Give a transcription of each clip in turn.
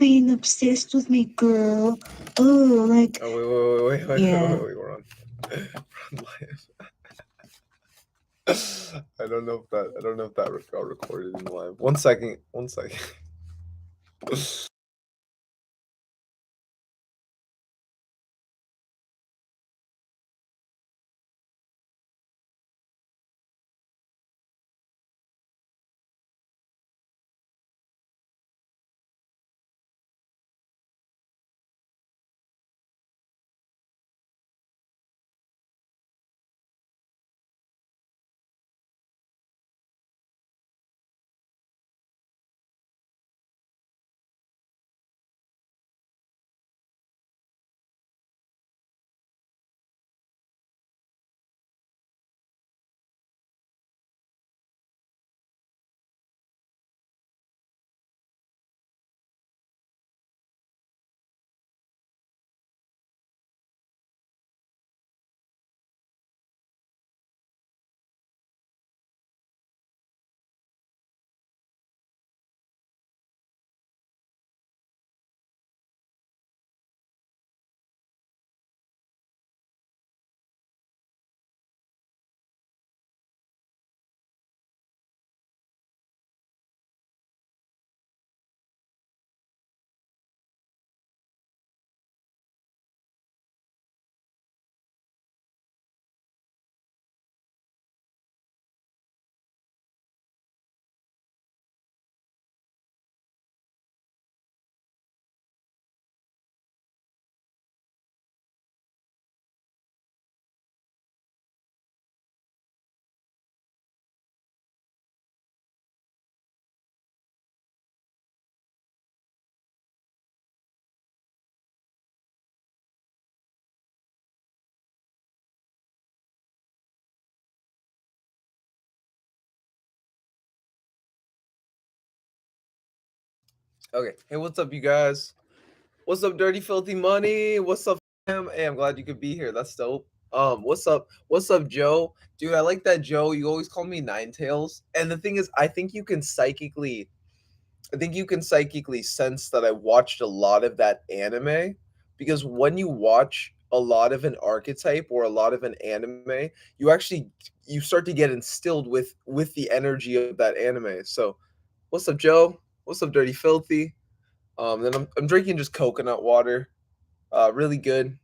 being obsessed with me, girl. Oh, like. Oh, wait, we're on live. I don't know if that got recorded in live. One second. Okay. Hey, what's up, you guys? What's up, Dirty Filthy Money? What's up, fam? Hey, I'm glad you could be here. That's dope. What's up? What's up, Joe? Dude, I like that, Joe. You always call me Nine Tails. And the thing is, I think you can psychically sense that I watched a lot of that anime, because when you watch a lot of an archetype or a lot of an anime, you start to get instilled with the energy of that anime. So, what's up, Joe? What's up, Dirty Filthy? Then I'm drinking just coconut water. Really good.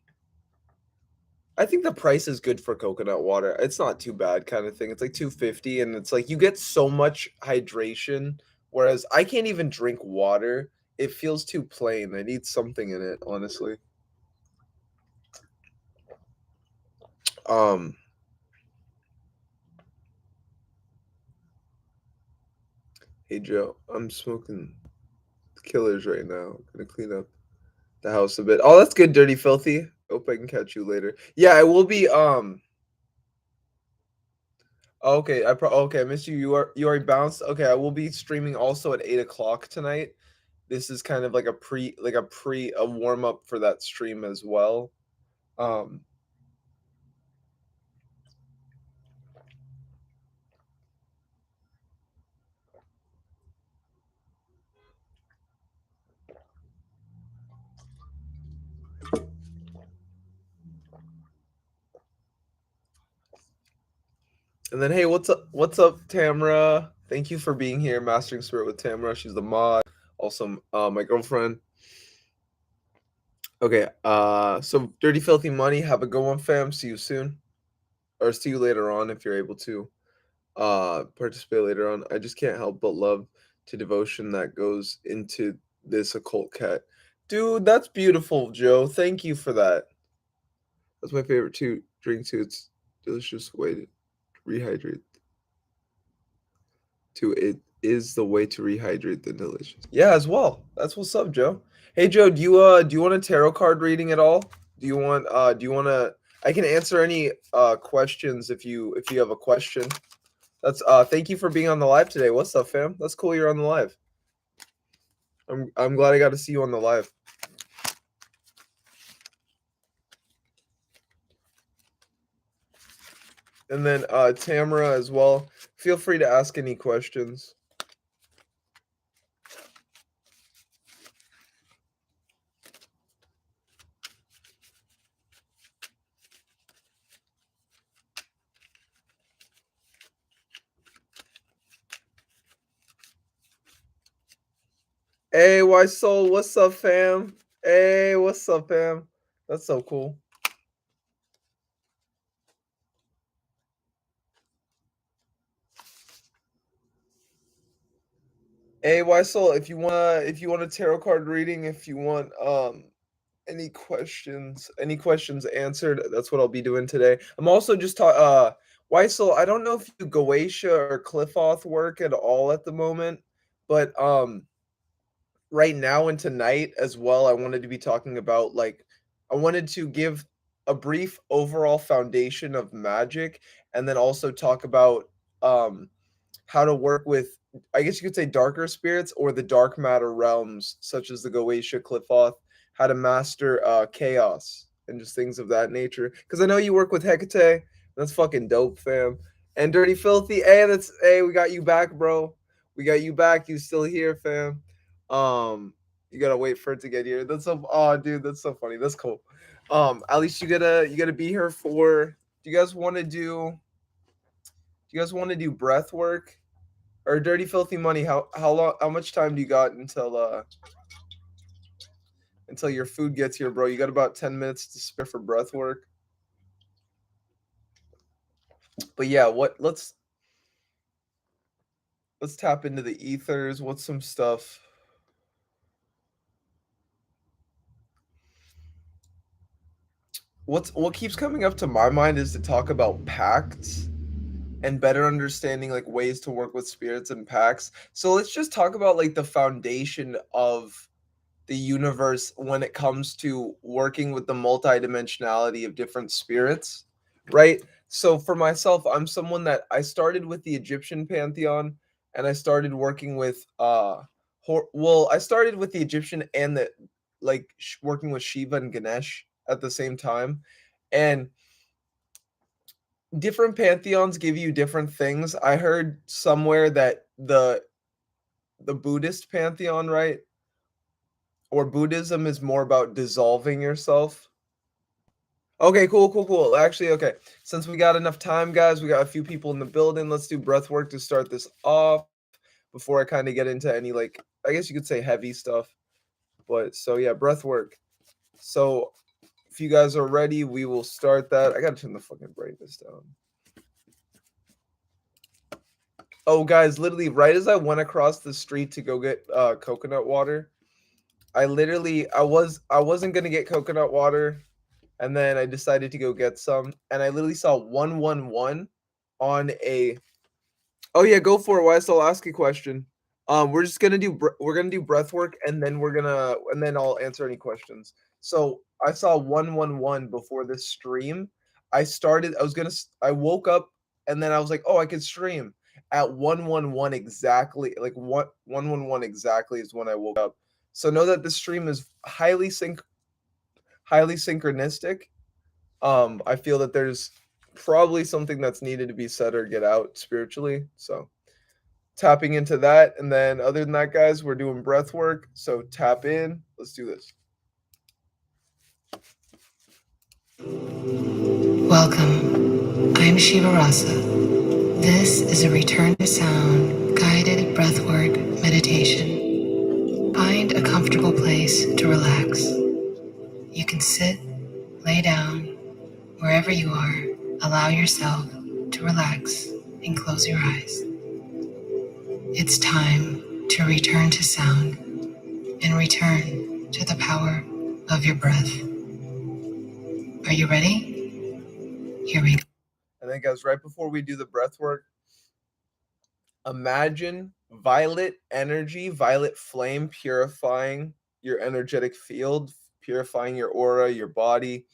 I think the price is good for coconut water. It's not too bad, kind of thing. It's like 250, and it's like you get so much hydration. Whereas I can't even drink water. It feels too plain. I need something in it, honestly. Um, hey Joe, I'm smoking killers right now. Gonna clean up the house a bit. Oh, that's good, Dirty Filthy. Hope I can catch you later. Yeah, I will be. Okay, okay. I missed you. You already bounced. Okay, I will be streaming also at 8 o'clock tonight. This is kind of like a warm up for that stream as well. Um, and then hey, what's up, Tamra? Thank you for being here, Mastering Spirit with Tamra. She's the mod, also my girlfriend. Okay, so Dirty Filthy Money. Have a good one, fam. See you soon, or see you later on if you're able to participate later on. I just can't help but love to devotion that goes into this occult cat. Dude, that's beautiful, Joe. Thank you for that. That's my favorite drink too. It's delicious way to rehydrate. It is the way to rehydrate the delicious. Yeah, as well. That's what's up, Joe. Hey Joe, do you want a tarot card reading at all? Do you want to I can answer any questions if you have a question. That's thank you for being on the live today. What's up, fam? That's cool you're on the live. I'm glad I got to see you on the live. And then Tamara as well. Feel free to ask any questions. Hey, White Soul, what's up, fam? Hey, what's up, fam? That's so cool. Hey, White Soul, if you want a tarot card reading, if you want any questions answered, that's what I'll be doing today. I'm also just White Soul, I don't know if you Goetia or qliphoth work at all at the moment, but right now and tonight as well, I wanted to be talking about I wanted to give a brief overall foundation of magic, and then also talk about um how to work with, I guess you could say, darker spirits or the dark matter realms, such as the Goetia qliphoth, how to master chaos and just things of that nature. Because I know you work with Hecate. That's fucking dope, fam. And Dirty Filthy, hey, we got you back, bro. We got you back. You still here, fam? You gotta wait for it to get here. That's so, oh, dude, that's so funny. That's cool. At least you gotta be here for. Do you guys want to do? Do you guys want to do breath work? Or Dirty Filthy Money, how much time do you got until your food gets here, bro? You got about 10 minutes to spare for breath work. But yeah, let's tap into the ethers. What's some stuff? What keeps coming up to my mind is to talk about pacts and better understanding like ways to work with spirits and pacts. So let's just talk about like the foundation of the universe when it comes to working with the multidimensionality of different spirits, right? So for myself, I'm someone that I started with the Egyptian pantheon, and I started working with I started with the Egyptian and the working with Shiva and Ganesh at the same time. And different pantheons give you different things. I heard somewhere that the Buddhist pantheon, right? Or Buddhism is more about dissolving yourself. Okay, cool. Actually, okay. Since we got enough time, guys, we got a few people in the building. Let's do breath work to start this off before I kind of get into any I guess you could say heavy stuff. But so yeah, breath work. So if you guys are ready, we will start that. I gotta turn the fucking brightness down. Oh, guys, literally right as I went across the street to go get coconut water, I wasn't gonna get coconut water, and then I decided to go get some, and I literally saw 111 on a. Oh yeah, go for it. Why? I'll ask a question. We're just gonna do we're gonna do breath work, and then I'll answer any questions. So I saw 111 before this stream. I woke up, and then I was like, oh, I could stream at 111 exactly. Like 111 exactly is when I woke up. So know that the stream is highly synchronistic. I feel that there's probably something that's needed to be said or get out spiritually. So tapping into that. And then other than that, guys, we're doing breath work. So tap in. Let's do this. Welcome. I'm Shiva Rasa. This is a return to sound guided breathwork meditation. Find a comfortable place to relax. You can sit, lay down, wherever you are. Allow yourself to relax and close your eyes. It's time to return to sound and return to the power of your breath. Are you ready? Here we go. And then, guys, right before we do the breath work, imagine violet energy, violet flame purifying your energetic field, purifying your aura, your body.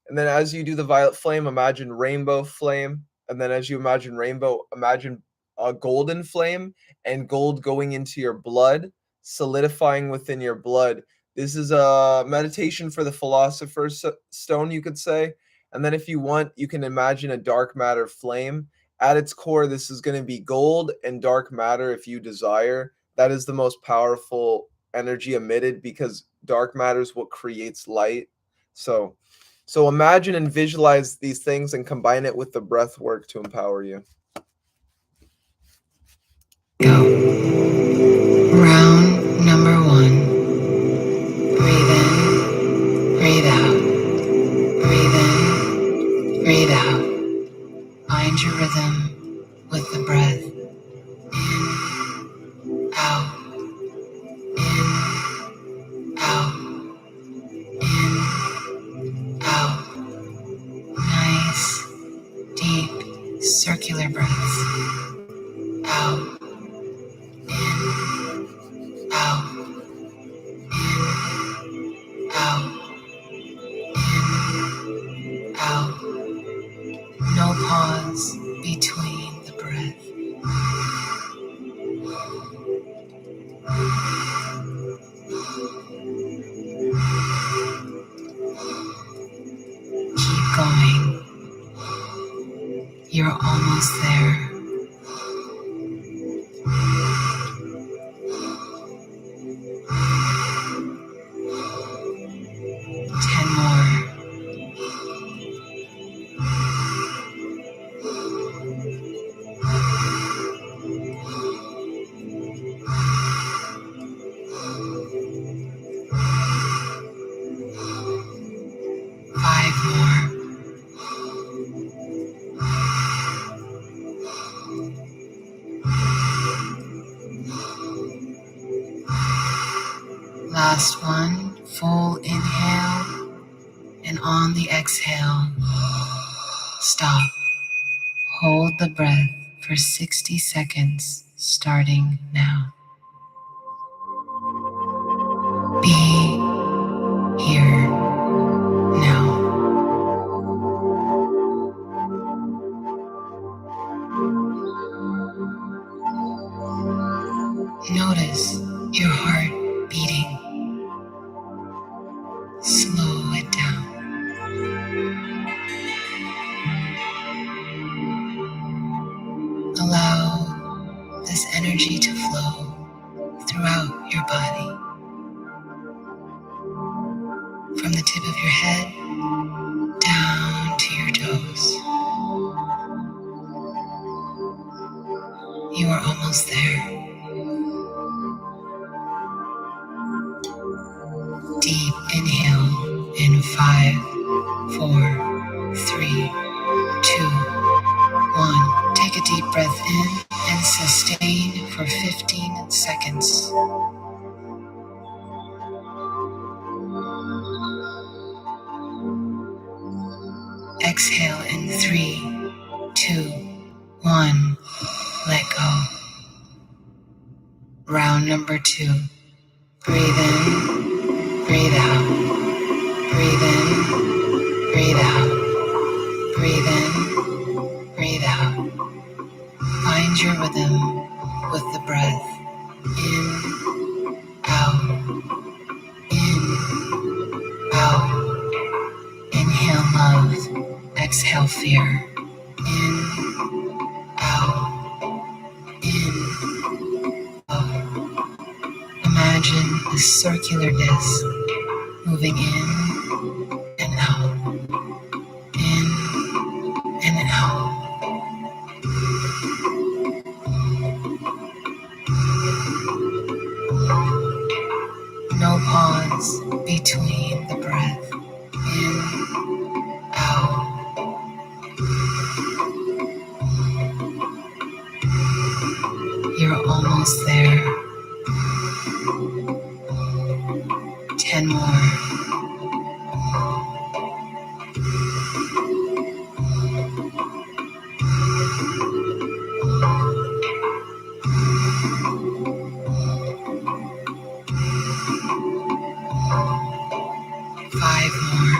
And then as you do the violet flame, imagine rainbow flame. And then as you imagine rainbow, imagine a golden flame and gold going into your blood, solidifying within your blood. This is a meditation for the philosopher's stone, you could say. And then if you want, you can imagine a dark matter flame. At its core, this is going to be gold and dark matter if you desire. That is the most powerful energy emitted because dark matter is what creates light. So imagine and visualize these things and combine it with the breath work to empower you. Go. Round number 1. other breaths. Out, in, out, in, out, in, out. No pause between the breath. Keep going. You're almost there. 10 more. 5 more. Last one. Full inhale. And on the exhale, stop. Hold the breath for 60 seconds, starting now. Be here now. Notice your heart beating. Slow it down. Allow this energy to flow throughout your body. From the tip of your head down to your toes. You are almost there. Deep inhale in 5, 4, 3, 2, 1. Take a deep breath in and sustain for 15 seconds. Exhale in 3, 2, 1. Let go. Round number 2. Breathe in, breathe out. Breathe in, breathe out. Breathe in, breathe out. Find your rhythm with the breath. In, out, in, out. Inhale love, exhale fear. In, out, in, out. Imagine a circular disc moving in and out, in and out. No pause between the breath. In, out. You're almost there. 10 more. 5 more.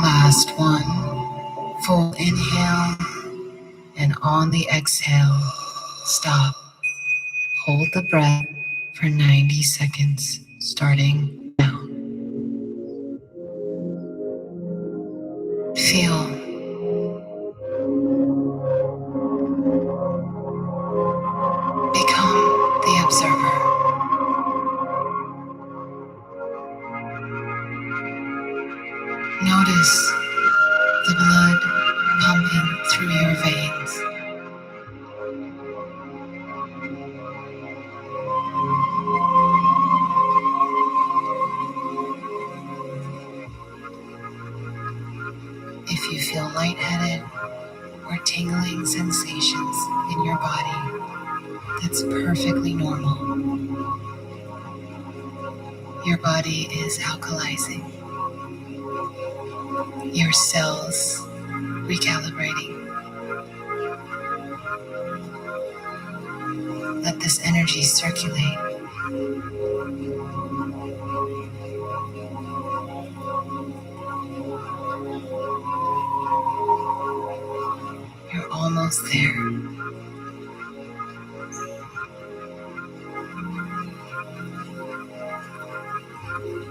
Last one. Full inhale. And on the exhale, stop. Hold the breath for 90 seconds, starting now. Feel. Become the observer. Notice the blood pumping through your veins. If you feel lightheaded or tingling sensations in your body, that's perfectly normal. Your body is alkalizing. Your cells recalibrating. Let this energy circulate. You're almost there.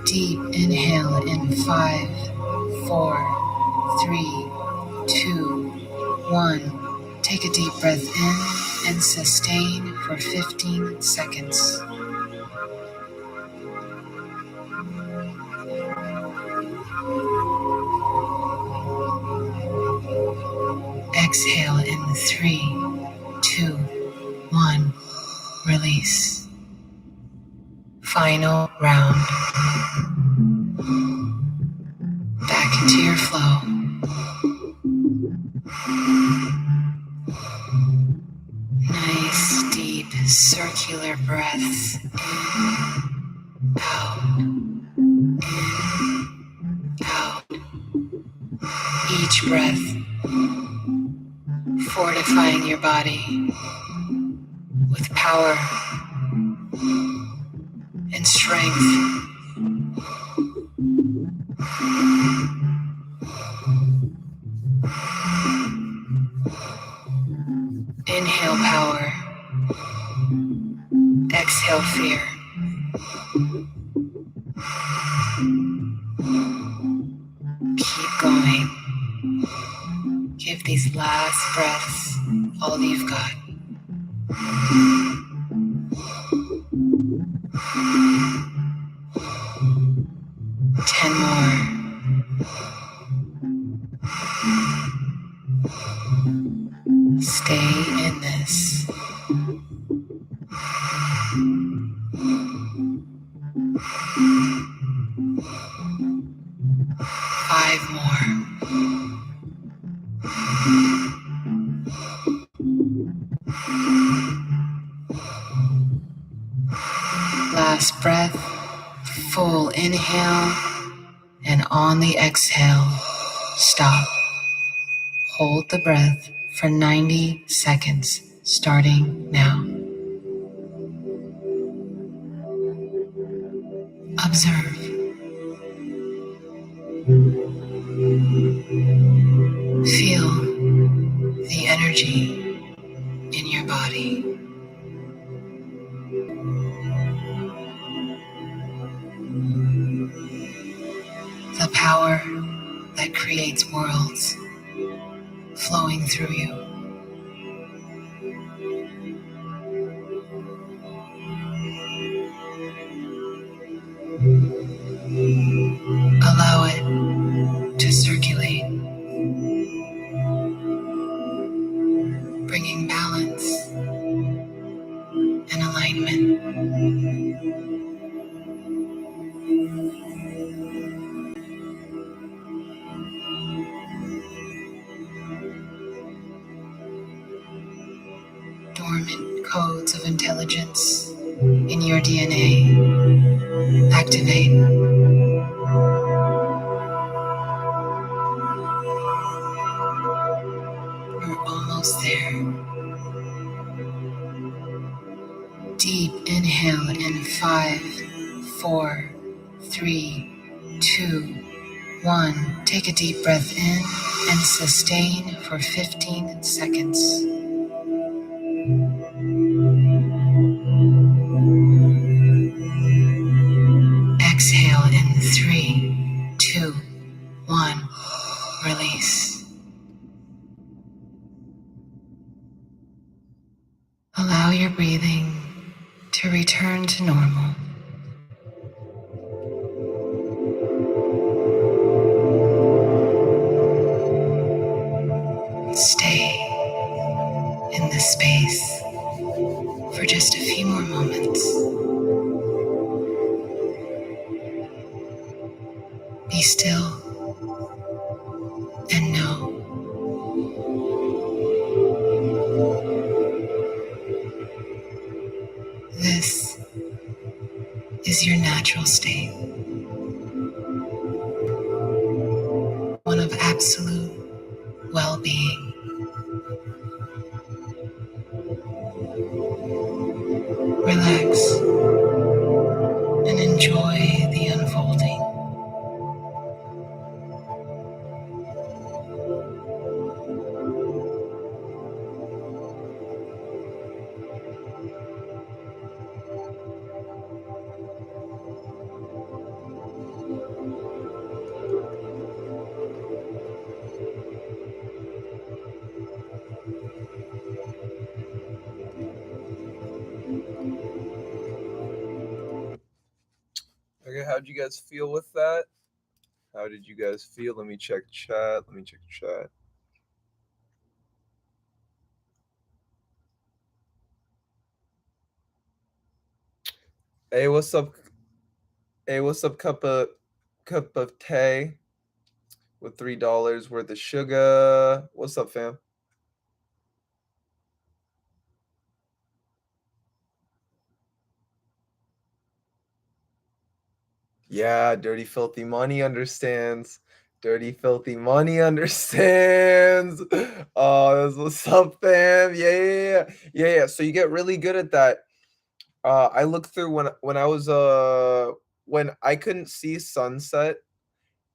Deep inhale in 5, 4, 3, 2, 1. Take a deep breath in and sustain for 15 seconds. Exhale in 3, 2, 1. Release. Final round. Back into your flow. Nice, deep, circular breaths. In, out, in, out. Each breath fortifying your body with power and strength. Inhale power. Exhale fear. Keep going. Give these last breaths all you've got. Ten more. Stay in this. Five more. Last breath, full inhale, and on the exhale, stop. Hold the breath for 90 seconds, starting now. Observe. Feel the energy in your body. The power that creates worlds flowing through you. Allow it to circulate, bringing balance and alignment. Dormant codes of intelligence in your DNA activate. You're almost there. Deep inhale in 5, 4, 3, 2, 1. Take a deep breath in and sustain for 15 seconds. Exhale in 3, 2, 1. Release. Allow your breathing to return to normal. Stay in this space for just a few more moments. Be still and know this is your natural natural state, one of absolute well-being. Relax and enjoy the unfolding. Okay, how'd you guys feel with that? How did you guys feel? Let me check chat. Hey, what's up? Hey, what's up? Cup of tea with $3 worth of sugar. What's up, fam? Yeah, dirty filthy money understands. Dirty filthy money understands. Oh, that's what's up, fam. Yeah. So you get really good at that. I looked through when I was when I couldn't see sunset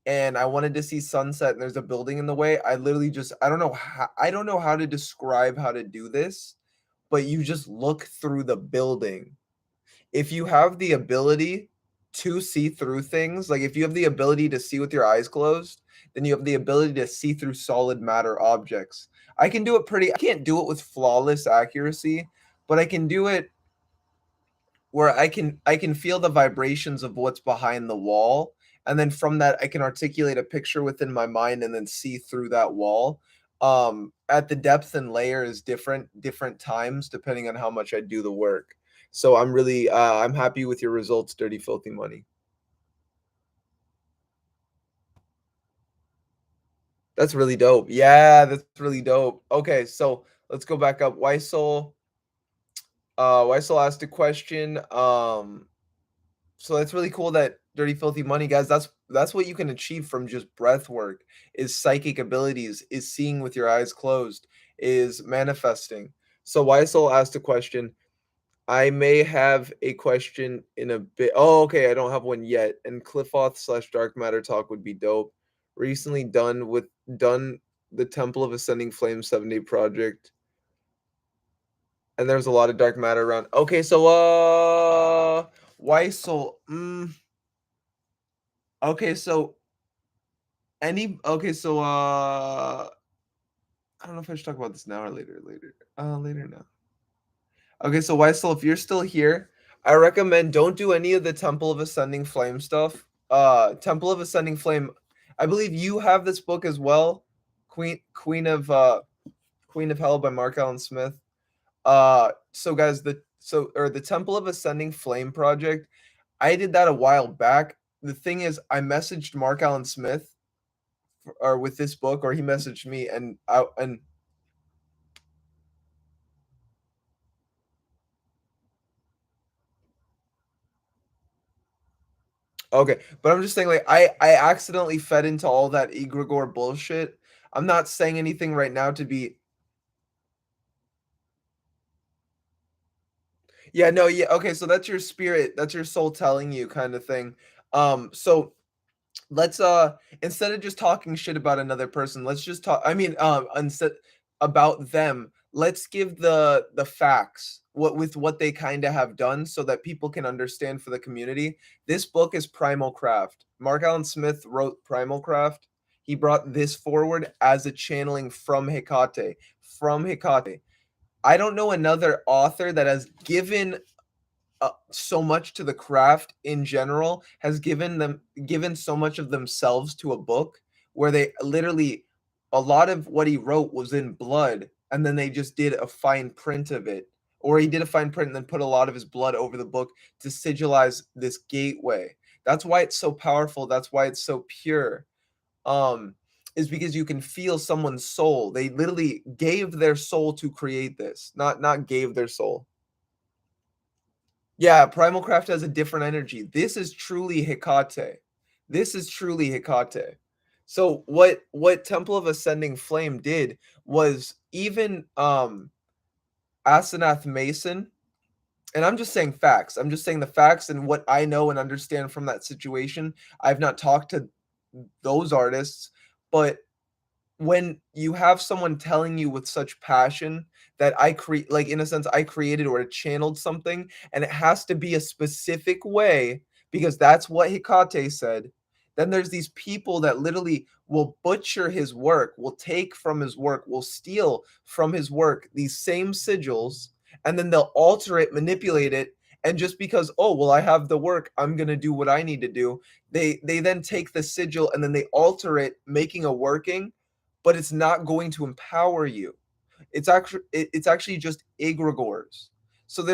and I wanted to see sunset and there's a building in the way. I literally just I don't know how to describe how to do this, but you just look through the building. If you have the ability to see through things, like if you have the ability to see with your eyes closed, then you have the ability to see through solid matter objects. I can't do it with flawless accuracy, but I can do it where I can feel the vibrations of what's behind the wall, and then from that I can articulate a picture within my mind and then see through that wall. At the depth and layer is different times depending on how much I do the work. So I'm really I'm happy with your results, Dirty Filthy Money. That's really dope. Yeah, that's really dope. Okay, so let's go back up. Weisel asked a question. So that's really cool that Dirty Filthy Money, guys, that's what you can achieve from just breath work, is psychic abilities, is seeing with your eyes closed, is manifesting. So Weisel asked a question. I may have a question in a bit. Oh, okay, I don't have one yet. And qliphoth / dark matter talk would be dope. Recently done the Temple of Ascending Flame 7-day project. And there's a lot of dark matter around. Okay, so Weisel, okay, so I don't know if I should talk about this now or later. Later now. Okay, so Weisel, if you're still here, I recommend don't do any of the Temple of Ascending Flame stuff. Temple of Ascending Flame, I believe you have this book as well. Queen of Hell by Mark Allen Smith. So guys, the Temple of Ascending Flame project, I did that a while back. The thing is, I messaged Mark Allen Smith or with this book, or he messaged me, and okay, but I'm just saying, like, I accidentally fed into all that egregore bullshit. I'm not saying anything right now to be. Yeah, no, yeah, okay, so that's your spirit, that's your soul telling you, kind of thing. So let's instead of just talking shit about another person, let's just talk, I mean, instead about them, let's give the facts, what they kind of have done, so that people can understand for the community. This book is Primal Craft. Mark Allen Smith wrote Primal Craft. He brought this forward as a channeling from Hecate. I don't know another author that has given so much to the craft in general, has given so much of themselves to a book, where they literally, a lot of what he wrote was in blood, and then they just did a fine print of it, or he did a fine print and then put a lot of his blood over the book to sigilize this gateway. That's why it's so powerful, that's why it's so pure. Is because you can feel someone's soul. They literally gave their soul to create this, not gave their soul. Yeah, Primal Craft has a different energy. This is truly Hecate. This is truly Hecate. So what Temple of Ascending Flame did was even Asenath Mason, and I'm just saying facts. I'm just saying the facts and what I know and understand from that situation. I've not talked to those artists, but when you have someone telling you with such passion that I create, like in a sense, I created or channeled something, and it has to be a specific way because that's what Hecate said. Then there's these people that literally will butcher his work, will take from his work, will steal from his work these same sigils, and then they'll alter it, manipulate it, and just because, oh well, I have the work, I'm gonna do what I need to do. They then take the sigil and then they alter it, making a working, but it's not going to empower you. It's actually just egregores. So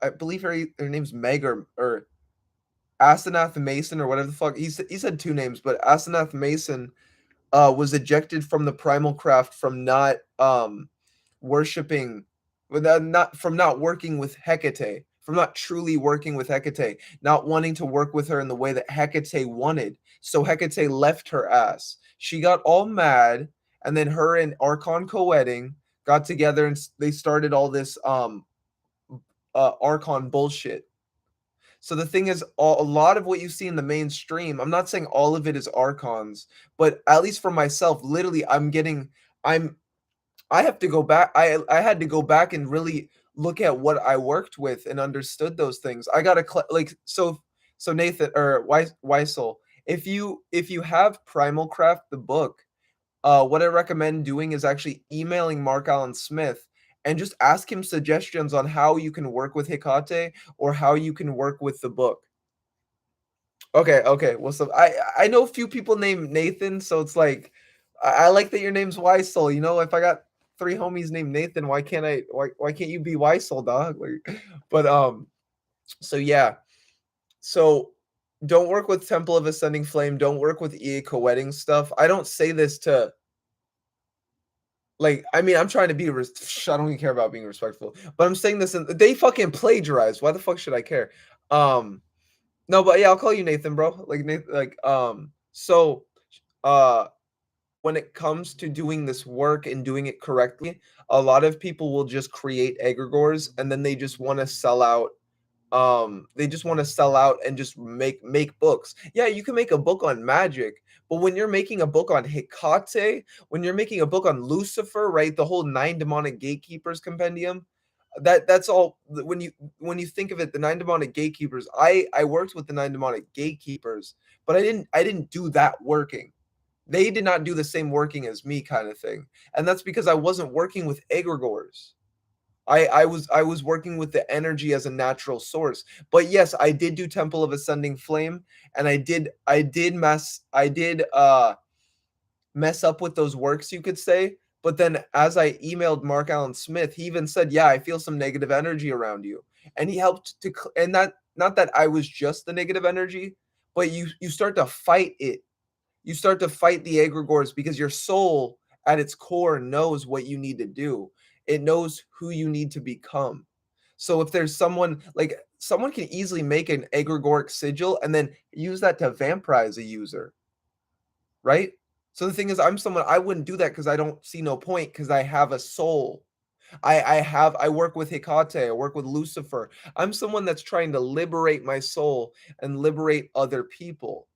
I believe her name's Meg or Asenath Mason or whatever the fuck. He said two names, but Asenath Mason was ejected from the primal craft from not worshiping, not from not working with Hecate, from not truly working with Hecate, not wanting to work with her in the way that Hecate wanted. So Hecate left her ass. She got all mad, and then her and Archon co-wedding got together and they started all this Archon bullshit. So the thing is, a lot of what you see in the mainstream, I'm not saying all of it is archons, but at least for myself, literally, I have to go back. I had to go back and really look at what I worked with and understood those things. I gotta so Nathan or Weisel, if you have Primal Craft the book, what I recommend doing is actually emailing Mark Allen Smith and just ask him suggestions on how you can work with Hecate or how you can work with the book. Okay. Well, so I know a few people named Nathan, so it's like I like that your name's Weisel. You know, if I got three homies named Nathan, why can't you be Weisel, dog? Like, but so yeah. So don't work with Temple of Ascending Flame, don't work with EA co-wedding stuff. I don't say this to like, I mean, I'm trying to be I don't even care about being respectful, but I'm saying this and they fucking plagiarized. Why the fuck should I care? No, but yeah, I'll call you Nathan, bro. Like Nathan, so uh when it comes to doing this work and doing it correctly, a lot of people will just create egregores and then they just want to sell out. They just want to sell out and just make books. Yeah, you can make a book on magic, but when you're making a book on Hecate, when you're making a book on Lucifer, right? The whole 9 demonic gatekeepers compendium, that's all when you think of it, the 9 demonic gatekeepers, I worked with the 9 demonic gatekeepers, but I didn't do that working. They did not do the same working as me, kind of thing. And that's because I wasn't working with egregores. I was working with the energy as a natural source. But yes, I did do Temple of Ascending Flame, and I did mess up with those works, you could say. But then as I emailed Mark Allen Smith, he even said, "Yeah, I feel some negative energy around you." And he helped to and that not that I was just the negative energy, but you start to fight it. You start to fight the egregores because your soul at its core knows what you need to do. It knows who you need to become. So if there's someone can easily make an egregoric sigil and then use that to vampirize a user, right? So the thing is, I wouldn't do that because I don't see no point because I have a soul. I work with Hecate, I work with Lucifer. I'm someone that's trying to liberate my soul and liberate other people,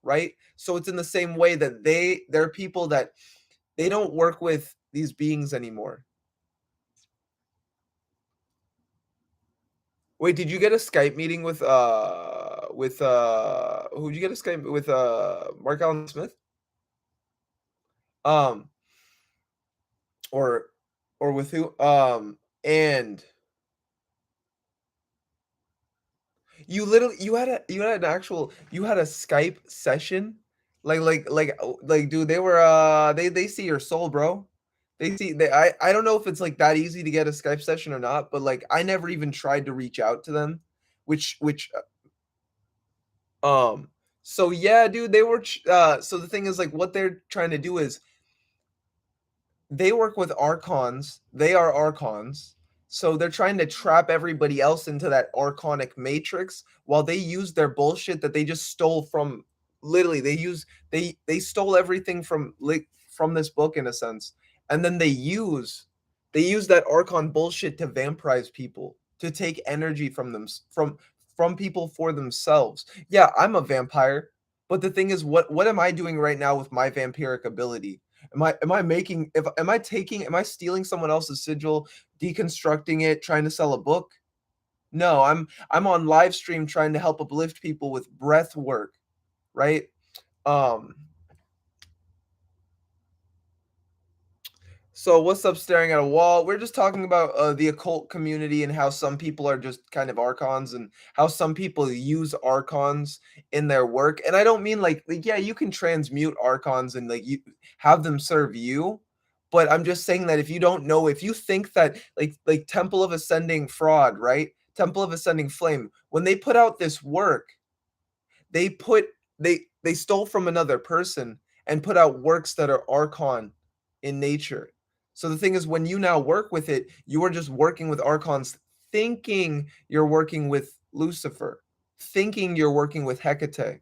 right? So it's in the same way that they're people that they don't work with these beings anymore. Wait, did you get a Skype meeting with who'd you get a Skype with Mark Allen Smith? Um or or with who? And you had a Skype session? Dude, they see your soul, bro. I don't know if it's like that easy to get a Skype session or not, but like I never even tried to reach out to them, which so yeah, dude, so the thing is like what they're trying to do is they work with archons. They are archons. So they're trying to trap everybody else into that archonic matrix while they use their bullshit that they just stole from, literally they stole everything from, like, from this book in a sense. And then they use that archon bullshit to vampirize people, to take energy from them, from people for themselves. Yeah, I'm a vampire, but the thing is, what am I doing right now with my vampiric ability? Am I stealing someone else's sigil, deconstructing it, trying to sell a book? No, I'm on live stream trying to help uplift people with breath work, right? Um So what's up, staring at a wall? We're just talking about the occult community and how some people are just kind of archons, and how some people use archons in their work. And I don't mean like yeah, you can transmute archons and like you have them serve you, but I'm just saying that if you don't know, if you think that like Temple of Ascending Fraud, right? Temple of Ascending Flame, when they put out this work, they put they stole from another person and put out works that are archon in nature. So the thing is, when you now work with it, you are just working with archons, thinking you're working with Lucifer, thinking you're working with Hecate.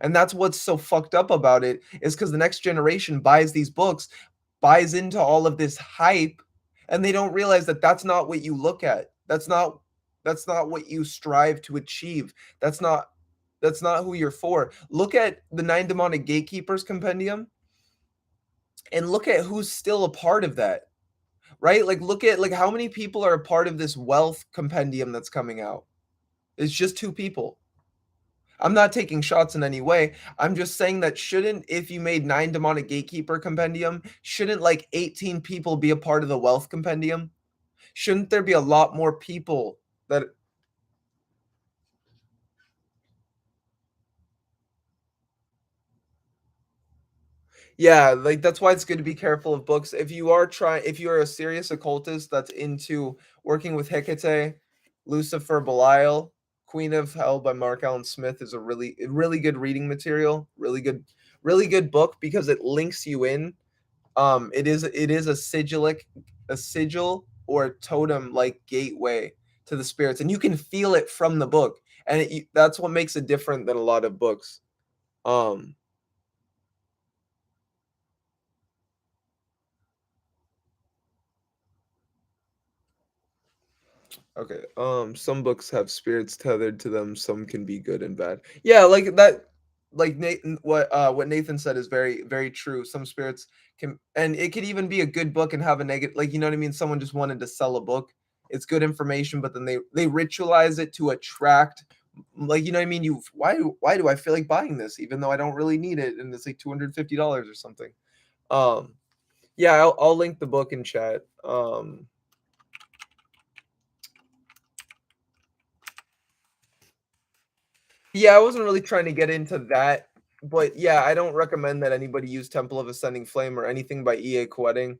And that's what's so fucked up about it, is because the next generation buys these books, buys into all of this hype, and they don't realize that that's not what you look at. That's not what you strive to achieve. That's not who you're for. Look at the Nine Demonic Gatekeepers compendium and look at who's still a part of that, right? Like look at like how many people are a part of this wealth compendium that's coming out. It's just 2 people. I'm not taking shots in any way. I'm just saying that shouldn't, if you made 9 Demonic Gatekeeper compendium, shouldn't like 18 people be a part of the wealth compendium? Shouldn't there be a lot more people that Yeah, like that's why it's good to be careful of books. If you are a serious occultist that's into working with Hecate, Lucifer, Belial, Queen of Hell by Mark Allen Smith is a really good reading material, really good book because it links you in. It is a sigil or a totem like gateway to the spirits, and you can feel it from the book, and that's what makes it different than a lot of books. Um Okay. Some books have spirits tethered to them. Some can be good and bad. Yeah, like that. Like Nathan, what Nathan said is very true. Some spirits can, and it could even be a good book and have a negative. Like you know what I mean. Someone just wanted to sell a book. It's good information, but then they ritualize it to attract. Like you know what I mean. Why do I feel like buying this even though I don't really need it, and it's like $250 or something. Um, yeah, I'll link the book in chat. Yeah, I wasn't really trying to get into that, but yeah, I don't recommend that anybody use Temple of Ascending Flame or anything by E.A. Quetting.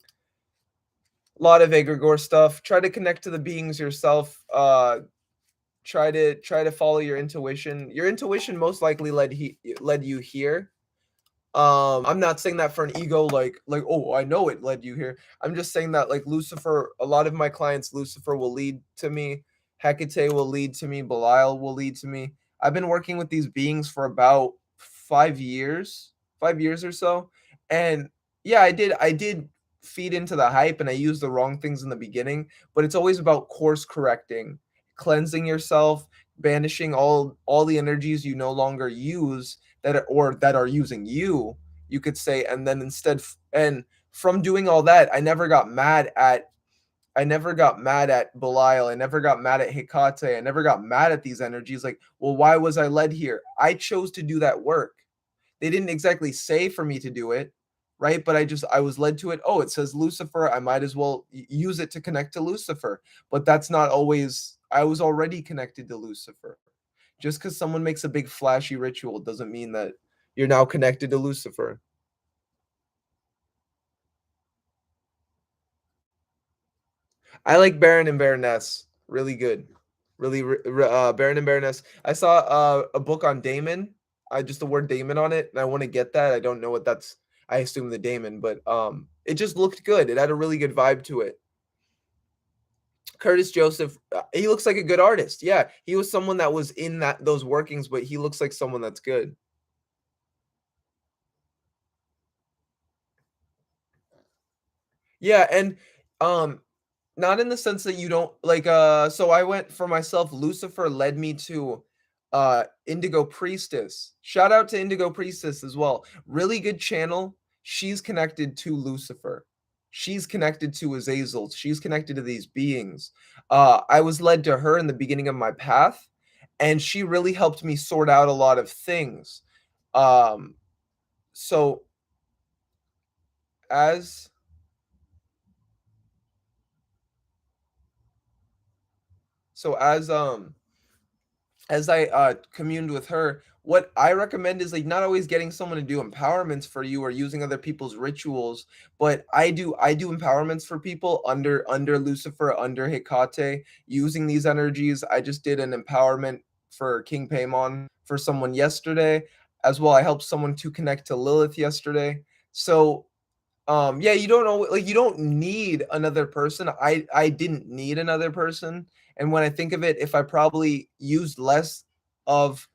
A lot of egregore stuff. Try to connect to the beings yourself. Try to follow your intuition. Your intuition most likely led you here. I'm not saying that for an ego, like oh, I know it led you here. I'm just saying that like Lucifer, a lot of my clients, Lucifer will lead to me, Hecate will lead to me, Belial will lead to me. I've been working with these beings for about 5 years, 5 years or so, and yeah, I did feed into the hype and I used the wrong things in the beginning, but it's always about course correcting, cleansing yourself, banishing all the energies you no longer use that are using you could say, and then and from doing all that, I never got mad at Belial, I never got mad at Hecate, I never got mad at these energies like, well, why was I led here? I chose to do that work. They didn't exactly say for me to do it, right? But I was led to it. Oh, it says Lucifer, I might as well use it to connect to Lucifer. But that's not always, I was already connected to Lucifer. Just because someone makes a big flashy ritual doesn't mean that you're now connected to Lucifer. I like Baron and Baroness. Really good. Baron and Baroness. I saw a book on Damon. I just the word Damon on it, and I want to get that. I don't know what that's. I assume the Damon, but it just looked good. It had a really good vibe to it. Curtis Joseph, he looks like a good artist. Yeah, he was someone that was in those workings, but he looks like someone that's good. Yeah, and not in the sense that you don't like so I went for myself, Lucifer led me to Indigo Priestess. Shout out to Indigo Priestess as well. Really good channel. She's connected to Lucifer. She's connected to Azazel. She's connected to these beings. I was led to her in the beginning of my path, and she really helped me sort out a lot of things. Um so as so as I communed with her, what I recommend is like not always getting someone to do empowerments for you or using other people's rituals, but I do empowerments for people under Lucifer, under Hecate, using these energies. I just did an empowerment for King Paimon for someone yesterday as well. I helped someone to connect to Lilith yesterday. So yeah, you don't know, like you don't need another person. I didn't need another person, and when I think of it, if I probably used less of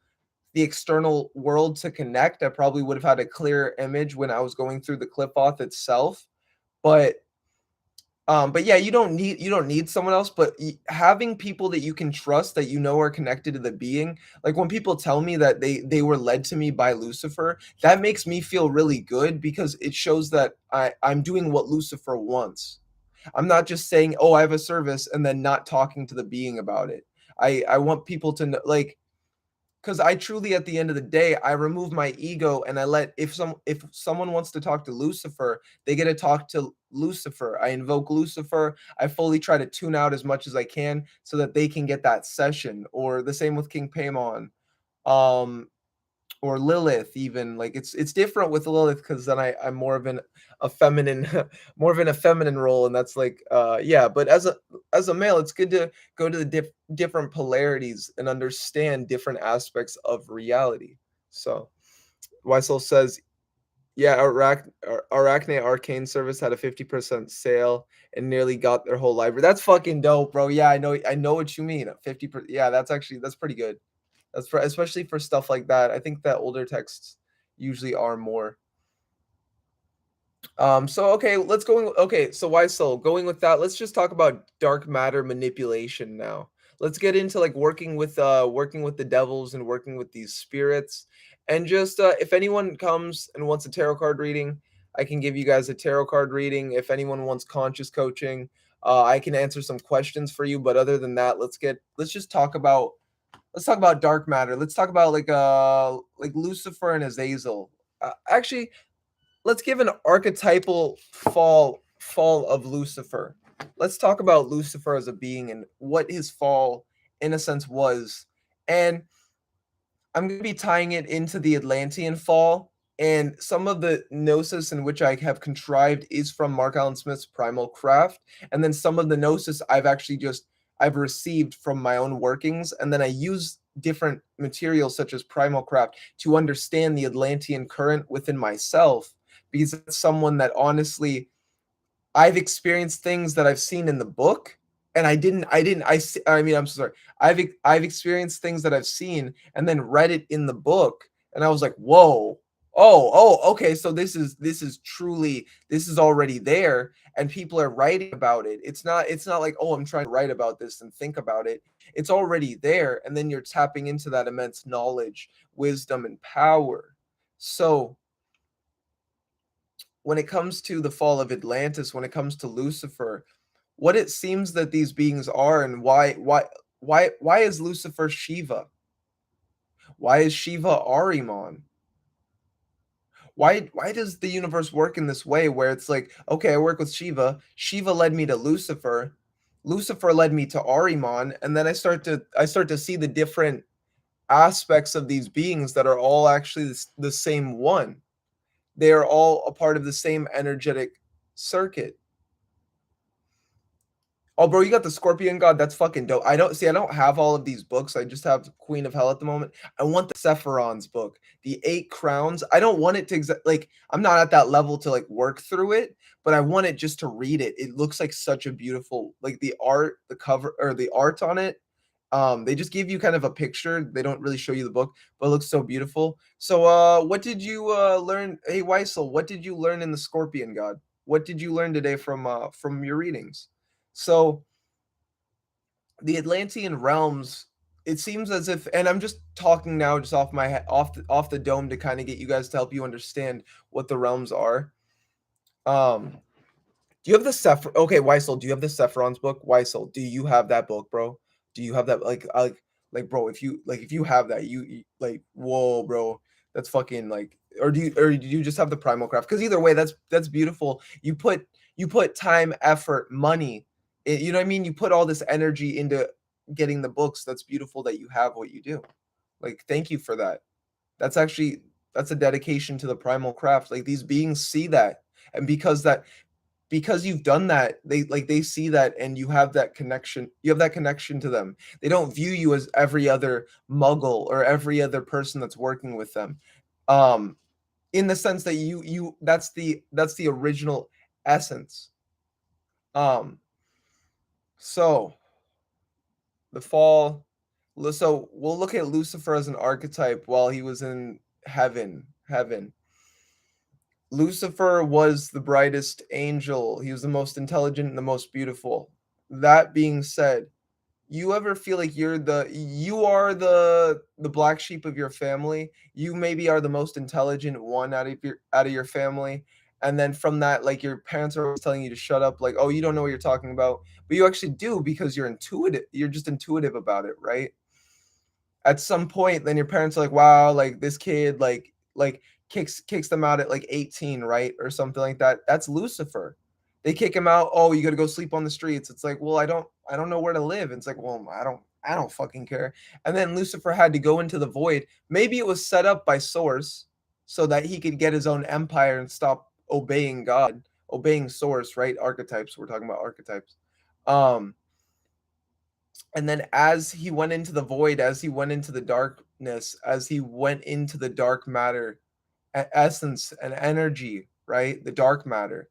the external world to connect, I probably would have had a clearer image when I was going through the qliphoth itself. But but yeah, you don't need someone else, but having people that you can trust that you know are connected to the being. Like when people tell me that they were led to me by Lucifer, that makes me feel really good because it shows that I'm doing what Lucifer wants. I'm not just saying, "Oh, I have a service," and then not talking to the being about it. I want people to know, like, because I truly, at the end of the day, I remove my ego and I let, if someone wants to talk to Lucifer, they get to talk to Lucifer. I invoke Lucifer. I fully try to tune out as much as I can so that they can get that session. Or the same with King Paimon. Um, or Lilith, even like it's different with Lilith because then I'm more of a feminine more of in a feminine role, and that's like yeah. But as a male, it's good to go to the different polarities and understand different aspects of reality. So Weisel says, yeah, Arachne Arcane Service had a 50% sale and nearly got their whole library. That's fucking dope, bro. Yeah, I know what you mean. 50%. Yeah, that's pretty good. That's for, especially for stuff like that. I think that older texts usually are more. So okay, let's go. Okay, so why soul? Going with that, let's just talk about dark matter manipulation now. Let's get into like working with the devils and working with these spirits. And just if anyone comes and wants a tarot card reading, I can give you guys a tarot card reading. If anyone wants conscious coaching, I can answer some questions for you. But other than that, let's talk about dark matter. Let's talk about like Lucifer and Azazel. Actually, let's give an archetypal fall of Lucifer. Let's talk about Lucifer as a being and what his fall in a sense was. And I'm going to be tying it into the Atlantean fall, and some of the gnosis in which I have contrived is from Mark Allen Smith's Primal Craft, and then some of the gnosis I've received from my own workings, and then I use different materials such as Primal Craft to understand the Atlantean current within myself, because it's someone that honestly I've experienced things that I've seen in the book, and I mean, I'm so sorry. I've experienced things that I've seen and then read it in the book, and I was like, "Whoa. Okay, so this is truly, this is already there and people are writing about it." It's not like, "Oh, I'm trying to write about this and think about it." It's already there, and then you're tapping into that immense knowledge, wisdom, and power. So, when it comes to the fall of Atlantis, when it comes to Lucifer, what it seems that these beings are, and why is Lucifer Shiva? Why is Shiva Ahriman? Why does the universe work in this way where it's like, okay, I work with Shiva, Shiva led me to Lucifer, Lucifer led me to Ahriman, and then I start to see the different aspects of these beings that are all actually the same one. They are all a part of the same energetic circuit. Oh, bro, you got the Scorpion God. That's fucking dope. I don't have all of these books. I just have Queen of Hell at the moment. I want the Sephiron's book, the 8 Crowns. I don't want it to like, I'm not at that level to like work through it, but I want it just to read it. It looks like such a beautiful, like the art, the cover or the art on it. They just give you kind of a picture. They don't really show you the book, but it looks so beautiful. So, what did you learn? Hey, Weisel, what did you learn in the Scorpion God? What did you learn today from your readings? So the Atlantean realms, it seems as if, and I'm just talking now just off my head, off the dome to kind of get you guys to help you understand what the realms are. Do you have the Okay, Weisel, do you have the Sephiron's book? Weisel, do you have that book, bro? Do you have that? Like, bro, if you have that, you like, whoa, bro, that's fucking like, or do you just have the primal craft? Because either way, that's beautiful. You put time, effort, money. You know what I mean? You put all this energy into getting the books. That's beautiful that you have what you do. Like, thank you for that. That's actually that's a dedication to the primal craft. Like these beings see that, and because you've done that, they see that, and you have that connection to them. They don't view you as every other muggle or every other person that's working with them, in the sense that you that's the original essence. So the fall, so we'll look at Lucifer as an archetype while he was in heaven. Lucifer was the brightest angel. He was the most intelligent and the most beautiful. That being said, you ever feel like you are the black sheep of your family? You maybe are the most intelligent one out of your family. And then from that, like your parents are always telling you to shut up, like, oh, you don't know what you're talking about. But you actually do because you're intuitive. You're just intuitive about it, right? At some point, then your parents are like, wow, like this kid like kicks them out at like 18, right? Or something like that. That's Lucifer. They kick him out. Oh, you got to go sleep on the streets. It's like, well, I don't know where to live. It's like, well, I don't fucking care. And then Lucifer had to go into the void. Maybe it was set up by Source so that he could get his own empire and stop obeying God, obeying Source, right? Archetypes. We're talking about archetypes. And then as he went into the void, as he went into the darkness, as he went into the dark matter, essence and energy, right? The dark matter.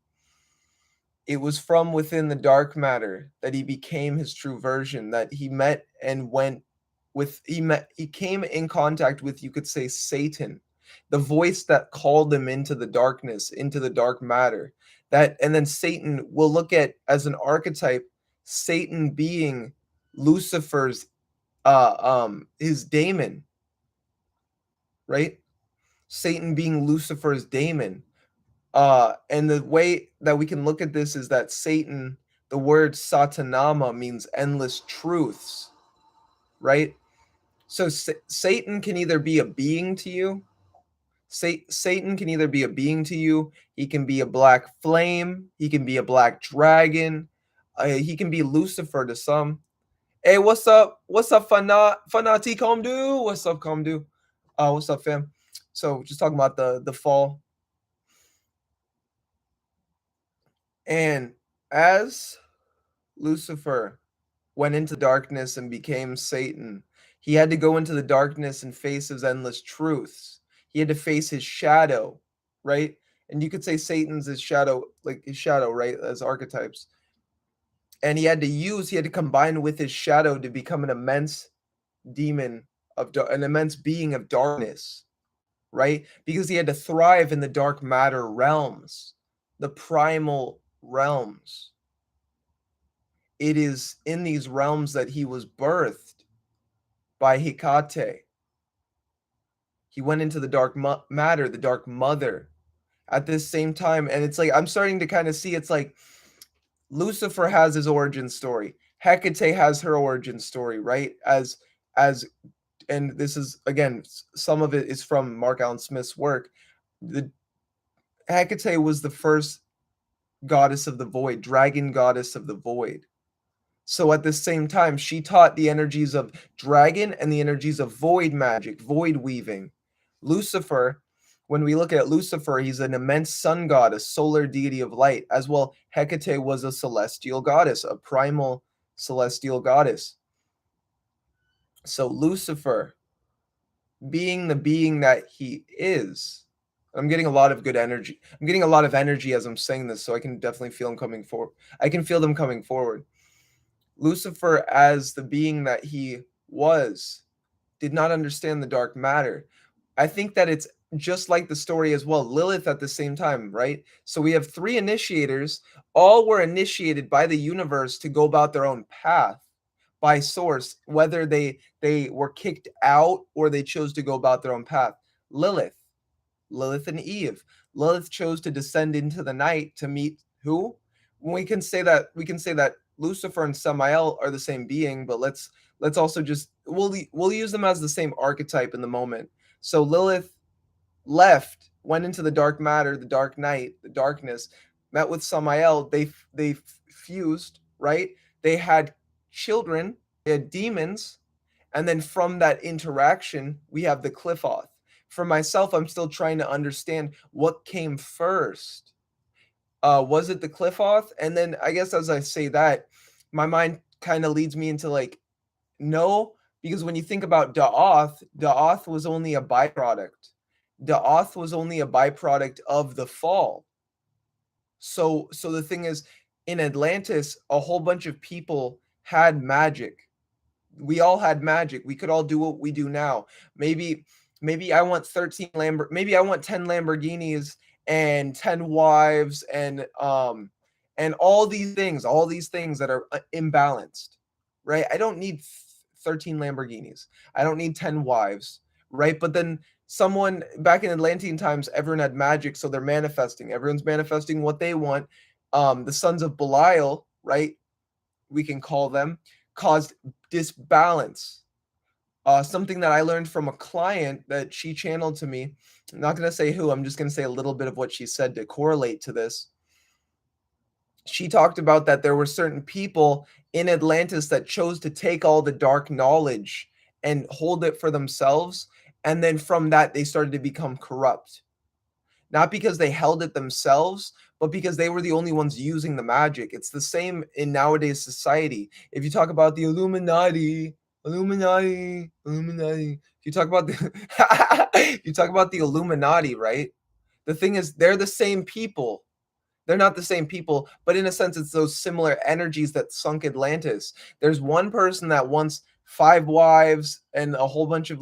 It was from within the dark matter that he became his true version, that he met and went with, he came in contact with, you could say, Satan, the voice that called him into the darkness, into the dark matter. That, and then Satan, we'll look at as an archetype, Satan being Lucifer's his daemon, right? Satan being Lucifer's daemon. And the way that we can look at this is that Satan, the word satanama means endless truths, right? So Satan can either be a being to you. Satan can either be a being to you. He can be a black flame. He can be a black dragon. He can be Lucifer to some. Hey, what's up? What's up, Fanati Comdu? What's up, Comdu? What's up, fam? So just talking about the fall. And as Lucifer went into darkness and became Satan, he had to go into the darkness and face his endless truths. He had to face his shadow, right? And you could say Satan's his shadow, like his shadow, right? As archetypes. And he had to combine with his shadow to become an immense demon an immense being of darkness, right? Because he had to thrive in the dark matter realms, the primal realms. It is in these realms that he was birthed by Hecate. He went into the dark matter, the dark mother at this same time. And it's like, I'm starting to kind of see, it's like Lucifer has his origin story. Hecate has her origin story, right? And this is, again, some of it is from Mark Allen Smith's work. The Hecate was the first goddess of the void, dragon goddess of the void. So at the same time, she taught the energies of dragon and the energies of void magic, void weaving. Lucifer When we look at Lucifer, he's an immense sun god, a solar deity of light. As well, Hecate was a celestial goddess, a primal celestial goddess. So Lucifer, being the being that he is, I'm getting a lot of good energy. I'm getting a lot of energy as I'm saying this, so I can definitely feel them coming forward. I can feel them coming forward. Lucifer, as the being that he was, did not understand the dark matter. I think that it's just like the story as well. Lilith at the same time, right? So we have 3 initiators. All were initiated by the universe to go about their own path by source, whether they were kicked out or they chose to go about their own path. Lilith and Eve. Lilith chose to descend into the night to meet who? We can say that Lucifer and Samael are the same being, but let's also just we'll use them as the same archetype in the moment. So Lilith went into the dark matter, the dark night, the darkness, met with Samael. They fused, right? They had children, they had demons, and then from that interaction, we have the qliphoth. For myself, I'm still trying to understand what came first. Was it the qliphoth? And then I guess as I say that, my mind kind of leads me into like, no, because when you think about Da'oth was only a byproduct. Da'oth was only a byproduct of the fall. So the thing is, in Atlantis, a whole bunch of people had magic. We all had magic. We could all do what we do now. Maybe I want 10 Lamborghinis and 10 wives and all these things that are imbalanced, right? I don't need 13 Lamborghinis. I don't need 10 wives, right? But then someone back in Atlantean times, everyone had magic, so they're manifesting. Everyone's manifesting what they want. The sons of Belial, right? We can call them, caused disbalance. Something that I learned from a client that she channeled to me. I'm not going to say who, I'm just going to say a little bit of what she said to correlate to this. She talked about that there were certain people in Atlantis that chose to take all the dark knowledge and hold it for themselves. And then from that, they started to become corrupt. Not because they held it themselves, but because they were the only ones using the magic. It's the same in nowadays society. If you talk about the Illuminati, if you talk about the Illuminati, right? The thing is, they're the same people. They're not the same people, but in a sense, it's those similar energies that sunk Atlantis. There's one person that wants 5 wives and a whole bunch of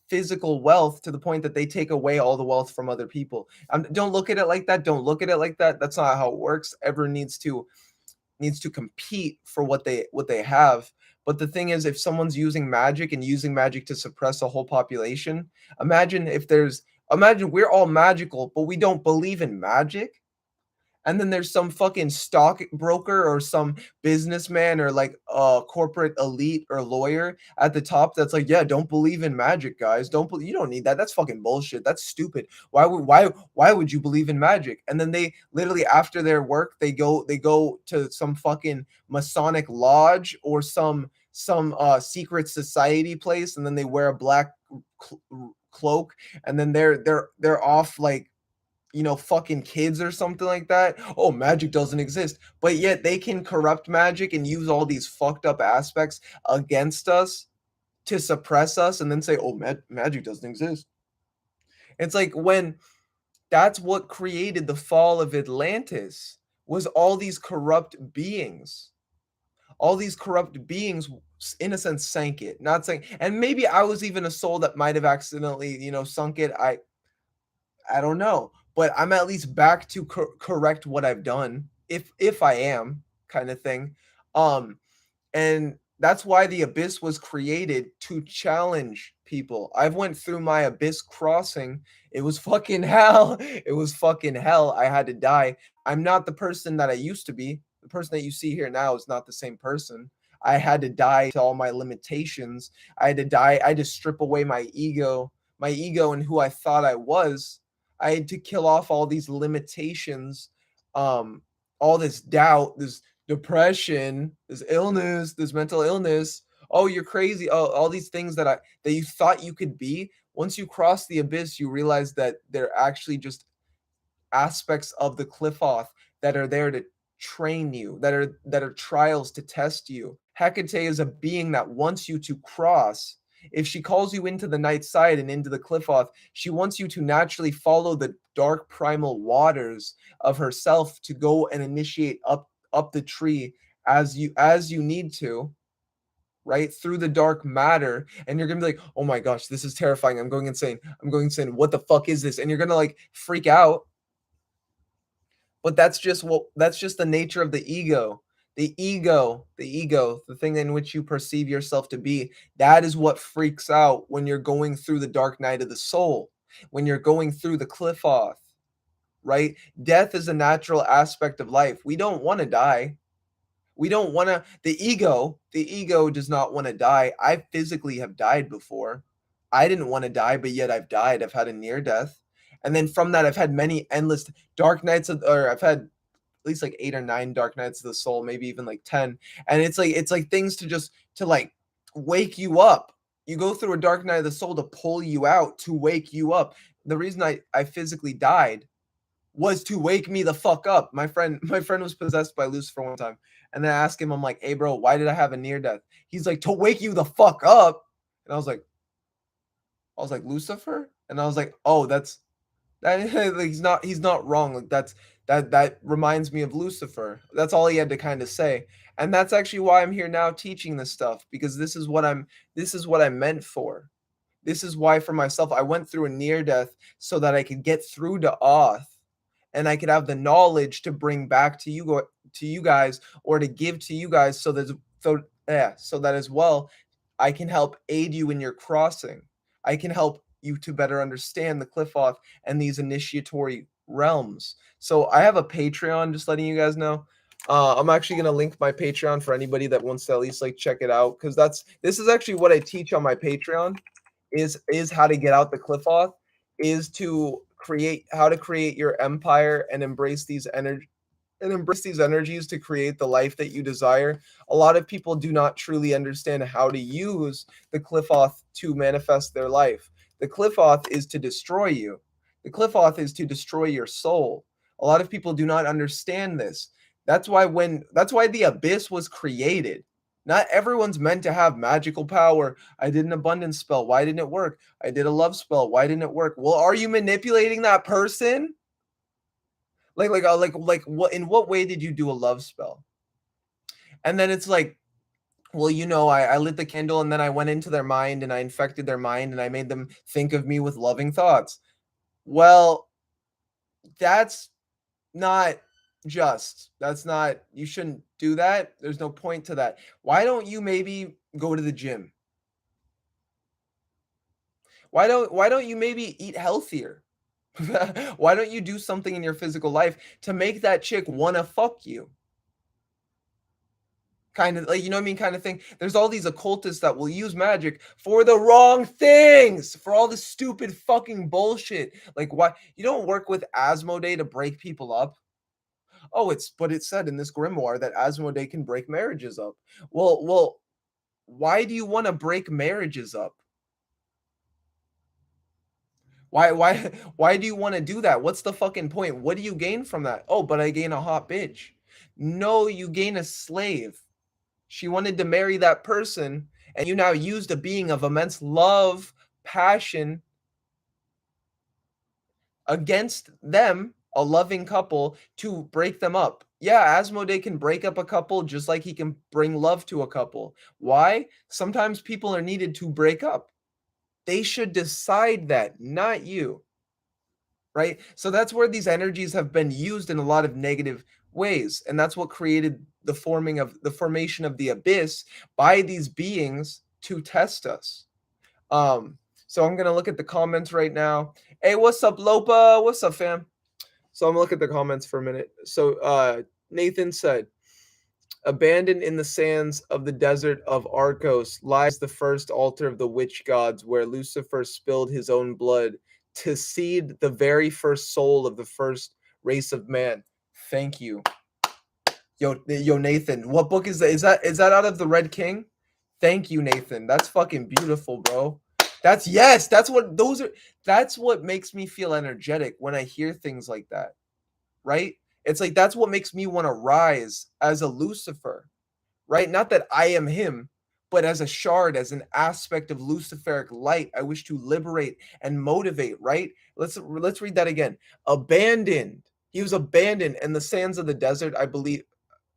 physical wealth to the point that they take away all the wealth from other people. Don't look at it like that. Don't look at it like that. That's not how it works. Everyone needs to compete for what they have. But the thing is, if someone's using magic to suppress a whole population, imagine we're all magical, but we don't believe in magic. And then there's some fucking stockbroker or some businessman or like a corporate elite or lawyer at the top that's like, yeah, don't believe in magic, guys. You don't need that. That's fucking bullshit. That's stupid. Why would you believe in magic? And then they literally after their work, they go to some fucking Masonic lodge or some secret society place, and then they wear a black cloak, and then they're off like, fucking kids or something like that. Oh, magic doesn't exist. But yet they can corrupt magic and use all these fucked up aspects against us to suppress us and then say, oh, magic doesn't exist. It's like when that's what created the fall of Atlantis, was all these corrupt beings. All these corrupt beings, in a sense, sank it. Not saying, and maybe I was even a soul that might have accidentally, sunk it. I don't know, but I'm at least back to correct what I've done, if I am, kind of thing. And that's why the abyss was created, to challenge people. I've went through my abyss crossing. It was fucking hell. It was fucking hell. I had to die. I'm not the person that I used to be. The person that you see here now is not the same person. I had to die to all my limitations. I had to die. I had to strip away my ego and who I thought I was. I had to kill off all these limitations, all this doubt, this depression, this illness, this mental illness. Oh, you're crazy. Oh, all these things that you thought you could be. Once you cross the abyss, you realize that they're actually just aspects of the qliphoth that are there to train you, that are trials to test you. Hecate is a being that wants you to cross. If she calls you into the night side and into the qliphoth, she wants you to naturally follow the dark primal waters of herself to go and initiate up the tree as you need to, right, through the dark matter. And you're gonna be like, oh my gosh, this is terrifying, I'm going insane, what the fuck is this? And you're gonna like freak out. But that's just the nature of the ego. The thing in which you perceive yourself to be, that is what freaks out when you're going through the dark night of the soul, when you're going through the qliphoth, right? Death is a natural aspect of life. We don't want to die. We don't want to, the ego does not want to die. I physically have died before. I didn't want to die, but yet I've died. I've had a near death. And then from that, I've had many endless dark nights or I've had at least like 8 or 9 dark nights of the soul, maybe even like 10. And it's like things to like wake you up. You go through a dark night of the soul to pull you out, to wake you up. The reason I physically died was to wake me the fuck up. My friend was possessed by Lucifer one time. And then I asked him, I'm like, hey bro, why did I have a near death? He's like, to wake you the fuck up. And I was like, Lucifer? And I was like, oh, that's that he's not wrong. Like that reminds me of Lucifer. That's all he had to kind of say. And that's actually why I'm here now teaching this stuff, because this is what I'm meant for. This is why for myself I went through a near death so that I could get through to Oth and I could have the knowledge to bring back to you guys, or to give to you guys, so that as well I can help aid you in your crossing. I can help you to better understand the qliphoth and these initiatory realms. So I have a Patreon, just letting you guys know. I'm actually going to link my Patreon for anybody that wants to at least like check it out, because this is actually what I teach on my Patreon, is how to get out the qliphoth, is to create your empire and embrace these energies to create the life that you desire. A lot of people do not truly understand how to use the qliphoth to manifest their life. The qliphoth is to destroy you. The qliphoth is to destroy your soul. A lot of people do not understand this. That's why the abyss was created. Not everyone's meant to have magical power. I did an abundance spell. Why didn't it work? I did a love spell. Why didn't it work? Well, are you manipulating that person? Like what? In what way did you do a love spell? And then it's like, well, I lit the candle and then I went into their mind and I infected their mind and I made them think of me with loving thoughts. Well, that's not just. You shouldn't do that. There's no point to that. Why don't you maybe go to the gym? Why don't you maybe eat healthier? Why don't you do something in your physical life to make that chick want to fuck you? Kind of like, you know what I mean, kind of thing. There's all these occultists that will use magic for the wrong things, for all this stupid fucking bullshit. Like, why you don't work with Asmodee to break people up? Oh, but it said in this grimoire that Asmodee can break marriages up. Well, why do you want to break marriages up? Why do you want to do that? What's the fucking point? What do you gain from that? Oh, but I gain a hot bitch. No, you gain a slave. She wanted to marry that person, and you now used a being of immense love, passion against them, a loving couple, to break them up. Yeah, Asmodee can break up a couple just like he can bring love to a couple. Why? Sometimes people are needed to break up. They should decide that, not you. Right? So that's where these energies have been used in a lot of negative ways, and that's what created the formation of the abyss by these beings to test us. So I'm gonna look at the comments right now. Hey, what's up, Lopa? What's up, fam? So I'm gonna look at the comments for a minute. So Nathan said, abandoned in the sands of the desert of Arcos lies the first altar of the witch gods, where Lucifer spilled his own blood to seed the very first soul of the first race of man. Thank you. Yo, Nathan, what book is that? Is that out of the Red King? Thank you, Nathan. That's fucking beautiful, bro. That's what those are. That's what makes me feel energetic when I hear things like that, right? It's like that's what makes me want to rise as a Lucifer, right? Not that I am him, but as a shard, as an aspect of Luciferic light, I wish to liberate and motivate, right? Let's read that again. Abandoned. He was abandoned in the sands of the desert, I believe,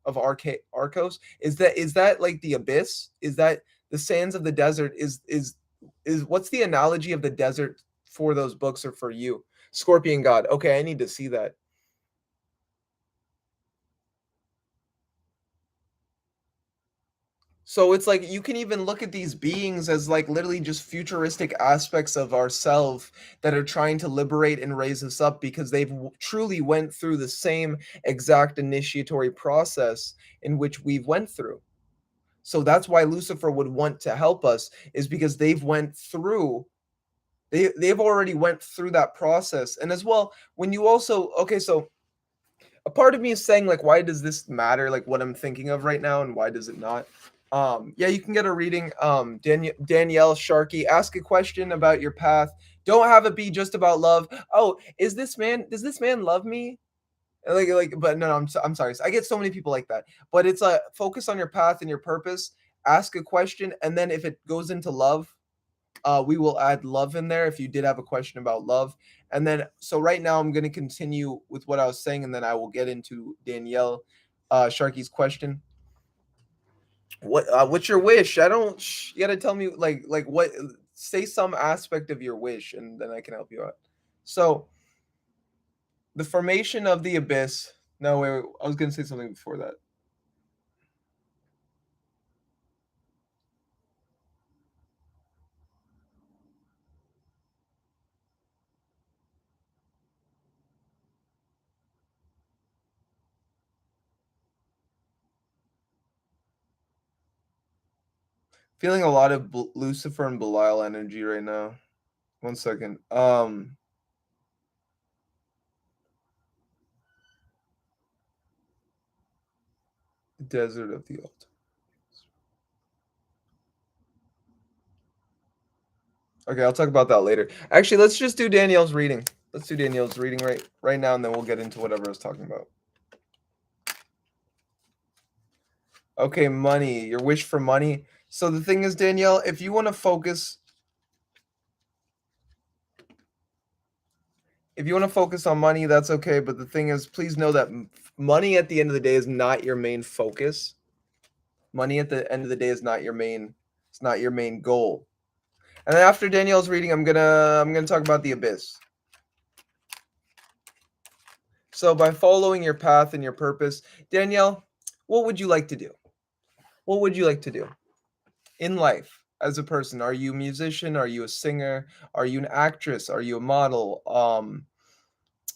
of Arcos. Is that like the abyss? Is that the sands of the desert? Is what's the analogy of the desert for those books or for you? Scorpion God. Okay, I need to see that. So it's like you can even look at these beings as like literally just futuristic aspects of ourself that are trying to liberate and raise us up because they've truly went through the same exact initiatory process in which we've went through. So that's why Lucifer would want to help us, is because they've already went through that process. And as well, when you also, okay, so a part of me is saying like, why does this matter, like what I'm thinking of right now, and why does it not? Yeah, you can get a reading. Danielle Sharkey, ask a question about your path. Don't have it be just about love. Oh, does this man love me? But no, I'm sorry. I get so many people like that. But it's a focus on your path and your purpose. Ask a question, and then if it goes into love, we will add love in there if you did have a question about love. And then, so right now I'm going to continue with what I was saying, and then I will get into Danielle Sharkey's question. What's your wish? I don't. You got to tell me like what. Say some aspect of your wish, and then I can help you out. So, the formation of the abyss. No, wait, I was going to say something before that. Feeling a lot of Lucifer and Belial energy right now. One second. Desert of the Altar. Okay, I'll talk about that later. Actually, let's just do Danielle's reading. Let's do Danielle's reading right now, and then we'll get into whatever I was talking about. Okay, money. Your wish for money. So the thing is, Danielle, if you want to focus on money, that's okay. But the thing is, please know that money at the end of the day is not your main focus. Money at the end of the day is not your main. It's not your main goal. And then after Danielle's reading, I'm gonna talk about the abyss. So by following your path and your purpose, Danielle, what would you like to do? What would you like to do in life as a person? Are you a musician? Are you a singer? Are you an actress? Are you a model?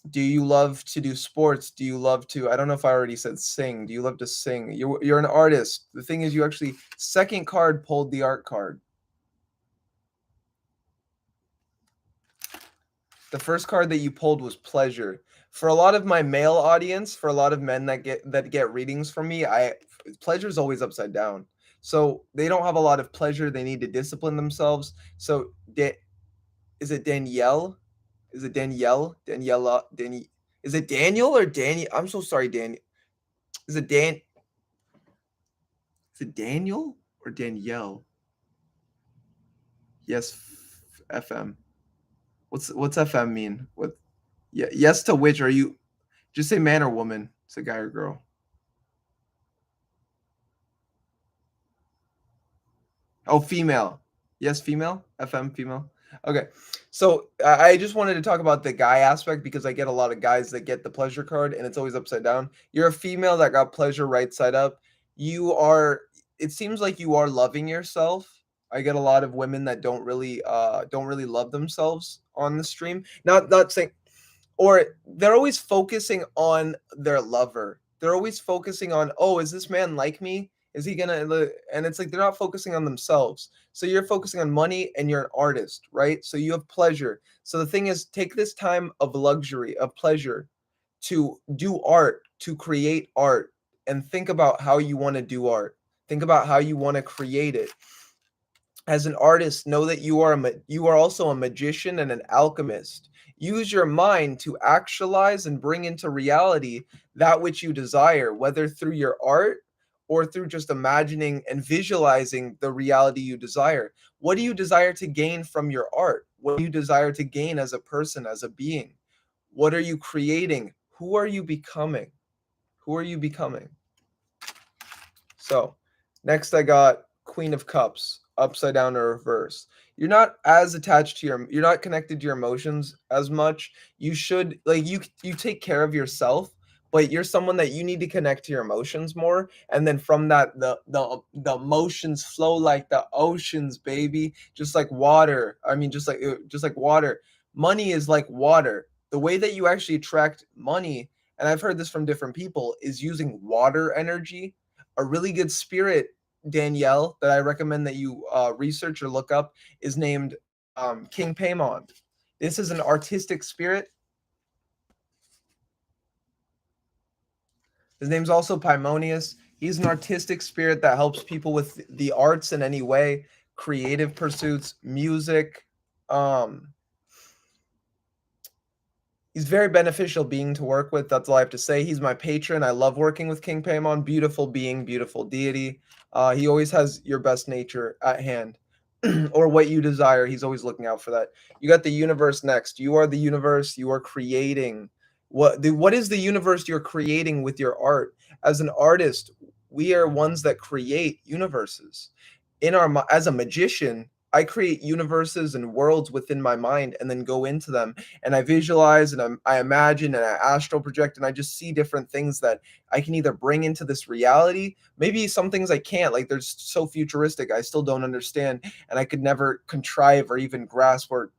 Do you love to do sports? Do you love to, I don't know if I already said sing. Do you love to sing? You're an artist. The thing is, you actually, second card pulled the art card. The first card that you pulled was pleasure. For a lot of my male audience, for a lot of men that get readings from me, pleasure is always upside down. So they don't have a lot of pleasure. They need to discipline themselves. So is it Danielle? Is it Danielle? Daniela? Is it Daniel or Daniel? I'm so sorry, Daniel. Is it Daniel or Danielle? Yes, FM. What's FM mean? What? Yeah, yes to which? Are you just say man or woman? It's a guy or girl. Oh, female. Yes, female. FM, female. Okay. So I just wanted to talk about the guy aspect because I get a lot of guys that get the pleasure card and it's always upside down. You're a female that got pleasure right side up. It seems like you are loving yourself. I get a lot of women that don't really love themselves on the stream. Not saying, or they're always focusing on their lover. They're always focusing on, oh, is this man like me? Is he gonna? And it's like they're not focusing on themselves. So you're focusing on money, and you're an artist, right? So you have pleasure. So the thing is, take this time of luxury, of pleasure, to do art, to create art, and think about how you want to do art. Think about how you want to create it. As an artist, know that you are also a magician and an alchemist. Use your mind to actualize and bring into reality that which you desire, whether through your art or through just imagining and visualizing the reality you desire. What do you desire to gain from your art? What do you desire to gain as a person, as a being? What are you creating? Who are you becoming? Who are you becoming? So, next I got Queen of Cups, upside down or reverse. You're not as attached to you're not connected to your emotions as much. You should like you take care of yourself, but you're someone that you need to connect to your emotions more, and then from that the emotions flow like the oceans, baby, just like water. I mean just like water. Money is like water. The way that you actually attract money, and I've heard this from different people, is using water energy. A really good spirit, Danielle, that I recommend that you research or look up is named King Paimon. This is an artistic spirit. His name's also Paimonius. He's an artistic spirit that helps people with the arts in any way, creative pursuits, music. Um, he's very beneficial being to work with. That's all I have to say. He's my patron. I love working with King Paimon. Beautiful being, beautiful deity. He always has your best nature at hand, or what you desire. He's always looking out for that. You got the universe next. You are the universe. You are creating. What is the universe you're creating with your art? As an artist, we are ones that create universes. As a magician, I create universes and worlds within my mind and then go into them, and I visualize and I imagine and I astral project, and I just see different things that I can either bring into this reality. Maybe some things I can't, like there's so futuristic, I still don't understand, and I could never contrive or even grasp or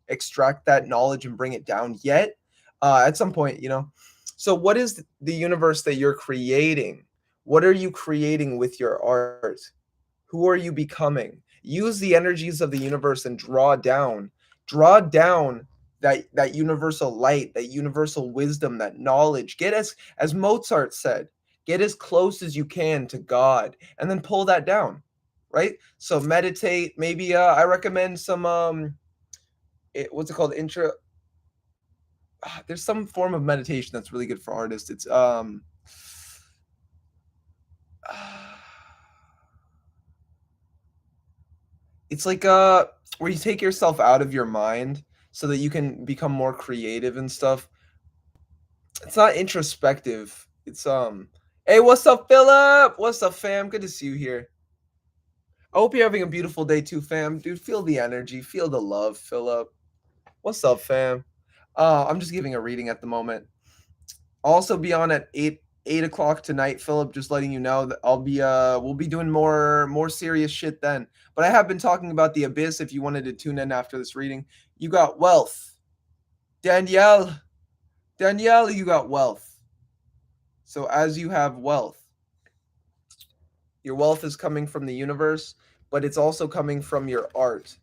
extract that knowledge and bring it down yet. At some point, you know. So, what is the universe that you're creating? What are you creating with your art? Who are you becoming? Use the energies of the universe and draw down that universal light, that universal wisdom, that knowledge. Get as Mozart said, get as close as you can to God, and then pull that down, right? So meditate. Maybe I recommend some what's it called? There's some form of meditation that's really good for artists. It's it's like where you take yourself out of your mind so that you can become more creative and stuff. It's not introspective. It's hey, what's up, Philip? What's up, fam? Good to see you here. I hope you're having a beautiful day too, fam. Dude, feel the energy, feel the love, Philip. What's up, fam? I'm just giving a reading at the moment. I'll also be on at 8 o'clock tonight, Philip. Just letting you know that I'll be we'll be doing more serious shit then. But I have been talking about the abyss. If you wanted to tune in after this reading, you got wealth, Danielle. Danielle, you got wealth. So as you have wealth, your wealth is coming from the universe, but it's also coming from your art.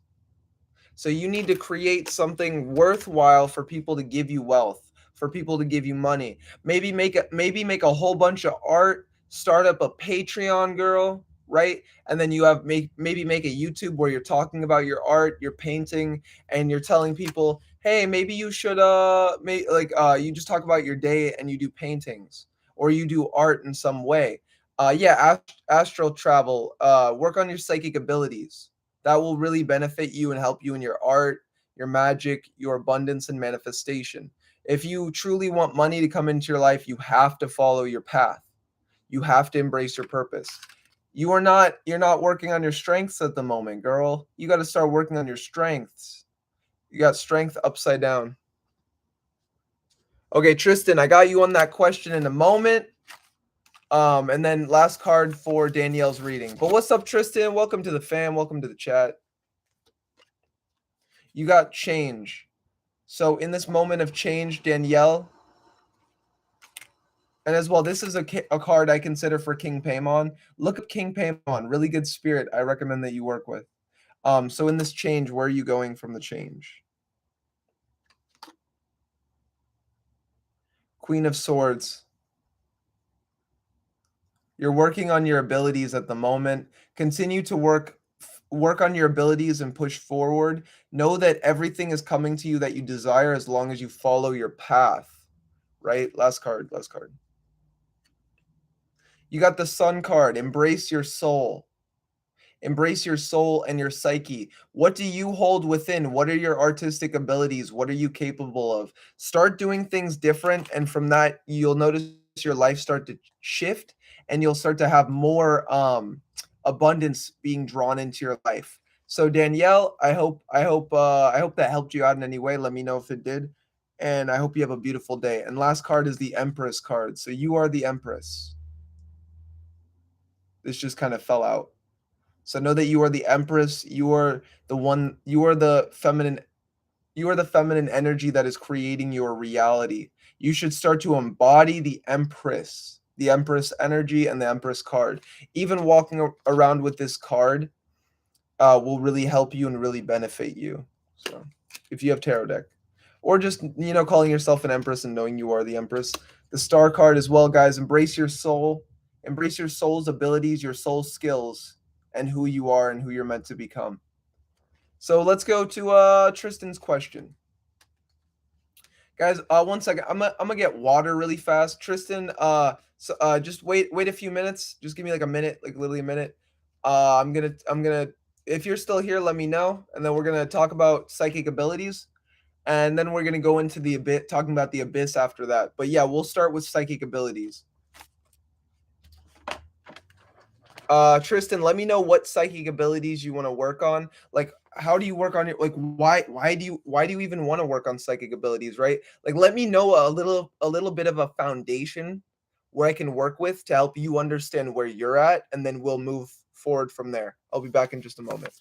So you need to create something worthwhile for people to give you wealth, for people to give you money. Maybe make a whole bunch of art, start up a Patreon, girl, right? And then you have maybe make a YouTube where you're talking about your art, your painting, and you're telling people, "Hey, maybe you should you just talk about your day and you do paintings or you do art in some way." Yeah, astral travel, work on your psychic abilities. That will really benefit you and help you in your art, your magic, your abundance and manifestation. If you truly want money to come into your life, you have to follow your path. You have to embrace your purpose. You're not working on your strengths at the moment, girl. You got to start working on your strengths. You got strength upside down. Okay, Tristan, I got you on that question in a moment. And then last card for Danielle's reading. But what's up, Tristan? Welcome to the fam. Welcome to the chat. You got change. So in this moment of change, Danielle, and as well, this is a card I consider for King Paimon. Look up King Paimon, really good spirit. I recommend that you work with. So in this change, where are you going from the change? Queen of Swords. You're working on your abilities at the moment. Continue to work work on your abilities and push forward. Know that everything is coming to you that you desire as long as you follow your path. Right? Last card. You got the Sun card. Embrace your soul. Embrace your soul and your psyche. What do you hold within? What are your artistic abilities? What are you capable of? Start doing things different, and from that, you'll notice your life start to shift, and you'll start to have more abundance being drawn into your life. So Danielle, I hope that helped you out in any way. Let me know if it did, and I hope you have a beautiful day. And last card is the Empress card. So you are the Empress. This just kind of fell out. So know that you are the Empress. You are the one. You are the feminine. You are the feminine energy that is creating your reality. You should start to embody the Empress energy, and the Empress card. Even walking around with this card will really help you and really benefit you. So, if you have tarot deck, or just calling yourself an Empress and knowing you are the Empress. The Star card as well, guys. Embrace your soul. Embrace your soul's abilities, your soul's skills, and who you are and who you're meant to become. So let's go to Tristan's question. Guys, 1 second. I'm gonna get water really fast. Tristan, just wait a few minutes. Just give me like a minute, like literally a minute. I'm gonna if you're still here, let me know, and then we're gonna talk about psychic abilities, and then we're gonna go into the abyss, talking about the abyss after that. But yeah, we'll start with psychic abilities. Tristan, let me know what psychic abilities you want to work on. Like, how do you work on your, like, why do you even want to work on psychic abilities, right? Like, let me know a little bit of a foundation where I can work with to help you understand where you're at, and then we'll move forward from there. I'll be back in just a moment.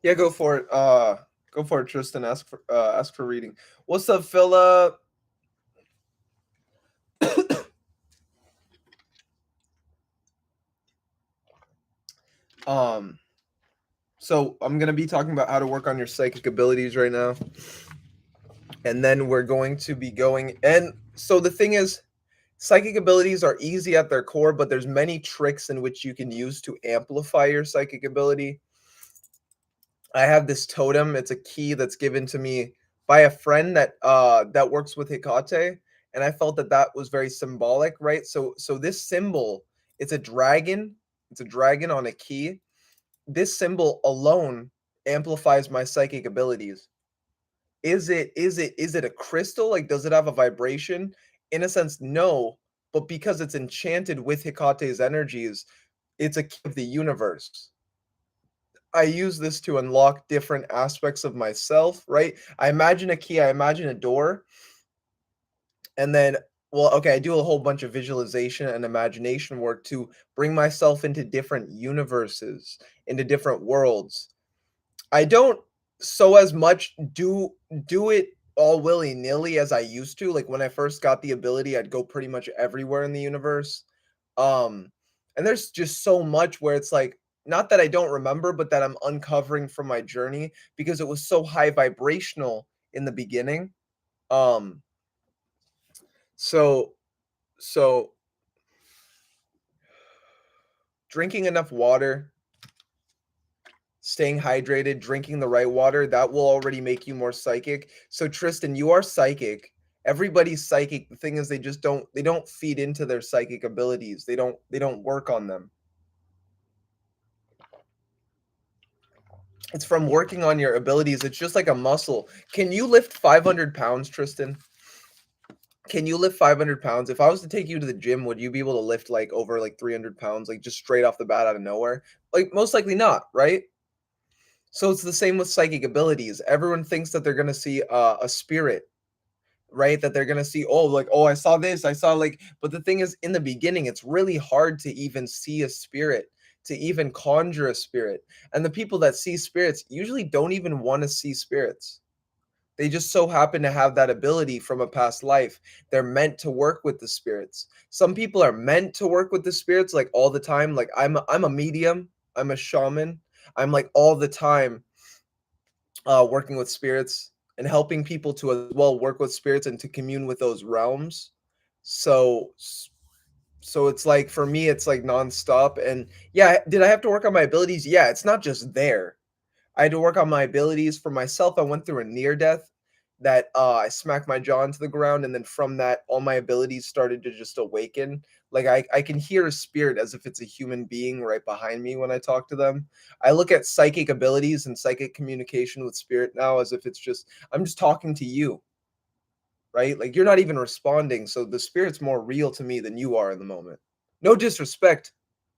Yeah, go for it. Go for it, Tristan. Ask for reading. What's up, Philip? So I'm gonna be talking about how to work on your psychic abilities right now, and then we're going to be going. And so the thing is, psychic abilities are easy at their core, but there's many tricks in which you can use to amplify your psychic ability. I have this totem. It's a key that's given to me by a friend that works with Hecate, and I felt that that was very symbolic, right? So this symbol, it's a dragon. It's a dragon on a key. This symbol alone amplifies my psychic abilities. Is it a crystal? Like, does it have a vibration? In a sense, no. But because it's enchanted with Hecate's energies, it's a key of the universe. I use this to unlock different aspects of myself, right? I imagine a key, I imagine a door, and then, well, okay, I do a whole bunch of visualization and imagination work to bring myself into different universes, into different worlds. I don't so as much do it all willy-nilly as I used to. Like when I first got the ability, I'd go pretty much everywhere in the universe. Um, and there's just so much where it's like, not that I don't remember, but that I'm uncovering from my journey because it was so high vibrational in the beginning. Um, so so drinking enough water, staying hydrated, drinking the right water, that will already make you more psychic. So Tristan, you are psychic. Everybody's psychic. The thing is they don't feed into their psychic abilities. They don't work on them. It's from working on your abilities. It's just like a muscle. Can you lift 500 pounds, Tristan? Can you lift 500 pounds? If I was to take you to the gym, would you be able to lift like over like 300 pounds, like just straight off the bat out of nowhere? Like most likely not, right? So it's the same with psychic abilities. Everyone thinks that they're gonna see a spirit, right? That they're gonna see, oh, like, oh, I saw this, I saw like, but the thing is, in the beginning, it's really hard to even see a spirit, to even conjure a spirit. And the people that see spirits usually don't even want to see spirits. They just so happen to have that ability from a past life. They're meant to work with the spirits. Some people are meant to work with the spirits like all the time. Like I'm a medium, I'm a shaman. I'm like all the time working with spirits and helping people to as well work with spirits and to commune with those realms. So so it's like for me it's like nonstop. And yeah, did I have to work on my abilities? Yeah, it's not just there. I had to work on my abilities for myself. I went through a near death that I smacked my jaw into the ground, and then from that, all my abilities started to just awaken. Like I can hear a spirit as if it's a human being right behind me when I talk to them. I look at psychic abilities and psychic communication with spirit now as if it's just I'm just talking to you, right? Like you're not even responding, so the spirit's more real to me than you are in the moment. No disrespect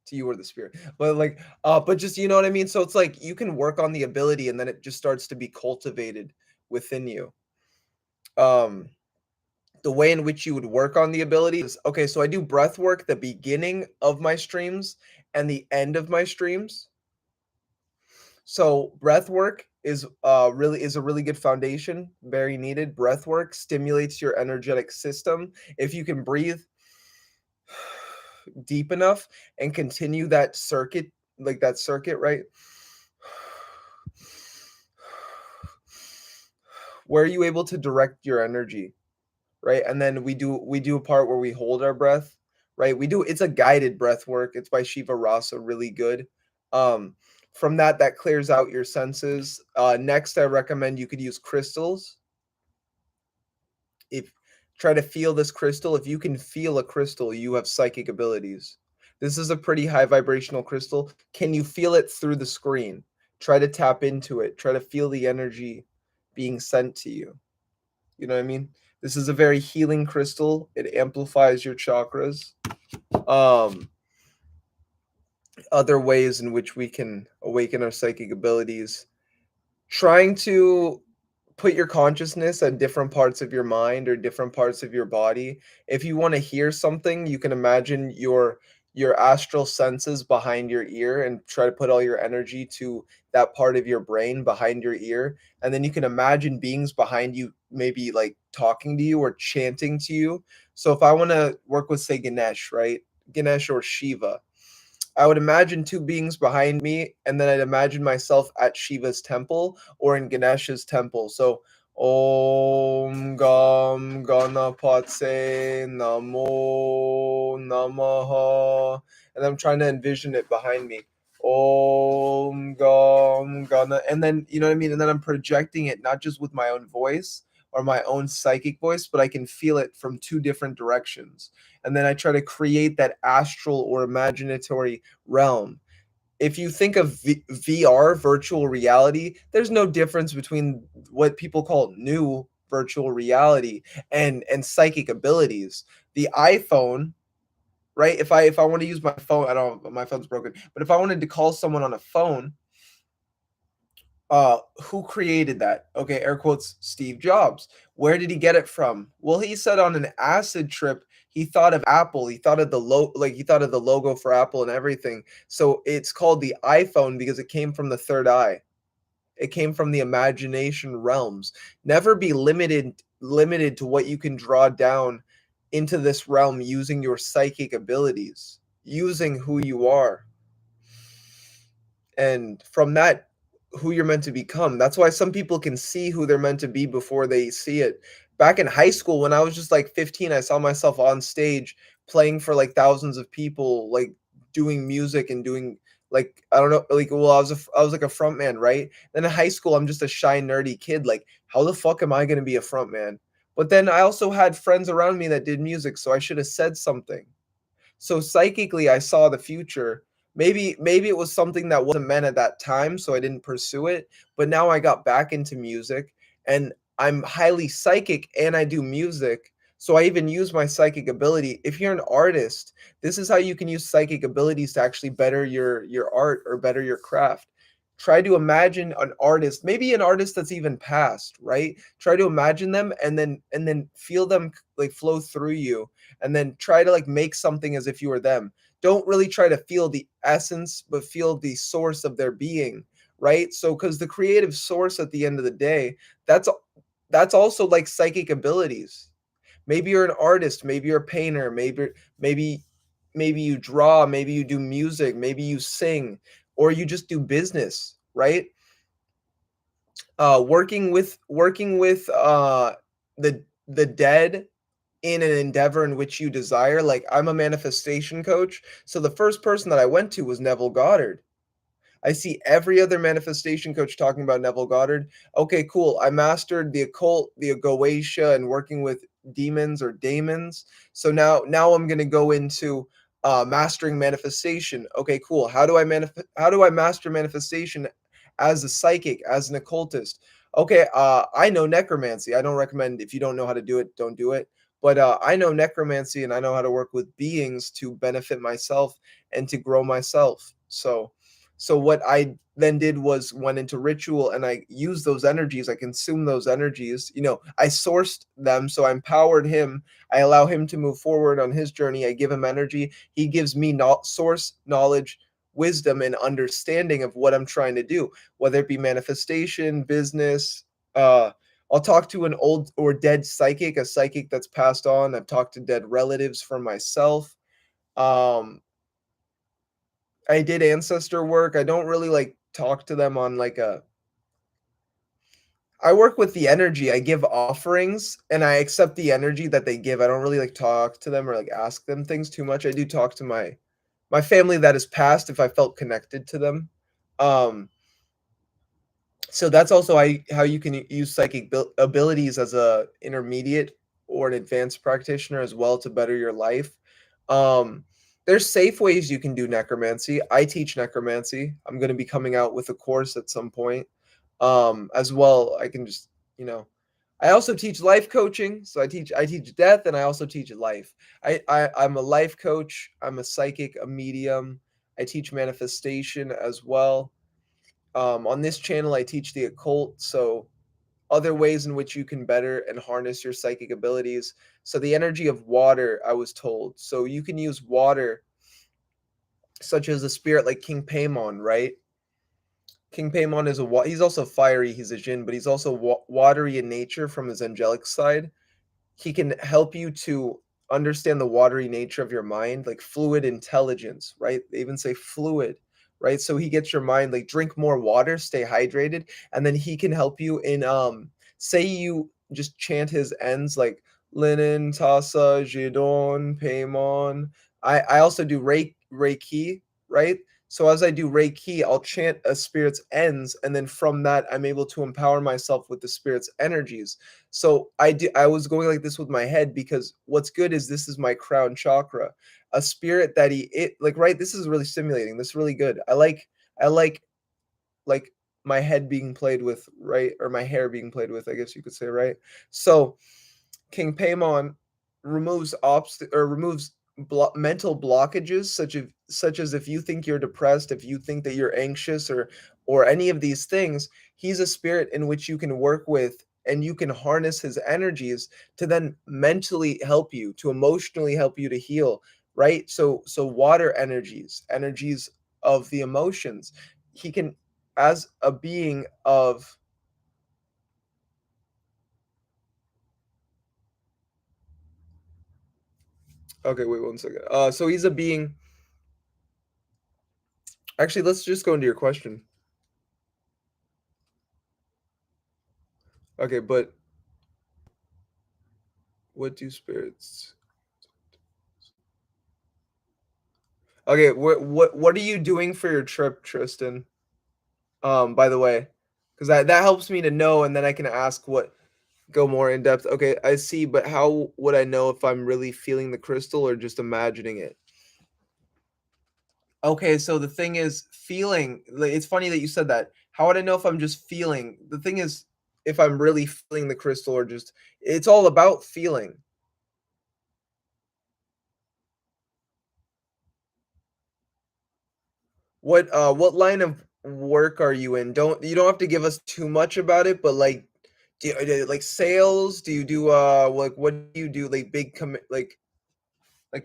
to you or the spirit, but like but just you know what I mean. So it's like you can work on the ability and then it just starts to be cultivated within you. um the way in which you would work on the ability is, okay, so I do breath work the beginning of my streams and the end of my streams. So breath work is really is a really good foundation, very needed. Breath work stimulates your energetic system. If you can breathe deep enough and continue that circuit, like that circuit, right? Where are you able to direct your energy, right? And then we do a part where we hold our breath, right? We do it's a guided breath work. It's by Shiva Rasa, really good. Um, from that clears out your senses. Next, I recommend you could use crystals. If try to feel this crystal. If you can feel a crystal, you have psychic abilities. This is a pretty high vibrational crystal. Can you feel it through the screen? Try to tap into it. Try to feel the energy being sent to you. You know what I mean? This is a very healing crystal. It amplifies your chakras. Um, Other ways in which we can awaken our psychic abilities. Trying to put your consciousness at different parts of your mind or different parts of your body. If you want to hear something, you can imagine your astral senses behind your ear and try to put all your energy to that part of your brain behind your ear, and then you can imagine beings behind you maybe like talking to you or chanting to you. So if I want to work with, say, Ganesh, right? Ganesh or Shiva, I would imagine two beings behind me, and then I'd imagine myself at Shiva's temple or in Ganesh's temple. So, Om Gam Ganapatse Namo Namaha. And I'm trying to envision it behind me. Om Gam Gana. And then, you know what I mean? And then I'm projecting it not just with my own voice or my own psychic voice, but I can feel it from two different directions. And then I try to create that astral or imaginatory realm. If you think of VR, virtual reality, there's no difference between what people call new virtual reality and psychic abilities. The iPhone, right? If I want to use my phone, I don't, my phone's broken, but if I wanted to call someone on a phone, who created that? Okay, air quotes, Steve Jobs. Where did he get it from? Well, he said on an acid trip he thought of Apple. He thought of he thought of the logo for Apple and everything. So it's called the iPhone because it came from the third eye. It came from the imagination realms. Never be limited to what you can draw down into this realm using your psychic abilities, using who you are. And from that, who you're meant to become. That's why some people can see who they're meant to be before they see it. Back in high school, when I was just like 15, I saw myself on stage playing for like thousands of people, like doing music and doing like, I don't know, like, well, I was like a front man, right? Then in high school, I'm just a shy nerdy kid. Like, how the fuck am I going to be a front man? But then I also had friends around me that did music, so I should have said something. So psychically, I saw the future. Maybe it was something that wasn't meant at that time, so I didn't pursue it. But now I got back into music, and I'm highly psychic, and I do music. So I even use my psychic ability. If you're an artist, this is how you can use psychic abilities to actually better your art or better your craft. Try to imagine an artist, maybe an artist that's even past, right? Try to imagine them and then feel them like flow through you, and then try to like make something as if you were them. Don't really try to feel the essence, but feel the source of their being, right? So because the creative source at the end of the day, that's that's also like psychic abilities. Maybe you're an artist, maybe you're a painter, maybe maybe you draw, maybe you do music, maybe you sing, or you just do business, right? Working with the dead in an endeavor in which you desire. Like, I'm a manifestation coach, so the first person that I went to was Neville Goddard. I see every other manifestation coach talking about Neville Goddard. Okay, cool. I mastered the occult, the Goetia, and working with demons or daemons. So now I'm going to go into mastering manifestation. Okay, cool. How do I master manifestation as a psychic, as an occultist? Okay, I know necromancy. I don't recommend, if you don't know how to do it, don't do it. But I know necromancy, and I know how to work with beings to benefit myself and to grow myself. So what I then did was went into ritual, and I used those energies. I consumed those energies. I sourced them, so I empowered him. I allow him to move forward on his journey. I give him energy. He gives me source knowledge, wisdom, and understanding of what I'm trying to do, whether it be manifestation, business. I'll talk to an old or dead psychic, a psychic that's passed on. I've talked to dead relatives for myself. Um, I did ancestor work. I don't really like talk to them on like a I work with the energy. I give offerings and I accept the energy that they give. I don't really like talk to them or like ask them things too much. I do talk to my family that is passed if I felt connected to them. Um so that's also how you can use psychic abilities as a intermediate or an advanced practitioner as well to better your life. um there's safe ways you can do necromancy. I teach necromancy. I'm going to be coming out with a course at some point. As well, I can just, I also teach life coaching. So I teach death, and I also teach life. I'm a life coach. I'm a psychic, a medium. I teach manifestation as well. On this channel, I teach the occult, so other ways in which you can better and harness your psychic abilities. So the energy of water, I was told. So you can use water such as a spirit like King Paimon, right? King Paimon is he's also fiery, he's a Jinn, but he's also watery in nature from his angelic side. He can help you to understand the watery nature of your mind, like fluid intelligence, right? They even say fluid, right? So he gets your mind like drink more water, stay hydrated, and then he can help you in say you just chant his ends like Linen, Tasa, Jidon, Paimon. I also do Reiki, right? So as I do Reiki, I'll chant a spirit's ends, and then from that, I'm able to empower myself with the spirit's energies. So I was going like this with my head because what's good is this is my crown chakra, a spirit that like right. This is really stimulating. This is really good. I like like my head being played with, right, or my hair being played with. I guess you could say, right. So King Paimon removes mental blockages, such as if you think you're depressed, if you think that you're anxious, or any of these things. He's a spirit in which you can work with, and you can harness his energies to then mentally help you, to emotionally help you to heal, right? So water energies of the emotions. He can, as a being of, okay, wait one second. So he's a being. Actually, let's just go into your question. Okay, but what do spirits? Okay, what are you doing for your trip, Tristan? By the way, because that helps me to know, and then I can ask what go more in depth. Okay, I see, but how would I know if I'm really feeling the crystal or just imagining it? Okay, so the thing is, feeling. It's funny that you said that. How would I know if I'm just feeling? The thing is, if I'm really feeling the crystal or just, it's all about feeling. What line of work are you in? You don't have to give us too much about it, but like, like sales? Do you do like what do you do, like big like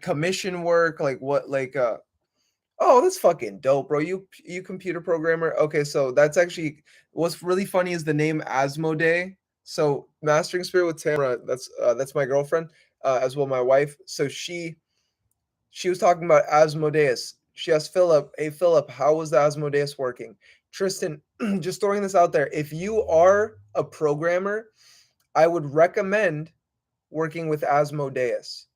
commission work? Like what, like oh, that's fucking dope, bro. You computer programmer. Okay, so that's actually what's really funny is the name Asmodee. So Mastering Spirit with Tamara, that's my girlfriend, as well my wife. So she was talking about Asmodeus. She asked Philip, "Hey Philip, how was the Asmodeus working?" Tristan, just throwing this out there. If you are a programmer, I would recommend working with Asmodeus,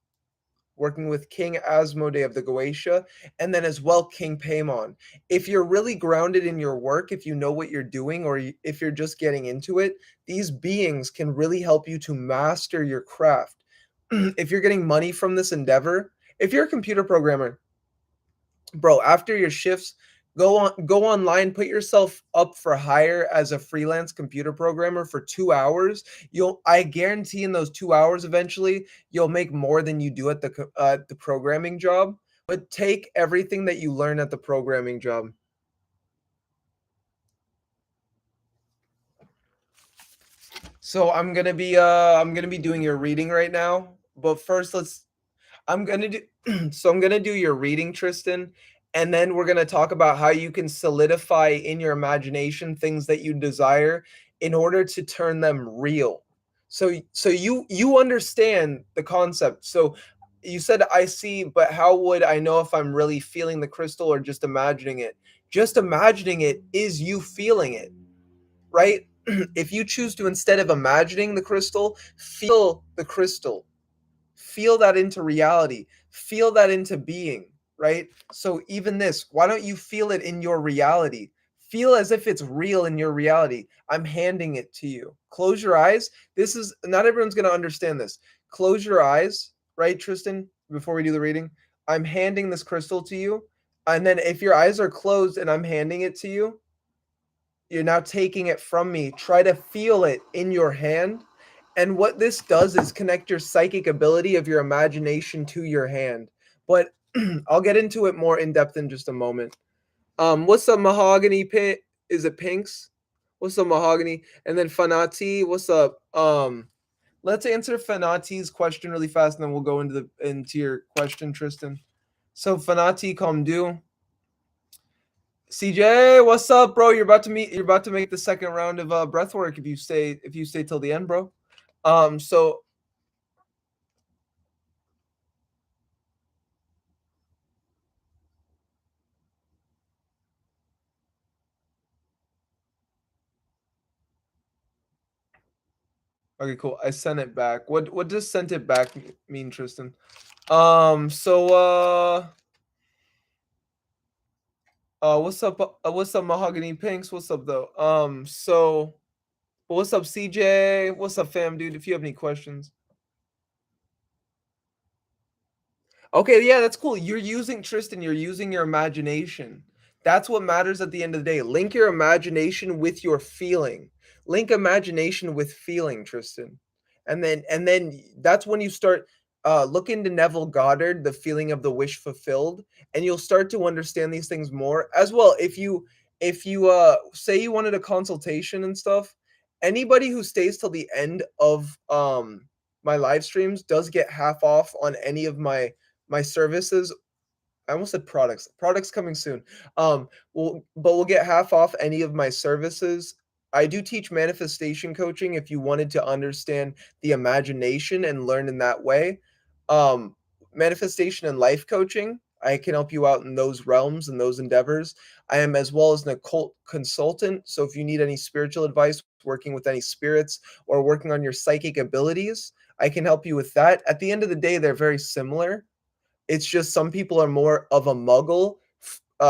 working with King Asmodee of the Goetia, and then as well King Paimon. If you're really grounded in your work, if you know what you're doing, or if you're just getting into it, these beings can really help you to master your craft. If you're getting money from this endeavor, if you're a computer programmer, bro, after your shifts, go online, put yourself up for hire as a freelance computer programmer for 2 hours. I guarantee in those 2 hours eventually you'll make more than you do at the programming job. But take everything that you learn at the programming job. So I'm gonna be doing your reading right now, but first I'm gonna do I'm gonna do your reading, Tristan, and then we're gonna talk about how you can solidify in your imagination things that you desire in order to turn them real. So you understand the concept. So you said I see, but how would I know if I'm really feeling the crystal or just imagining it? Just imagining it is you feeling it, right? If you choose to, instead of imagining the crystal, feel the crystal, feel that into reality, feel that into being, right? So even this, why don't you feel it in your reality? Feel as if it's real in your reality. I'm handing it to you. Close your eyes. This is not everyone's going to understand this. Close your eyes, right, Tristan, before we do the reading. I'm handing this crystal to you. And then if your eyes are closed and I'm handing it to you, you're now taking it from me. Try to feel it in your hand. And what this does is connect your psychic ability of your imagination to your hand. But I'll get into it more in depth in just a moment. What's up, Mahogany Pit? Is it Pinks? What's up, Mahogany? And then Fanati, what's up? Let's answer Fanati's question really fast, and then we'll go into your question, Tristan. So Fanati Komdu, CJ, what's up, bro? You're about to make the second round of breathwork if you stay till the end, bro. So okay, cool. I sent it back. What does sent it back mean, Tristan? What's up, Mahogany Pinks? What's up though? What's up, CJ? What's up, fam, dude? If you have any questions. Okay, yeah, that's cool. You're using Tristan, you're using your imagination. That's what matters at the end of the day. Link your imagination with your feeling. Link imagination with feeling, Tristan. And then that's when you start look into Neville Goddard, The Feeling of the Wish Fulfilled, and you'll start to understand these things more. As well, if you say you wanted a consultation and stuff, anybody who stays till the end of my live streams does get half off on any of my services. I almost said products. Products coming soon. We'll get half off any of my services. I do teach manifestation coaching if you wanted to understand the imagination and learn in that way. Um, Manifestation and life coaching. I can help you out in those realms and those endeavors. I am as well as an occult consultant. So if you need any spiritual advice, working with any spirits, or working on your psychic abilities, I can help you with that. At the end of the day, they're very similar. It's just some people are more of a muggle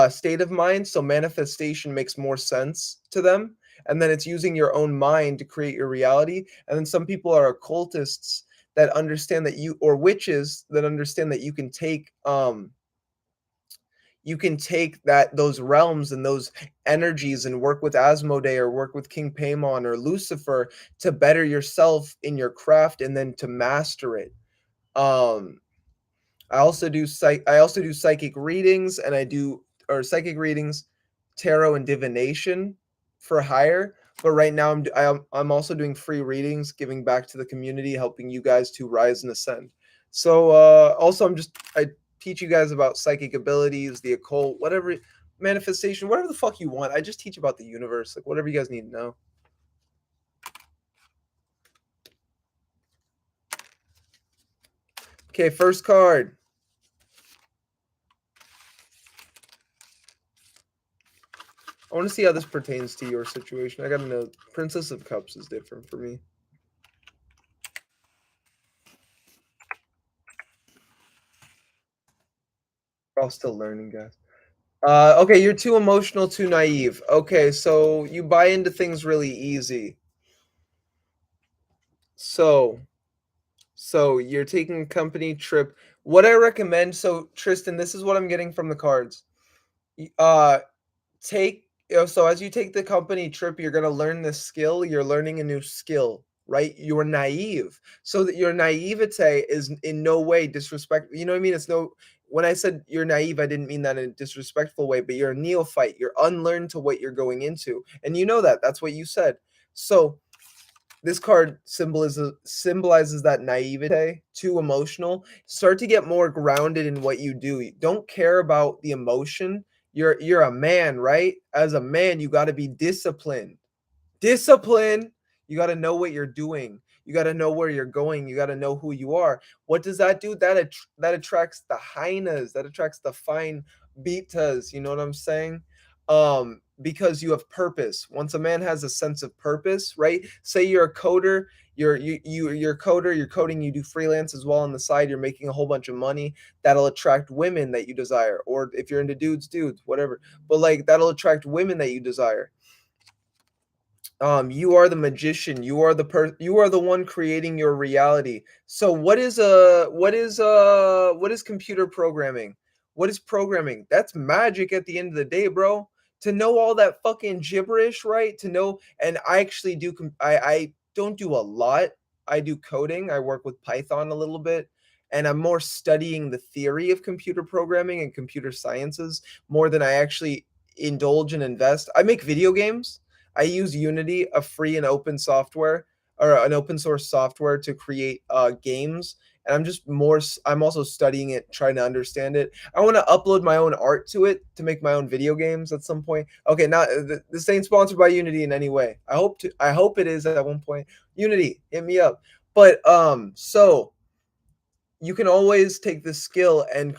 state of mind, so manifestation makes more sense to them. And then it's using your own mind to create your reality. And then some people are occultists that understand that or witches that understand that you can take those realms and those energies and work with Asmodee or work with King Paimon or Lucifer to better yourself in your craft and then to master it. Um, I also do psychic readings, and psychic readings, tarot and divination for hire. But right now I'm also doing free readings, giving back to the community, helping you guys to rise and ascend. So also I teach you guys about psychic abilities, the occult, whatever, manifestation, whatever the fuck you want. I just teach about the universe, like whatever you guys need to know. Okay, first card. I want to see how this pertains to your situation. I gotta know. Princess of Cups is different for me. We're all still learning, guys. Okay, you're too emotional, too naive. Okay, so you buy into things really easy. So you're taking a company trip. What I recommend, so Tristan, this is what I'm getting from the cards. Uh, so as you take the company trip, you're gonna learn this skill. You're learning a new skill, right? You're naive, so that your naivete is in no way disrespect. You know what I mean? It's no. When I said you're naive, I didn't mean that in a disrespectful way. But you're a neophyte. You're unlearned to what you're going into, and you know that. That's what you said. So this card symbolizes that naivete, too emotional. Start to get more grounded in what you do. Don't care about the emotion. You're a man, right? As a man, you got to be disciplined. Discipline. You got to know what you're doing. You got to know where you're going. You got to know who you are. What does that do? That attracts the hyenas. That attracts the fine betas. You know what I'm saying? Because you have purpose. Once a man has a sense of purpose, right? Say you're a coder, you're a coder, you're coding, you do freelance as well on the side, you're making a whole bunch of money, that'll attract women that you desire. Or if you're into dudes, whatever. But like that'll attract women that you desire. You are the magician. You are the one creating your reality. So what is computer programming? What is programming? That's magic at the end of the day, bro. To know all that fucking gibberish, right? To know, and I actually do. I don't do a lot. I do coding. I work with Python a little bit, and I'm more studying the theory of computer programming and computer sciences more than I actually indulge and invest. I make video games. I use Unity, a free and open software or an open source software to create games and I'm also studying it, trying to understand it. I want to upload my own art to it to make my own video games at some point. Okay, now this ain't sponsored by Unity in any way. I hope it is at one point. Unity, hit me up. But so you can always take this skill and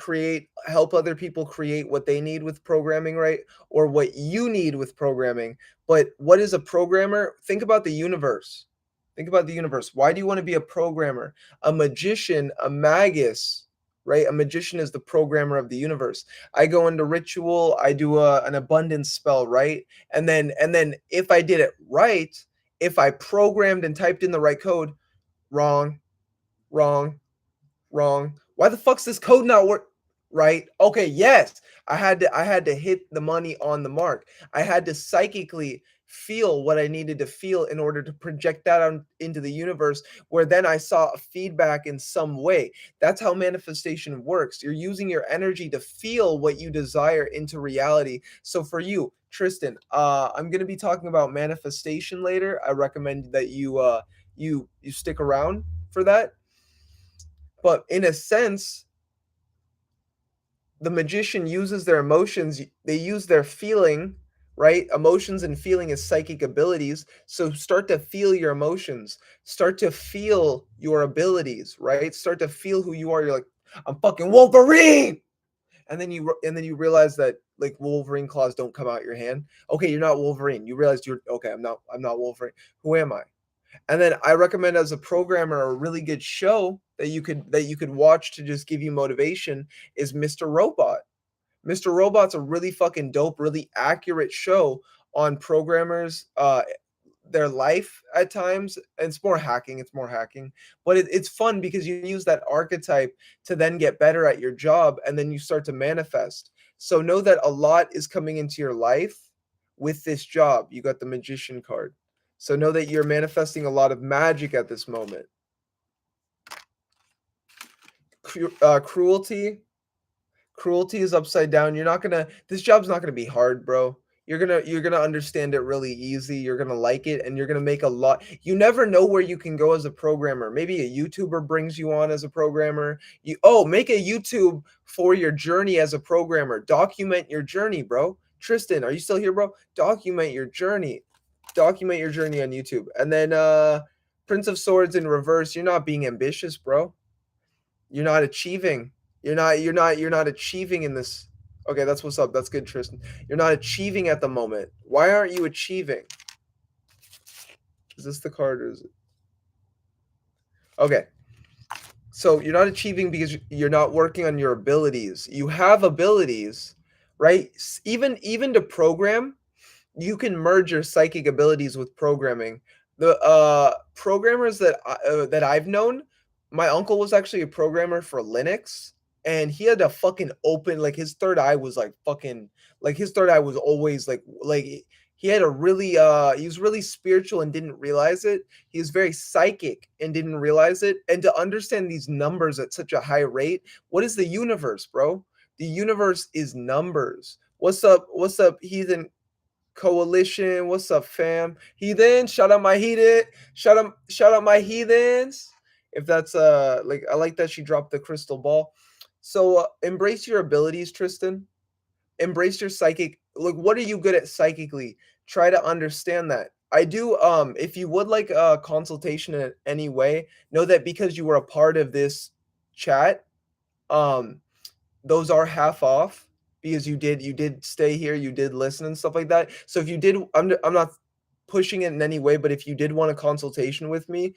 help other people create what they need with programming, right? Or what you need with programming. But what is a programmer? Think about the universe. Think about the universe. Why do you want to be a programmer? A magician, a magus, right? A magician is the programmer of the universe. I go into ritual, I do an abundance spell, right? And then if I did it right, if I programmed and typed in the right code, wrong, wrong, wrong. Why the fuck's this code not work? Right? Okay, yes. I had to hit the money on the mark. I had to psychically feel what I needed to feel in order to project that on into the universe, where then I saw a feedback in some way. That's how manifestation works. You're using your energy to feel what you desire into reality. So for you, Tristan, I'm going to be talking about manifestation later. I recommend that you stick around for that. But in a sense, the magician uses their emotions, they use their feeling, right? Emotions and feeling is psychic abilities. So start to feel your emotions, start to feel your abilities, right? Start to feel who you are. You're like, I'm fucking Wolverine. And then you realize that like Wolverine claws don't come out your hand. Okay, you're not Wolverine. You realize you're okay, I'm not Wolverine. Who am I? And then I recommend as a programmer a really good show that you could watch to just give you motivation is Mr. Robot. Mr. Robot's a really fucking dope, really accurate show on programmers, their life at times. And it's more hacking. But it's fun because you use that archetype to then get better at your job, and then you start to manifest. So know that a lot is coming into your life with this job. You got the magician card. So know that you're manifesting a lot of magic at this moment. Cruelty is upside down. This job's not gonna be hard, bro. You're gonna understand it really easy. You're gonna like it, and you're gonna make a lot. You never know where you can go as a programmer. Maybe a YouTuber brings you on as a programmer. Make a YouTube for your journey as a programmer. Document your journey, bro. Tristan, are you still here, bro? Document your journey on YouTube. And then Prince of Swords in reverse. You're not being ambitious, bro. You're not achieving. You're not achieving in this. Okay, that's what's up. That's good, Tristan. You're not achieving at the moment. Why aren't you achieving? Is this the card or is it? Okay. So you're not achieving because you're not working on your abilities. You have abilities, right? Even to program, you can merge your psychic abilities with programming. The programmers that I've known, my uncle was actually a programmer for Linux, and he had to fucking open like his third eye was like fucking like his third eye was always like he had a really he was really spiritual and didn't realize it. He was very psychic and didn't realize it. And to understand these numbers at such a high rate, what is the universe, bro? The universe is numbers. What's up, heathen coalition? What's up, fam? Heathen, shout out my heathen, shout out my heathens. If that's like I like that she dropped the crystal ball. So embrace your abilities, Tristan. Embrace your psychic. Like, what are you good at psychically? Try to understand that. I do. If you would like a consultation in any way, know that because you were a part of this chat, those are half off because you did stay here, you did listen and stuff like that. So if you did, I'm not pushing it in any way, but if you did want a consultation with me,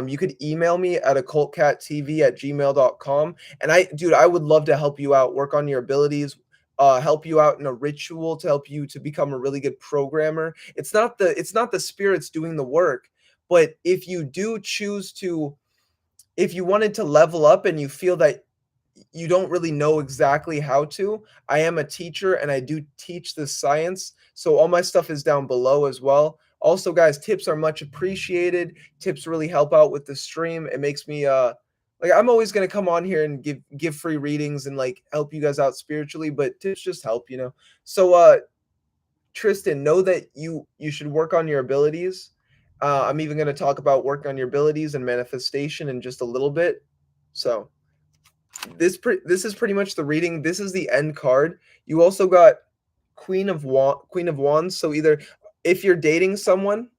you could email me at occultcatTv@gmail.com. And I would love to help you out, work on your abilities, help you out in a ritual to help you to become a really good programmer. It's not the spirits doing the work, but if you do choose to, if you wanted to level up and you feel that you don't really know exactly how to, I am a teacher and I do teach this science. So all my stuff is down below as well. Also, guys, tips are much appreciated. Tips really help out with the stream. It makes me like I'm always gonna come on here and give free readings and like help you guys out spiritually, but tips just help, you know. So Tristan, know that you should work on your abilities. I'm even gonna talk about working on your abilities and manifestation in just a little bit. So this is pretty much the reading. This is the end card. You also got Queen of Wands. So either if you're dating someone,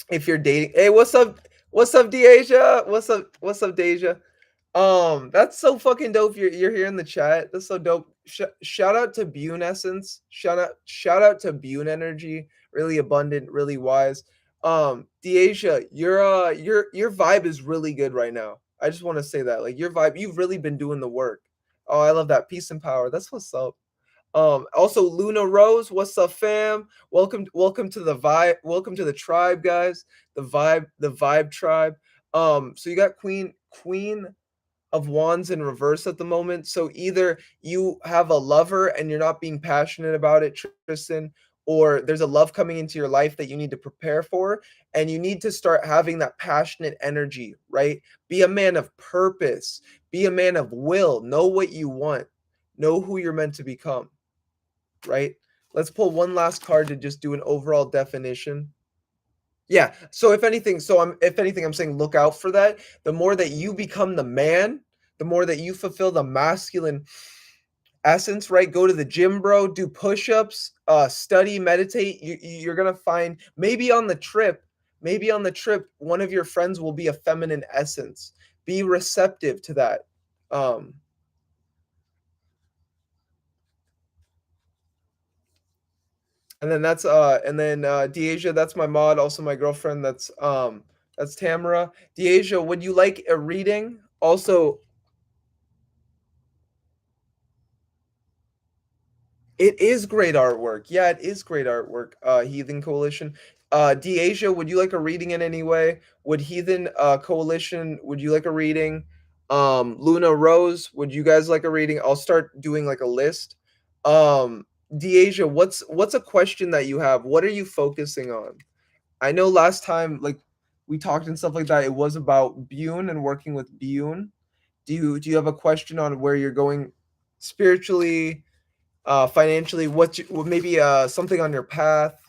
hey, what's up, Deasia? What's up, Deja? That's so fucking dope. You're here in the chat. That's so dope. Shout out to Bune Essence. Shout out to Bune Energy. Really abundant, really wise. Deasia, your vibe is really good right now. I just want to say that. Like your vibe, you've really been doing the work. Oh, I love that. Peace and power. That's what's up. Also Luna Rose, what's up, fam? Welcome to the vibe. Welcome to the tribe, guys. The vibe tribe. So you got Queen of Wands in reverse at the moment. So either you have a lover and you're not being passionate about it, Tristan, or there's a love coming into your life that you need to prepare for, and you need to start having that passionate energy, right? Be a man of purpose, be a man of will, know what you want, know who you're meant to become, right? Let's pull one last card to just do an overall definition. Yeah. So if anything, I'm saying look out for that. The more that you become the man, the more that you fulfill the masculine essence, right? Go to the gym, bro, do push-ups, study, meditate. You're gonna find maybe on the trip, one of your friends will be a feminine essence. Be receptive to that. And then Deasia, that's my mod, also my girlfriend. That's Tamara. Deasia, would you like a reading? Also, it is great artwork. Yeah, it is great artwork. Heathen Coalition. Deasia, would you like a reading in any way? Would Heathen Coalition, would you like a reading? Luna Rose, would you guys like a reading? I'll start doing like a list. Deasia, what's a question that you have? What are you focusing on? I know last time, like we talked and stuff like that, it was about Bune and working with Bune. Do you have a question on where you're going spiritually, financially? Maybe something on your path?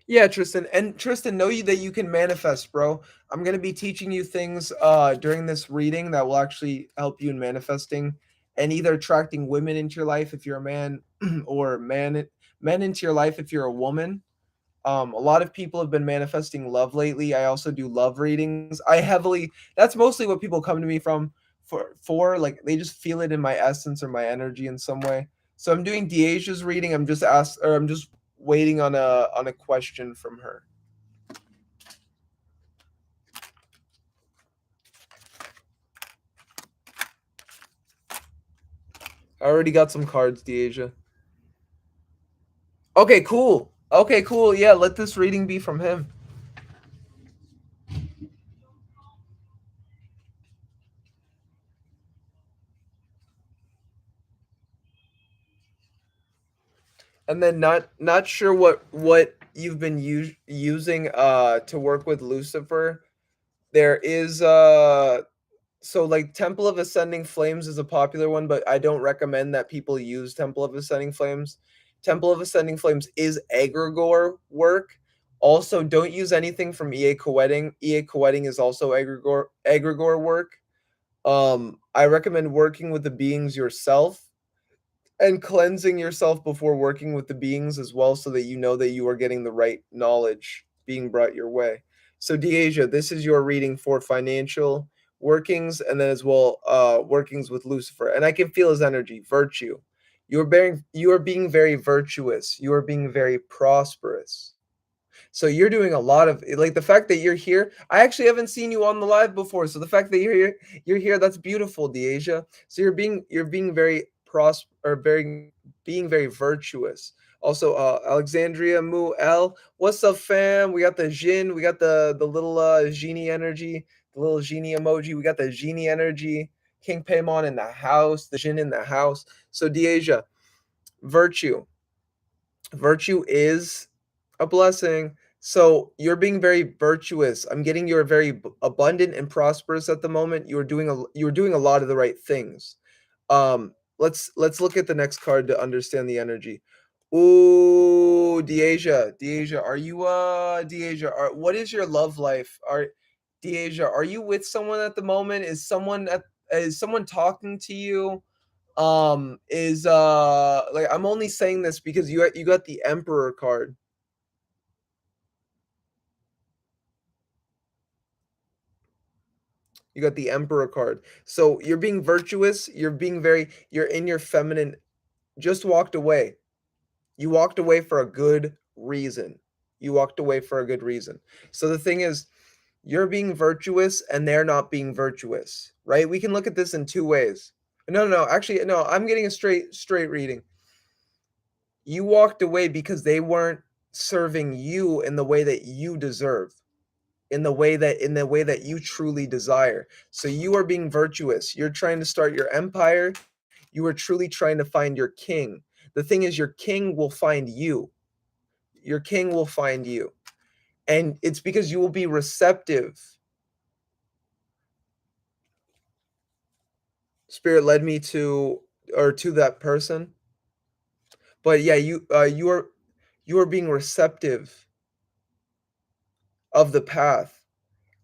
Yeah, Tristan. And Tristan, know you that you can manifest, bro. I'm gonna be teaching you things during this reading that will actually help you in manifesting and either attracting women into your life if you're a man, or men into your life if you're a woman. A lot of people have been manifesting love lately. I also do love readings. That's mostly what people come to me for like they just feel it in my essence or my energy in some way. So I'm doing Deasia's reading. I'm just waiting on a question from her. I already got some cards, Deasia. Okay, cool. Yeah, let this reading be from him. And then not sure what you've been using to work with Lucifer. There is so like Temple of Ascending Flames is a popular one, but I don't recommend that people use Temple of Ascending Flames. Temple of Ascending Flames is egregore work. Also, don't use anything from EA Cowedding. EA Cowedding is also egregore work. I recommend working with the beings yourself and cleansing yourself before working with the beings as well, so that you know that you are getting the right knowledge being brought your way. So Deasia, this is your reading for financial workings, and then as well workings with Lucifer. And I can feel his energy, virtue. You are being very virtuous. You are being very prosperous. So you're doing a lot of like the fact that you're here. I actually haven't seen you on the live before. So the fact that you're here, that's beautiful, Deasia. So you're being very being very virtuous. Also, Alexandria Mu L, what's up, fam? We got the Jin, we got the little genie energy, the little genie emoji. We got the genie energy. King Paimon in the house, the Jin in the house. So Deasia, virtue is a blessing. So you're being very virtuous. I'm getting you're very abundant and prosperous at the moment. You're doing a lot of the right things. Let's look at the next card to understand the energy. Ooh, Deasia, are you what is your love life? Are you with someone at the moment? Is someone talking to you? Is like, I'm only saying this because you got the Emperor card. You got the Emperor card. So you're being virtuous, you're in your feminine. Just walked away. You walked away for a good reason. You walked away for a good reason. So the thing is, you're being virtuous and they're not being virtuous, right? We can look at this in two ways. No, actually, no, I'm getting a straight reading. You walked away because they weren't serving you in the way that you deserve, in the way that you truly desire. So you are being virtuous. You're trying to start your empire. You are truly trying to find your king. The thing is, your king will find you. Your king will find you. And it's because you will be receptive. Spirit led me to that person. But yeah, you are being receptive of the path.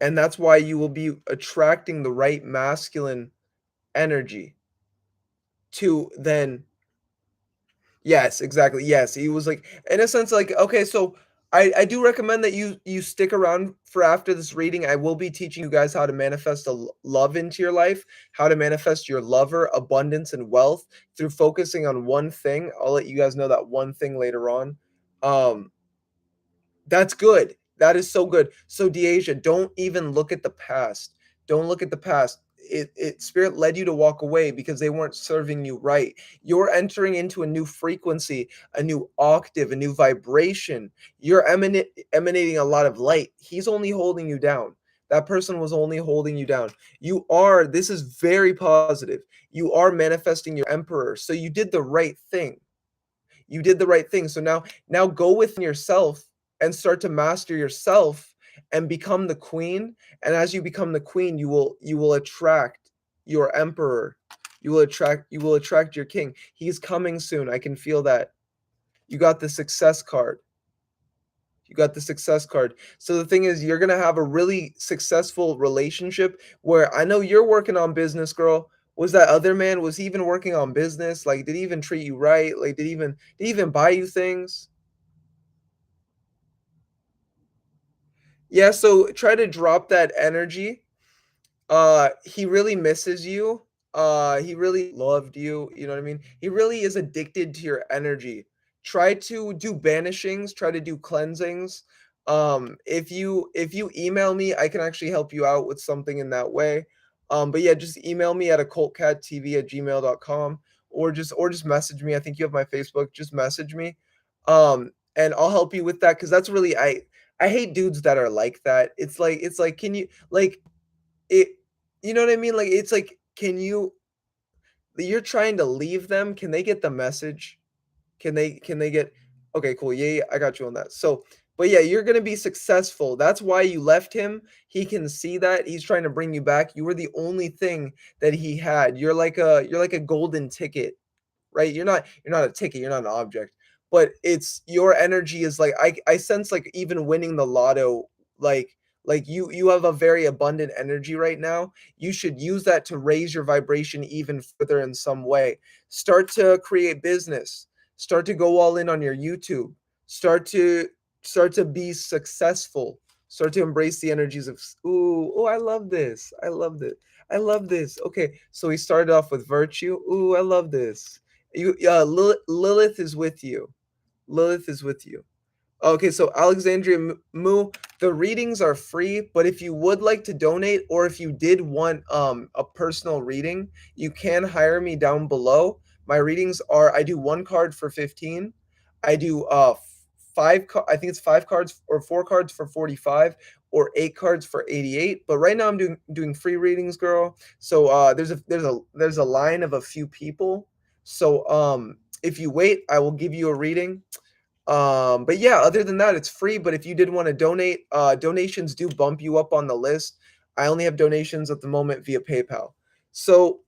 And that's why you will be attracting the right masculine energy to then. Yes, exactly. Yes, he was like, in a sense, like, okay, so I do recommend that you stick around for after this reading. I will be teaching you guys how to manifest love into your life, how to manifest your lover, abundance, and wealth through focusing on one thing. I'll let you guys know that one thing later on. Um, that's good. That is so good. So Deasia, don't even look at the past. Don't look at the past. It spirit led you to walk away because they weren't serving you right. You're entering into a new frequency, a new octave, a new vibration. You're emanating a lot of light. He's only holding you down. That person was only holding you down. This is very positive. You are manifesting your emperor. So you did the right thing. You did the right thing. So now go within yourself and start to master yourself and become the queen. And as you become the queen, you will attract your emperor. You will attract your king. He's coming soon. I can feel that. You got the success card. You got the success card. So the thing is, you're going to have a really successful relationship where I know you're working on business, girl. Was that other man, was he even working on business? Like, did he even treat you right? Like, did he even buy you things? Yeah, so try to drop that energy. He really misses you. He really loved you, you know what I mean? He really is addicted to your energy. Try to do banishings, try to do cleansings. If you email me, I can actually help you out with something in that way. But yeah, just email me at occultcatTv@gmail.com, or just message me. I think you have my Facebook. Just message me. And I'll help you with that, because that's really, I hate dudes that are like that. It's like, can you, like, it, you know what I mean? Like, it's like, you're trying to leave them. Can they get the message? Can they get, okay, cool. Yeah, yeah, I got you on that. So, but yeah, you're gonna be successful. That's why you left him. He can see that. He's trying to bring you back. You were the only thing that he had. You're like a golden ticket, right? You're not a ticket, you're not an object. But it's your energy is like, I sense, like, even winning the lotto, like you have a very abundant energy right now. You should use that to raise your vibration even further in some way. Start to create business. Start to go all in on your YouTube. Start to be successful. Start to embrace the energies of, ooh, I love this. I love it. I love this. Okay, so we started off with virtue. Ooh, I love this. Lilith is with you. Lilith is with you. Okay, so Alexandria Moo, the readings are free, but if you would like to donate, or if you did want a personal reading, you can hire me down below. My readings are, I do one card for 15. I do I think it's 5 cards or 4 cards for 45, or 8 cards for 88. But right now I'm doing free readings, girl. So there's a line of a few people. So if you wait, I will give you a reading. But yeah, other than that, it's free. But if you did want to donate, donations do bump you up on the list. I only have donations at the moment via PayPal. So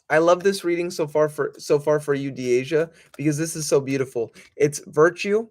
I love this reading so far for you, Deasia, because this is so beautiful. It's virtue.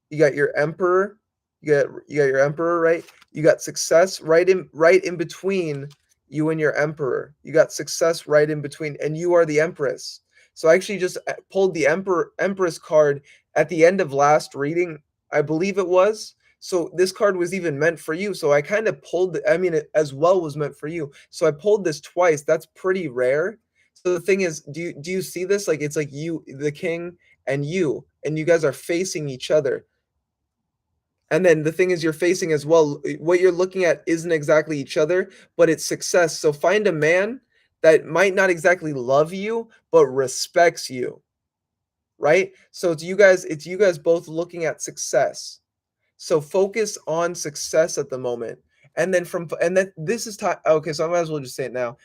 You got your emperor. You got your emperor, right? You got success right in between you and your emperor. You got success right in between, and you are the empress. So I actually just pulled the empress card at the end of last reading, I believe it was. So this card was even meant for you. So I kind of pulled I mean, it as well was meant for you. So I pulled this twice. That's pretty rare. So the thing is, do you see this? Like it's like you, the king, and you guys are facing each other. And then the thing is, you're facing as well. What you're looking at isn't exactly each other, but it's success. So find a man that might not exactly love you, but respects you, right? So it's you guys both looking at success. So focus on success at the moment. And then this is time. Okay, so I might as well just say it now.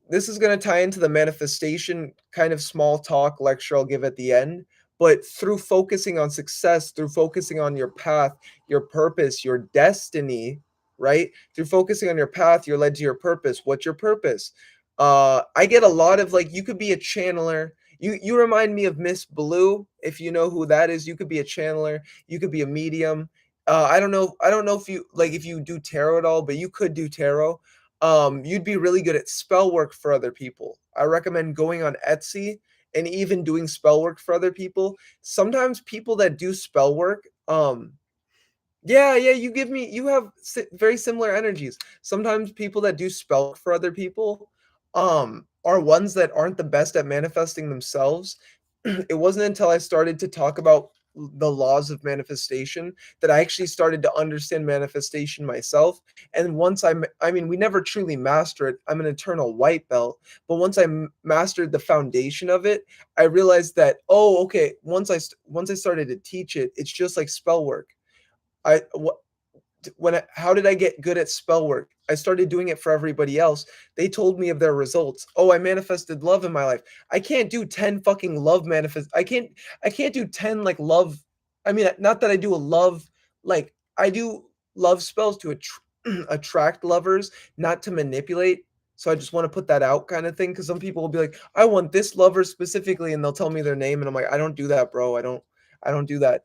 This is going to tie into the manifestation kind of small talk lecture I'll give at the end. But through focusing on success, through focusing on your path, your purpose, your destiny, right? Through focusing on your path, you're led to your purpose. What's your purpose? I get a lot of like, you could be a channeler. You remind me of Miss Blue. If you know who that is, you could be a channeler. You could be a medium. I don't know. I don't know if you like if you do tarot at all, but you could do tarot. You'd be really good at spell work for other people. I recommend going on Etsy and even doing spell work for other people. Sometimes people that do spell work, yeah, you have very similar energies. Sometimes people that do spell work for other people, are ones that aren't the best at manifesting themselves. It wasn't until I started to talk about the laws of manifestation that I actually started to understand manifestation myself. And once I mean, we never truly master it. I'm an eternal white belt, but once I mastered the foundation of it, I realized that, oh, okay, once I started to teach it, it's just like spell work. I what how did I get good at spell work? I started doing it for everybody else. They told me of their results. Oh, I manifested love in my life. I can't do 10 fucking love manifest. I can't do 10 like love. I mean, not that I do a love, like I do love spells to attract lovers, not to manipulate. So I just want to put that out kind of thing, because some people will be like, I want this lover specifically, and they'll tell me their name, and I'm like, I don't do that, bro. I don't do that.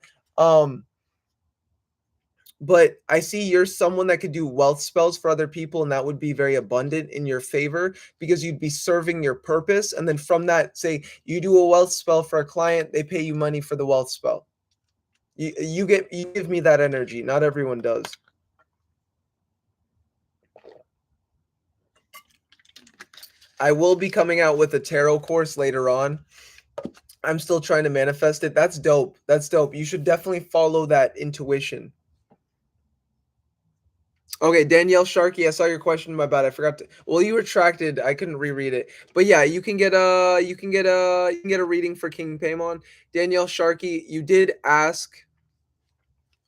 But I see you're someone that could do wealth spells for other people, and that would be very abundant in your favor, because you'd be serving your purpose. And then from that, say you do a wealth spell for a client, they pay you money for the wealth spell. You give me that energy. Not everyone does. I will be coming out with a tarot course later on. I'm still trying to manifest it. That's dope. That's dope. You should definitely follow that intuition. Okay, Danielle Sharkey, I saw your question. My bad. I forgot to. Well, you retracted. I couldn't reread it. But yeah, you can get a reading for King Paimon. Danielle Sharkey, you did ask,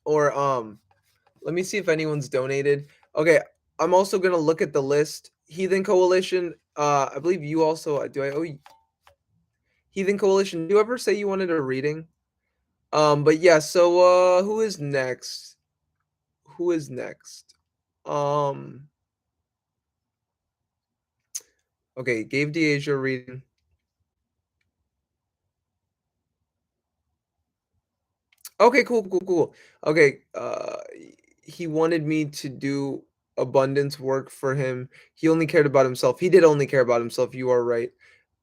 or let me see if anyone's donated. Okay, I'm also gonna look at the list. Heathen Coalition. I believe you also. Do I owe you? Heathen Coalition? Do you ever say you wanted a reading? But yeah. So who is next? Who is next? Okay, gave Deasia a reading. Okay, cool. Okay, he wanted me to do abundance work for him. He only cared about himself. He did only care about himself. You are right.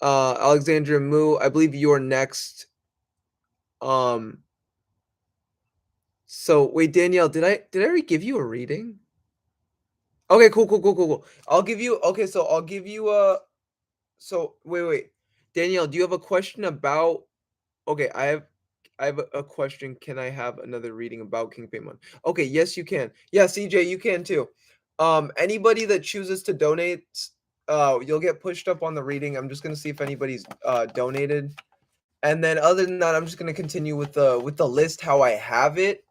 Alexandria Moo, I believe you're next. So wait, Danielle, did I already give you a reading? Okay, cool. I'll give you. Okay, so I'll give you a. So wait. Danielle, do you have a question about? Okay, I have a question. Can I have another reading about King Paimon? Okay, yes, you can. Yeah, CJ, you can too. Anybody that chooses to donate, you'll get pushed up on the reading. I'm just gonna see if anybody's donated, and then other than that, I'm just gonna continue with the list how I have it.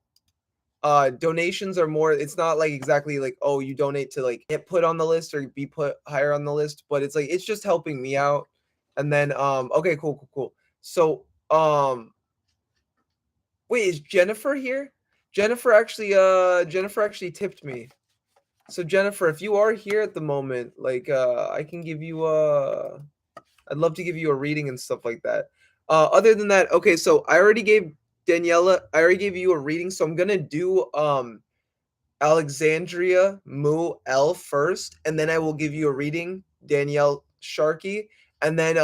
Donations are more. It's not like exactly like, oh, you donate to like get put on the list or be put higher on the list, but it's like it's just helping me out. And then okay, cool. So wait, is Jennifer here? Jennifer actually tipped me. So Jennifer, if you are here at the moment, like I can give you I'd love to give you a reading and stuff like that. Other than that, okay, so I already gave Daniela, I already gave you a reading, so I'm gonna do Alexandria Mu L first, and then I will give you a reading, Danielle Sharkey, and then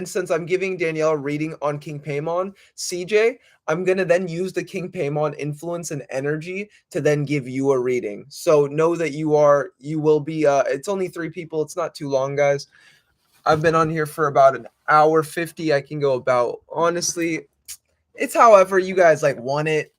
since I'm giving Danielle a reading on King Paimon, CJ, I'm gonna then use the King Paimon influence and energy to then give you a reading. So know that you will be it's only 3 people, it's not too long, guys. I've been on here for about an hour 50. I can go about, honestly, it's however you guys like want it.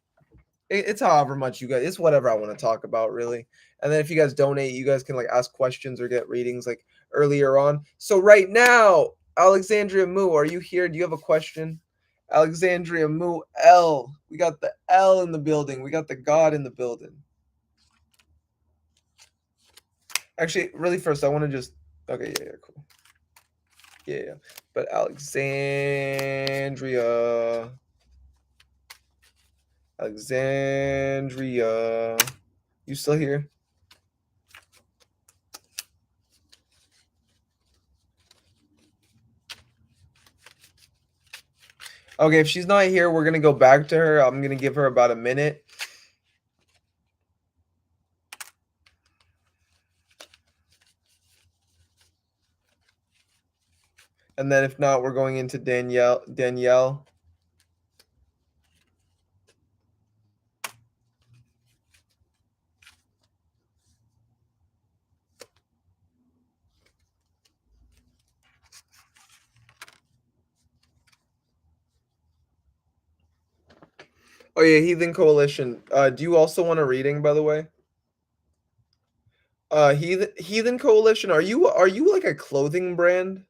It's however much you guys, it's whatever I want to talk about, really. And then if you guys donate, you guys can like ask questions or get readings like earlier on. So right now, Alexandria Moo, are you here? Do you have a question? Alexandria Moo L. We got the L in the building. We got the God in the building. Actually, really first, I want to just, okay, yeah, cool. Yeah, but Alexandria. Alexandria. You still here? Okay, if she's not here, we're gonna go back to her. I'm gonna give her about a minute. And then if not, we're going into Danielle. Oh yeah, Heathen Coalition. Do you also want a reading, by the way? Heathen Coalition, are you like a clothing brand?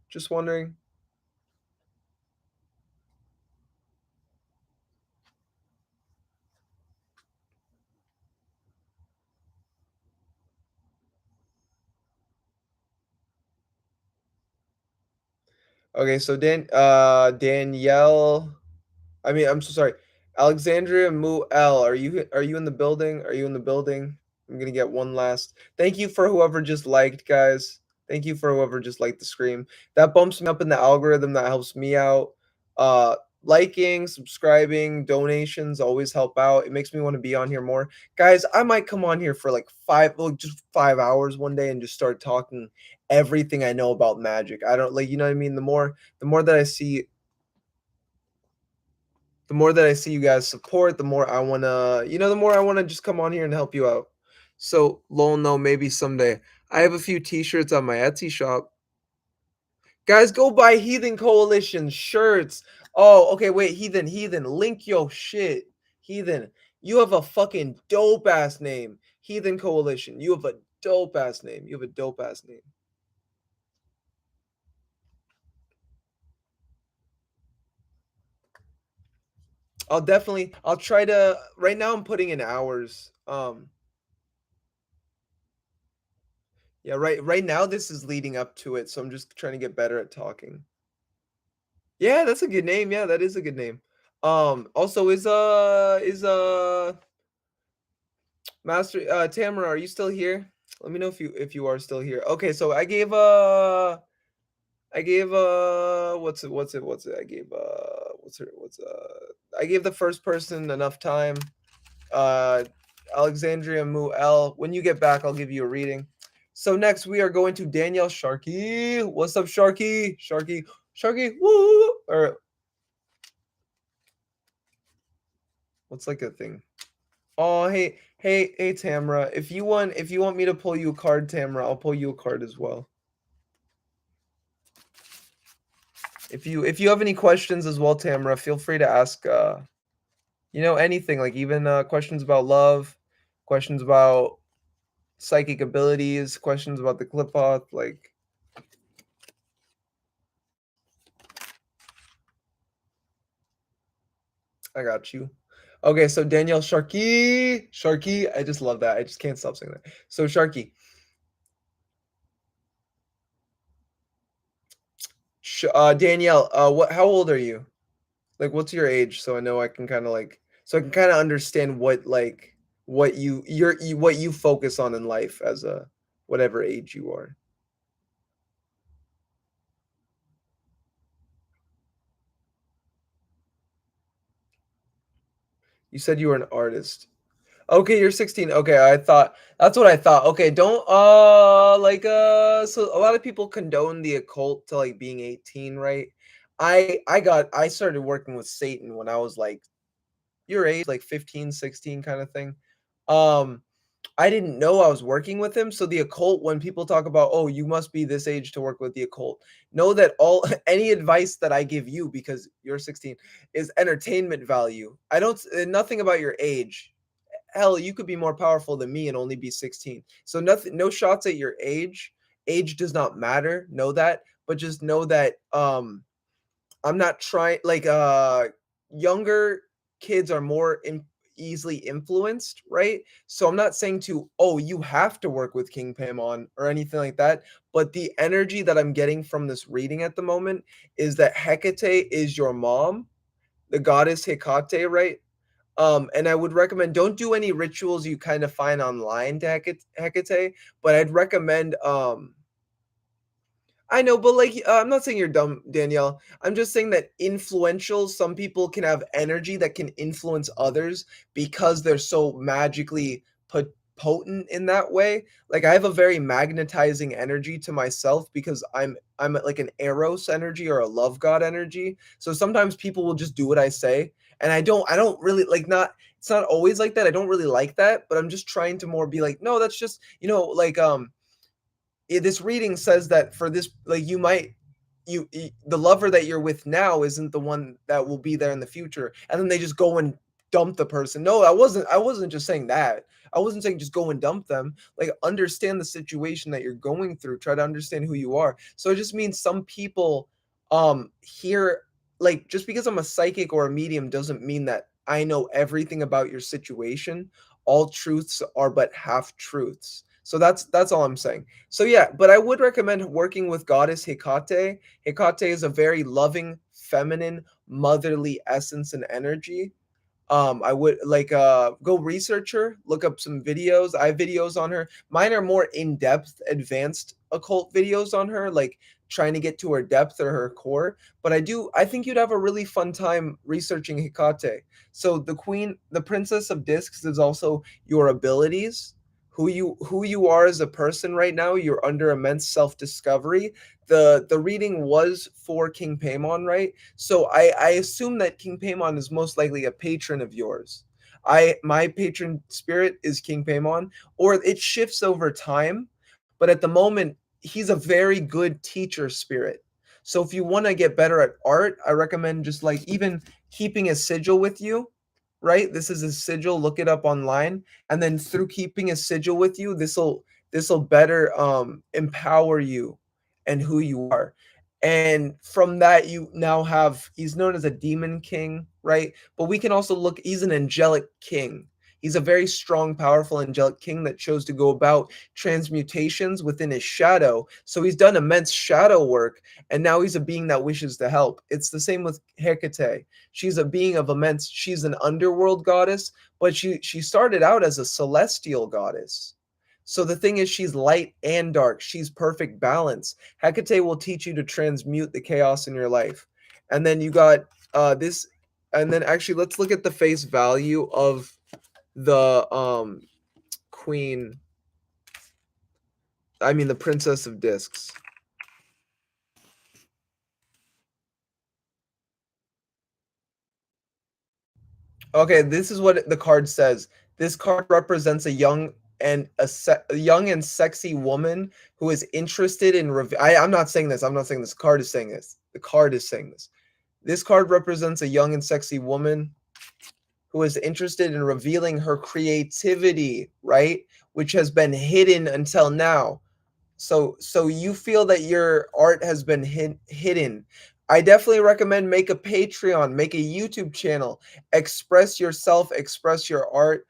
Just wondering. Okay, so Danielle, I'm so sorry. Alexandria Mu L, are you in the building? Are you in the building? I'm gonna get one last. Thank you for whoever just liked, guys. Thank you for whoever just liked the stream. That bumps me up in the algorithm. That helps me out. Liking, subscribing, donations always help out. It makes me want to be on here more. Guys, I might come on here for like just 5 hours one day and just start talking everything I know about magic. I don't like, you know what I mean? The more that I see you guys support, the more I wanna, the more I wanna just come on here and help you out. So, lol, no, maybe someday. I have a few T-shirts on my Etsy shop. Guys, go buy Heathen Coalition shirts. Oh, okay, wait, Heathen, link your shit. Heathen, you have a fucking dope ass name. Heathen Coalition, you have a dope ass name. You have a dope ass name. I'll try to, right now I'm putting in hours. Yeah, right now this is leading up to it, so I'm just trying to get better at talking. Yeah, that's a good name. Yeah, that is a good name. Also is Master Tamara, are you still here? Let me know if you are still here. Okay, so I gave what's it? I gave I gave the first person enough time. Alexandria Mu L. When you get back, I'll give you a reading. So next we are going to Danielle Sharkey. What's up, Sharkey? Sharkey, woo! Or what's like a thing? Oh, hey, Tamara. If you want me to pull you a card, Tamara, I'll pull you a card as well. If you have any questions as well, Tamara, feel free to ask. Anything, like even questions about love, questions about psychic abilities, questions about the qliphoth, like. I got you. Okay, so Danielle Sharkey, I just love that. I just can't stop saying that. So Sharkey, Danielle, how old are you? Like, what's your age? So I know I can kind of understand what you focus on in life as a whatever age you are. You said you were an artist. Okay, you're 16. Okay, I thought that's what I thought. Okay, don't so a lot of people condone the occult to like being 18, right? I started working with Satan when I was like your age, like 15, 16 kind of thing. Um I didn't know I was working with him. So the occult, when people talk about, oh, you must be this age to work with the occult, know that all any advice that I give you because you're 16 is entertainment value. I don't nothing about your age. Hell, you could be more powerful than me and only be 16. So nothing, no shots at your age. Age does not matter. Know that, but just know that I'm not trying like younger kids are more easily influenced, right? So I'm not saying to, oh, you have to work with King Paimon or anything like that, but the energy that I'm getting from this reading at the moment is that Hecate is your mom, the goddess Hecate, right? And I would recommend don't do any rituals you kind of find online to Hecate, but I'd recommend I know, but like I'm not saying you're dumb, Danielle. I'm just saying that influential, some people can have energy that can influence others because they're so magically potent in that way. Like I have a very magnetizing energy to myself because I'm like an eros energy or a love god energy. So sometimes people will just do what I say, and I don't really like not. It's not always like that. I don't really like that, but I'm just trying to more be like, no, that's just like this reading says that for this like you might the lover that you're with now isn't the one that will be there in the future, and then they just go and dump the person. No, I wasn't just saying that. I wasn't saying just go and dump them. Like understand the situation that you're going through, try to understand who you are. So it just means some people here, like just because I'm a psychic or a medium doesn't mean that I know everything about your situation. All truths are but half truths. So that's all I'm saying. So yeah, but I would recommend working with goddess Hecate. Hecate is a very loving, feminine, motherly essence and energy. I would like go research her, look up some videos. I have videos on her. Mine are more in-depth, advanced occult videos on her, like trying to get to her depth or her core. But I think you'd have a really fun time researching Hecate. So the Princess of Discs is also your abilities, who you are as a person right now. You're under immense self-discovery. The reading was for King Paimon, right? So I assume that King Paimon is most likely a patron of yours. My patron spirit is King Paimon, or it shifts over time, but at the moment he's a very good teacher spirit. So if you want to get better at art, I recommend just like even keeping a sigil with you, right? This is a sigil, look it up online, and then through keeping a sigil with you, this will better empower you and who you are. And from that, you now have, he's known as a demon king, right? But we can also look, he's an angelic king. He's a very strong, powerful angelic king that chose to go about transmutations within his shadow. So he's done immense shadow work, and now he's a being that wishes to help. It's the same with Hecate. She's a being of immense, she's an underworld goddess, but she started out as a celestial goddess. So the thing is, she's light and dark. She's perfect balance. Hecate will teach you to transmute the chaos in your life. And then you got this, and then actually let's look at the face value of the queen. I mean the Princess of Discs. Okay, this is what the card says. This card represents a young and a young and sexy woman who is interested in I'm not saying this. I'm not saying this. Card is saying this. The card is saying this. This card represents a young and sexy woman who is interested in revealing her creativity, right? Which has been hidden until now. So you feel that your art has been hidden. I definitely recommend make a Patreon, make a YouTube channel, express yourself, express your art.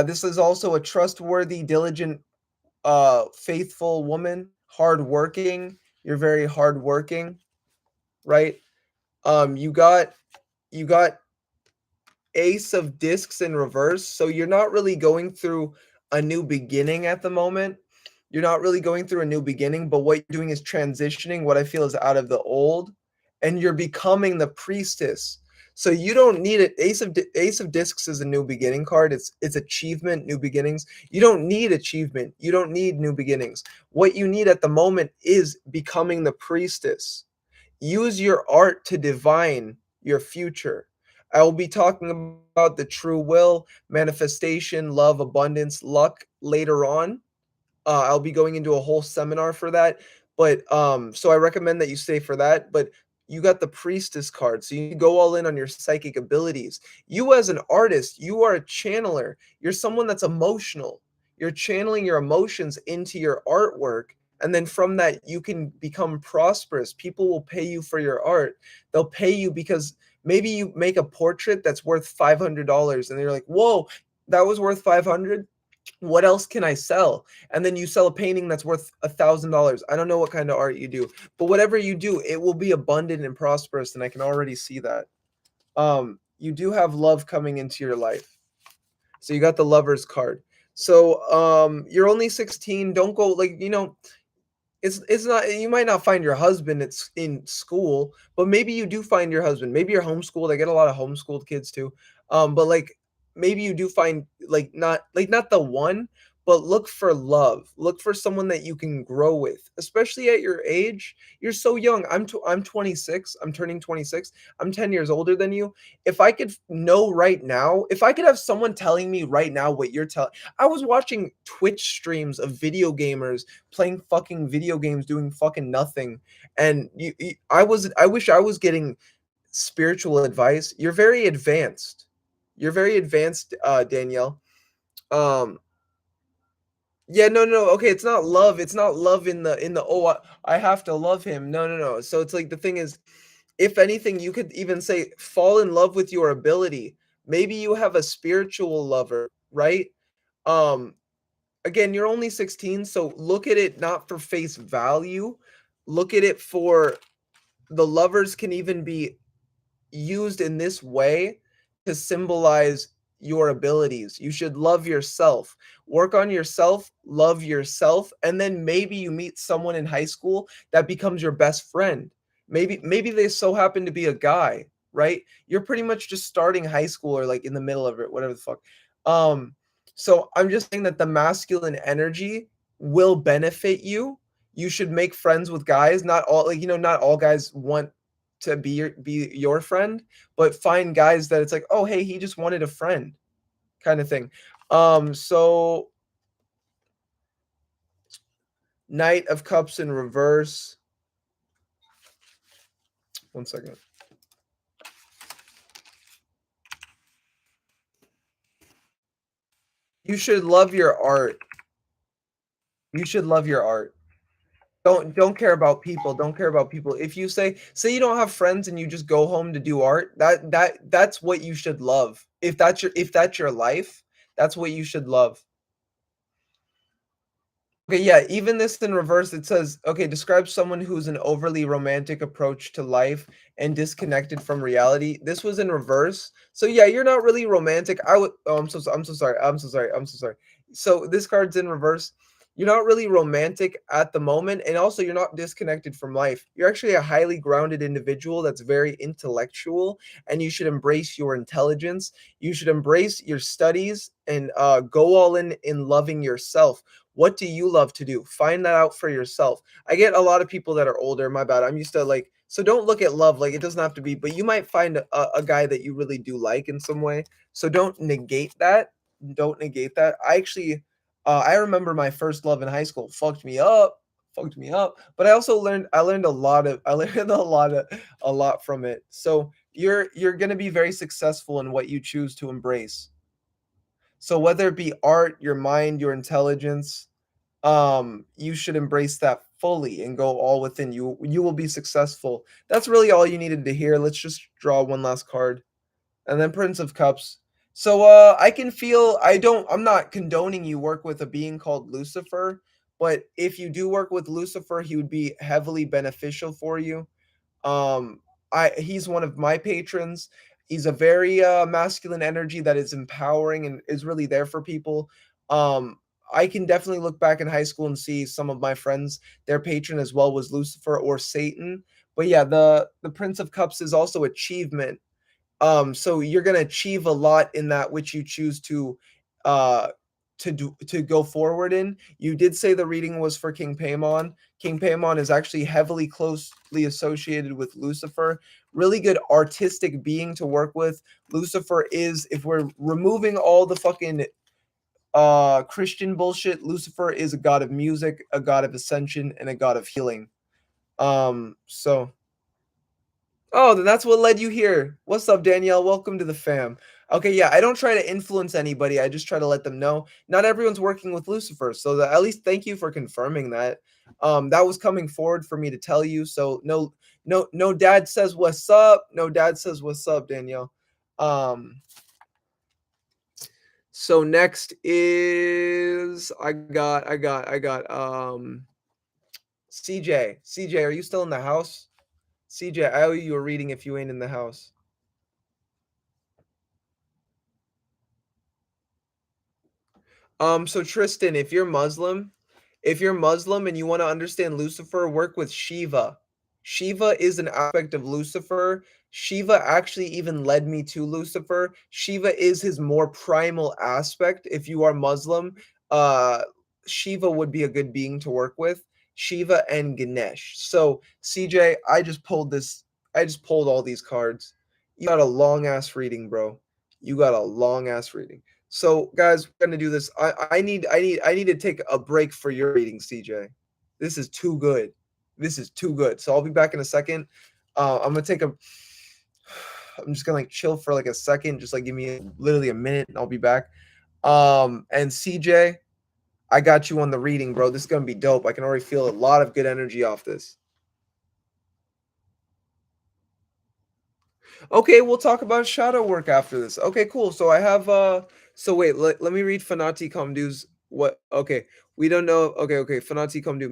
This is also a trustworthy, diligent, faithful woman, hardworking. You're very hardworking, right? You got Ace of Discs in reverse, so you're not really going through a new beginning at the moment. You're not really going through a new beginning, but what you're doing is transitioning what I feel is out of the old, and you're becoming the priestess. So you don't need it. Ace of Discs is a new beginning card. It's achievement, new beginnings. You don't need achievement. You don't need new beginnings. What you need at the moment is becoming the priestess. Use your art to divine your future. I will be talking about the true will, manifestation, love, abundance, luck later on. I'll be going into a whole seminar for that. But so I recommend that you stay for that. But you got the priestess card, so you go all in on your psychic abilities. You as an artist, you are a channeler. You're someone that's emotional. You're channeling your emotions into your artwork, and then from that you can become prosperous. People will pay you for your art. They'll pay you because maybe you make a portrait that's worth $500, and they're like, "Whoa, that was worth 500. What else can I sell?" And then you sell a painting that's worth $1,000. I don't know what kind of art you do, but whatever you do, it will be abundant and prosperous, and I can already see that. You do have love coming into your life. So you got the Lover's card. So you're only 16. Don't go like, it's not, you might not find your husband it's in school, but maybe you do find your husband. Maybe you're homeschooled. I get a lot of homeschooled kids too. But like maybe you do find not the one, but look for love. Look for someone that you can grow with, especially at your age. You're so young. I'm 26. I'm turning 26. I'm 10 years older than you. If I could know right now, if I could have someone telling me right now what you're telling, I was watching Twitch streams of video gamers playing fucking video games, doing fucking nothing. And I wish I was getting spiritual advice. You're very advanced. You're very advanced, Danielle. Um, yeah, no, no, okay, it's not love. It's not love in the oh, I have to love him. No, no, no. So it's like the thing is, if anything, you could even say fall in love with your ability. Maybe you have a spiritual lover, right? Um, Again, you're only 16, so look at it not for face value. Look at it for the lovers can even be used in this way to symbolize your abilities. You should love yourself. Work on yourself, love yourself, and then maybe you meet someone in high school that becomes your best friend. Maybe they so happen to be a guy, right? You're pretty much just starting high school or like in the middle of it, whatever the fuck. Um so I'm just saying that the masculine energy will benefit you. You should make friends with guys. Not all not all guys want to be your friend, but find guys that it's like, oh hey, he just wanted a friend, kind of thing. So Knight of Cups in reverse. One second. You should love your art. You should love your art. Don't care about people. Don't care about people. If you say you don't have friends and you just go home to do art, that's what you should love. If that's your life, that's what you should love. Okay, yeah, even this in reverse, it says, okay, describe someone who's an overly romantic approach to life and disconnected from reality. This was in reverse. So yeah, you're not really romantic. I'm so sorry. I'm so sorry. I'm so sorry. So this card's in reverse. You're not really romantic at the moment, and also you're not disconnected from life. You're actually a highly grounded individual that's very intellectual, and you should embrace your intelligence. You should embrace your studies and go all in loving yourself. What do you love to do? Find that out for yourself. I get a lot of people that are older. My bad. I'm used to like, so don't look at love. Like it doesn't have to be, but you might find a guy that you really do like in some way. So don't negate that. Don't negate that. I remember my first love in high school fucked me up, But I also learned a lot of, a lot from it. So you're going to be very successful in what you choose to embrace. So whether it be art, your mind, your intelligence, you should embrace that fully and go all within you. You will be successful. That's really all you needed to hear. Let's just draw one last card. And then Prince of Cups. So I can feel I'm not condoning you work with a being called Lucifer, but if you do work with Lucifer, he would be heavily beneficial for you. Um, he's one of my patrons. He's a very masculine energy that is empowering and is really there for people. I can definitely look back in high school and see some of my friends, their patron as well was Lucifer or Satan. But yeah, the Prince of Cups is also achievement. So you're gonna achieve a lot in that which you choose uh to go forward in. You did say the reading was for King Paimon. King Paimon is actually heavily closely associated with Lucifer. Really good artistic being to work with. Lucifer is, if we're removing all the fucking Christian bullshit, Lucifer is a god of music, a god of ascension, and a god of healing. So oh, then that's what led you here. What's up, Danielle? Welcome to the fam. Okay, yeah, I don't try to influence anybody. I just try to let them know. Not everyone's working with Lucifer, so at least thank you for confirming that. That was coming forward for me to tell you. So no dad says what's up. No dad says what's up, Danielle. So next is I got CJ. CJ, are you still in the house? CJ, I owe you a reading if you ain't in the house. So Tristan, if you're Muslim and you want to understand Lucifer, work with Shiva. Shiva is an aspect of Lucifer. Shiva actually even led me to Lucifer. Shiva is his more primal aspect. If you are Muslim, uh, Shiva would be a good being to work with. Shiva and Ganesh. So CJ, I just pulled all these cards. You got a long ass reading, bro. You got a long ass reading. So, guys, we're gonna do this. I need to take a break for your reading, CJ. This is too good. This is too good. So I'll be back in a second. I'm gonna take a. I'm just gonna like chill for like a second. Just like give me literally a minute, and I'll be back. And CJ, I got you on the reading, bro. This is gonna be dope. I can already feel a lot of good energy off this. Okay, we'll talk about shadow work after this. Okay, cool. So I have so wait, let me read Fanati Komdu's what okay. We don't know. Okay. Fanati Komdu.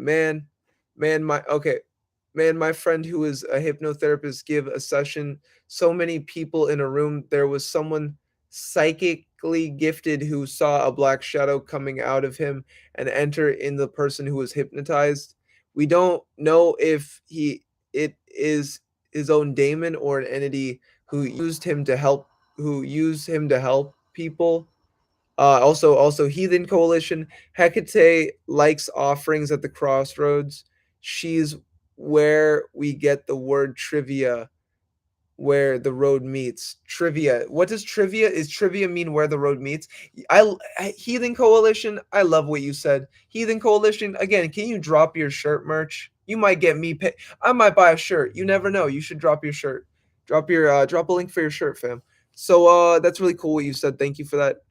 Man, my friend who is a hypnotherapist give a session. So many people in a room. There was someone psychically gifted who saw a black shadow coming out of him and enter in the person who was hypnotized. We don't know if it is his own daemon or an entity who used him to help people. Also Heathen Coalition. Hecate likes offerings at the crossroads. She's where we get the word trivia, where the road meets. Trivia. What does trivia? Is trivia mean where the road meets? Heathen Coalition. I love what you said. Heathen Coalition. Again, can you drop your shirt merch? You might get me pay. I might buy a shirt. You never know. You should drop your shirt. Drop a link for your shirt, fam. So that's really cool what you said. Thank you for that.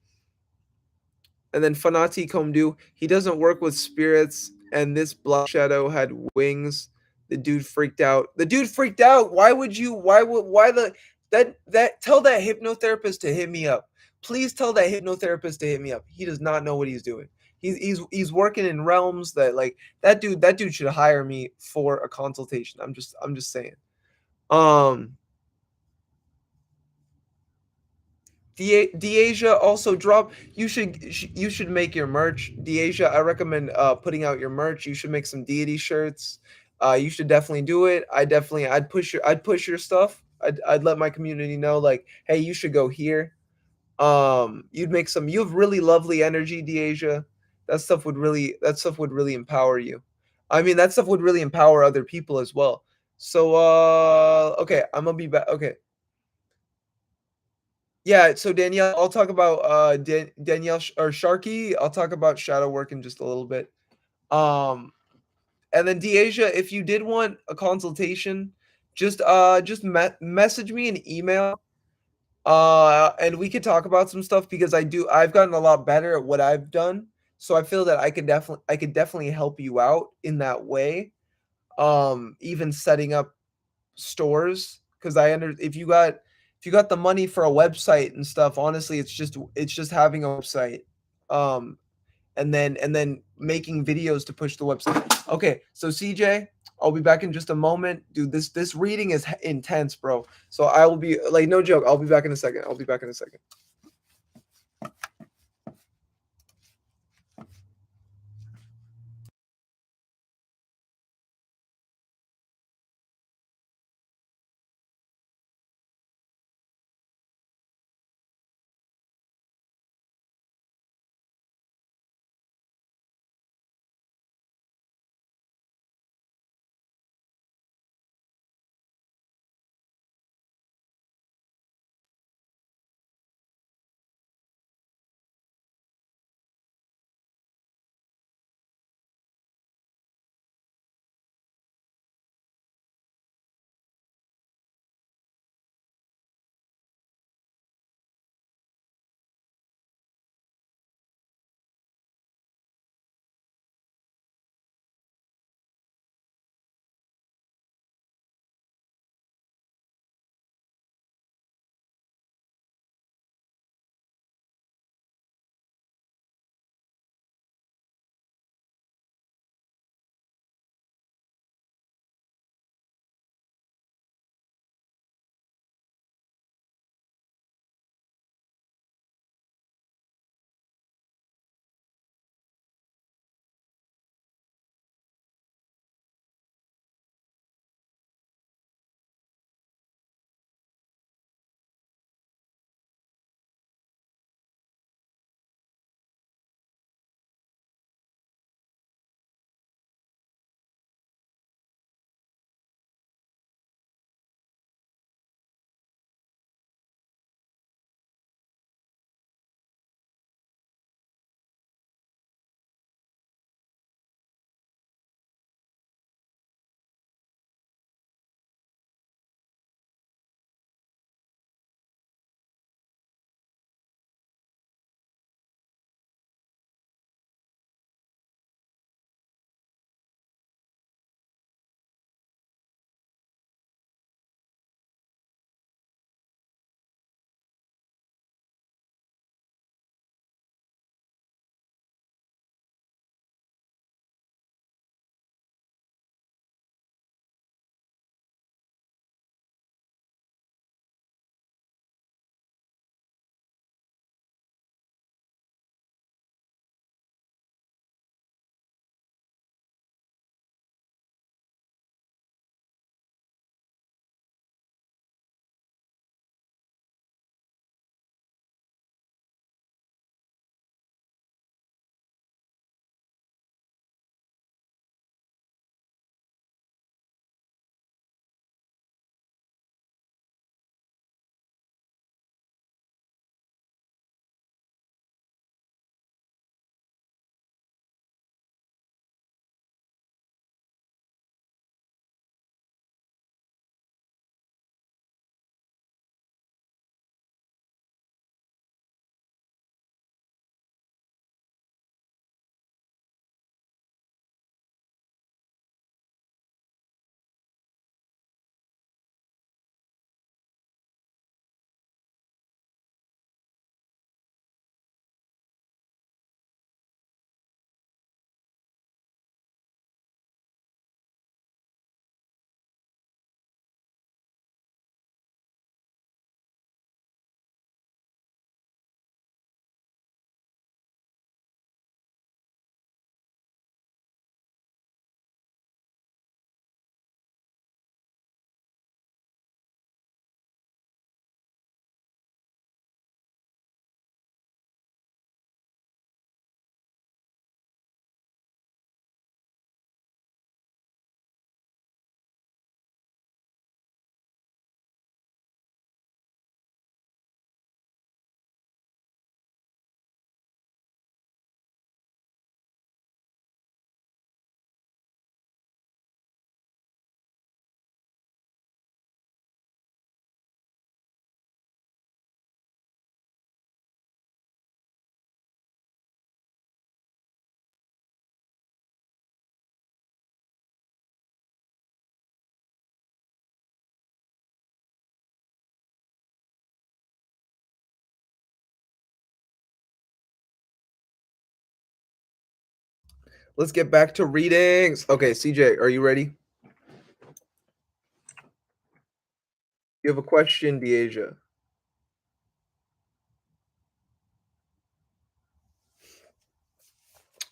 And then Fanati Komdu, he doesn't work with spirits, and this black shadow had wings. The dude freaked out. The dude freaked out. Why the that tell that hypnotherapist to hit me up. Please tell that hypnotherapist to hit me up. He does not know what he's doing. He's working in realms that like that dude should hire me for a consultation. I'm just saying. Um Deasia also drop. You should make your merch. Deasia, I recommend putting out your merch. You should make some deity shirts. You should definitely do it. I'd push your stuff. I'd let my community know like, hey, you should go here. You'd make some. You have really lovely energy, Deasia. That stuff would really empower you. I mean, that stuff would really empower other people as well. So okay, I'm gonna be back. Okay. Yeah, so Danielle, I'll talk about Danielle or Sharky. I'll talk about shadow work in just a little bit. Um, and then Deasia, if you did want a consultation, just message me an email. And we could talk about some stuff because I've gotten a lot better at what I've done. So I feel that I could definitely help you out in that way. Even setting up stores because if you got the money for a website and stuff, honestly, it's just having a website, um, and then making videos to push the website. Okay, so CJ, I'll be back in just a moment, dude. This reading is intense, bro. So I will be like, no joke. I'll be back in a second. I'll be back in a second. Let's get back to readings. Okay, CJ, are you ready? You have a question, Deasia.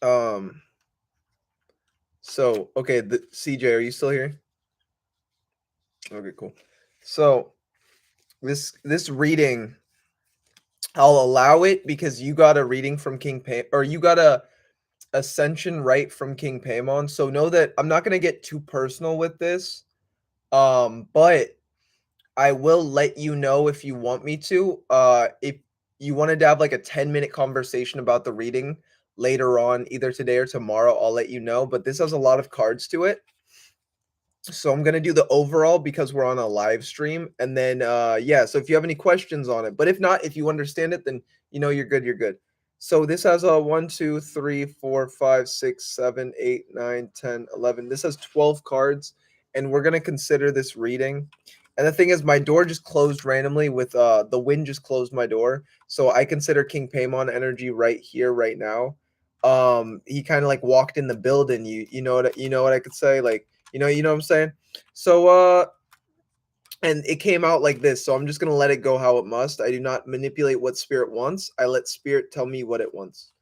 Um. So, okay, CJ, are you still here? Okay, cool. So this reading, I'll allow it because you got a reading from King Pay, or you got a ascension right from King Paimon. So know that I'm not gonna get too personal with this. But I will let you know if you want me to. If you wanted to have like a 10-minute conversation about the reading later on, either today or tomorrow, I'll let you know. But this has a lot of cards to it. So I'm gonna do the overall because we're on a live stream, and then yeah. So if you have any questions on it, but if not, if you understand it, then you know you're good. You're good. So this has a 1, 2, 3, 4, 5, 6, 7, 8, 9, 10, 11. This has 12 cards, and we're gonna consider this reading. And the thing is, my door just closed randomly with the wind just closed my door, so I consider King Paimon energy right here, right now. He kind of like walked in the building. You know what I could say, like. You know what I'm saying? So and it came out like this. So I'm just gonna let it go how it must. I do not manipulate what spirit wants. I let spirit tell me what it wants.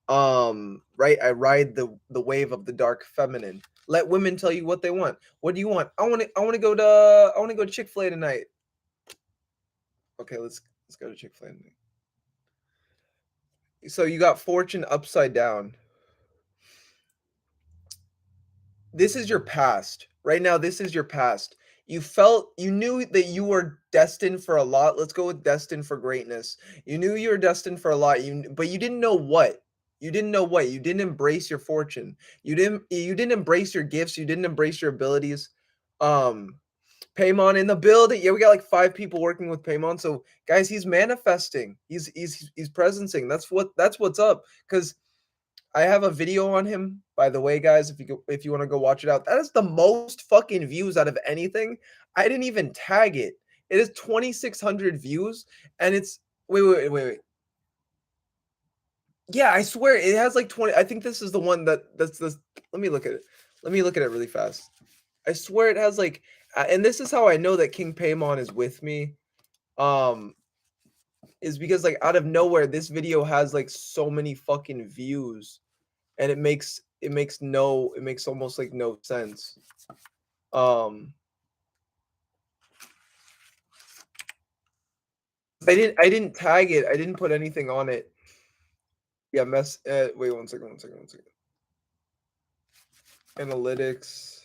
Right? I ride the wave of the dark feminine. Let women tell you what they want. What do you want? I wanna go to Chick-fil-A tonight. Okay, let's go to Chick-fil-A tonight. So you got fortune upside down. This is your past. Right now, this is your past. You knew that you were destined for a lot. Let's go with destined for greatness. You knew you were destined for a lot, but you didn't know what. You didn't know what. You didn't embrace your fortune. You didn't embrace your gifts. You didn't embrace your abilities. Um Paimon in the building. Yeah, we got like 5 people working with Paimon. So guys, he's manifesting. He's presencing. That's what's up. Because I have a video on him, by the way, guys. If you want to go watch it out, that is the most fucking views out of anything. I didn't even tag it. It is 2,600 views, and it's wait. Yeah, I swear it has like 20. I think this is the one that's this. Let me look at it. Let me look at it really fast. I swear it has like, and this is how I know that King Paimon is with me. Um, is because like out of nowhere, this video has like so many fucking views. And it makes almost like no sense. Um, I didn't tag it. I didn't put anything on it. Yeah, wait, one second. Analytics.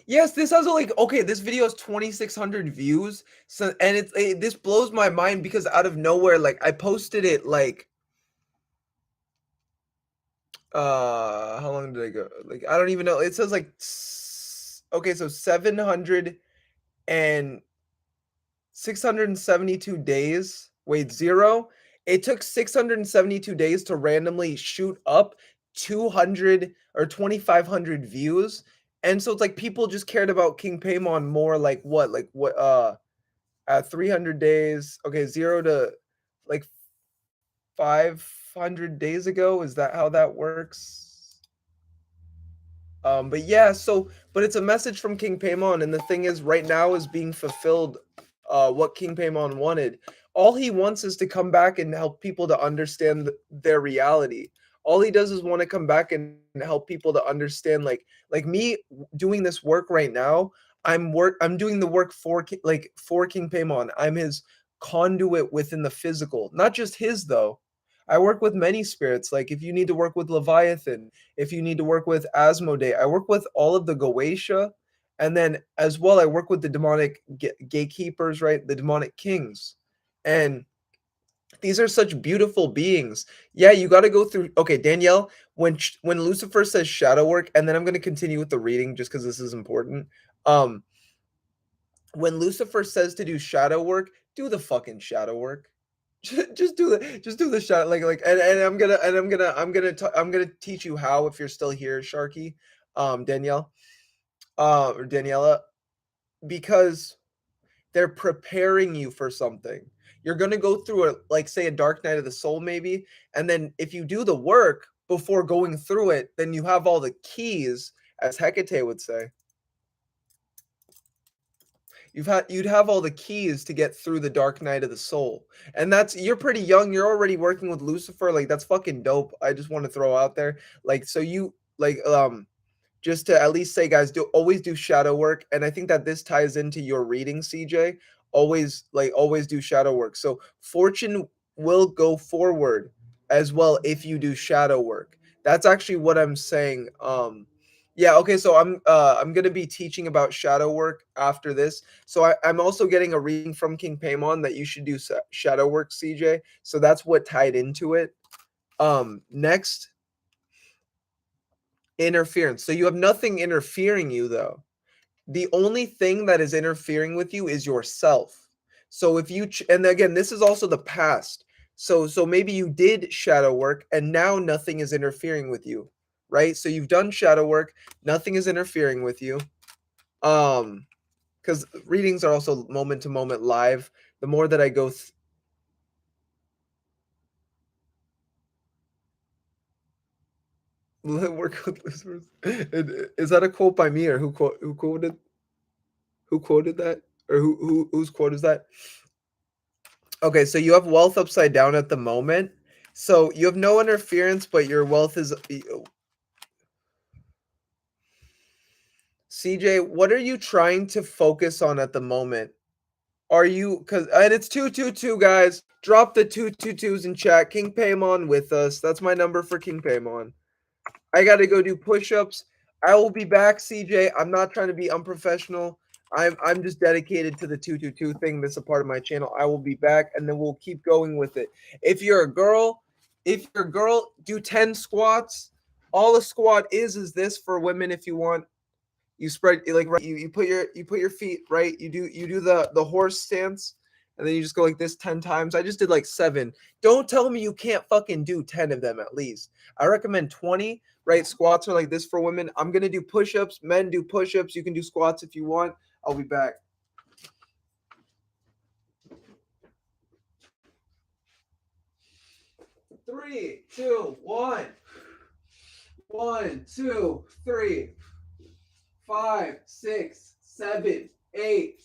Yes, this has like okay. This video has 2,600 views. So and this blows my mind because out of nowhere, like I posted it like how long did I go? Like I don't even know. It says like okay, so 700 and 672 days. Wait, zero. It took 672 days to randomly shoot up 200 or 2,500 views. And so it's like people just cared about King Paimon more like what? Like what at 300 days. Okay, 0 to like 500 days ago. Is that how that works? But yeah, but it's a message from King Paimon, and the thing is, right now is being fulfilled. What King Paimon wanted. All he wants is to come back and help people to understand their reality. All he does is want to come back and help people to understand, like me doing this work right now. I'm doing the work for King Paimon. I'm his conduit within the physical, not just his though. I work with many spirits. Like if you need to work with Leviathan, if you need to work with Asmodee, I work with all of the Goetia, and then as well I work with the demonic gatekeepers, right? The demonic kings, and these are such beautiful beings. Yeah, you got to go through. Okay, Danielle, when Lucifer says shadow work, and then I'm going to continue with the reading just because this is important. Um, when Lucifer says to do shadow work, do the fucking shadow work. Just do the shot and I'm gonna teach you how if you're still here, Sharky, Danielle, or Daniela, because they're preparing you for something. you're going to go through a, like, say, a dark night of the soul maybe, and then if you do the work before going through it, then you have all the keys, as Hecate would say. You'd have all the keys to get through the dark night of the soul. And that's, you're pretty young, you're already working with Lucifer, like, that's fucking dope. I just want to throw out there, like, so you, like, just to at least say, guys, always do shadow work. And I think that this ties into your reading, CJ. Always do shadow work. So fortune will go forward as well if you do shadow work. That's actually what I'm saying. Yeah, okay, so I'm gonna be teaching about shadow work after this. So I'm also getting a reading from King Paimon that you should do shadow work, CJ. So that's what tied into it. Next, interference. So you have nothing interfering you, though. The only thing that is interfering with you is yourself. So if you and again, this is also the past. So maybe you did shadow work and now nothing is interfering with you, right? So you've done shadow work, nothing is interfering with you. Because readings are also moment to moment live. The more that I go work with listeners. Is that a quote by me, or who quoted that, or whose quote is that? Okay, so you have wealth upside down at the moment. So you have no interference, but your wealth is. CJ, what are you trying to focus on at the moment? Are you, because, and it's 222, guys. Drop the 222s in chat. King Paimon with us. That's my number for King Paimon. I got to go do push-ups. I will be back, CJ. I'm not trying to be unprofessional. I'm just dedicated to the 222 thing. That's a part of my channel. I will be back, and then we'll keep going with it. If you're a girl, do 10 squats. All a squat is this for women. If you want, you spread, like, right, you put your feet right. You do the horse stance, and then you just go like this 10 times. I just did like 7. Don't tell me you can't fucking do 10 of them at least. I recommend 20. Right, squats are like this for women. I'm gonna do push-ups. Men do push-ups. You can do squats if you want. I'll be back. Three, two, one. 1, 2, 3, 5, 6, 7, 8,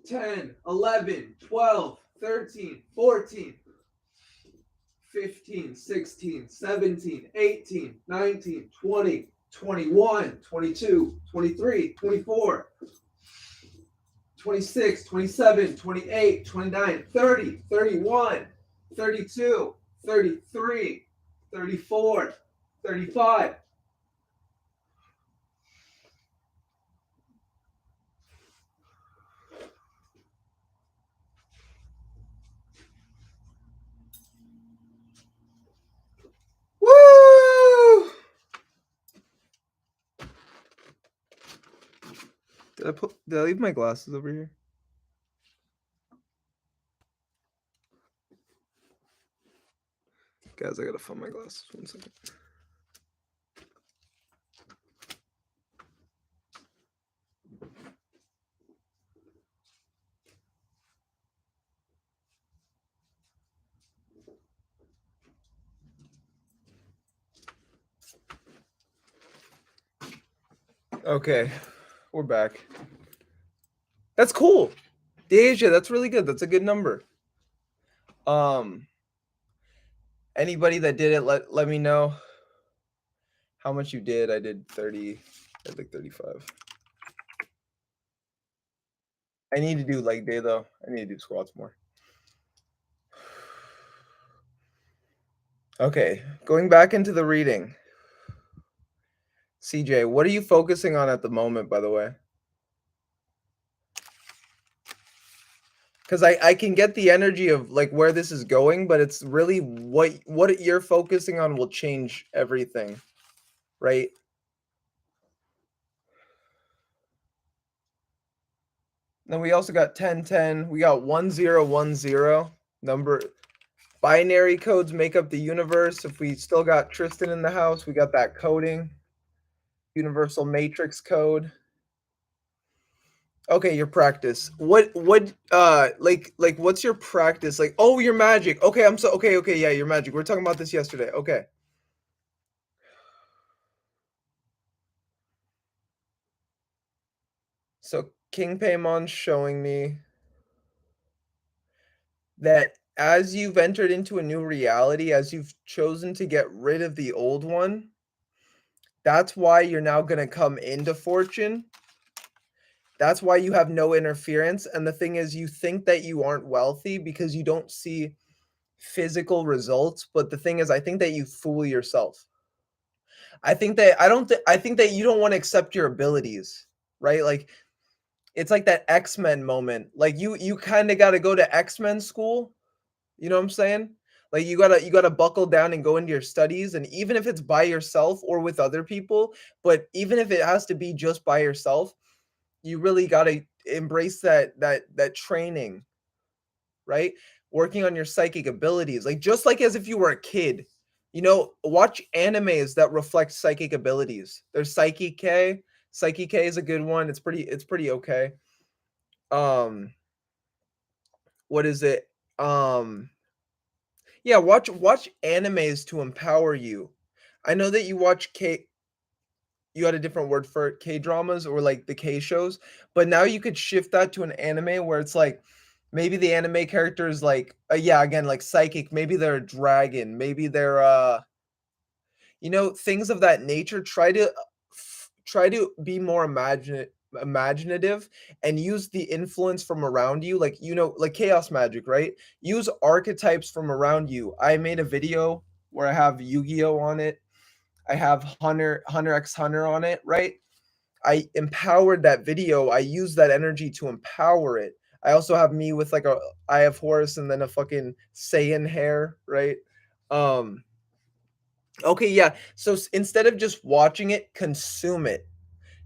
10, 11, 12, 13, 14, 15, 16, 17, 18, 19, 20, 21, 22, 23, 24, 26, 27, 28, 29, 30, 31, 32, 33, 34, 35. Woo! Did I leave my glasses over here? Guys, I gotta find my glasses. 1 second. Okay, we're back. That's cool. Deja, that's really good. That's a good number. Anybody that did it, let me know how much you did. I did 30. I did like 35. I need to do leg day though. I need to do squats more. Okay, going back into the reading. CJ, what are you focusing on at the moment, by the way? Because I can get the energy of like where this is going, but it's really what you're focusing on will change everything, right? Then we also got 1010. We got 1010 number. Binary codes make up the universe. If we still got Tristan in the house, we got that coding. Universal matrix code. Okay, your practice. What like what's your practice? Like, oh, your magic. Okay, okay, yeah, your magic. We were talking about this yesterday. Okay. So King Paymon's showing me that as you've entered into a new reality, as you've chosen to get rid of the old one, that's why you're now gonna come into fortune. That's why you have no interference. And the thing is, you think that you aren't wealthy because you don't see physical results. But the thing is, I think that you fool yourself. I think that I think that you don't want to accept your abilities, right? Like it's like that X-Men moment. Like you kind of got to go to X-Men school. You know what I'm saying? Like you gotta buckle down and go into your studies, and even if it's by yourself or with other people, but even if it has to be just by yourself, you really gotta embrace that training, right? Working on your psychic abilities, like just like as if you were a kid. Watch animes that reflect psychic abilities. There's Psyche K. Psyche K is a good one. It's pretty okay. Um, what is it? Um, yeah, watch animes to empower you. I know that you watch K. You had a different word for it, K dramas or like the K shows, but now you could shift that to an anime where it's like maybe the anime character is like, yeah, again, like psychic. Maybe they're a dragon. Maybe they're things of that nature. Try to be more imaginative and use the influence from around you, like like chaos magic, right? Use archetypes from around you. I made a video where I have Yu-Gi-Oh on it. I have Hunter x Hunter on it, right? I empowered that video. I use that energy to empower it. I also have me with like a Eye of Horus and then a fucking Saiyan hair, right? Um okay, yeah. So instead of just watching it, consume it.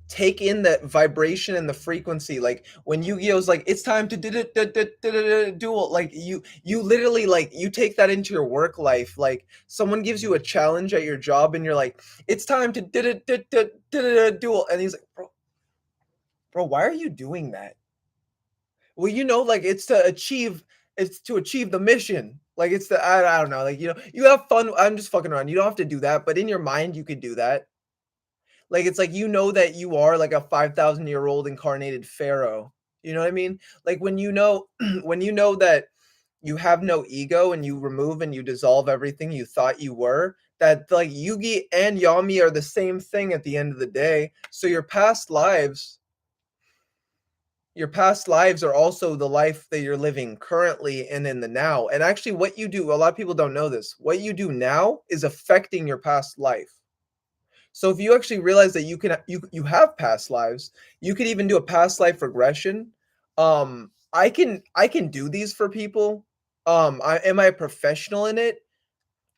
Take in the vibration and the frequency. Like when Yu-Gi-Oh's like, it's time to duel. Like you literally like you take that into your work life. Like someone gives you a challenge at your job, and you're like, it's time to duel. And he's like, bro, why are you doing that? Well, like it's to achieve the mission. Like I don't know. Like you have fun. I'm just fucking around. You don't have to do that, but in your mind, you could do that. Like, it's like, that you are like a 5,000-year-old incarnated pharaoh. You know what I mean? Like when when you know that you have no ego and you remove and you dissolve everything you thought you were, that like Yugi and Yami are the same thing at the end of the day. So your past lives are also the life that you're living currently and in the now. And actually what you do, a lot of people don't know this. What you do now is affecting your past life. So if you actually realize that you have past lives, you could even do a past life regression. I can do these for people. Am I a professional in it?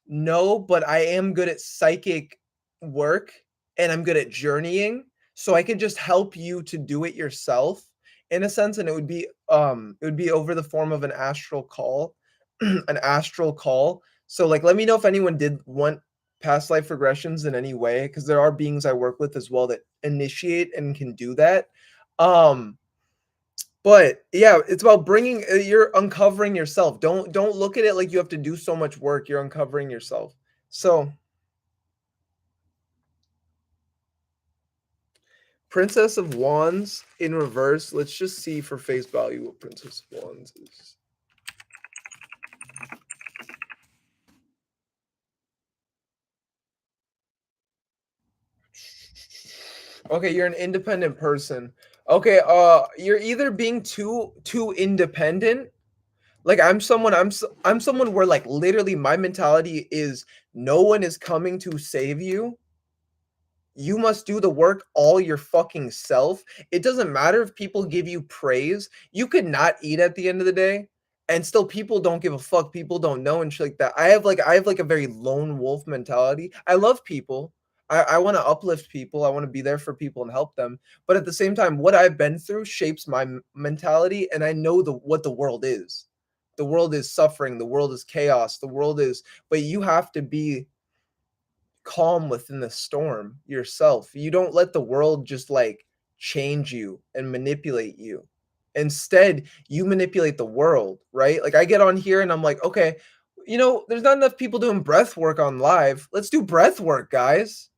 No, but I am good at psychic work and I'm good at journeying. So I can just help you to do it yourself in a sense, and it would be over the form of an astral call. An astral call. So like let me know if anyone did want past life regressions in any way, because there are beings I work with as well that initiate and can do that. Um but yeah, it's about bringing you're uncovering yourself. Don't look at it like you have to do so much work. You're uncovering yourself. So, Princess of Wands in reverse. Let's just see for face value what Princess of Wands is. Okay, you're an independent person. Okay, you're either being too independent. Like I'm someone where like literally my mentality is no one is coming to save you. You must do the work all your fucking self. It doesn't matter if people give you praise. You could not eat at the end of the day, and still people don't give a fuck. People don't know and shit like that. I have like a very lone wolf mentality. I love people. I want to uplift people. I want to be there for people and help them. But at the same time, what I've been through shapes my mentality, and I know what the world is. The world is suffering. The world is chaos. But you have to be calm within the storm yourself. You don't let the world just like change you and manipulate you. Instead, you manipulate the world, right? Like I get on here and I'm like, okay, there's not enough people doing breath work on live. Let's do breath work, guys.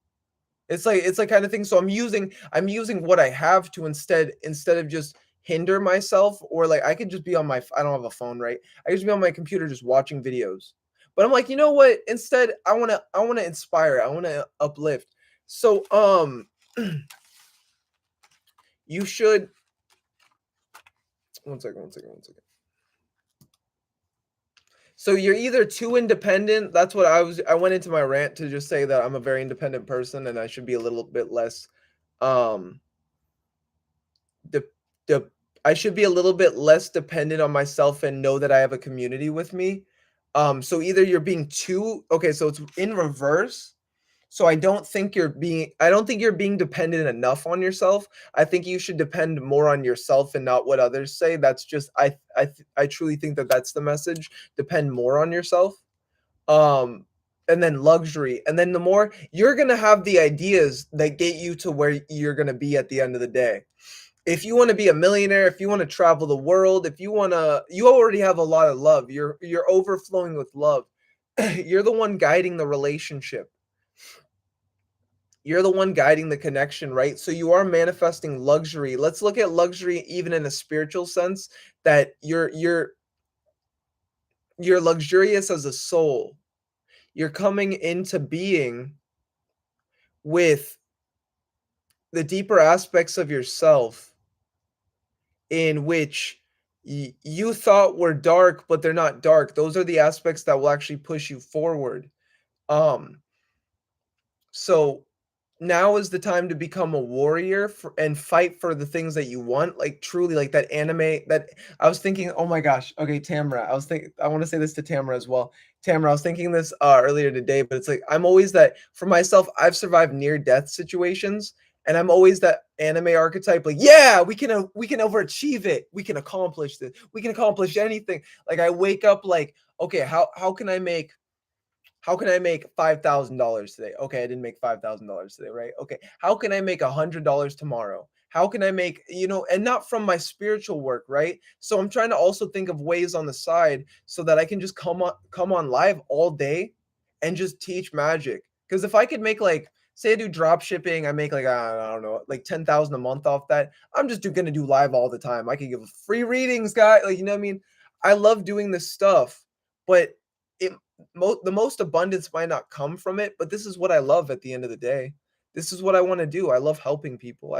It's like kind of thing. So I'm using what I have to instead of just hinder myself, or like I could just be on I don't have a phone, right? I could just be on my computer just watching videos. But I'm like, you know what? Instead, I wanna inspire, I wanna uplift. So you should one second. So you're either too independent. That's what I went into my rant to just say that I'm a very independent person and I should be a little bit less um de- de- I should be a little bit less dependent on myself and know that I have a community with me. So either you're being too okay, so it's in reverse. So I don't think you're being dependent enough on yourself. I think you should depend more on yourself and not what others say. That's just I truly think that that's the message. Depend more on yourself. Um and then luxury. And then the more you're going to have the ideas that get you to where you're going to be at the end of the day. If you want to be a millionaire, if you want to travel the world, if you already have a lot of love. You're overflowing with love. You're the one guiding the relationship. You're the one guiding the connection, right? So you are manifesting luxury. Let's look at luxury even in a spiritual sense, that you're luxurious as a soul. You're coming into being with the deeper aspects of yourself in which you thought were dark, but they're not dark. Those are the aspects that will actually push you forward. Um, so now is the time to become a warrior and fight for the things that you want. Like truly, like that anime that I was thinking. Oh my gosh. Okay, Tamara. I want to say this to Tamara as well. Tamara, I was thinking this earlier today, but it's like I'm always that for myself. I've survived near death situations, and I'm always that anime archetype. Like, yeah, we can overachieve it. We can accomplish this. We can accomplish anything. Like I wake up like, okay, how can I make $5,000 today? Okay, I didn't make $5,000 today, right? Okay, how can I make $100 tomorrow? How can I make, and not from my spiritual work, right? So I'm trying to also think of ways on the side so that I can just come on live all day and just teach magic. Because if I could make like, say I do drop shipping, I make like I don't know, like 10,000 a month off that. I'm just gonna do live all the time. I could give free readings, guy. Like you know what I mean? I love doing this stuff, but it the most abundance might not come from it, but this is what I love at the end of the day. This is what I want to do. I love helping people.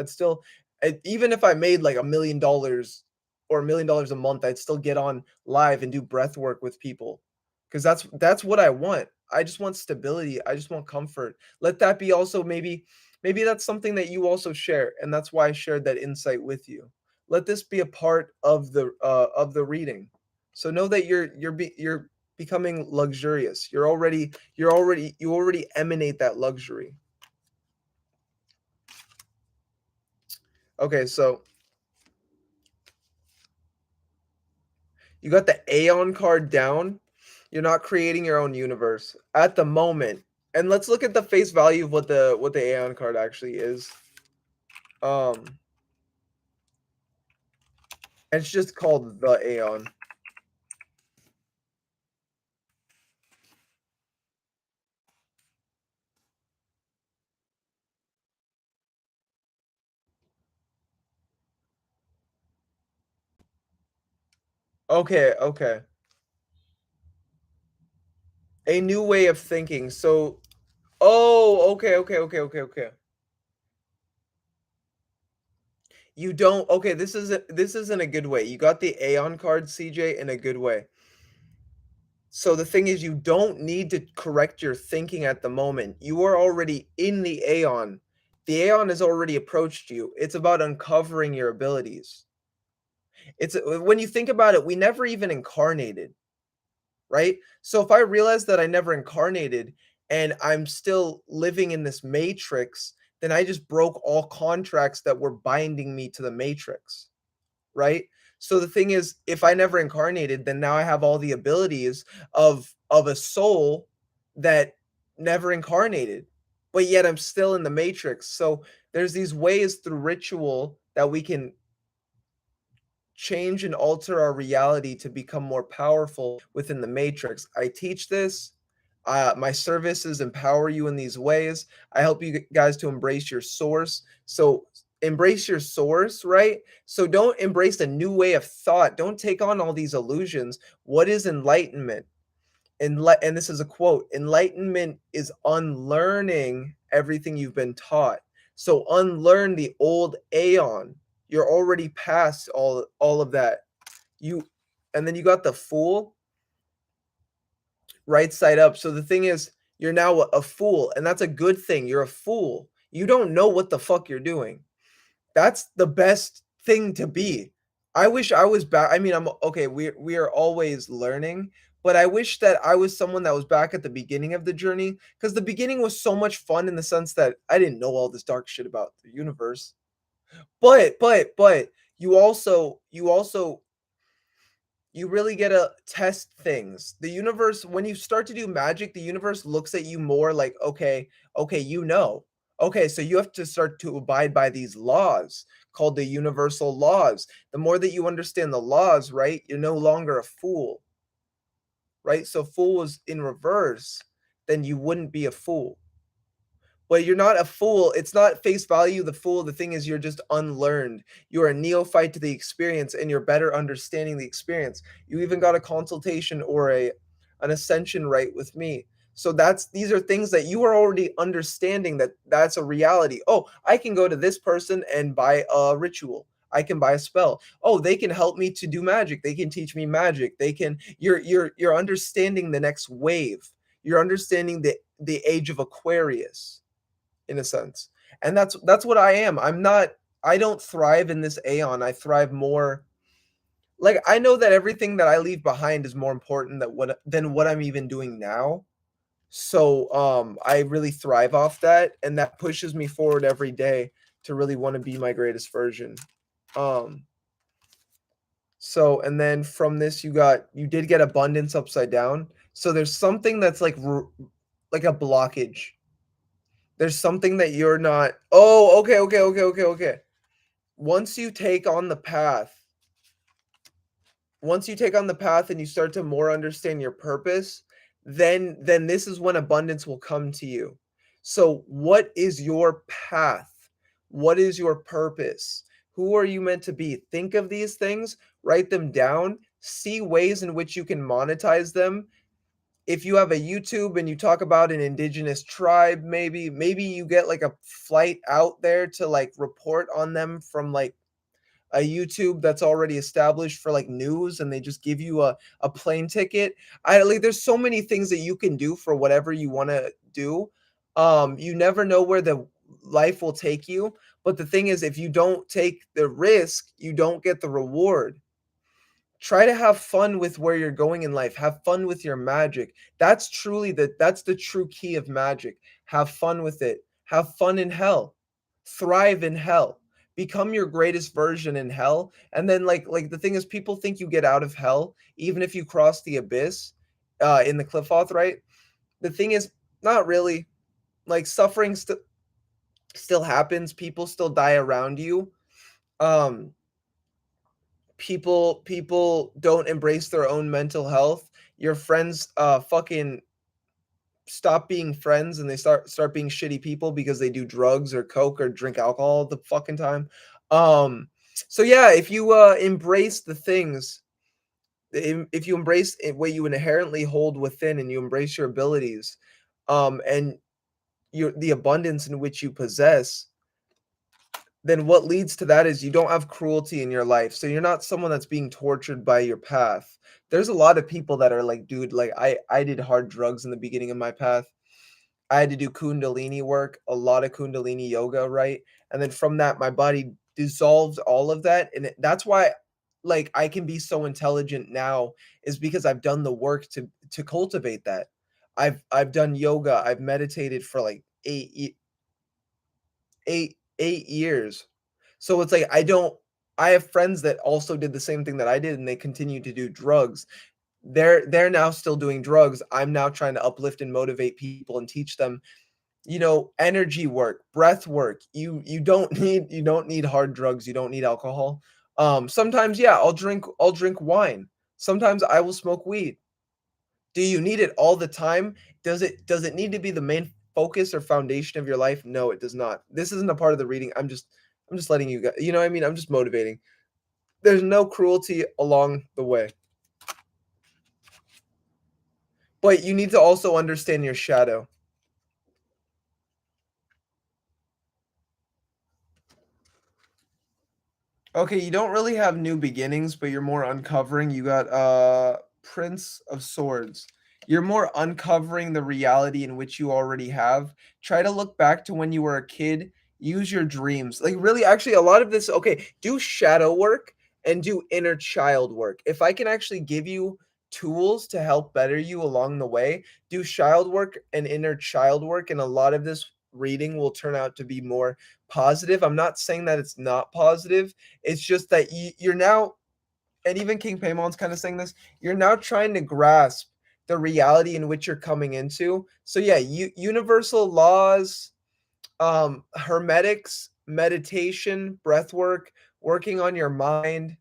Even if I made like $1 million or $1 million a month, I'd still get on live and do breath work with people because that's what I want. I just want stability. I just want comfort. Let that be also maybe that's something that you also share, and that's why I shared that insight with you. Let this be a part of the reading. So know that you're becoming luxurious. You already emanate that luxury. Okay, so you got the Aeon card down. You're not creating your own universe at the moment. And let's look at the face value of what the Aeon card actually is. Um it's just called the Aeon. Okay. A new way of thinking. So, oh, okay. You don't okay, this isn't a good way. You got the Aeon card, CJ, in a good way. So the thing is, you don't need to correct your thinking at the moment. You are already in the Aeon. The Aeon has already approached you. It's about uncovering your abilities. It's when you think about it, we never even incarnated, right? So if I realize that I never incarnated and I'm still living in this matrix, then I just broke all contracts that were binding me to the matrix, right? So the thing is, if I never incarnated, then now I have all the abilities of a soul that never incarnated. but yet I'm still in the matrix. So there's these ways through ritual that we can change and alter our reality to become more powerful within the matrix. I teach this. My services empower you in these ways. I help you guys to embrace your source. So embrace your source, right? So don't embrace a new way of thought. Don't take on all these illusions. What is enlightenment? And this is a quote: enlightenment is unlearning everything you've been taught. So unlearn the old aeon. You're already past all of that. You And then you got the fool right side up. So the thing is, you're now a fool, and that's a good thing. You're a fool. You don't know what the fuck you're doing. That's the best thing to be. I wish I was back. I mean, I'm okay. We are always learning, but I wish that I was someone that was back at the beginning of the journey, because the beginning was so much fun in the sense that I didn't know all this dark shit about the universe. But you really get to test things. The universe, when you start to do magic, the universe looks at you more like, okay, you know. Okay, so you have to start to abide by these laws called the universal laws. The more that you understand the laws, right, you're no longer a fool, right? So fool was in reverse, then you wouldn't be a fool. But you're not a fool. It's not face value, the fool. The thing is, you're just unlearned. You're a neophyte to the experience, and you're better understanding the experience. You even got a consultation or an ascension right with me. So these are things that you are already understanding, that's a reality. Oh, I can go to this person and buy a ritual. I can buy a spell. Oh, they can help me to do magic. They can teach me magic. You're understanding the next wave. You're understanding the age of Aquarius, in a sense. And that's what I am. I don't thrive in this aeon. I thrive more, like, I know that everything that I leave behind is more important than what I'm even doing now. So I really thrive off that, and that pushes me forward every day to really want to be my greatest version. Um so, and then from this you did get abundance upside down. So there's something that's like a blockage. There's something that you're not. Oh, okay. Once you take on the path, and you start to more understand your purpose, then this is when abundance will come to you. So, what is your path? What is your purpose? Who are you meant to be? Think of these things, write them down, see ways in which you can monetize them. If you have a YouTube and you talk about an indigenous tribe, maybe you get like a flight out there to like report on them from like a YouTube that's already established for like news, and they just give you a plane ticket. I like There's so many things that you can do for whatever you want to do. You never know where the life will take you, but the thing is, if you don't take the risk, you don't get the reward. Try to have fun with where you're going in life. Have fun with your magic. That's the true key of magic. Have fun with it. Have fun in hell. Thrive in hell. Become your greatest version in hell. And then like the thing is, people think you get out of hell even if you cross the abyss in the qliphoth, right? The thing is, not really. Like, suffering still happens. People still die around you. Um people don't embrace their own mental health. Your friends fucking stop being friends, and they start being shitty people because they do drugs or coke or drink alcohol all the fucking time. So yeah, if you embrace the things, if you embrace what you inherently hold within, and you embrace your abilities, and the abundance in which you possess, then what leads to that is you don't have cruelty in your life. So you're not someone that's being tortured by your path. There's a lot of people that are like, dude, like I did hard drugs in the beginning of my path. I had to do Kundalini work, a lot of Kundalini yoga, right? And then from that, my body dissolved all of that. And that's why like I can be so intelligent now, is because I've done the work to cultivate that. I've done yoga. I've meditated for like 8 years. So it's like I have friends that also did the same thing that I did, and they continue to do drugs. They're now still doing drugs. I'm now trying to uplift and motivate people and teach them energy work, breath work. You don't need hard drugs, you don't need alcohol. Sometimes, yeah, I'll drink wine. Sometimes I will smoke weed. Do you need it all the time? Does it need to be the main focus or foundation of your life? No, it does not. This isn't a part of the reading. I'm just letting you guys, you know what I mean? I'm just motivating. There's no cruelty along the way. But you need to also understand your shadow. Okay, you don't really have new beginnings, but you're more uncovering. You got Prince of Swords. You're more uncovering the reality in which you already have. Try to look back to when you were a kid. Use your dreams. Like really, actually, a lot of this, okay, do shadow work and do inner child work. If I can actually give you tools to help better you along the way, do child work and inner child work, and a lot of this reading will turn out to be more positive. I'm not saying that it's not positive. It's just that you're now, and even King Paymon's kind of saying this, you're now trying to grasp the reality in which you're coming into. So yeah, universal laws, hermetics, meditation, breath work, working on your mind,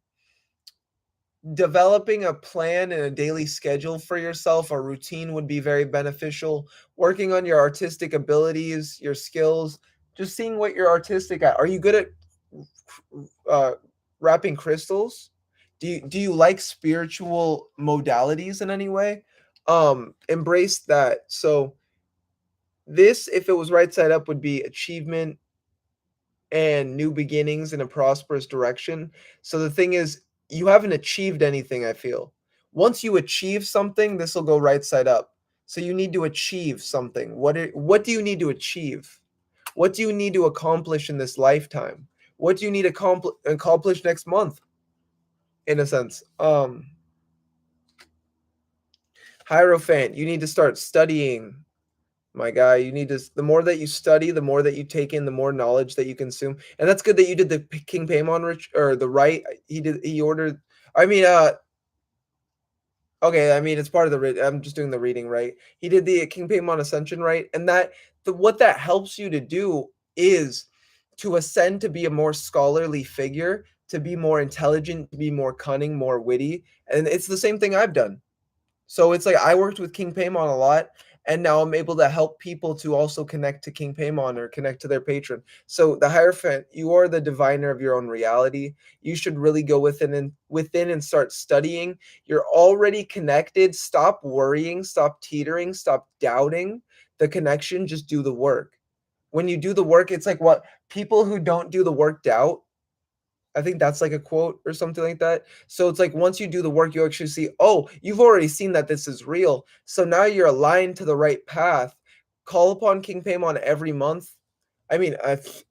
developing a plan and a daily schedule for yourself, a routine would be very beneficial. Working on your artistic abilities, your skills, just seeing what you're artistic at. Are you good at uh, wrapping crystals? Do you like spiritual modalities in any way? Embrace that. So this, if it was right side up, would be achievement and new beginnings in a prosperous direction. So the thing is, you haven't achieved anything, I feel. Once you achieve something, this will go right side up. So you need to achieve something. What do you need to achieve? What do you need to accomplish in this lifetime? What do you need to accomplish next month? In a sense. Hierophant, you need to start studying, my guy. You need to, the more that you study, the more that you take in, the more knowledge that you consume. And that's good that you did the King Paimon or the right. He ordered, I mean, okay, I mean it's part of the I'm just doing the reading, right? He did the King Paimon ascension, right? And what that helps you to do is to ascend to be a more scholarly figure, to be more intelligent, to be more cunning, more witty. And it's the same thing I've done. So it's like I worked with King Paimon a lot, and now I'm able to help people to also connect to King Paimon or connect to their patron. So the Hierophant, you are the diviner of your own reality. You should really go within and start studying. You're already connected. Stop worrying, stop teetering, stop doubting the connection. Just do the work. When you do the work, it's like what people who don't do the work doubt. I think that's like a quote or something like that. So it's like once you do the work, you actually see, oh, you've already seen that this is real. So now you're aligned to the right path. Call upon King Paimon every month. I mean,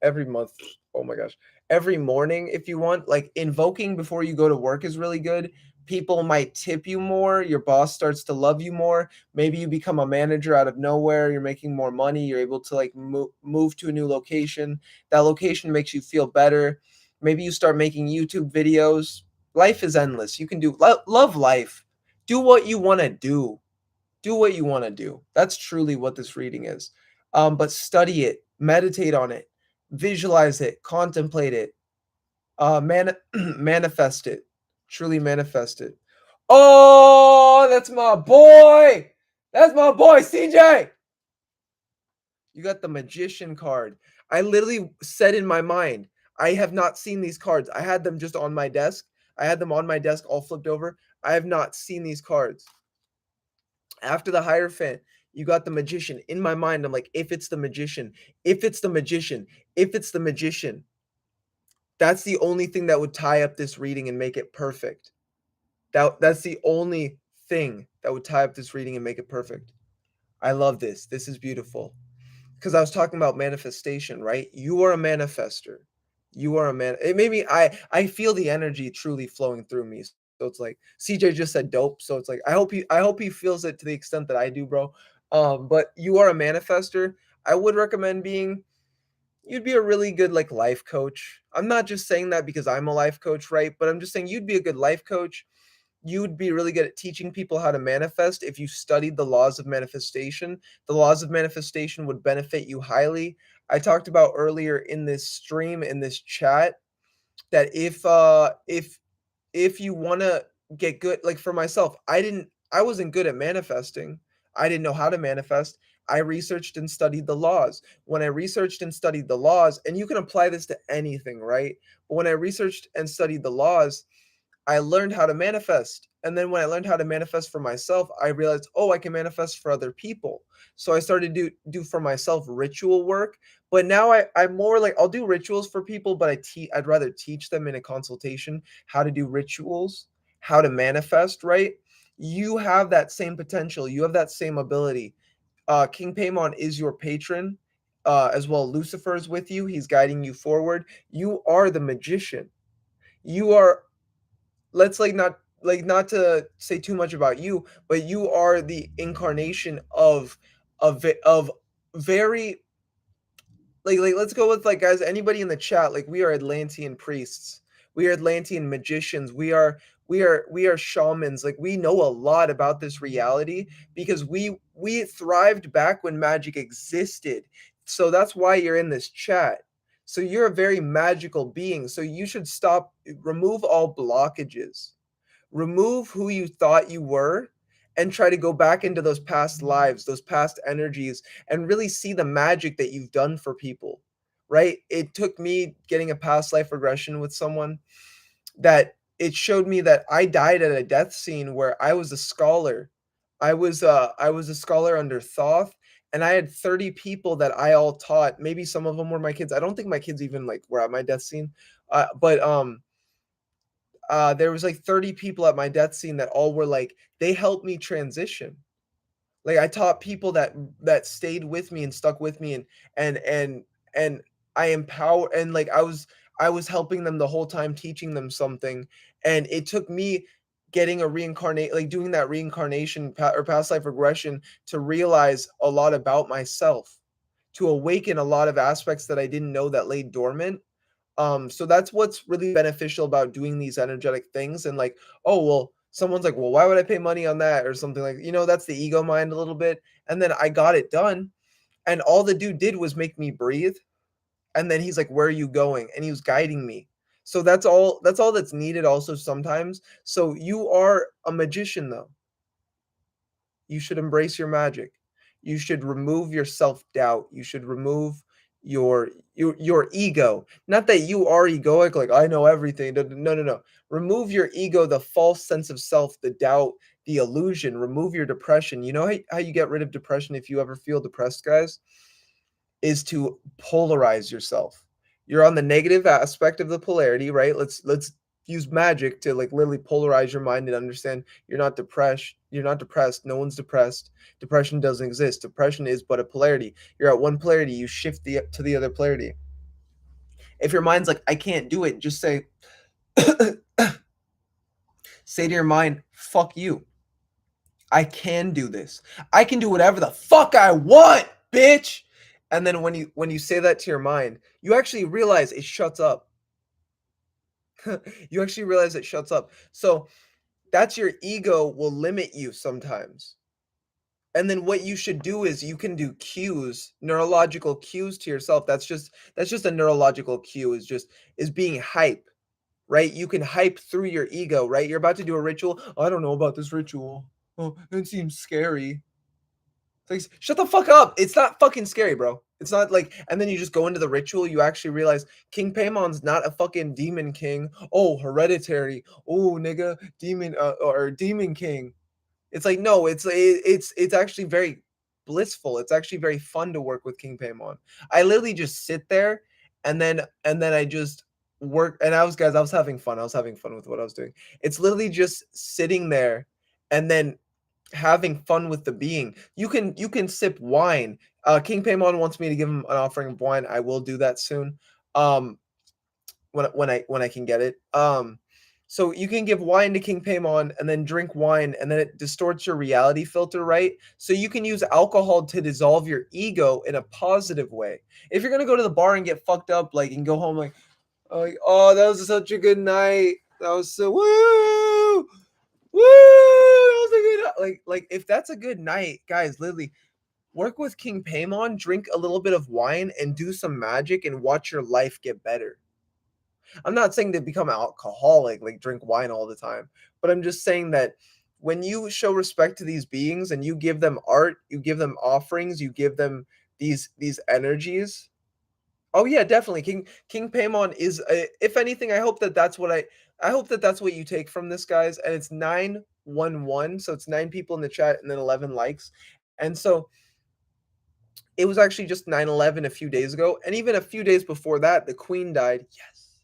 every month. Oh my gosh. Every morning, if you want. Like invoking before you go to work is really good. People might tip you more. Your boss starts to love you more. Maybe you become a manager out of nowhere. You're making more money. You're able to like move to a new location. That location makes you feel better. Maybe you start making YouTube videos. Life is endless. You can do love life. Do what you want to do. Do what you want to do. That's truly what this reading is. But study it, meditate on it, visualize it, contemplate it, manifest it, truly manifest it. Oh, that's my boy. That's my boy, CJ. You got the Magician card. I literally said in my mind, I have not seen these cards. I had them just on my desk. I had them on my desk all flipped over. I have not seen these cards. After the Hierophant, you got the Magician. In my mind, I'm like, if it's the Magician, if it's the Magician, if it's the Magician, that's the only thing that would tie up this reading and make it perfect. That's the only thing that would tie up this reading and make it perfect. I love this. This is beautiful. Because I was talking about manifestation, right? You are a manifester. You are a man. It made me. I feel the energy truly flowing through me. So it's like CJ just said dope. So it's like I hope he feels it to the extent that I do, bro. But you are a manifester. I would recommend being. You'd be a really good like life coach. I'm not just saying that because I'm a life coach, right? But I'm just saying you'd be a good life coach. you'd be really good at teaching people how to manifest if you studied the laws of manifestation. The laws of manifestation would benefit you highly. I talked about earlier in this stream, in this chat, that if you want to get good, like for myself, I wasn't good at manifesting. I didn't know how to manifest. I researched and studied the laws. When I researched and studied the laws, and you can apply this to anything, right? But when I researched and studied the laws, I learned how to manifest. And then when I learned how to manifest for myself, I realized, oh, I can manifest for other people. So I started to do for myself ritual work. But now I'm more like, I'll do rituals for people, but I'd rather teach them in a consultation how to do rituals, how to manifest, right? You have that same potential. You have that same ability. King Paimon is your patron, as well. Lucifer is with you. He's guiding you forward. You are the magician. You are, let's not to say too much about you, but you are the incarnation of very, like let's go with, like, guys, anybody in the chat, like, we are Atlantean priests, we are Atlantean magicians, we are shamans. Like, we know a lot about this reality because we thrived back when magic existed. So that's why you're in this chat. So you're a very magical being. So you should remove all blockages. Remove who you thought you were and try to go back into those past lives, those past energies, and really see the magic that you've done for people, right? It took me getting a past life regression with someone that it showed me that I died at a death scene where I was a scholar. I was a scholar under Thoth, and I had 30 people that I all taught. Maybe some of them were my kids. I don't think my kids even like were at my death scene. But there was like 30 people at my death scene that all were like, they helped me transition. Like, I taught people that stayed with me and stuck with me, and I empower, and like I was helping them the whole time, teaching them something. And it took me getting a reincarnate, like doing that reincarnation or past life regression, to realize a lot about myself, to awaken a lot of aspects that I didn't know that lay dormant. So that's what's really beneficial about doing these energetic things. And like, oh, well, someone's like, well, why would I pay money on that or something, like, that's the ego mind a little bit. And then I got it done, and all the dude did was make me breathe. And then he's like, where are you going? And he was guiding me. So that's all that's needed also sometimes. So you are a magician, though. You should embrace your magic. You should remove your self-doubt. You should remove your ego. Not that you are egoic, like, I know everything. No, no, no, no. Remove your ego, the false sense of self, the doubt, the illusion. Remove your depression. You know how you get rid of depression if you ever feel depressed, guys? Is to polarize yourself. You're on the negative aspect of the polarity, right? Let's use magic to like literally polarize your mind and understand you're not depressed. You're not depressed. No one's depressed. Depression doesn't exist. Depression is but a polarity. You're at one polarity, you shift to the other polarity. If your mind's like, I can't do it, just say say to your mind, fuck you. I can do this. I can do whatever the fuck I want, bitch. And then when you say that to your mind, you actually realize it shuts up. You actually realize it shuts up. So that's your ego will limit you sometimes. And then what you should do is you can do cues, neurological cues to yourself. That's just a neurological cue, is being hype, right? You can hype through your ego, right? You're about to do a ritual. I don't know about this ritual. Oh, it seems scary. Like, shut the fuck up. It's not fucking scary, bro. It's not like, and then you just go into the ritual, you actually realize King Paimon's not a fucking demon king. Oh, hereditary. Oh, nigga, demon or demon king. It's like, no, it's actually very blissful. It's actually very fun to work with King Paimon. I literally just sit there, and then I just work, and I was having fun. I was having fun with what I was doing. It's literally just sitting there and then having fun with the being. You can sip wine. King Paimon wants me to give him an offering of wine. I will do that soon. When I can get it. So you can give wine to King Paimon and then drink wine, and then it distorts your reality filter, right? So you can use alcohol to dissolve your ego in a positive way. If you're gonna go to the bar and get fucked up, like, and go home like, oh, that was such a good night. That was so woo. Woo! That was a good, like if that's a good night, guys, literally work with King Paimon, drink a little bit of wine, and do some magic and watch your life get better. I'm not saying to become an alcoholic, like drink wine all the time, but I'm just saying that when you show respect to these beings and you give them art, you give them offerings, you give them these energies. Oh yeah, definitely. King Paimon is if anything, I hope that I hope that that's what you take from this, guys. And it's 911, so it's 9 people in the chat and then 11 likes. And so it was actually just 9/11 a few days ago, and even a few days before that, the Queen died. Yes.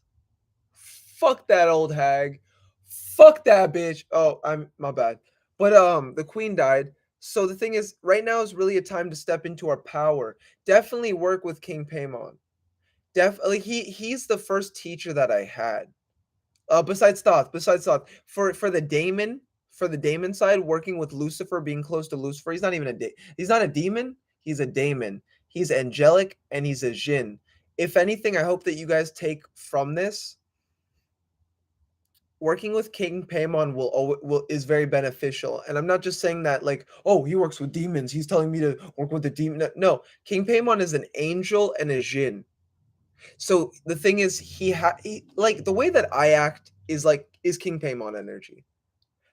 Fuck that old hag. Fuck that bitch. Oh, I'm my bad. But the Queen died. So the thing is, right now is really a time to step into our power. Definitely work with King Paimon. Definitely, he's the first teacher that I had. Besides Thoth, for the daemon side, working with Lucifer, being close to Lucifer, he's not even he's not a demon, he's a daemon. He's angelic and he's a jinn. If anything, I hope that you guys take from this, working with King Paimon will is very beneficial. And I'm not just saying that like, oh, he works with demons, he's telling me to work with the demon. No, King Paimon is an angel and a jinn. So the thing is, he like the way that I act is King Paimon energy.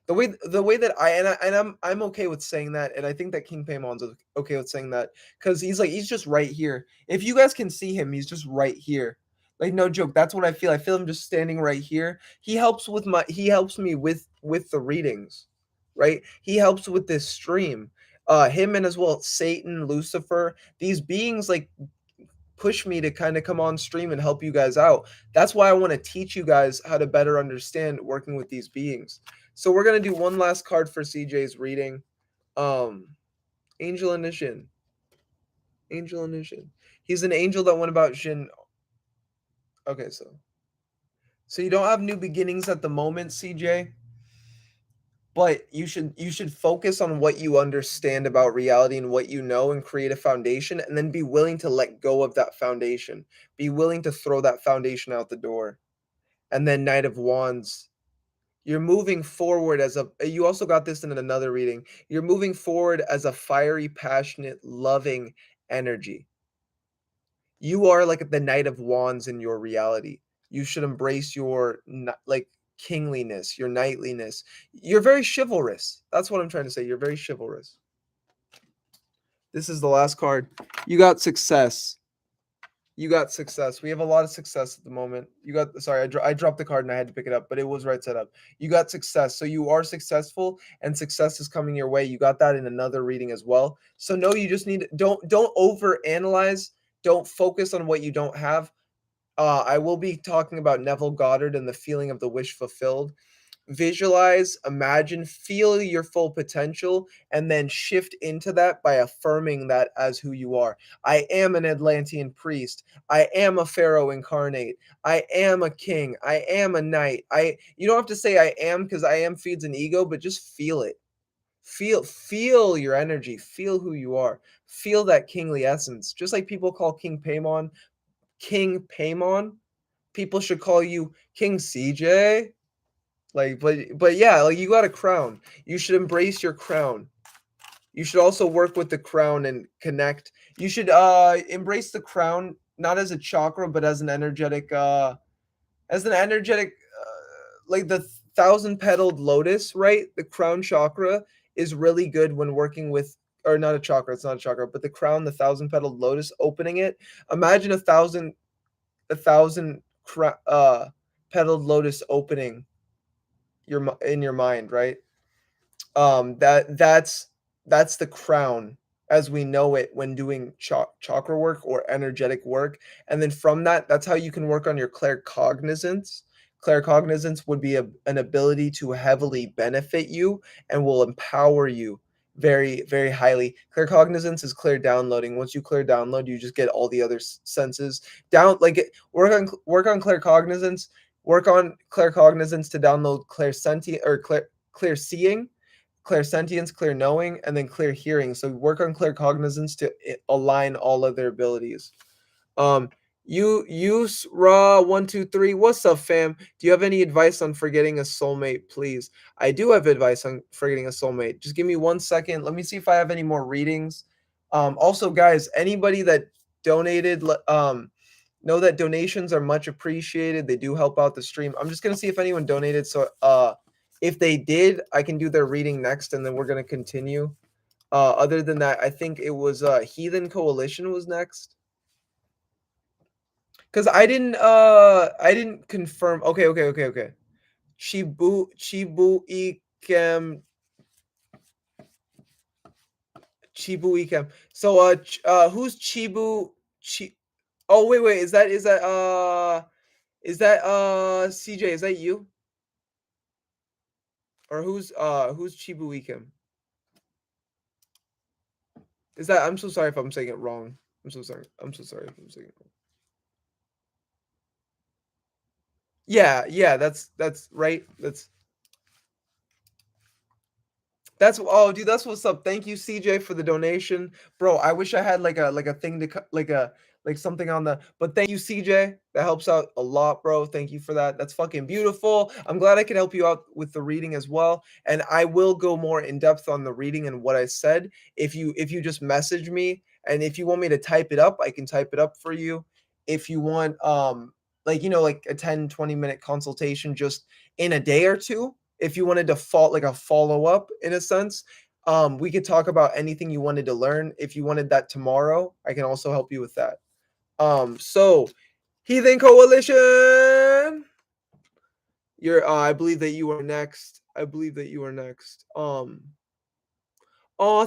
The way that I'm okay with saying that, and I think that King Paimon's okay with saying that because he's just right here. If you guys can see him, he's just right here. Like no joke, that's what I feel. I feel him just standing right here. He helps me with the readings, right? He helps with this stream. Him and as well Satan, Lucifer, these beings like push me to kind of come on stream and help you guys out. That's why I want to teach you guys how to better understand working with these beings. So we're going to do one last card for CJ's reading. Angel and a Jinn. Angel and a Jinn. He's an angel that went about Jinn. Okay, so you don't have new beginnings at the moment, CJ, but you should focus on what you understand about reality and what you know and create a foundation and then be willing to let go of that foundation. Be willing to throw that foundation out the door. And then Knight of Wands, you're moving forward you also got this in another reading. You're moving forward as a fiery, passionate, loving energy. You are like the Knight of Wands in your reality. You should embrace your like kingliness, your knightliness. You're very chivalrous. That's what I'm trying to say. You're very chivalrous. This is the last card. You got success. You got success. We have a lot of success at the moment. You got, sorry, I dropped the card and I had to pick it up, but it was right set up. You got success. So you are successful and success is coming your way. You got that in another reading as well. So no, you just need, don't over analyze. Don't focus on what you don't have. I will be talking about Neville Goddard and the feeling of the wish fulfilled. Visualize, imagine, feel your full potential, and then shift into that by affirming that as who you are. I am an Atlantean priest. I am a pharaoh incarnate. I am a king. I am a knight. You don't have to say I am because I am feeds an ego, but just feel it. Feel your energy. Feel who you are. Feel that kingly essence. Just like people call King Paimon King Paimon, people should call you King CJ. Like, but yeah, like you got a crown. You should embrace your crown. You should also work with the crown and connect. You should embrace the crown not as a chakra, but as an energetic like the 1,000-petaled lotus, right? The crown chakra is really good when working with, or not a chakra, it's not a chakra, but the crown, the 1,000-petaled lotus, opening it. Imagine a thousand petaled lotus opening in your mind, right? That's the crown as we know it when doing chakra work or energetic work. And then from that's how you can work on your claircognizance. Claircognizance would be an ability to heavily benefit you and will empower you very, very highly. Claircognizance is clear downloading. Once you clear download, you just get all the other senses down. Like work on claircognizance. Work on claircognizance to download clairsentient or clear seeing, clairsentience, clear knowing, and then clear hearing. So work on claircognizance to align all of their abilities. Use raw 123. What's up, fam? Do you have any advice on forgetting a soulmate, please? I do have advice on forgetting a soulmate. Just give me 1 second. Let me see if I have any more readings. Also, guys, anybody that donated, know that donations are much appreciated. They do help out the stream. I'm just gonna see if anyone donated. So, if they did, I can do their reading next, and then we're gonna continue. Other than that, I think it was Heathen Coalition was next. Because I didn't confirm. Okay. Chibu Ikem. So who's Chi Oh, wait, is that CJ, is that you? Or who's Chibu Ikem? Is that I'm so sorry if I'm saying it wrong. I'm so sorry. I'm so sorry if I'm saying it wrong. Yeah, that's right. That's oh, dude, that's what's up. Thank you, CJ, for the donation, bro. I wish I had like a thing to like something on the. But thank you, CJ. That helps out a lot, bro. Thank you for that. That's fucking beautiful. I'm glad I could help you out with the reading as well. And I will go more in depth on the reading and what I said. If you just message me, and if you want me to type it up, I can type it up for you. If you want like like a 10-20 minute consultation just in a day or two, if you wanted to like a follow up in a sense, we could talk about anything you wanted to learn. If you wanted that tomorrow, I can also help you with that. So Heathen Coalition, I believe that you are next. Oh,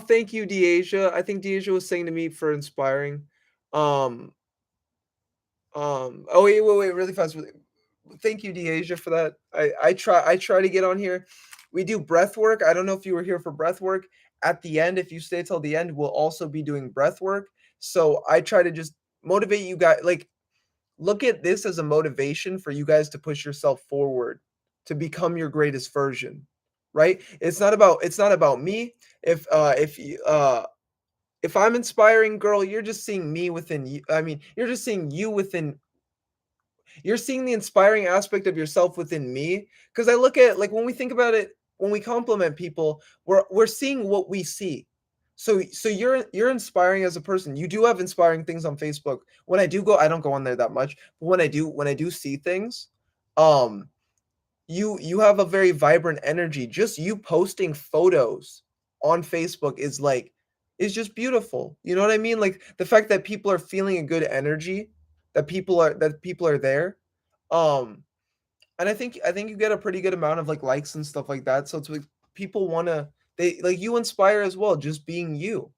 thank you, Deasia. I think Deasia was saying to me for inspiring. Oh, wait, really fast. Thank you, Deasia, for that. I try to get on here. We do breath work. I don't know if you were here for breath work. At the end, if you stay till the end, we'll also be doing breath work. So I try to just motivate you guys. Like, look at this as a motivation for you guys to push yourself forward, to become your greatest version. Right? It's not about me. If I'm inspiring, girl, you're just seeing me within you. I mean, you're just seeing you within. You're seeing the inspiring aspect of yourself within me. Because I look at, like, when we think about it, when we compliment people, we're seeing what we see. So you're inspiring as a person. You do have inspiring things on Facebook. When I do go, I don't go on there that much, but when I do see things, um, you have a very vibrant energy. Just you posting photos on Facebook is just beautiful. You know what I mean? Like the fact that people are feeling a good energy, that people are there. Um and I think you get a pretty good amount of like likes and stuff like that. So it's like people want to they like you inspire as well just being you.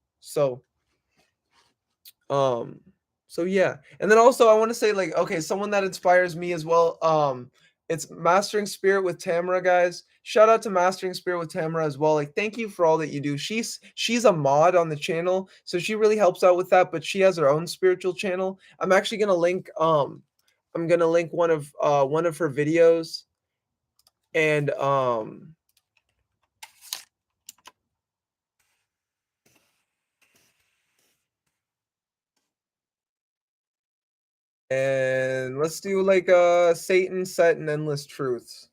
Um, so yeah. And then also I want to say like, okay, someone that inspires me as well. It's Mastering Spirit with Tamara, guys. Shout out to Mastering Spirit with Tamara as well. Like, thank you for all that you do. She's a mod on the channel, so she really helps out with that, but she has her own spiritual channel. I'm gonna link one of her videos, and let's do like Satan, Set, and Endless Truths.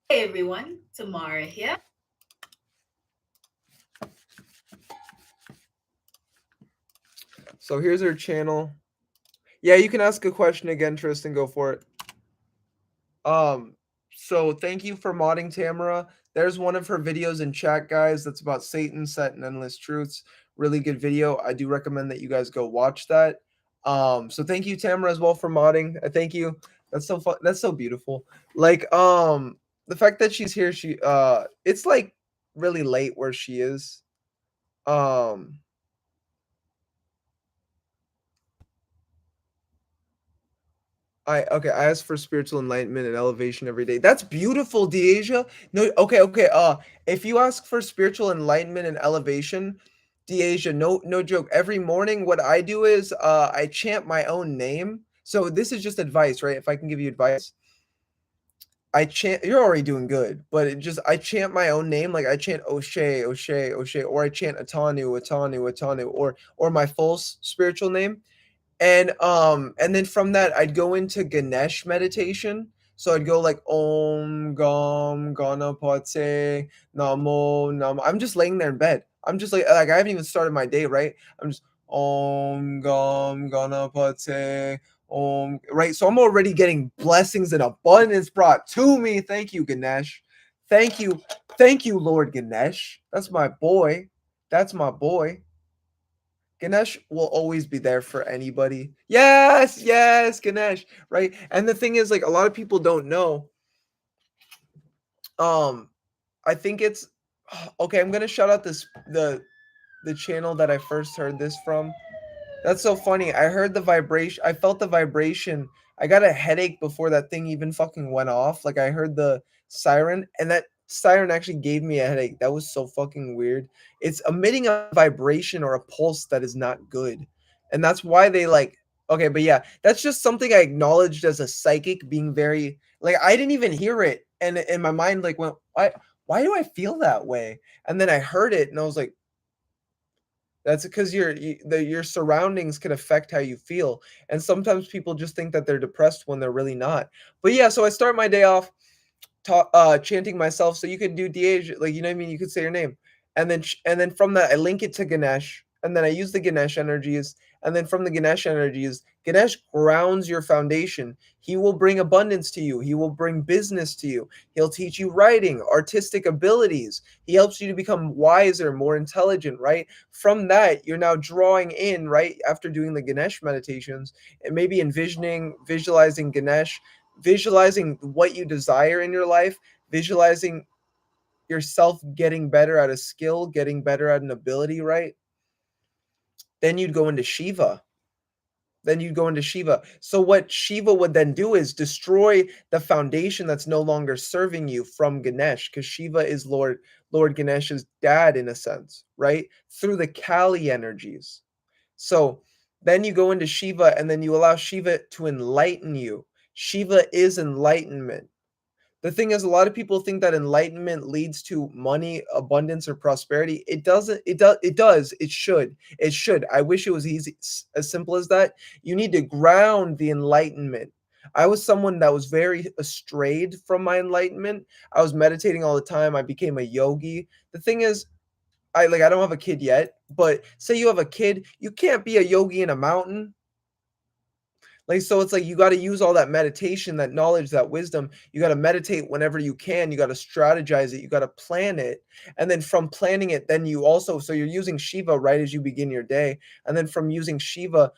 Hey everyone, Tamara here. So here's her channel. Yeah, you can ask a question again, Tristan. Go for it. So thank you for modding Tamara. There's one of her videos in chat, guys. That's about Satan, Set, and Endless Truths. Really good video. I do recommend that you guys go watch that. So thank you, Tamara, as well for modding. Thank you. That's so fun. That's so beautiful. Like, the fact that she's here, it's like really late where she is. I ask for spiritual enlightenment and elevation every day. That's beautiful, Deasia. No, okay. If you ask for spiritual enlightenment and elevation, Deasia, no joke. Every morning, what I do is I chant my own name. So this is just advice, right? If I can give you advice, I chant. You're already doing good, but I chant my own name. Like I chant O'Shea, O'Shea, O'Shea, or I chant Atanu, Atanu, Atanu, or my full spiritual name. And then from that I'd go into Ganesh meditation. So I'd go like Om Gam Ganapate Namo Namo. I'm just laying there in bed. I'm just like I haven't even started my day, right? I'm just Om Gam Ganapate Om, right? So I'm already getting blessings and abundance brought to me. Thank you, Ganesh. Thank you. Thank you, Lord Ganesh. That's my boy. That's my boy. Ganesh will always be there for anybody. Yes, yes, Ganesh, right? And the thing is, like, a lot of people don't know. I think it's okay. I'm gonna shout out the channel that I first heard this from. That's so funny. I heard the vibration. I felt the vibration. I got a headache before that thing even fucking went off. Like I heard the siren, and that siren actually gave me a headache. That was so fucking weird. It's emitting a vibration or a pulse that is not good. And that's why they like okay, but yeah, that's just something I acknowledged as a psychic being very like I didn't even hear it. And in my mind like went, why do I feel that way? And then I heard it and I was like, that's because your surroundings can affect how you feel, and sometimes people just think that they're depressed when they're really not. But yeah, so I start my day off chanting myself. So you could do DH, like you know what I mean. You could say your name, and then from that I link it to Ganesh, and then I use the Ganesh energies, and then from the Ganesh energies, Ganesh grounds your foundation. He will bring abundance to you. He will bring business to you. He'll teach you writing, artistic abilities. He helps you to become wiser, more intelligent, right? From that, you're now drawing in, right? After doing the Ganesh meditations and maybe envisioning, visualizing Ganesh, visualizing what you desire in your life, visualizing yourself getting better at a skill, getting better at an ability, right? Then you'd go into Shiva. So what Shiva would then do is destroy the foundation that's no longer serving you from Ganesh, because Shiva is Lord Ganesh's dad in a sense, right? Through the Kali energies. So then you go into Shiva and then you allow Shiva to enlighten you. Shiva is enlightenment. The thing is, a lot of people think that enlightenment leads to money, abundance, or prosperity. It doesn't. It does. It should. It should. I wish it was easy, as simple as that. You need to ground the enlightenment. I was someone that was very strayed from my enlightenment. I was meditating all the time. I became a yogi. The thing is, I don't have a kid yet, but say you have a kid, you can't be a yogi in a mountain. Like, so it's like you got to use all that meditation, that knowledge, that wisdom. You got to meditate whenever you can. You got to strategize it. You got to plan it. And then from planning it, then you also, so you're using Shiva right as you begin your day. And then from using Shiva,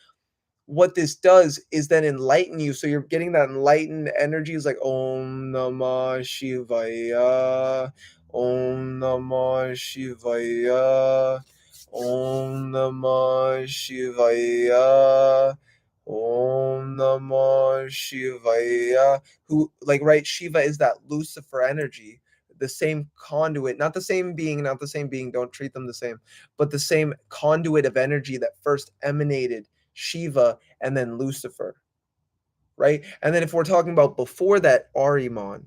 what this does is then enlighten you. So you're getting that enlightened energy. Is like Om Namah Shivaya, Om Namah Shivaya, Om Namah Shivaya, Om Namah Shivaya. Who, like, right? Shiva is that Lucifer energy, the same conduit, not the same being, don't treat them the same, but the same conduit of energy that first emanated Shiva and then Lucifer, right? And then if we're talking about before that, Ahriman,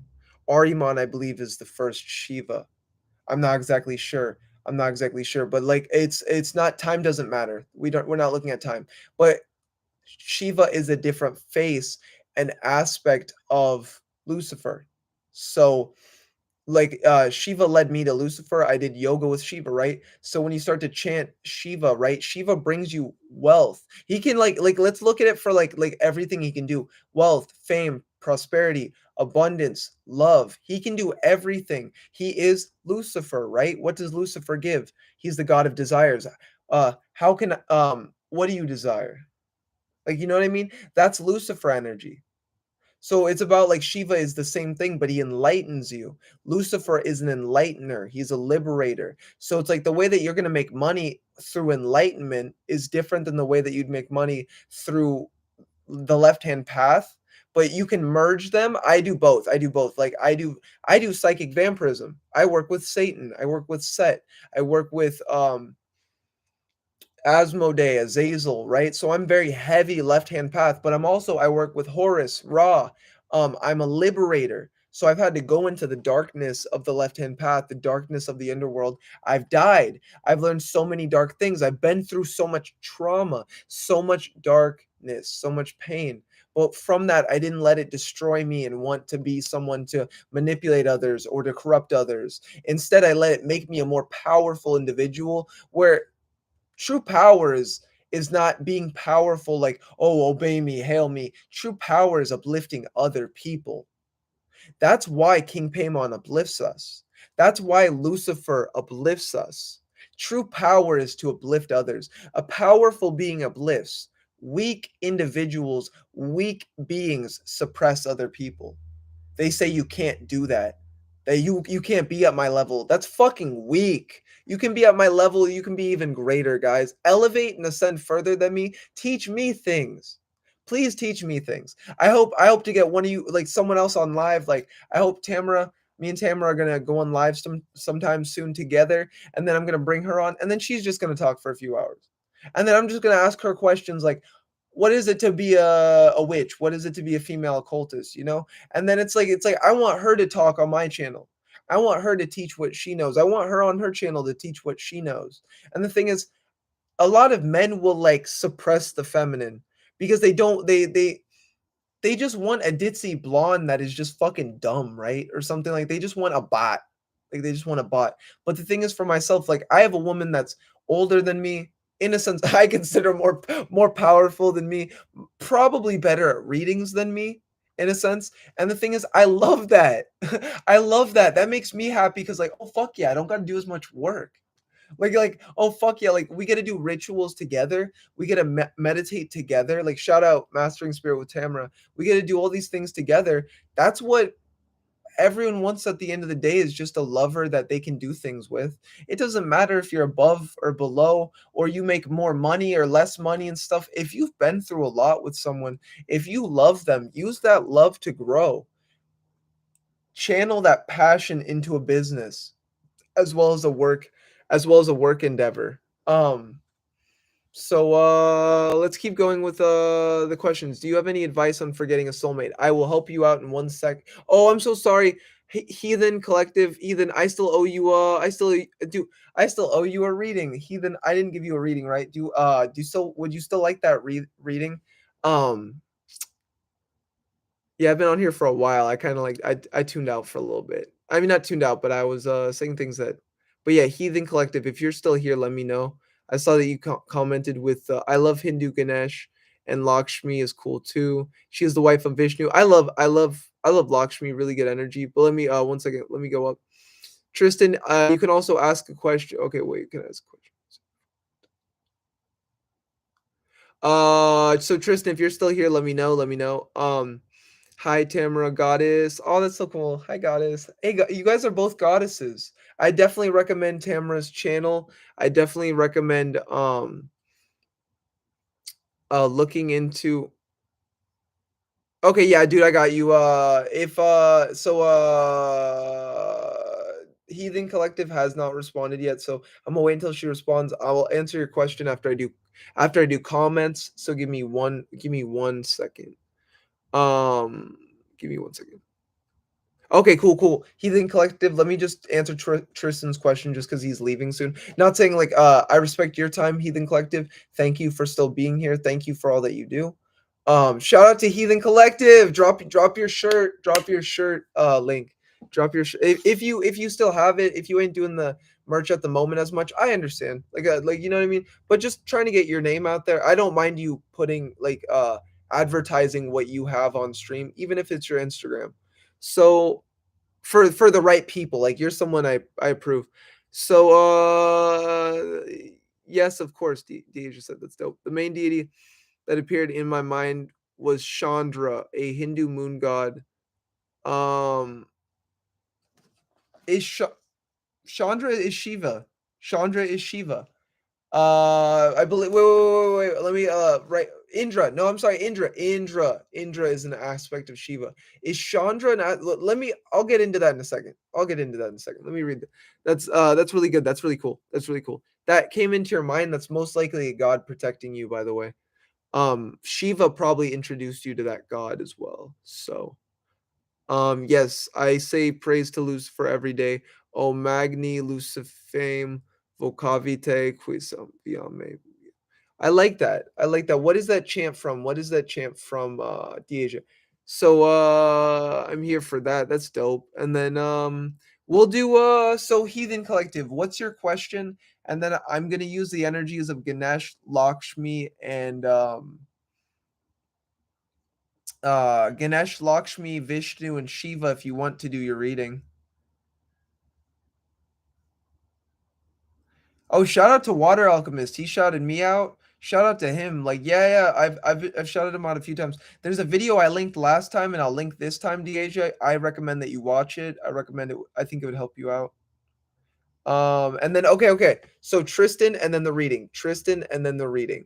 I believe, is the first Shiva. I'm not exactly sure. But like it's not, time doesn't matter. We're not looking at time. But Shiva is a different face and aspect of Lucifer. So like Shiva led me to Lucifer. I did yoga with Shiva, right? So when you start to chant Shiva, right? Shiva brings you wealth. He can like let's look at it for like everything he can do. Wealth, fame, prosperity, abundance, love. He can do everything. He is Lucifer, right? What does Lucifer give? He's the god of desires. How can what do you desire? Like, you know what I mean? That's Lucifer energy. So it's about like Shiva is the same thing, but he enlightens you. Lucifer is an enlightener. He's a liberator. So it's like the way that you're going to make money through enlightenment is different than the way that you'd make money through the left-hand path, but you can merge them. I do both. Like I do psychic vampirism. I work with Satan. I work with Set. I work with Asmodee, Azazel, right? So I'm very heavy left-hand path, but I work with Horus, Ra. I'm a liberator. So I've had to go into the darkness of the left-hand path, the darkness of the underworld. I've died. I've learned so many dark things. I've been through so much trauma, so much darkness, so much pain. But from that, I didn't let it destroy me and want to be someone to manipulate others or to corrupt others. Instead, I let it make me a more powerful individual, where true power is not being powerful like, oh, obey me, hail me. True power is uplifting other people. That's why King Paimon uplifts us. That's why Lucifer uplifts us. True power is to uplift others. A powerful being uplifts. Weak individuals, weak beings suppress other people. They say you can't do that. That you can't be at my level. That's fucking weak. You can be at my level, you can be even greater, guys. Elevate and ascend further than me. Teach me things. Please teach me things. I hope to get one of you, like someone else on live. Like I hope me and Tamara are gonna go on live sometime soon together, and then I'm gonna bring her on, and then she's just gonna talk for a few hours. And then I'm just gonna ask her questions like, what is it to be a witch? What is it to be a female occultist? You know? And then it's like I want her to talk on my channel. I want her to teach what she knows. I want her on her channel to teach what she knows. And the thing is, a lot of men will like suppress the feminine because they just want a ditzy blonde that is just fucking dumb, right? Or something like they just want a bot. Like they just want a bot. But the thing is, for myself, like I have a woman that's older than me. In a sense, I consider more powerful than me, probably better at readings than me, in a sense. And the thing is, I love that. I love that. That makes me happy because, like, oh fuck yeah, I don't gotta do as much work. Like oh fuck yeah, like we get to do rituals together, we get to meditate together, like shout out Mastering Spirit with Tamara, we get to do all these things together. That's what everyone wants at the end of the day, is just a lover that they can do things with. It doesn't matter if you're above or below, or you make more money or less money and stuff. If you've been through a lot with someone, if you love them, use that love to grow. Channel that passion into a business as well as a work endeavor. So let's keep going with the questions. Do you have any advice on forgetting a soulmate? I will help you out in 1 sec. Oh, I'm so sorry. Heathen Collective, Heathen, I still owe you I still owe you a reading. Heathen, I didn't give you a reading, right? Would you still like that reading? Yeah, I've been on here for a while. I kind of like I tuned out for a little bit. I mean, not tuned out, but I was saying things that. But yeah, Heathen Collective, if you're still here, let me know. I saw that you commented with I love Hindu Ganesh, and Lakshmi is cool too. She is the wife of Vishnu. I love Lakshmi. Really good energy. But let me 1 second. Let me go up. Tristan, you can also ask a question. Okay, wait. You can ask a question. So Tristan, if you're still here, let me know. Let me know. Hi, Tamara, goddess. Oh, that's so cool. Hi, goddess. Hey, you guys are both goddesses. I definitely recommend Tamara's channel. I definitely recommend looking into. Okay, yeah, dude, I got you. Heathen Collective has not responded yet, so I'm gonna wait until she responds. I will answer your question after I do comments. So give me 1 second. Give me 1 second. Okay, cool. Heathen Collective, let me just answer Tristan's question just because he's leaving soon. Not saying like I respect your time, Heathen Collective. Thank you for still being here. Thank you for all that you do. Shout out to Heathen Collective. Drop your shirt link. Drop your if you still have it. If you ain't doing the merch at the moment as much, I understand. Like you know what I mean. But just trying to get your name out there. I don't mind you putting like advertising what you have on stream, even if it's your Instagram. So for the right people, like you're someone I approve. So yes, of course, Deja said that's dope. The main deity that appeared in my mind was Chandra, a Hindu moon god. Chandra is Shiva. Chandra is Shiva. I believe. Wait. Let me. Right. Indra. No, I'm sorry. Indra. Indra is an aspect of Shiva. Is Chandra? Let me. I'll get into that in a second. Let me read that. That's really good. That's really cool. That came into your mind. That's most likely a god protecting you. By the way, Shiva probably introduced you to that god as well. So, Yes, I say praise to Lucifer every day. O Magni Lucifame vocavite quisam viame. I like that. I like that. What is that chant from? What is that chant from Deasia? So I'm here for that. That's dope. And then we'll do so Heathen Collective. What's your question? And then I'm gonna use the energies of Ganesh, Lakshmi, and Ganesh, Lakshmi, Vishnu, and Shiva if you want to do your reading. Oh, shout out to Water Alchemist. He shouted me out. Shout out to him. Like, yeah, I've shouted him out a few times. There's a video I linked last time, and I'll link this time, DAJ. I recommend that you watch it. I recommend it. I think it would help you out. And then okay. So Tristan, and then the reading. Tristan, and then the reading.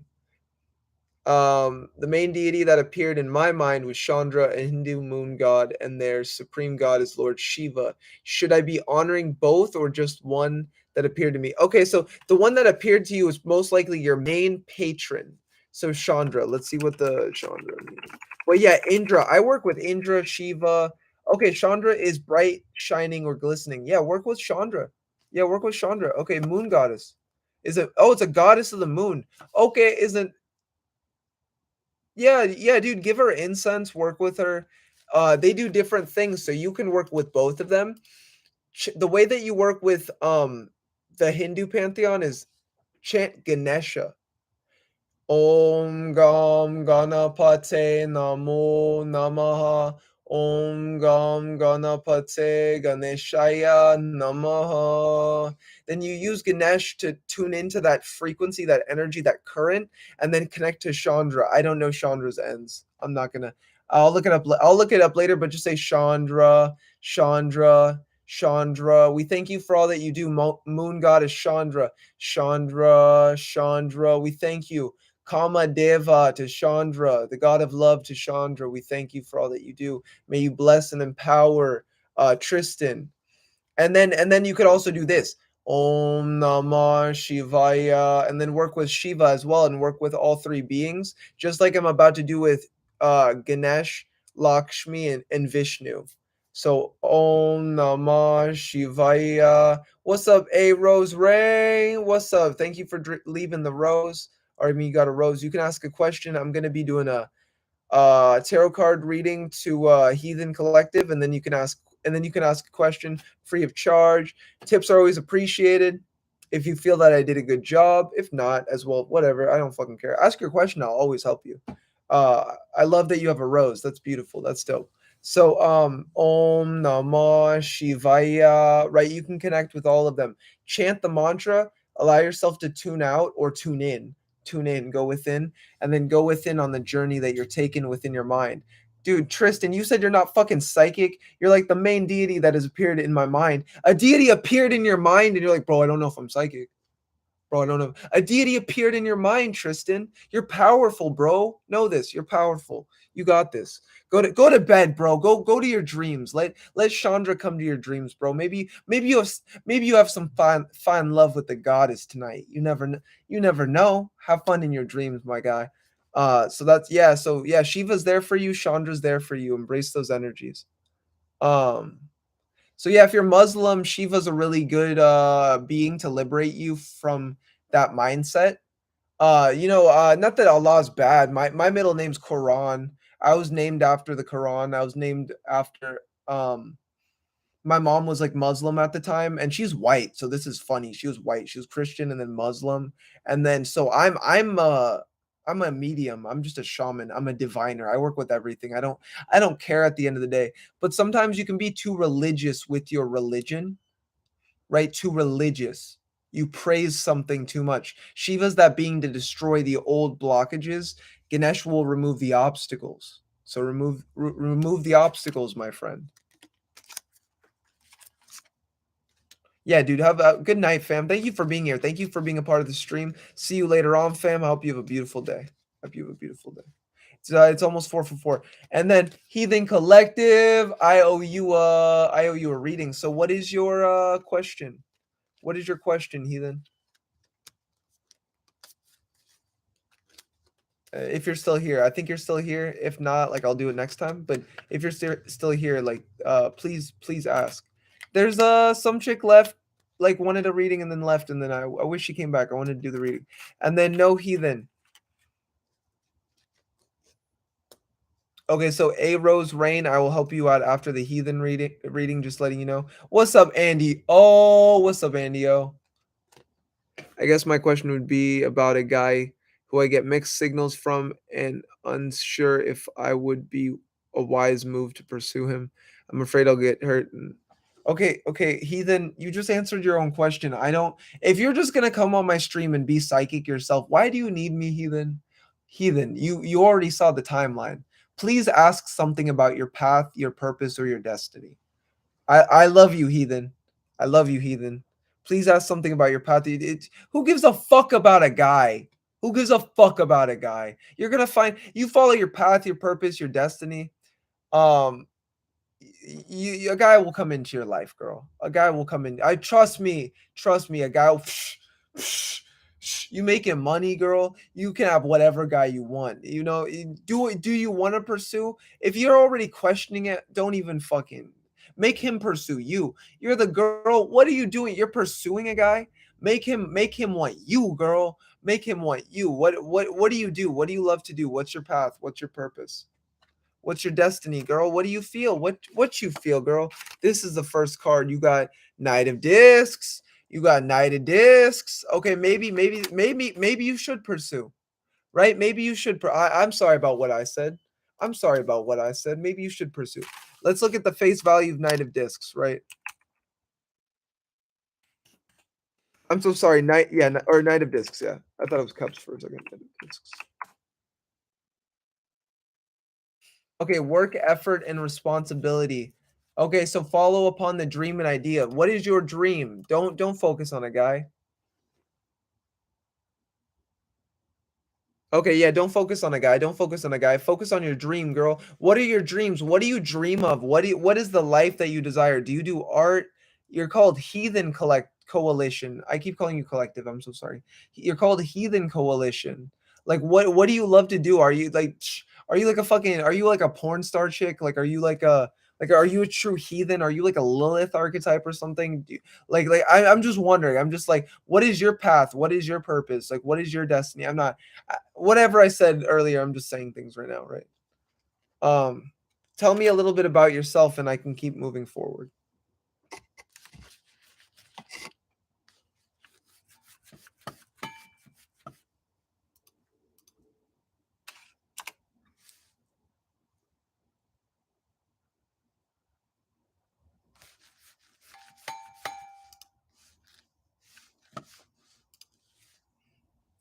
The main deity that appeared in my mind was Chandra, a Hindu moon god, and their supreme god is Lord Shiva. Should I be honoring both or just one that appeared to me? Okay, so the one that appeared to you is most likely your main patron. So Chandra, let's see what the Chandra means. Well, yeah, Indra. I work with Indra, Shiva. Okay, Chandra is bright, shining, or glistening. Yeah, work with Chandra. Yeah, work with Chandra. Okay, moon goddess. Is it? Oh, it's a goddess of the moon. Okay, isn't yeah, dude, give her incense, work with her. They do different things, so you can work with both of them. The way that you work with the Hindu pantheon is chant Ganesha. Om Gam Ganapate Namo Namaha. Om Gam Ganapate Ganeshaya Namaha. Then you use Ganesh to tune into that frequency, that energy, that current, and then connect to Chandra. I don't know Chandra's ends. I'm not gonna. I'll look it up. I'll look it up later. But just say Chandra, Chandra, Chandra. We thank you for all that you do, Moon Goddess Chandra, Chandra, Chandra. We thank you. Kama Deva to Chandra, the god of love to Chandra. We thank you for all that you do. May you bless and empower Tristan. And then you could also do this. Om Namah Shivaya, and then work with Shiva as well, and work with all three beings, just like I'm about to do with Ganesh, Lakshmi, and Vishnu. So Om Namah Shivaya. What's up, A Rose Ray? What's up? Thank you for leaving the rose. Or I mean, you got a rose. You can ask a question. I'm gonna be doing a tarot card reading to Heathen Collective, and then you can ask a question free of charge. Tips are always appreciated. If you feel that I did a good job, if not, as well, whatever. I don't fucking care. Ask your question. I'll always help you. I love that you have a rose. That's beautiful. That's dope. So, Om Namah Shivaya, right? You can connect with all of them. Chant the mantra. Allow yourself to tune out or tune in. Tune in, go within, and then go within on the journey that you're taking within your mind. Dude, Tristan, you said you're not fucking psychic. You're like the main deity that has appeared in my mind. A deity appeared in your mind, and you're like, bro, I don't know if I'm psychic. Bro, I don't know. A deity appeared in your mind, Tristan. You're powerful, bro. Know this. You're powerful. You got this. Go to bed, bro. Go to your dreams. Let Chandra come to your dreams, bro. Maybe you have some fine love with the goddess tonight. You never know. Have fun in your dreams, my guy. So yeah, Shiva's there for you, Chandra's there for you. Embrace those energies. So yeah, if you're Muslim, Shiva's a really good being to liberate you from that mindset. Not that Allah's bad. My middle name's Quran. I was named after the Quran. I was named after my mom was like Muslim at the time, and she's white, so this is funny. She was white. She was Christian and then Muslim. And then so I'm a medium. I'm just a shaman. I'm a diviner. I work with everything. I don't care at the end of the day. But sometimes you can be too religious with your religion, right? Too religious. You praise something too much. Shiva's that being to destroy the old blockages. Ganesh will remove the obstacles. So remove the obstacles, my friend. Yeah, dude. Have a good night, fam. Thank you for being here. Thank you for being a part of the stream. See you later on, fam. I hope you have a beautiful day. Hope you have a beautiful day. It's almost 4 for 4. And then Heathen Collective, I owe you a reading. So what is your question? What is your question, Heathen? if you're still here. I think you're still here. If not, like I'll do it next time. But if you're still here, like please ask. There's some chick left, like wanted a reading and then left, and then I wish she came back. I wanted to do the reading, and then no heathen. Okay, so A Rose Rain, I will help you out after the heathen reading. Just letting you know. What's up, Andy? Oh, what's up, Andy? Oh. I guess my question would be about a guy who I get mixed signals from and unsure if I would be a wise move to pursue him. I'm afraid I'll get hurt. Okay, Heathen, you just answered your own question. I don't. If you're just gonna come on my stream and be psychic yourself, why do you need me, Heathen? Heathen, you already saw the timeline. Please ask something about your path, your purpose, or your destiny. I love you, Heathen. I love you, Heathen. Please ask something about your path. Who gives a fuck about a guy? Who gives a fuck about a guy? You're gonna find you follow your path, your purpose, your destiny. Um, a guy will come into your life, girl. A guy will come in. I trust me. Trust me. A guy will. You making money, girl. You can have whatever guy you want. You know, do you want to pursue? If you're already questioning it, don't even fucking make him pursue you. You're the girl. What are you doing? You're pursuing a guy. Make him want you, girl. Make him want you. What do you do? What do you love to do? What's your path? What's your purpose? What's your destiny, girl? What do you feel? What you feel, girl? This is the first card. You got Knight of Discs. You got Knight of Discs. Okay, maybe you should pursue, right? Maybe you should. I'm sorry about what I said. I'm sorry about what I said. Maybe you should pursue. Let's look at the face value of Knight of Discs, right? I'm so sorry. Knight of Discs. Yeah, I thought it was Cups for a second. Knight of Discs. Okay, work, effort, and responsibility. Okay, so follow upon the dream and idea. What is your dream? Don't focus on a guy. Okay, yeah, don't focus on a guy. Don't focus on a guy. Focus on your dream, girl. What are your dreams? What do you dream of? What is the life that you desire? Do you do art? You're called Heathen Coalition. I keep calling you collective. I'm so sorry. You're called Heathen Coalition. Like what do you love to do? Are you like are you like a porn star chick? Like are you a true heathen? Are you like a Lilith archetype or something? I'm just wondering. I'm just like, what is your path? What is your purpose? Like, what is your destiny? I'm not whatever I said earlier. I'm just saying things right now, right? Tell me a little bit about yourself, and I can keep moving forward.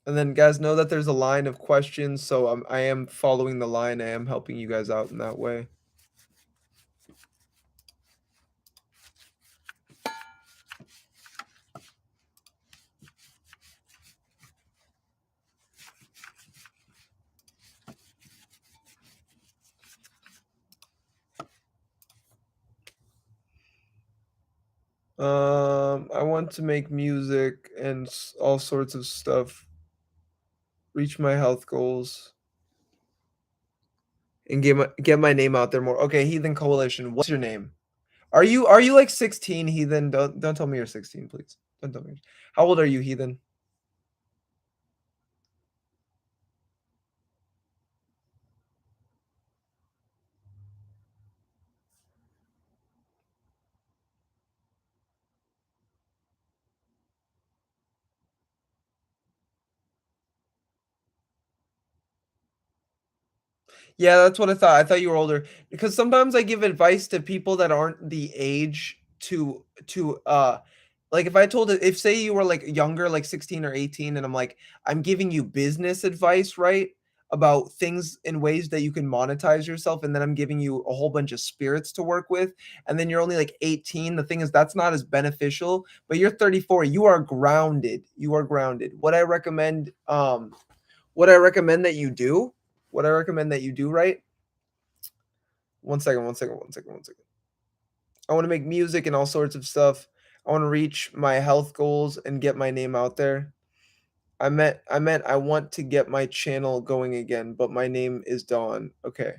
And then guys, know that there's a line of questions, so I am following the line. I am helping you guys out in that way. I want to make music and all sorts of stuff. Reach my health goals. And get my name out there more. Okay, Heathen Coalition. What's your name? Are you like 16, Heathen? Don't tell me you're 16, please. Don't tell me. How old are you, Heathen? Yeah, that's what I thought. I thought you were older because sometimes I give advice to people that aren't the age to like if say you were like younger, like 16 or 18, and I'm giving you business advice, right? About things in ways that you can monetize yourself, and then I'm giving you a whole bunch of spirits to work with, and then you're only like 18. The thing is that's not as beneficial, but you're 34, you are grounded. You are grounded. What I recommend that you do right? One second. I want to make music and all sorts of stuff. I want to reach my health goals and get my name out there. I meant I want to get my channel going again, but my name is Dawn. Okay.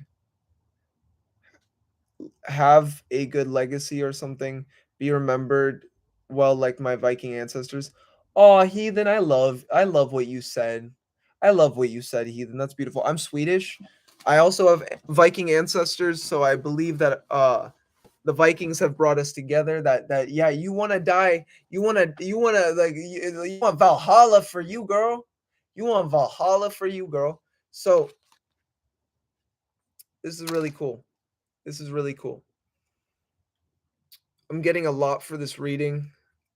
Have a good legacy or something. Be remembered well like my Viking ancestors. Oh, heathen, I love what you said. I love what you said, heathen. That's beautiful. I'm Swedish. I also have Viking ancestors, so I believe that the Vikings have brought us together. That yeah, you want to die, you want to like you want Valhalla for you, girl. You want Valhalla for you, girl. So this is really cool. This is really cool. I'm getting a lot for this reading.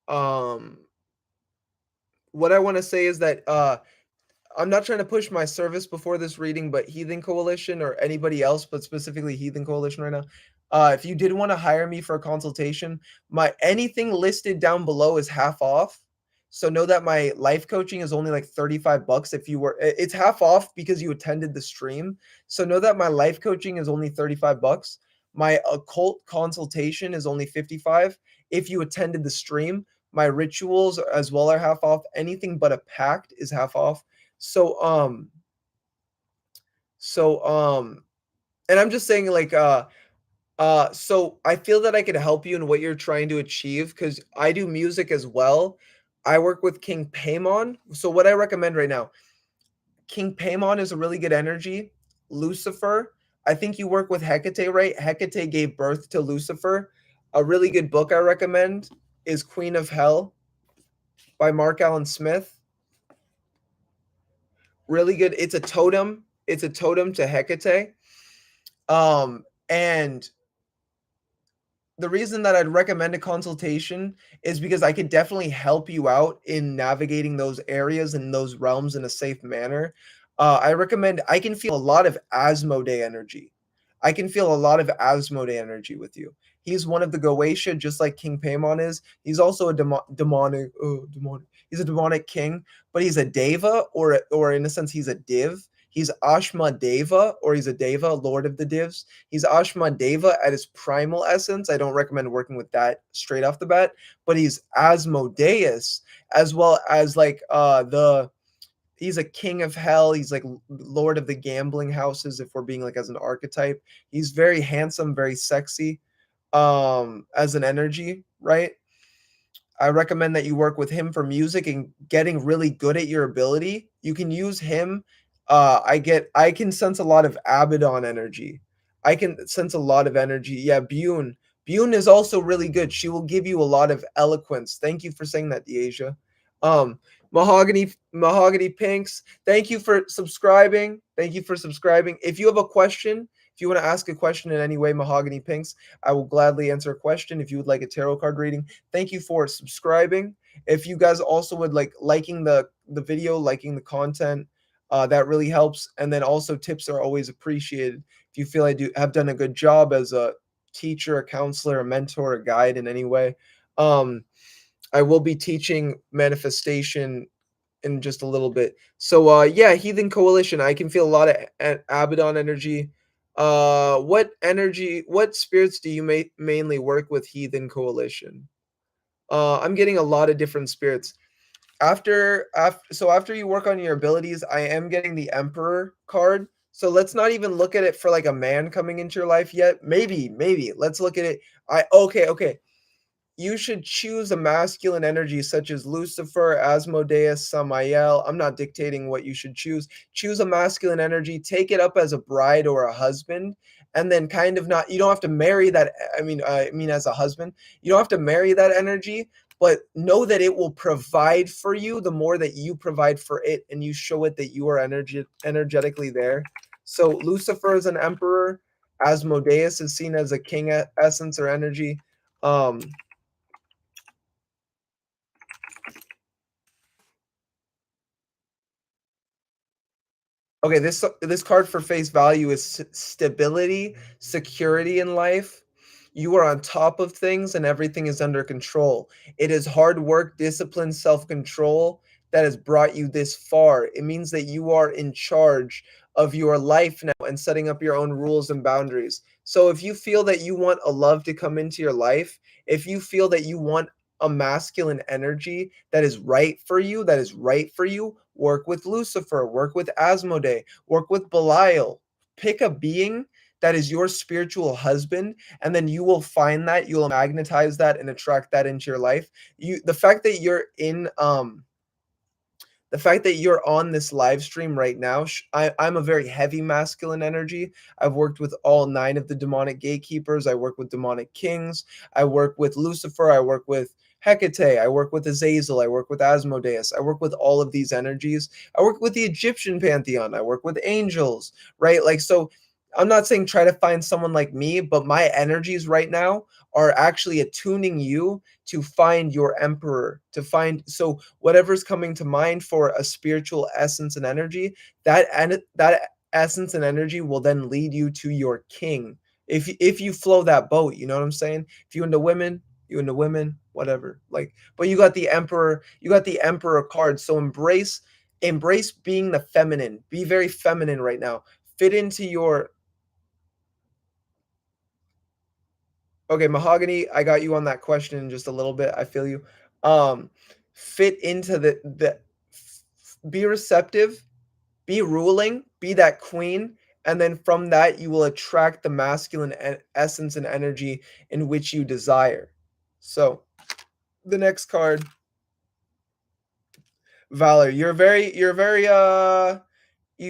Um, what I want to say is that I'm not trying to push my service before this reading, but Heathen Coalition or anybody else, but specifically Heathen Coalition right now. If you did want to hire me for a consultation, my anything listed down below is half off. So know that my life coaching is only like $35 if you were it's half off because you attended the stream. So know that my life coaching is only $35. My occult consultation is only 55 if you attended the stream. My rituals as well are half off. Anything but a pact is half off. So and I'm just saying like so I feel that I could help you in what you're trying to achieve because I do music as well. I work with King Paimon. So what I recommend right now, King Paimon is a really good energy. Lucifer, I think you work with Hecate, right? Hecate gave birth to Lucifer. A really good book I recommend is Queen of Hell by Mark Allen Smith. Really good. It's a totem. It's a totem to Hecate. And the reason that I'd recommend a consultation is because I could definitely help you out in navigating those areas and those realms in a safe manner. I recommend, I can feel a lot of Asmodee energy. I can feel a lot of Asmodee energy with you. He's one of the Goetia, just like King Paimon is. He's also a demonic. He's a demonic king, but he's a deva, or in a sense, he's a div. He's Ashma Deva, or he's a deva, lord of the divs. He's Ashma Deva at his primal essence. I don't recommend working with that straight off the bat, but he's Asmodeus, as well as like he's a king of hell. He's like lord of the gambling houses, if we're being like as an archetype. He's very handsome, very sexy, as an energy, right? I recommend that you work with him for music and getting really good at your ability. You can use him. I can sense a lot of Abaddon energy. I can sense a lot of energy. Yeah, Bune. Bune is also really good. She will give you a lot of eloquence. Thank you for saying that, Deasia. Mahogany Pinks. Thank you for subscribing. Thank you for subscribing. If you have a question, if you want to ask a question in any way, Mahogany Pinks, I will gladly answer a question. If you would like a tarot card reading, thank you for subscribing. If you guys also would like liking the video, liking the content, that really helps. And then also tips are always appreciated. If you feel I have done a good job as a teacher, a counselor, a mentor, a guide in any way, I will be teaching manifestation in just a little bit. So yeah, Heathen Coalition, I can feel a lot of Abaddon energy. What spirits do you mainly work with, Heathen Coalition? I'm getting a lot of different spirits. After you work on your abilities, I am getting the Emperor card. So let's not even look at it for like a man coming into your life yet. Maybe. Let's look at it. Okay. You should choose a masculine energy such as Lucifer, Asmodeus, Samael. I'm not dictating what you should choose. Choose a masculine energy, take it up as a bride or a husband, and then kind of not, you don't have to marry that. I mean, as a husband, you don't have to marry that energy, but know that it will provide for you the more that you provide for it and you show it that you are energetically there. So Lucifer is an emperor. Asmodeus is seen as a king essence or energy. Okay, this card for face value is stability, security in life. You are on top of things and everything is under control. It is hard work, discipline, self-control that has brought you this far. It means that you are in charge of your life now and setting up your own rules and boundaries. So if you feel that you want a love to come into your life, if you feel that you want a masculine energy that is right for you, work with Lucifer, work with Asmodee, work with Belial. Pick a being that is your spiritual husband, and then you will find that, you'll magnetize that and attract that into your life. The fact that you're in the fact that you're on this live stream right now, I'm a very heavy masculine energy. I've worked with all 9 of the demonic gatekeepers. I work with demonic kings. I work with Lucifer. I work with Hecate. I work with Azazel. I work with Asmodeus. I work with all of these energies. I work with the Egyptian pantheon. I work with angels, right? Like, so I'm not saying try to find someone like me, but my energies right now are actually attuning you to find your emperor, to find, so whatever's coming to mind for a spiritual essence and energy, that essence and energy will then lead you to your king. If you flow that boat, you know what I'm saying? If you into women, whatever. Like, but you got the emperor card. So embrace being the feminine. Be very feminine right now. Fit into your Okay, Mahogany, I got you on that question in just a little bit. I feel you. Fit into be receptive, be ruling, be that queen, and then from that you will attract the masculine essence and energy in which you desire. So, the next card, Valor. You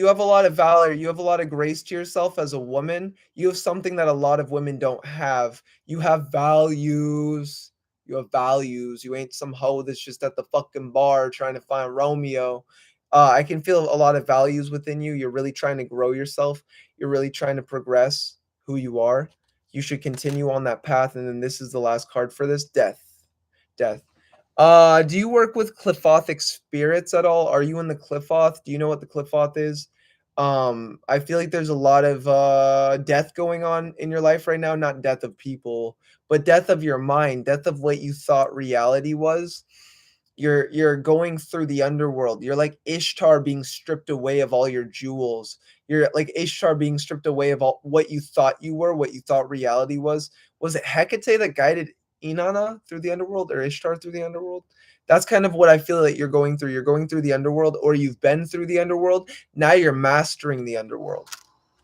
have a lot of valor. You have a lot of grace to yourself as a woman. You have something that a lot of women don't have. You have values. You have values. You ain't some hoe that's just at the fucking bar trying to find Romeo. I can feel a lot of values within you. You're really trying to grow yourself. You're really trying to progress who you are. You should continue on that path. And then this is the last card for this, Death. Death. Do you work with qliphothic spirits at all? Are you in the qliphoth? Do you know what the qliphoth is? I feel like there's a lot of death going on in your life right now, not death of people, but death of your mind, death of what you thought reality was. You're going through the underworld. You're like Ishtar being stripped away of all your jewels. You're like Ishtar being stripped away of all what you thought you were, what you thought reality was. Was it Hecate that guided Inanna through the underworld, or Ishtar through the underworld? That's kind of what I feel like you're going through. You're going through the underworld, or you've been through the underworld. Now you're mastering the underworld.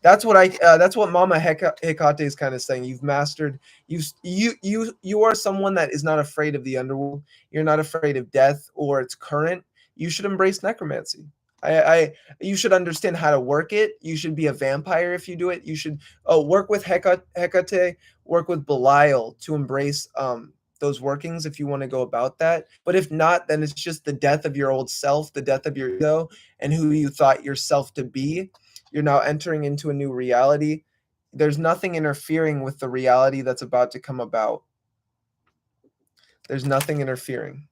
That's what Mama Hecate is kind of saying. You've mastered. You are someone that is not afraid of the underworld. You're not afraid of death or its current. You should embrace necromancy. You should understand how to work it. You should be a vampire if you do it. You should work with Hecate, work with Belial to embrace those workings if you want to go about that. But if not, then it's just the death of your old self, the death of your ego, and who you thought yourself to be. You're now entering into a new reality. There's nothing interfering with the reality that's about to come about. There's nothing interfering.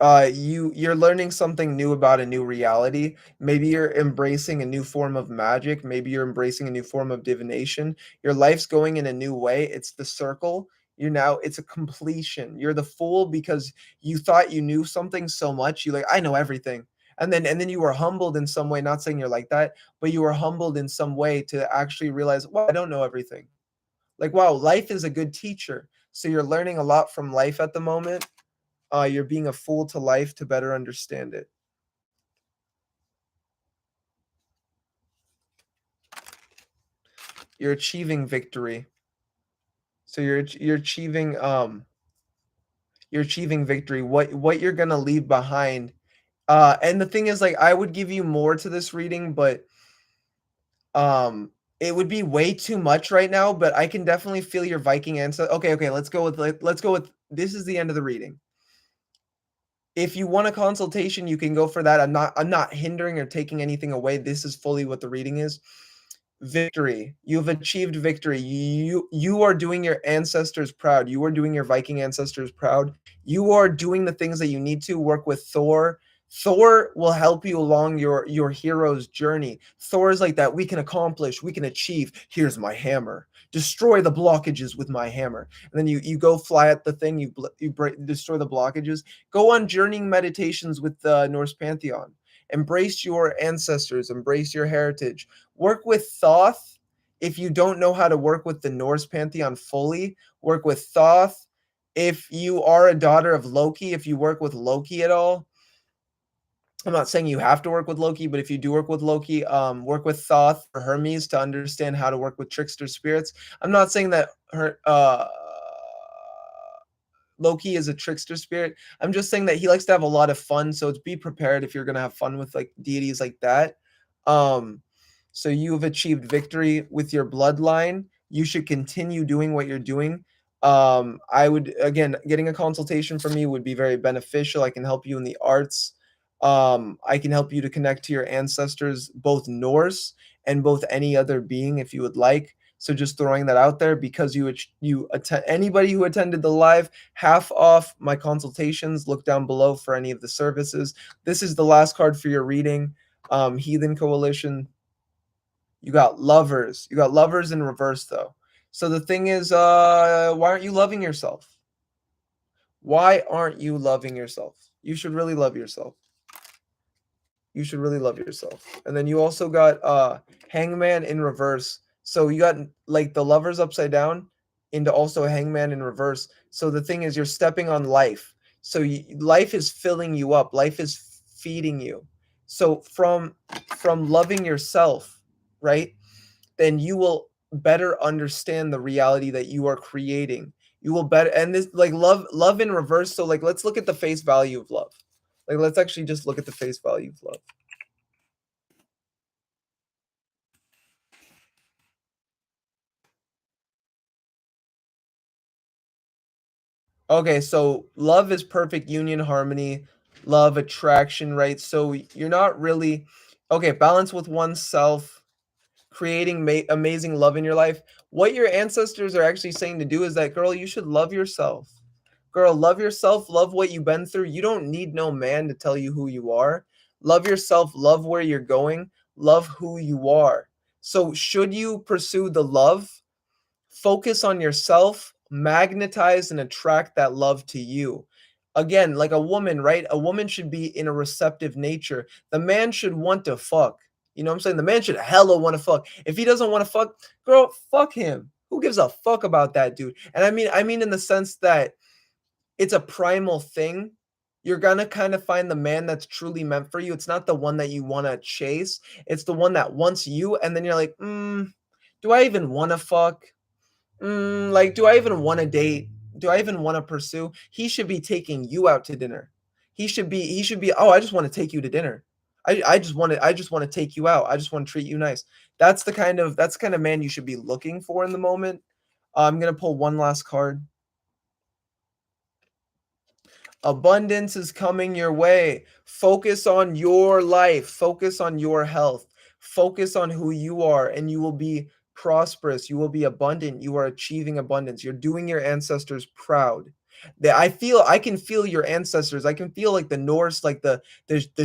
You're learning something new about a new reality. Maybe you're embracing a new form of magic. Maybe you're embracing a new form of divination. Your life's going in a new way. It's the circle. It's a completion. You're the fool because you thought you knew something so much. You like, I know everything. And then you were humbled in some way, not saying you're like that, but you were humbled in some way to actually realize, well, I don't know everything. Like, wow, life is a good teacher. So you're learning a lot from life at the moment. You're being a fool to life to better understand it. You're achieving victory. So you're achieving victory. What you're gonna leave behind. And the thing is, like, I would give you more to this reading, but it would be way too much right now. But I can definitely feel your Viking ancestor. Okay. Let's go with this is the end of the reading. If you want a consultation, you can go for that. I'm not hindering or taking anything away. This is fully what the reading is. Victory. You've achieved victory. You are doing your ancestors proud. You are doing your Viking ancestors proud. You are doing the things that you need to. Work with Thor. Thor will help you along your hero's journey. Thor is like that. We can accomplish. We can achieve. Here's my hammer. Destroy the blockages with my hammer. And then you go fly at the thing. Destroy the blockages. Go on journeying meditations with the Norse pantheon. Embrace your ancestors. Embrace your heritage. Work with Thoth. if you don't know how to work with the Norse pantheon fully, work with Thoth. If you are a daughter of Loki, if you work with Loki at all, I'm not saying you have to work with Loki, but if you do work with Loki, work with Thoth or Hermes to understand how to work with trickster spirits. I'm not saying that Loki is a trickster spirit. I'm just saying that he likes to have a lot of fun, so be prepared if you're gonna have fun with like deities like that. So you have achieved victory with your bloodline. You should continue doing what you're doing. I would, again, getting a consultation from me would be very beneficial. I can help you in the arts. I can help you to connect to your ancestors, both Norse and both any other being, if you would like. So just throwing that out there, because anybody who attended the live, half off my consultations. Look down below for any of the services. This is the last card for your reading. Heathen Coalition. You got lovers. You got lovers in reverse though. So the thing is, why aren't you loving yourself? Why aren't you loving yourself? You should really love yourself. You should really love yourself. And then you also got Hangman in reverse. So you got like the lovers upside down into also Hangman in reverse. So the thing is, you're stepping on life. So life is filling you up. Life is feeding you. So from loving yourself, right? Then you will better understand the reality that you are creating. You will better, and this like love in reverse. So like let's look at the face value of love. Like, let's actually just look at the face value of love. Okay, so love is perfect union, harmony, love, attraction, right? So you're not really, okay, balance with oneself, creating amazing love in your life. What your ancestors are actually saying to do is that, girl, you should love yourself. Girl, love yourself, love what you've been through. You don't need no man to tell you who you are. Love yourself, love where you're going, love who you are. So should you pursue the love, focus on yourself, magnetize and attract that love to you. Again, like a woman, right? A woman should be in a receptive nature. The man should want to fuck. You know what I'm saying? The man should hella want to fuck. If he doesn't want to fuck, girl, fuck him. Who gives a fuck about that dude? And I mean in the sense that it's a primal thing. You're gonna kind of find the man that's truly meant for you. It's not the one that you want to chase. It's the one that wants you. And then you're like, do I even want to fuck? Like, do I even want to date? Do I even want to pursue? He should be taking you out to dinner. He should be, oh, I just want to take you to dinner. I just want to take you out. I just want to treat you nice. That's the kind of man you should be looking for in the moment. I'm gonna pull one last card. Abundance is coming your way. Focus on your life. Focus on your health. Focus on who you are, and you will be prosperous. You will be abundant. You are achieving abundance. You're doing your ancestors proud. I can feel your ancestors. I can feel like the Norse, like the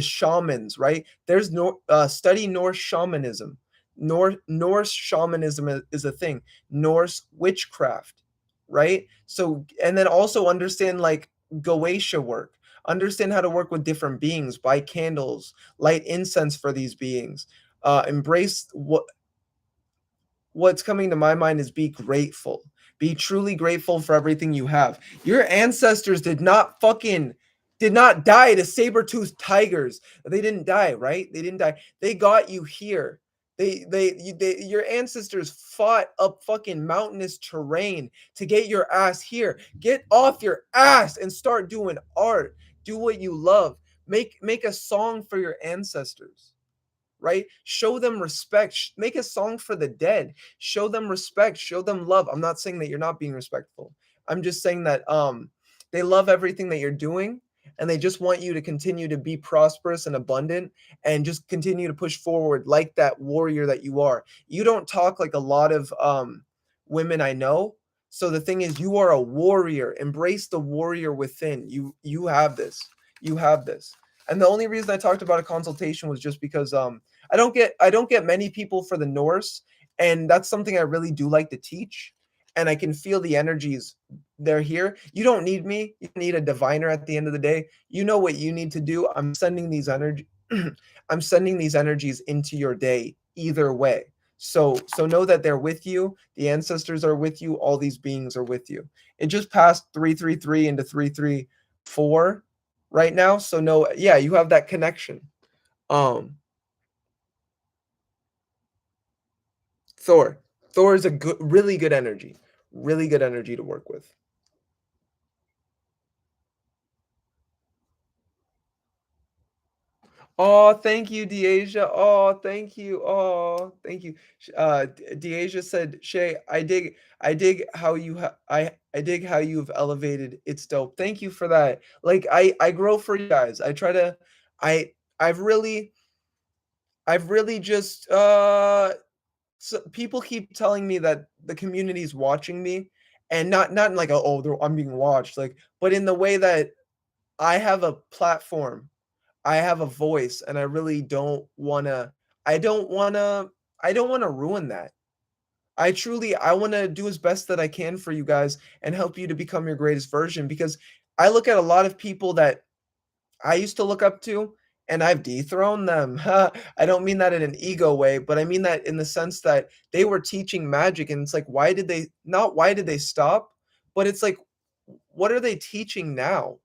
shamans, right? There's no study Norse shamanism. Norse shamanism is a thing. Norse witchcraft, right? So, and then also understand like Goetia work. Understand how to work with different beings, buy candles, light incense for these beings. Embrace what's coming to my mind is be grateful. Be truly grateful for everything you have. Your ancestors did not die to saber-toothed tigers. They didn't die, right? They didn't die. They got you here. Your ancestors fought up fucking mountainous terrain to get your ass here. Get off your ass and start doing art. Do what you love. Make a song for your ancestors, right? Show them respect. Make a song for the dead. Show them respect. Show them love. I'm not saying that you're not being respectful. I'm just saying that they love everything that you're doing, and they just want you to continue to be prosperous and abundant and just continue to push forward like that warrior that you are. You don't talk like a lot of women I know. So the thing is, you are a warrior. Embrace the warrior within. You have this. You have this. And the only reason I talked about a consultation was just because I don't get many people for the Norse, and that's something I really do like to teach. And I can feel the energies. They're here. You don't need me. You need a diviner at the end of the day. You know what you need to do. I'm sending these energies into your day either way. So know that they're with you. The ancestors are with you. All these beings are with you. It just passed 333 into 334 right now. So no, yeah, you have that connection. Thor. Thor is a good, really good energy. Really good energy to work with. Oh, thank you, Deasia. Oh, thank you. Oh, thank you. Deasia said, "Shay, I dig how I dig how you've elevated. It's dope. Thank you for that. Like, I grow for you guys. I try to, I, I've really, just, so people keep telling me that the community's watching me, and not in like a, oh, I'm being watched, like, but in the way that I have a platform, I have a voice, and I really don't wanna I don't wanna I don't wanna ruin that. I wanna do as best that I can for you guys and help you to become your greatest version, because I look at a lot of people that I used to look up to, and I've dethroned them. I don't mean that in an ego way, but I mean that in the sense that they were teaching magic, and it's like, why did they stop? But it's like, what are they teaching now?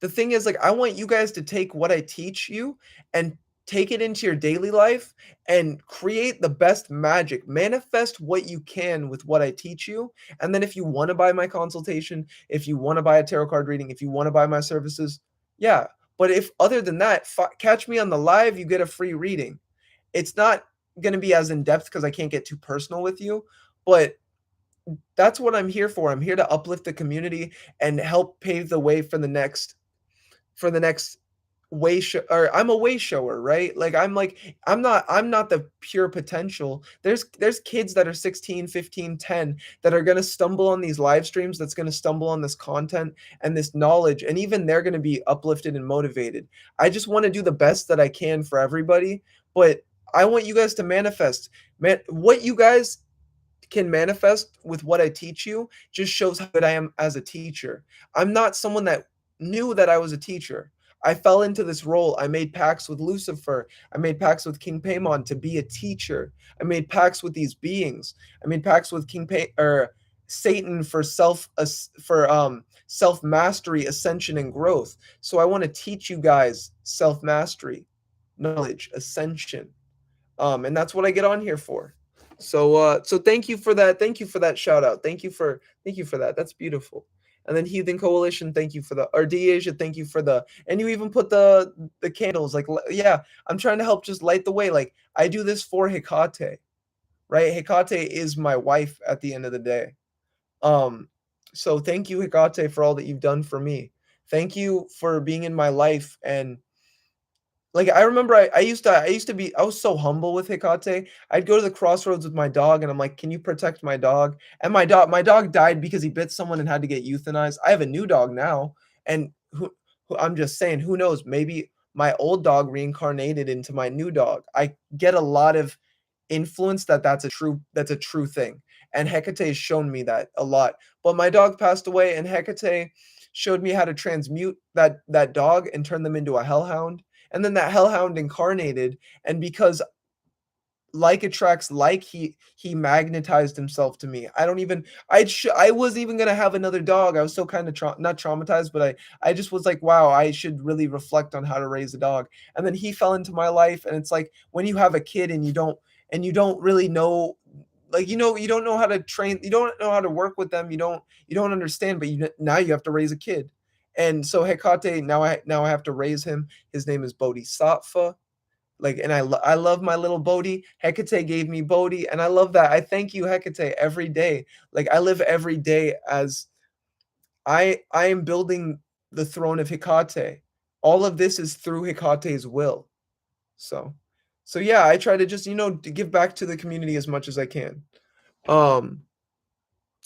The thing is, like, I want you guys to take what I teach you and take it into your daily life and create the best magic. Manifest what you can with what I teach you. And then if you want to buy my consultation, if you want to buy a tarot card reading, if you want to buy my services, yeah. But if other than that, catch me on the live, you get a free reading. It's not going to be as in depth because I can't get too personal with you, but that's what I'm here for. I'm here to uplift the community and help pave the way for the next way show, or I'm a way shower, right? Like, I'm not the pure potential. There's kids that are 16, 15, 10 that are going to stumble on these live streams, that's going to stumble on this content and this knowledge, and even they're going to be uplifted and motivated. I just want to do the best that I can for everybody, but I want you guys to manifest. Man, what you guys can manifest with what I teach you just shows how good I am as a teacher. I'm not someone that knew that I was a teacher. I fell into this role. I made pacts with Lucifer. I made pacts with King Paimon to be a teacher. I made pacts with these beings. I made pacts with Satan for self mastery, ascension, and growth. So I want to teach you guys self mastery, knowledge, ascension, and that's what I get on here for. So thank you for that. Thank you for that shout out. Thank you for that. That's beautiful. And then Heathen Coalition, thank you for the, or Asia, thank you for the, and you even put the candles. Like, yeah, I'm trying to help just light the way. Like, I do this for Hecate, right? Hecate is my wife at the end of the day. So thank you, Hecate, for all that you've done for me. Thank you for being in my life. And like, I remember I used to be, I was so humble with Hecate. I'd go to the crossroads with my dog and I'm like, "Can you protect my dog?" And my dog died because he bit someone and had to get euthanized. I have a new dog now, and who I'm just saying, who knows, maybe my old dog reincarnated into my new dog. I get a lot of influence that's a true thing. And Hecate has shown me that a lot. But my dog passed away, and Hecate showed me how to transmute that dog and turn them into a hellhound. And then that hellhound incarnated, and because like attracts like, he magnetized himself to me. I was even gonna have another dog. I was so kind of not traumatized, but I just was like, wow, I should really reflect on how to raise a dog. And then he fell into my life, and it's like, when you have a kid and you don't really know, like, you don't know how to train, you don't know how to work with them, you don't understand, but now you have to raise a kid. And so Hecate, now I have to raise him. His name is Bodhisattva. Like, and I love my little Bodhi. Hecate gave me Bodhi, and I love that. I thank you, Hecate, every day. Like, I live every day as I am building the throne of Hecate. All of this is through Hecate's will. So yeah, I try to just, to give back to the community as much as I can. And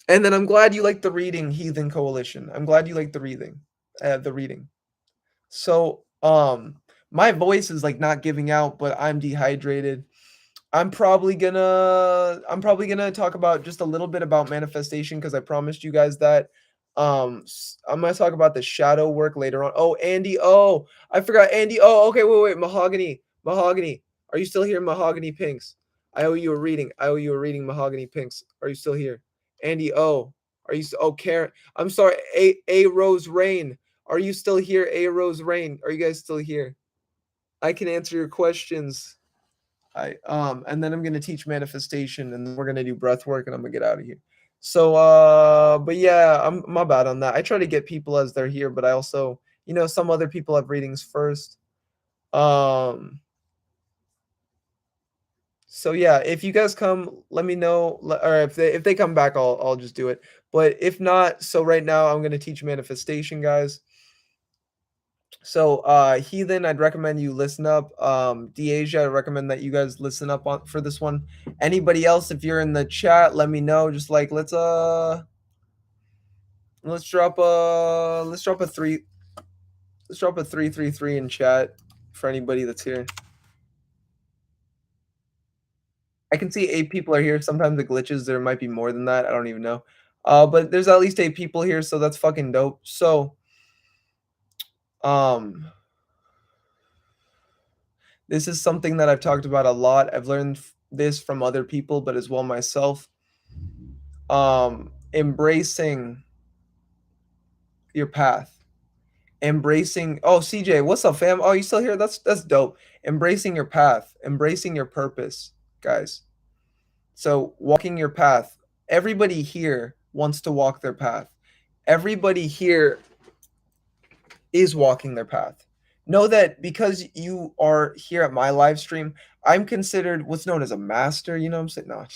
then I'm glad you like the reading, Heathen Coalition. I'm glad you like the reading. So, my voice is like not giving out, but I'm dehydrated. I'm probably gonna talk about just a little bit about manifestation, because I promised you guys that. I'm gonna talk about the shadow work later on. Oh, Andy. Oh, I forgot Andy. Oh, okay. Wait. Mahogany. Are you still here, Mahogany Pinks? I owe you a reading. I owe you a reading, Mahogany Pinks. Are you still here? Andy O. Are you still? Oh, Karen. I'm sorry. A Rose Rain. Are you still here? A Rose Rain. Are you guys still here? I can answer your questions. And then I'm gonna teach manifestation, and then we're gonna do breath work, and I'm gonna get out of here. So but yeah, I'm my bad on that. I try to get people as they're here, but I also, some other people have readings first. So yeah, if you guys come, let me know, or if they come back, I'll just do it. But if not, so right now I'm gonna teach manifestation, guys. So Heathen, I'd recommend you listen up. DeAsia, I recommend that you guys listen up on for this one. Anybody else, if you're in the chat, let me know. Just like let's drop a 333 in chat for anybody that's here. I can see 8 people are here. Sometimes it glitches. There might be more than that. I don't even know. But there's at least 8 people here, so that's fucking dope. So, this is something that I've talked about a lot. I've learned this from other people, but as well myself. Embracing your path. Embracing. Oh, CJ, what's up, fam? Oh, you still here? That's dope. Embracing your path. Embracing your purpose, guys. So walking your path. Everybody here wants to walk their path. Everybody here is walking their path. Know that because you are here at my live stream, I'm considered what's known as a master. You know what I'm saying? No,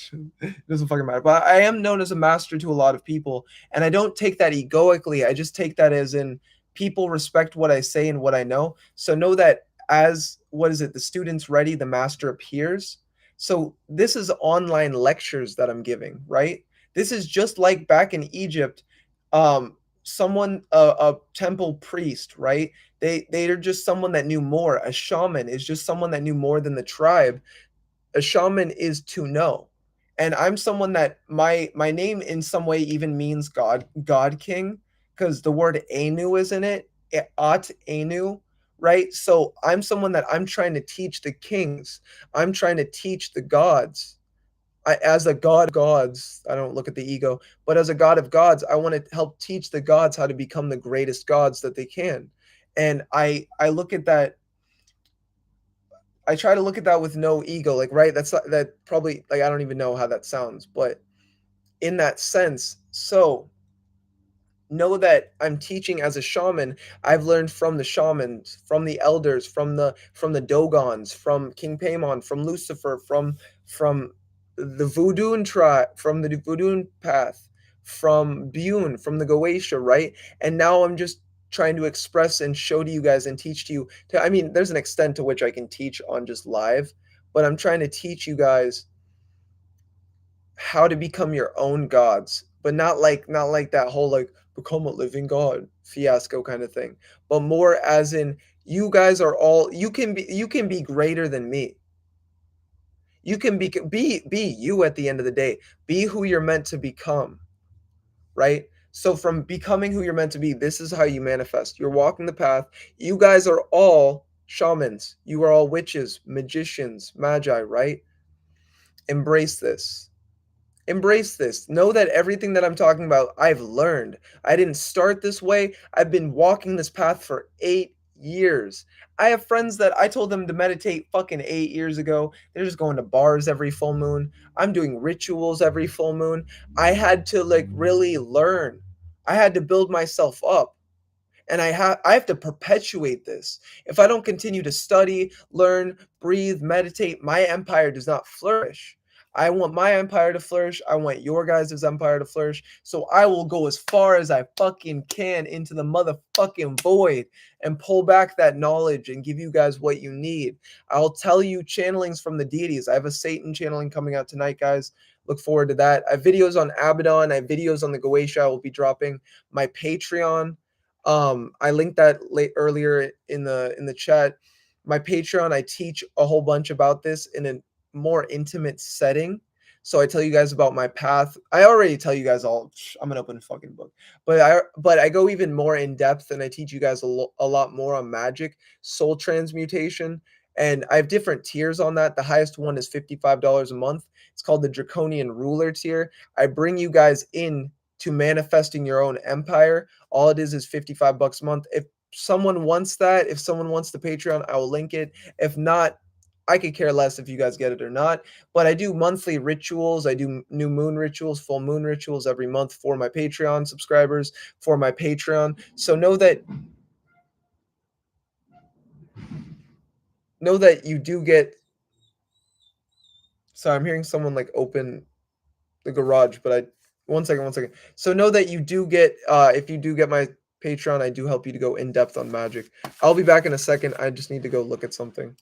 it doesn't fucking matter. But I am known as a master to a lot of people. And I don't take that egoically. I just take that as in people respect what I say and what I know. So know that as, the student's ready, the master appears. So this is online lectures that I'm giving, right? This is just like back in Egypt, someone, a temple priest, right? They're just someone that knew more. A shaman is just someone that knew more than the tribe. A shaman is to know. And I'm someone that my name in some way even means God King, because the word Anu is in it. At Anu, right? So I'm someone that I'm trying to teach the kings. I'm trying to teach the gods. As a god of gods, I don't look at the ego, but as a god of gods, I want to help teach the gods how to become the greatest gods that they can. And I look at that. I try to look at that with no ego, like, right? That probably, like, I don't even know how that sounds, but in that sense, so know that I'm teaching as a shaman. I've learned from the shamans, from the elders, from the Dogons, from King Paimon, from Lucifer, from the Voodoo tribe, from the Voodoo path, from Bune, from the Goetia, right? And now I'm just trying to express and show to you guys and teach to you. I mean, there's an extent to which I can teach on just live, but I'm trying to teach you guys how to become your own gods, but not like that whole like become a living god fiasco kind of thing, but more as in you guys are all, you can be greater than me. You can be you at the end of the day. Be who you're meant to become, right? So from becoming who you're meant to be, this is how you manifest. You're walking the path. You guys are all shamans. You are all witches, magicians, magi, right? Embrace this. Embrace this. Know that everything that I'm talking about, I've learned. I didn't start this way. I've been walking this path for 8 years. I have friends that I told them to meditate fucking 8 years ago. They're just going to bars every full moon. I'm doing rituals every full moon. I had to like really learn. I had to build myself up. And I have to perpetuate this. If I don't continue to study, learn, breathe, meditate, my empire does not flourish. I want my empire to flourish. I want your guys' empire to flourish. So I will go as far as I fucking can into the motherfucking void and pull back that knowledge and give you guys what you need. I'll tell you channelings from the deities. I have a Satan channeling coming out tonight, guys. Look forward to that. I have videos on Abaddon. I have videos on the Goetia I will be dropping. My Patreon. I linked that earlier in the chat. My Patreon, I teach a whole bunch about this in a more intimate setting. So I tell you guys about my path. I already tell you guys all. I'm an open fucking book. But I go even more in depth, and I teach you guys a lot more on magic, soul transmutation, And I have different tiers on that. The highest one is $55 a month. It's called the Draconian Ruler tier. I bring you guys in to manifesting your own empire. All it is $55 a month. If someone wants that, if someone wants the Patreon, I will link it. If not, I could care less if you guys get it or not. But I do monthly rituals. I do new moon rituals, full moon rituals every month for my Patreon subscribers, for my Patreon. So know that you do get. Sorry, I'm hearing someone like open the garage, but I one second. So know that you do get if you do get my Patreon, I do help you to go in depth on magic. I'll be back in a second. I just need to go look at something.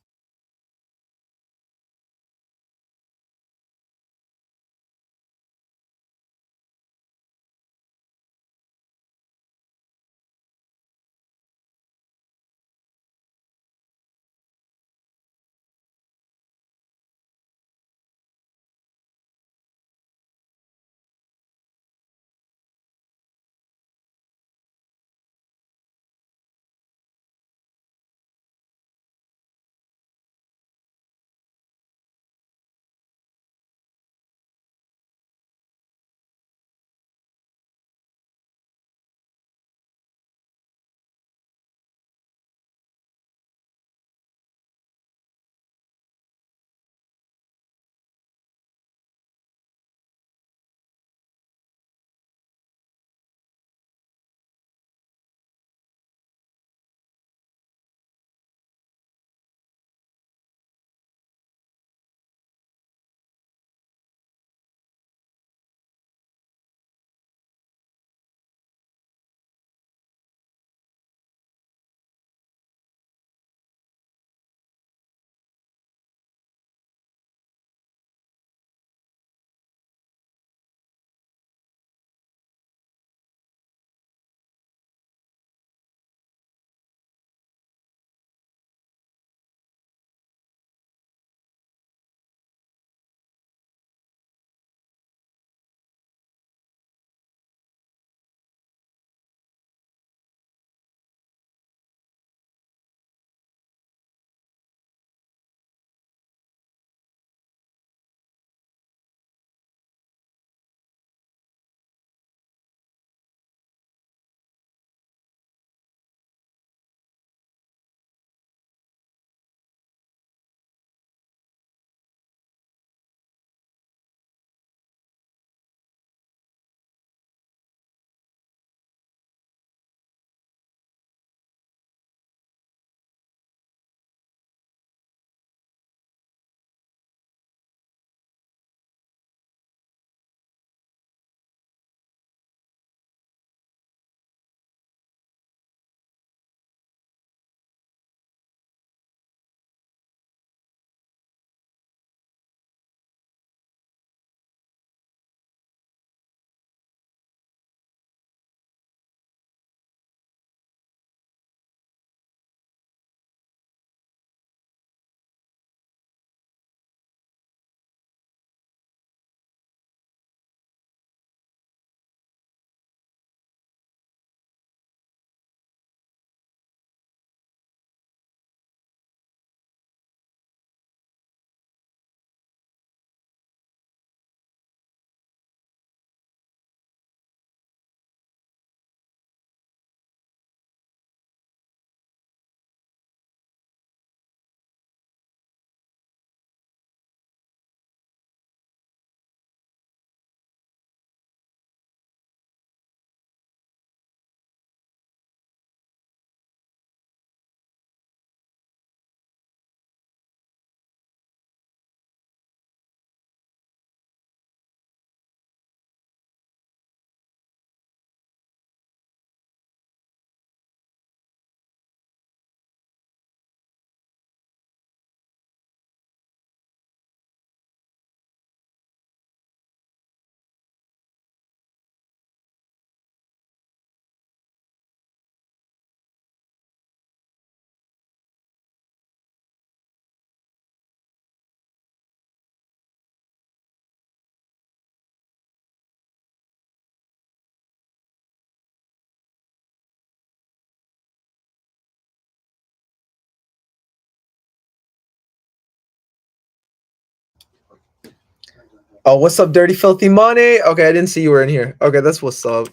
Oh, what's up, Dirty Filthy Money? Okay, I didn't see you were in here. Okay, that's what's up.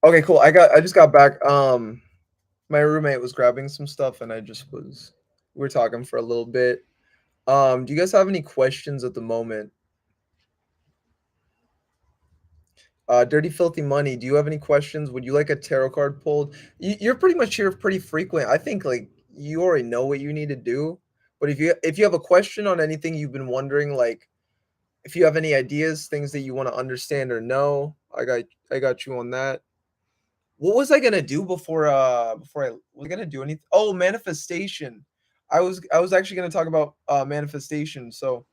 Okay, cool. I just got back. My roommate was grabbing some stuff and we were talking for a little bit. Do you guys have any questions at the moment? Dirty Filthy Money, do you have any questions? Would you like a tarot card pulled? You're pretty much here pretty frequent. I think like you already know what you need to do. But if you have a question on anything you've been wondering, like if you have any ideas, things that you want to understand or know, I got you on that. What was I gonna do before I was gonna do anything? Oh, manifestation. I was actually gonna talk about manifestation. So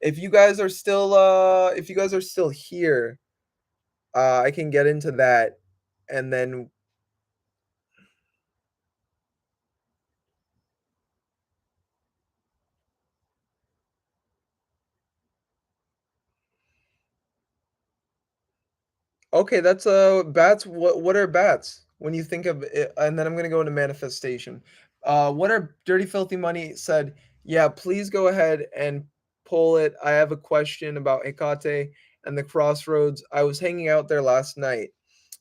if you guys are still here, I can get into that, and then okay, that's bats. What are bats when you think of it? And then I'm gonna go into manifestation. What are Dirty Filthy Money said? Yeah, please go ahead and pull it. I have a question about Hecate and the crossroads. I was hanging out there last night,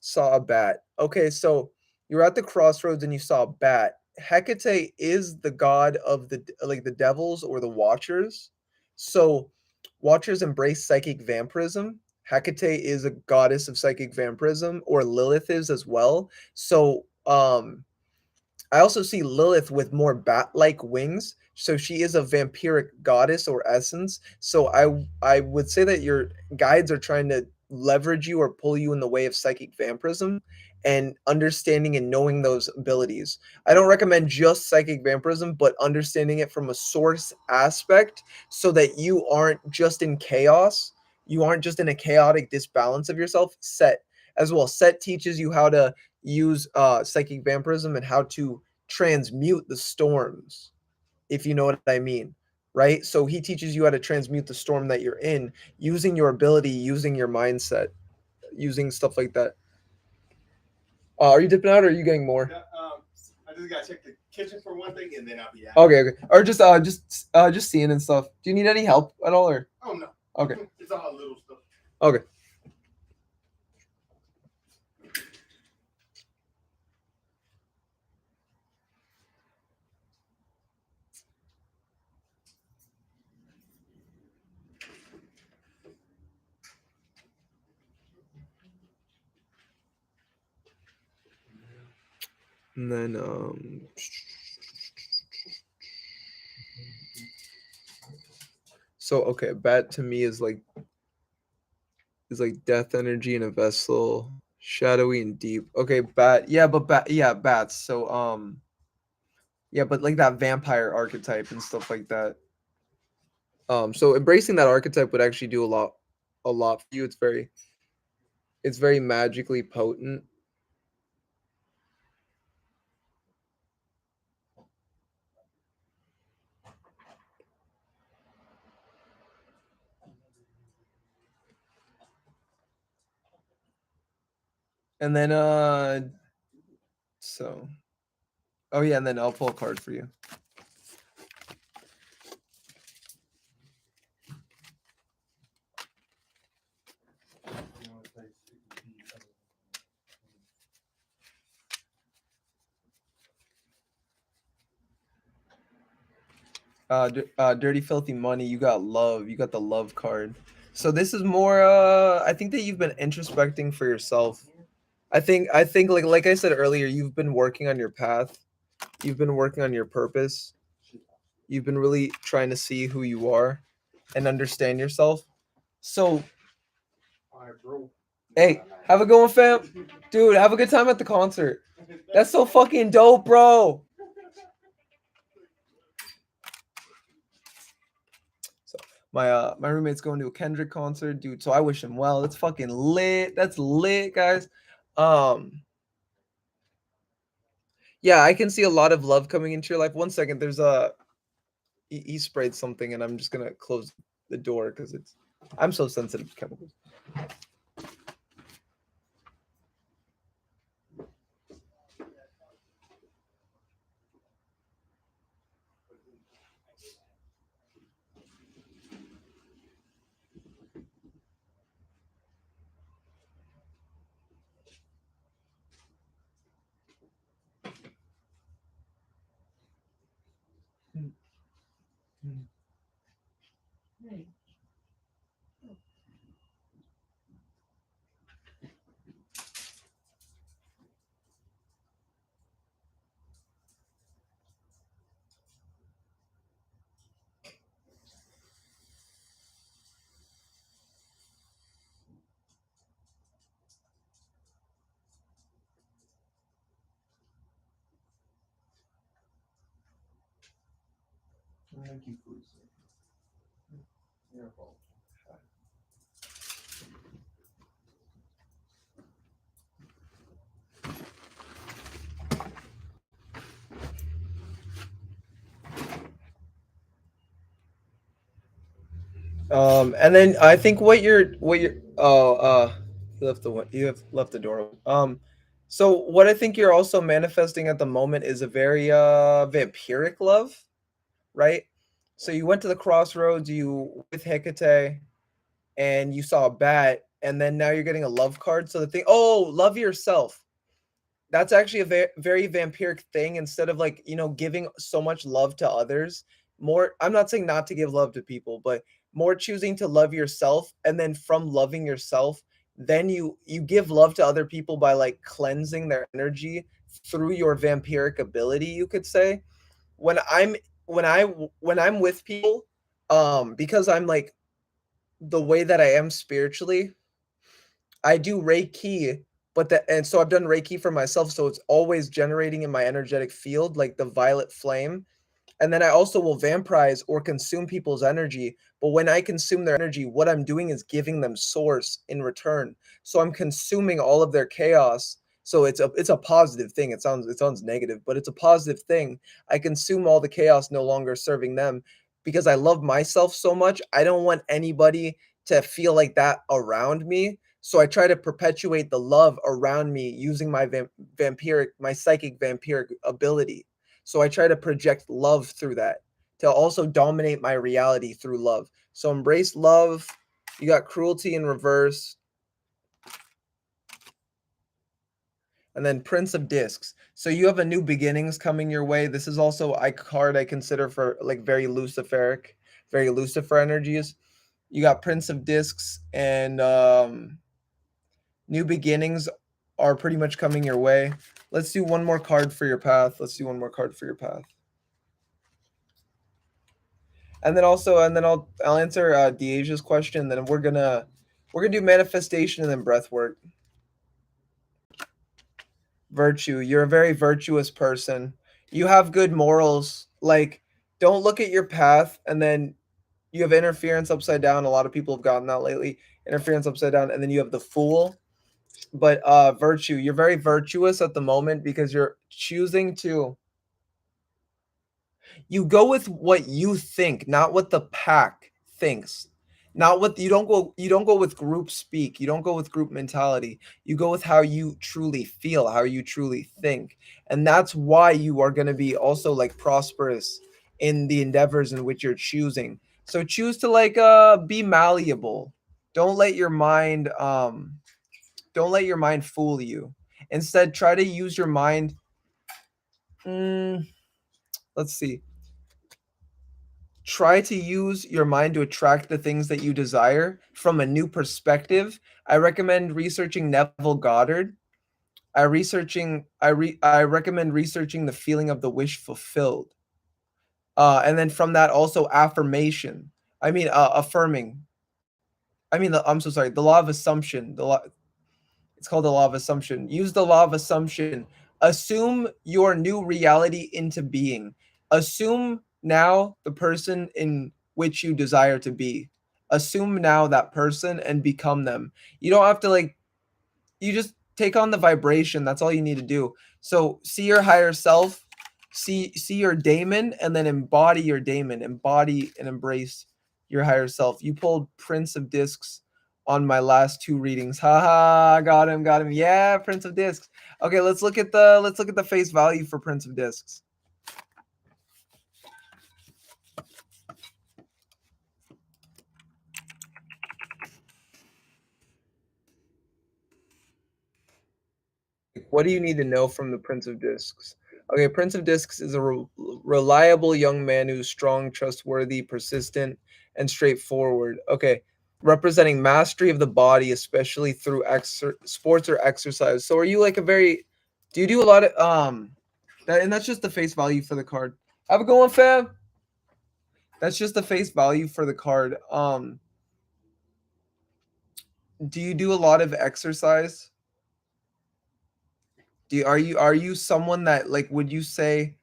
saw a bat. Okay, so you're at the crossroads and you saw a bat. Hecate is the god of the devils or the watchers. So watchers embrace psychic vampirism. Hecate is a goddess of psychic vampirism, or Lilith is as well. So I also see Lilith with more bat-like wings. So she is a vampiric goddess or essence. So I would say that your guides are trying to leverage you or pull you in the way of psychic vampirism and understanding and knowing those abilities. I don't recommend just psychic vampirism, but understanding it from a source aspect so that you aren't just in chaos. You aren't just in a chaotic disbalance of yourself. Set teaches you how to use psychic vampirism and how to transmute the storms, if you know what I mean, right? So he teaches you how to transmute the storm that you're in using your ability, using your mindset, using stuff like that. Are you dipping out or are you getting more? I just gotta check the kitchen for one thing and then I'll be out. Okay. Or just seeing and stuff. Do you need any help at all or? Oh no. Okay. It's all little stuff. Okay. And then so okay, bat to me is like death energy in a vessel, shadowy and deep. Okay, bats. So yeah, but like that vampire archetype and stuff like that. So embracing that archetype would actually do a lot for you. It's very magically potent. And then so oh yeah, and then I'll pull a card for you. Dirty Filthy Money, you got love. You got the love card. So this is more I think that you've been introspecting for yourself. I think like I said earlier, you've been working on your path. You've been working on your purpose. You've been really trying to see who you are and understand yourself. So hey, have a good one, fam. Dude, have a good time at the concert. That's so fucking dope, bro. So my roommate's going to a Kendrick concert, dude. So I wish him well. That's fucking lit. That's lit, guys. Yeah, I can see a lot of love coming into your life. One second, there's he sprayed something, and I'm just gonna close the door because I'm so sensitive to chemicals. And then I think what you're you left you have left the door. So what I think you're also manifesting at the moment is a very vampiric love, right? So you went to the crossroads, you with Hecate, and you saw a bat, and then now you're getting a love card. So the thing, oh, love yourself. That's actually a very vampiric thing. Instead of like, you know, giving so much love to others, more, I'm not saying not to give love to people, but more choosing to love yourself, and then from loving yourself, then you give love to other people by like cleansing their energy through your vampiric ability, you could say. When I'm when I'm with people, because I'm like the way that I am spiritually, I do Reiki, but that, and so I've done Reiki for myself, so it's always generating in my energetic field, like the violet flame. And then I also will vampirize or consume people's energy. But when I consume their energy, what I'm doing is giving them source in return. So I'm consuming all of their chaos. So it's a positive thing. It sounds negative, but it's a positive thing. I consume all the chaos, no longer serving them, because I love myself so much. I don't want anybody to feel like that around me. So I try to perpetuate the love around me using my my psychic vampiric ability. So I try to project love through that to also dominate my reality through love. So embrace love. You got cruelty in reverse. And then Prince of Discs. So you have a new beginnings coming your way. This is also a card I consider for like very Lucifer energies. You got Prince of Discs, and new beginnings are pretty much coming your way. Let's do one more card for your path. And then also, and then I'll answer Deaja's question. Then we're gonna do manifestation and then breath work. Virtue. You're a very virtuous person. You have good morals. Like, don't look at your path and then you have interference upside down. A lot of people have gotten that lately. Interference upside down, and then you have the fool. But virtue. You're very virtuous at the moment because you're choosing to. You go with what you think, not what the pack thinks. Not what you don't go with group speak. You don't go with group mentality. You go with how you truly feel, how you truly think. And that's why you are going to be also like prosperous in the endeavors in which you're choosing. So choose to like be malleable. Don't let your mind fool you. Instead, try to use your mind. Let's see. Try to use your mind to attract the things that you desire from a new perspective. I recommend researching Neville Goddard. I recommend researching the feeling of the wish fulfilled. And then from that also affirmation. Affirming. I'm so sorry. The law of assumption. It's called the law of assumption. Use the law of assumption. Assume your new reality into being. Assume now the person in which you desire to be. Assume now that person and become them. You don't have to you just take on the vibration. That's all you need to do. So see your higher self, see your daemon, and then embody your daemon. Embody and embrace your higher self. You pulled Prince of Discs on my last two readings. Haha, got him. Yeah, Prince of Discs. Okay, let's look at the face value for Prince of Discs. What do you need to know from the Prince of Discs? Okay, Prince of Discs is a reliable young man who's strong, trustworthy, persistent, and straightforward. Okay, representing mastery of the body, especially through sports or exercise. So, are you like a very? Do you do a lot of that? And that's just the face value for the card. Have a good one, fam. That's just the face value for the card. Do you do a lot of exercise? Are you someone that like would you say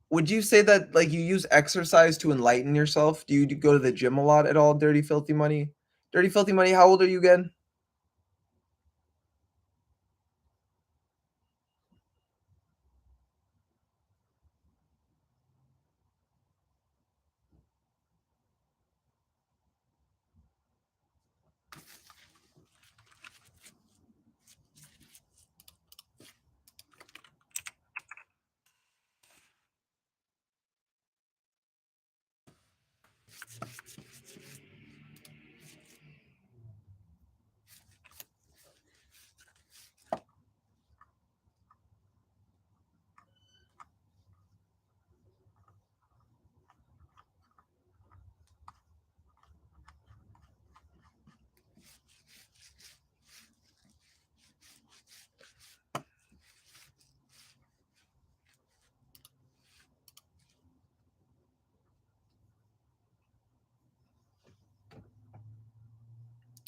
that like you use exercise to enlighten yourself? Do you go to the gym a lot at all, Dirty Filthy Money? Dirty Filthy Money, how old are you again?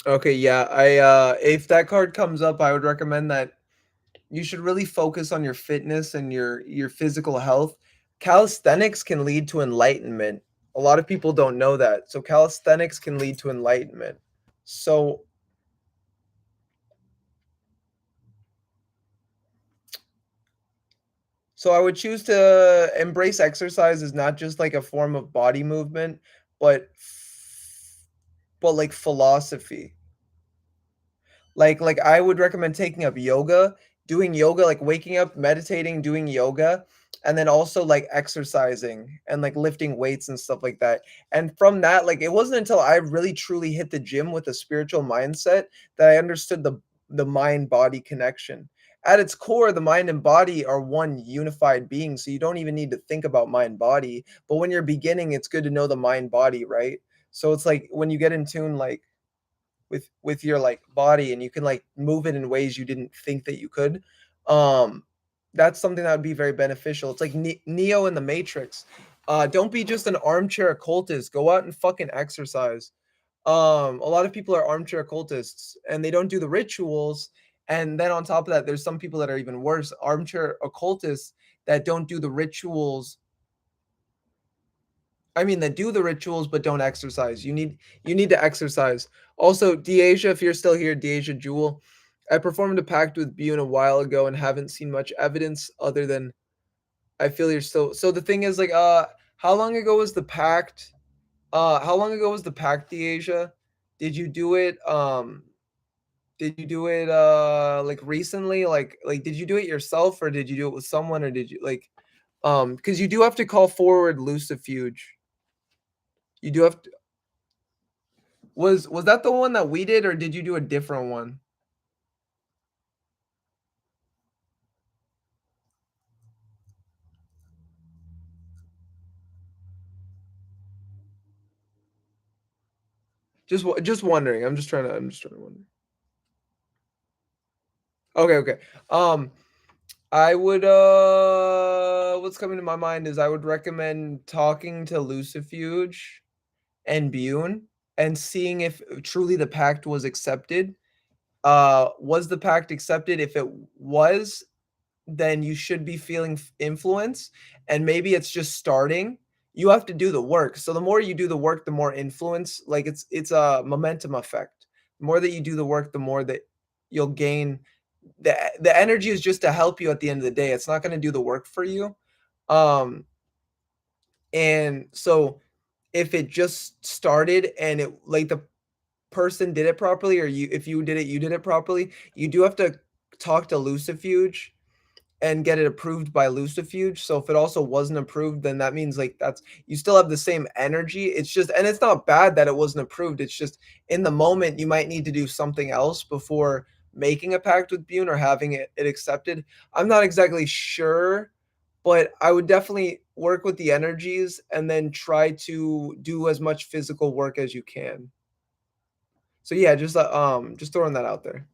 Okay, yeah. If that card comes up, I would recommend that you should really focus on your fitness and your physical health. Calisthenics can lead to enlightenment. A lot of people don't know that. So calisthenics can lead to enlightenment. So I would choose to embrace exercise as not just like a form of body movement, but like philosophy. Like I would recommend taking up yoga, doing yoga, like waking up, meditating, doing yoga, and then also like exercising and like lifting weights and stuff like that. And from that, like it wasn't until I really truly hit the gym with a spiritual mindset that I understood the mind body connection. At its core, the mind and body are one unified being, so you don't even need to think about mind body. But when you're beginning, it's good to know the mind body, right? So it's like when you get in tune, like with your like body and you can like move it in ways you didn't think that you could, um that's something that would be very beneficial. It's like Neo in the Matrix. Don't be just an armchair occultist, go out and fucking exercise. A lot of people are armchair occultists and they don't do the rituals, and then on top of that there's some people that are even worse, armchair occultists that don't do the rituals. I mean, that do the rituals but don't exercise. You need to exercise. Also, Deasia, if you're still here, Deasia Jewel, I performed a pact with Bune a while ago and haven't seen much evidence other than I feel you're still. So the thing is, like, how long ago was the pact? How long ago was the pact, Deasia? Did you do it? Did you do it like recently? Like did you do it yourself or did you do it with someone or did you like because you do have to call forward Lucifuge. You do have to. Was that the one that we did, or did you do a different one? Just wondering. I'm just trying to wonder. Okay, okay. Um, I would what's coming to my mind is I would recommend talking to Lucifuge and Bune and seeing if truly the pact was accepted. Was the pact accepted? If it was, then you should be feeling influence, and maybe it's just starting. You have to do the work. So the more you do the work, the more influence. Like it's a momentum effect. The more that you do the work, the more that you'll gain. The energy is just to help you at the end of the day. It's not going to do the work for you. Um, and so if it just started and it like the person did it properly, or if you did it, you did it properly, you do have to talk to Lucifuge and get it approved by Lucifuge. So if it also wasn't approved, then that means like that's you still have the same energy. It's just, and it's not bad that it wasn't approved. It's just in the moment you might need to do something else before making a pact with Bune or having it accepted. I'm not exactly sure but I would definitely work with the energies and then try to do as much physical work as you can. So yeah, just throwing that out there.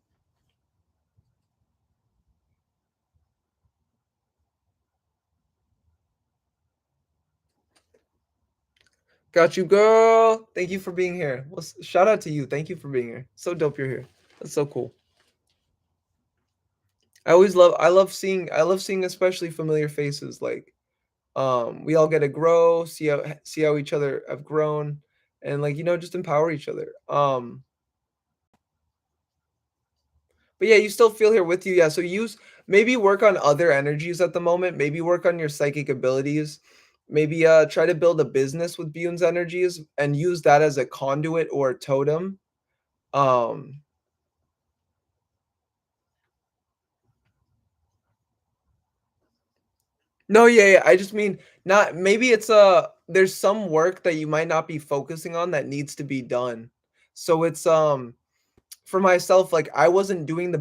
Got you, girl. Thank you for being here. Well, shout out to you. Thank you for being here. So dope you're here. That's so cool. I love seeing especially familiar faces. Like, we all get to grow, see how each other have grown, and like, just empower each other. But yeah, you still feel here with you. Yeah, so maybe work on other energies at the moment. Maybe work on your psychic abilities. Maybe try to build a business with Bune's energies and use that as a conduit or a totem. Um No, yeah. I just mean, not maybe it's there's some work that you might not be focusing on that needs to be done. So it's for myself, like I wasn't doing the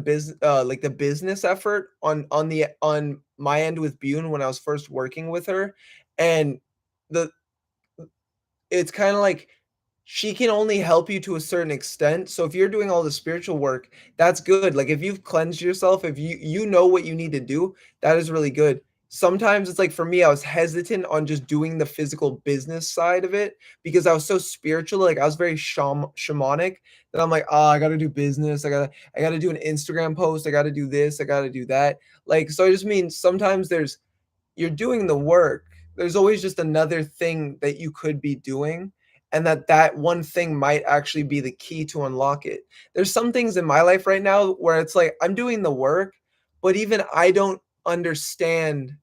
business effort on my end with Bune when I was first working with her, and the it's kind of like she can only help you to a certain extent. So if you're doing all the spiritual work, that's good. Like if you've cleansed yourself, if you know what you need to do, that is really good. Sometimes it's like for me, I was hesitant on just doing the physical business side of it because I was so spiritual. Like I was very shamanic that I'm like, oh, I gotta do business. I gotta do an Instagram post. I gotta do this. I gotta do that. Like, so I just mean sometimes you're doing the work. There's always just another thing that you could be doing, and that one thing might actually be the key to unlock it. There's some things in my life right now where it's like I'm doing the work, but even I don't understand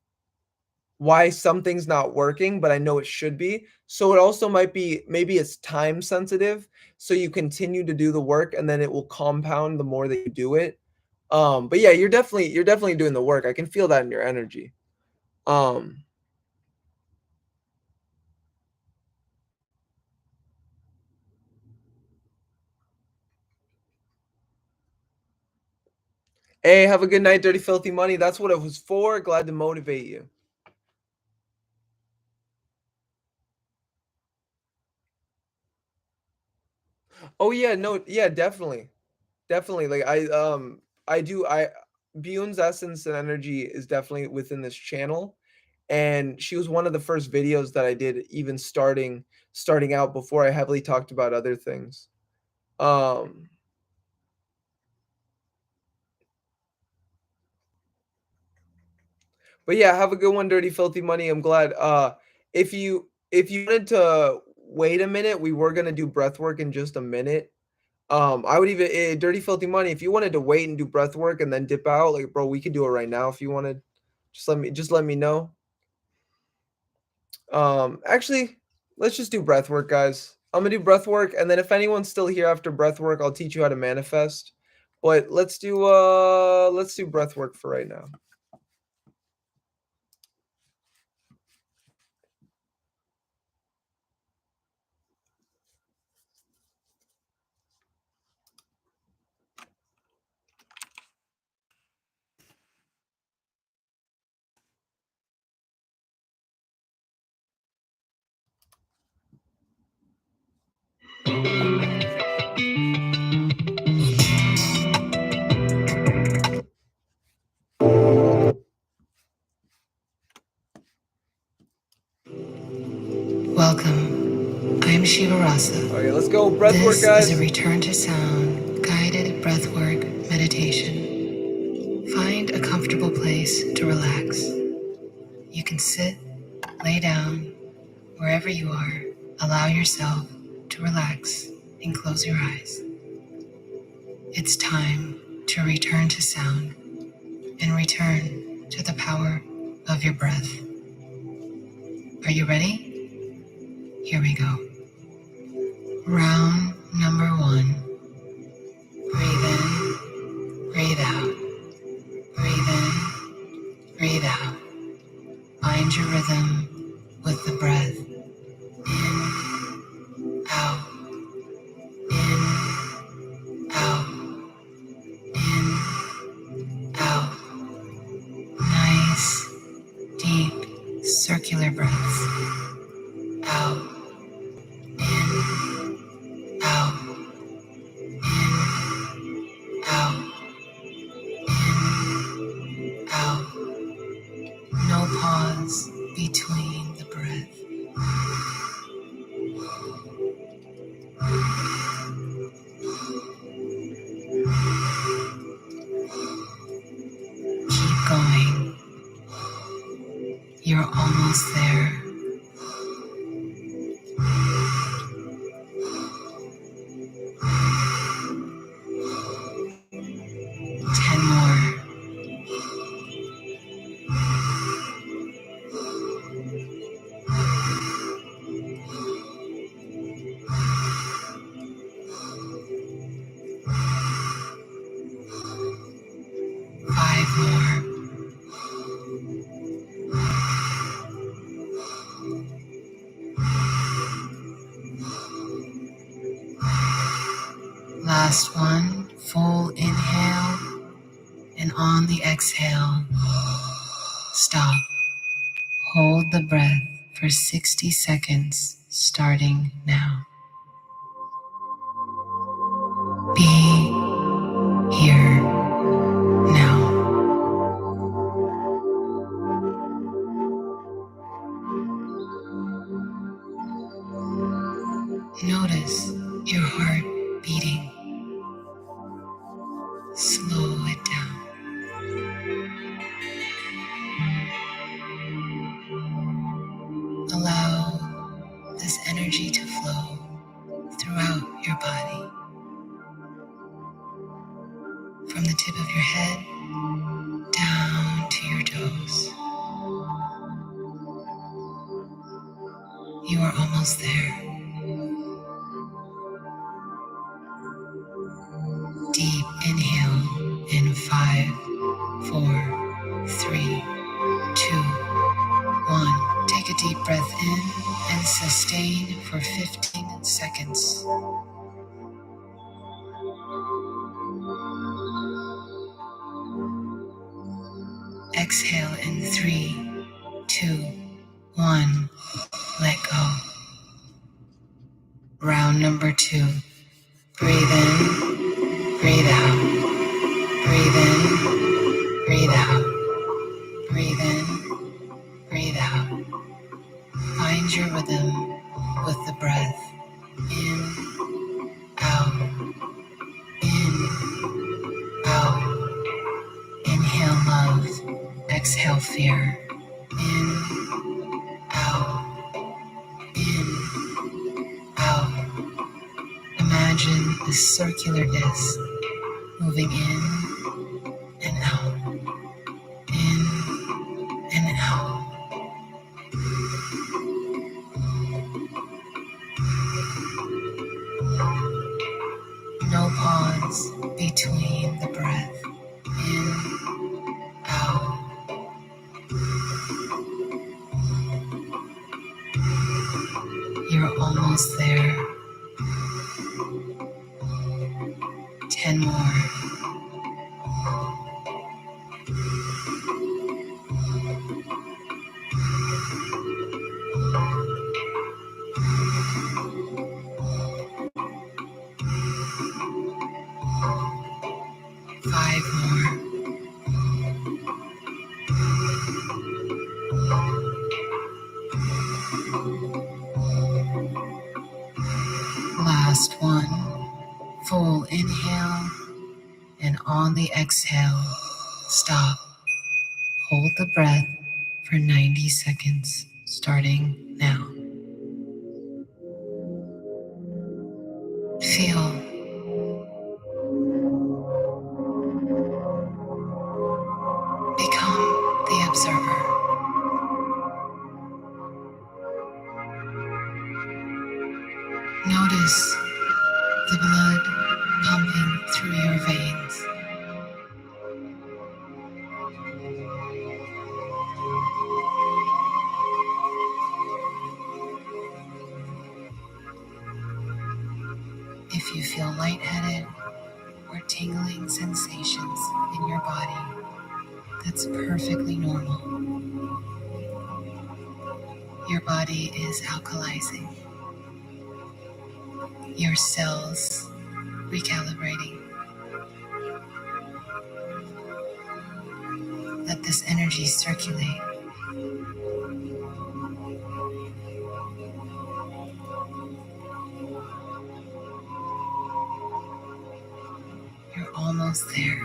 why something's not working, but I know it should be. So it also might be, maybe it's time sensitive. So you continue to do the work and then it will compound the more that you do it. But yeah, you're definitely doing the work. I can feel that in your energy. Um, Hey, have a good night, Dirty Filthy Money. That's what it was for. Glad to motivate you. Oh yeah, no, yeah, definitely. Definitely. Like I Bune's essence and energy is definitely within this channel. And she was one of the first videos that I did even starting out before I heavily talked about other things. Um But yeah, have a good one, Dirty Filthy Money. I'm glad. If you wanted to wait a minute, we were gonna do breath work in just a minute. I would even Dirty Filthy Money. If you wanted to wait and do breath work and then dip out, like bro, we could do it right now if you wanted. Just let me know. Actually, let's just do breath work, guys. I'm gonna do breath work, and then if anyone's still here after breath work, I'll teach you how to manifest. But let's do breath work for right now. Welcome. I'm Shiva Rasa. Okay, let's go. Breath work, This guys. is a return to sound guided breathwork meditation. Find a comfortable place to relax. You can sit, lay down, wherever you are. Allow yourself to relax and close your eyes. It's time to return to sound and return to the power of your breath. Are you ready? Here we go. Round number 1. Breathe in, breathe out. Breathe in, breathe out. Find your rhythm with the breath. In, out. In, out. In, out. Nice, deep Last one, full inhale, and on the exhale, stop. Hold the breath for 60 seconds, starting now. Be here now. Notice your heart beating. Slow it down. Allow this energy to flow throughout your body. From the tip of your head down to your toes. You are almost there. Deep inhale in 5, 4, 3, 2, 1. Take a deep breath in and sustain for 15 seconds. Exhale in 3, 2, 1. Let go. Round number 2. Breathe in, breathe out. Breathe in, breathe out. Breathe in, breathe out. Find your rhythm with the breath. In, out. In, out. Inhale love. Exhale fear. In, out. In, out. Imagine this circular disc moving in and out. In and out. No pause between the breath. In, out. You're almost there. 10 more. Five more. Last one. Full inhale, and on the exhale, stop. Hold the breath for 90 seconds, starting now. Feel. Become the observer. Notice the blood pumping through your veins. If you feel lightheaded or tingling sensations in your body, that's perfectly normal. Your body is alkalizing. Your cells recalibrating. Let this energy circulate. You're almost there.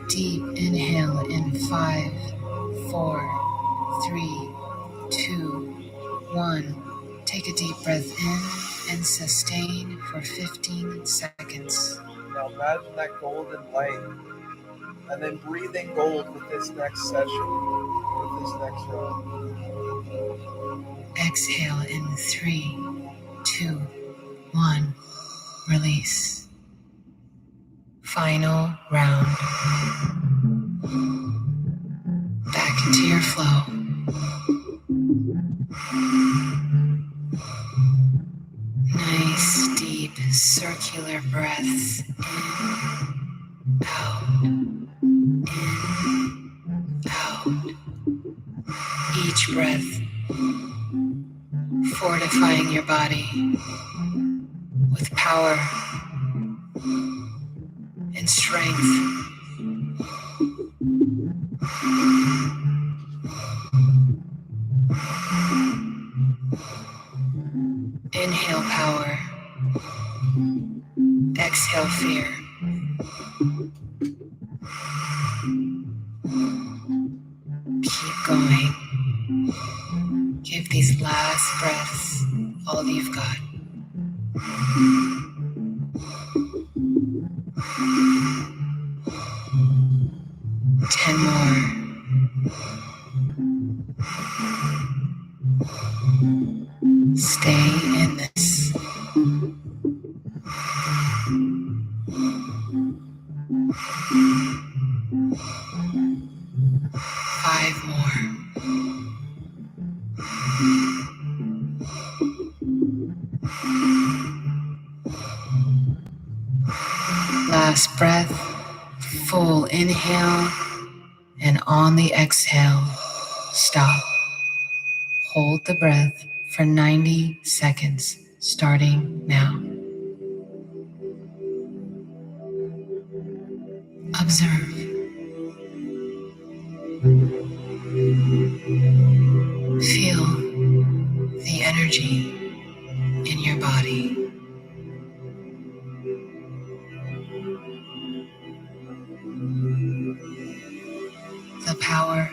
Deep inhale in 5, 4, 3, 2, 1. Take a deep breath in and sustain for 15 seconds. Now imagine that golden light, and then breathe in gold with this next session, with this next round. Exhale in 3, 2, 1. Release. Final round. Back into your flow. out, in, out. Each breath fortifying your body with power and strength. Inhale power, exhale fear. Keep going. Give these last breaths all you've got. 10 more. Stay in this. 5 more. Last breath, full inhale, and on the exhale, stop. Hold the breath for 90 seconds, starting now. Observe. Feel the energy in your body. The power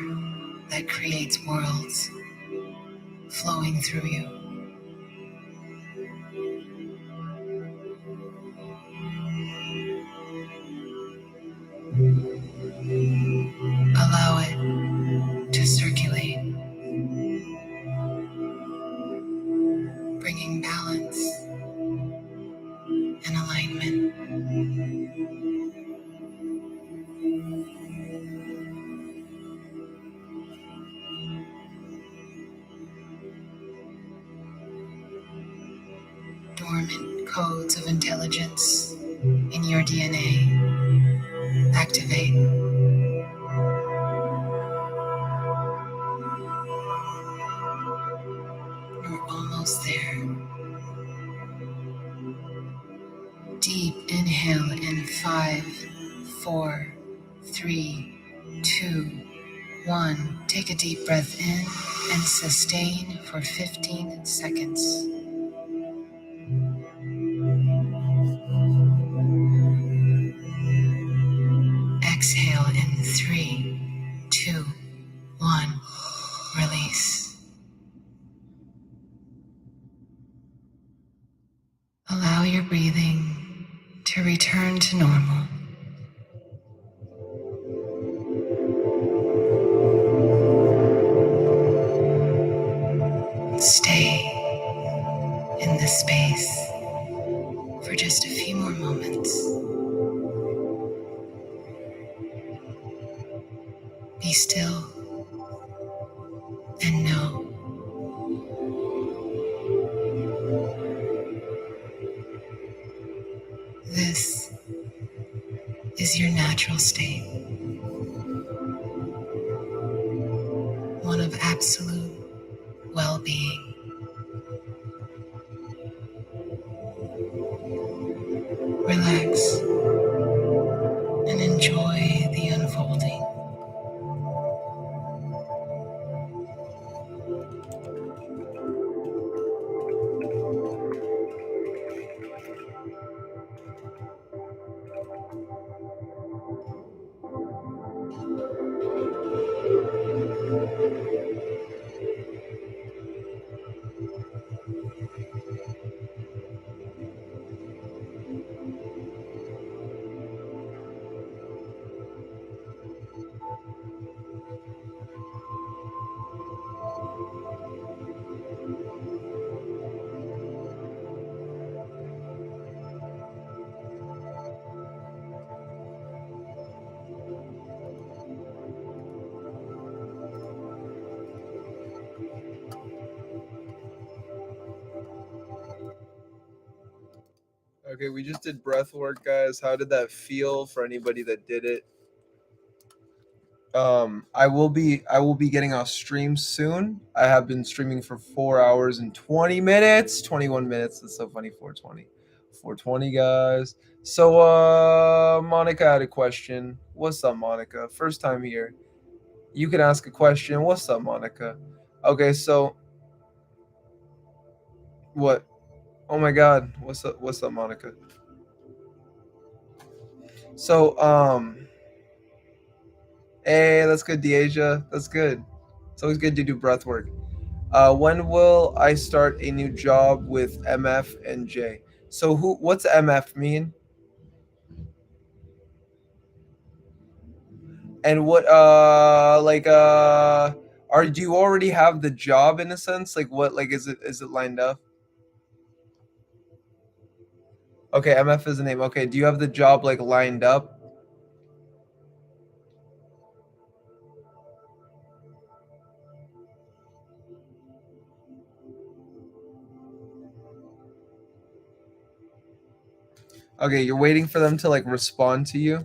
that creates worlds flowing through you. Allow it to circulate, bringing balance and alignment. Dormant codes of intelligence in your DNA activate. You're almost there. Deep inhale in 5, 4, 3, 2, 1. Take a deep breath in and sustain for 15 seconds. Exhale in 3, 2, 1. Release. Allow your breathing to return to normal. Stay in this space for just a few more moments. Be still and know this is your natural state, one of absolute well-being. Relax and enjoy the unfolding. Okay, we just did breath work, guys. How did that feel for anybody that did it? I will be getting off stream soon. I have been streaming for 4 hours and 20 minutes, 21 minutes. That's so funny. 420, guys. So Monica had a question. What's up, Monica? First time here. You can ask a question. What's up, Monica? Okay, so what? Oh my god. What's up, Monica? So hey, that's good, Deasia. That's good. It's always good to do breath work. When will I start a new job with MF and J? So what's MF mean? And what do you already have the job in a sense? Like what is it lined up? Okay, MF is the name. Okay, do you have the job like lined up? Okay, you're waiting for them to like respond to you?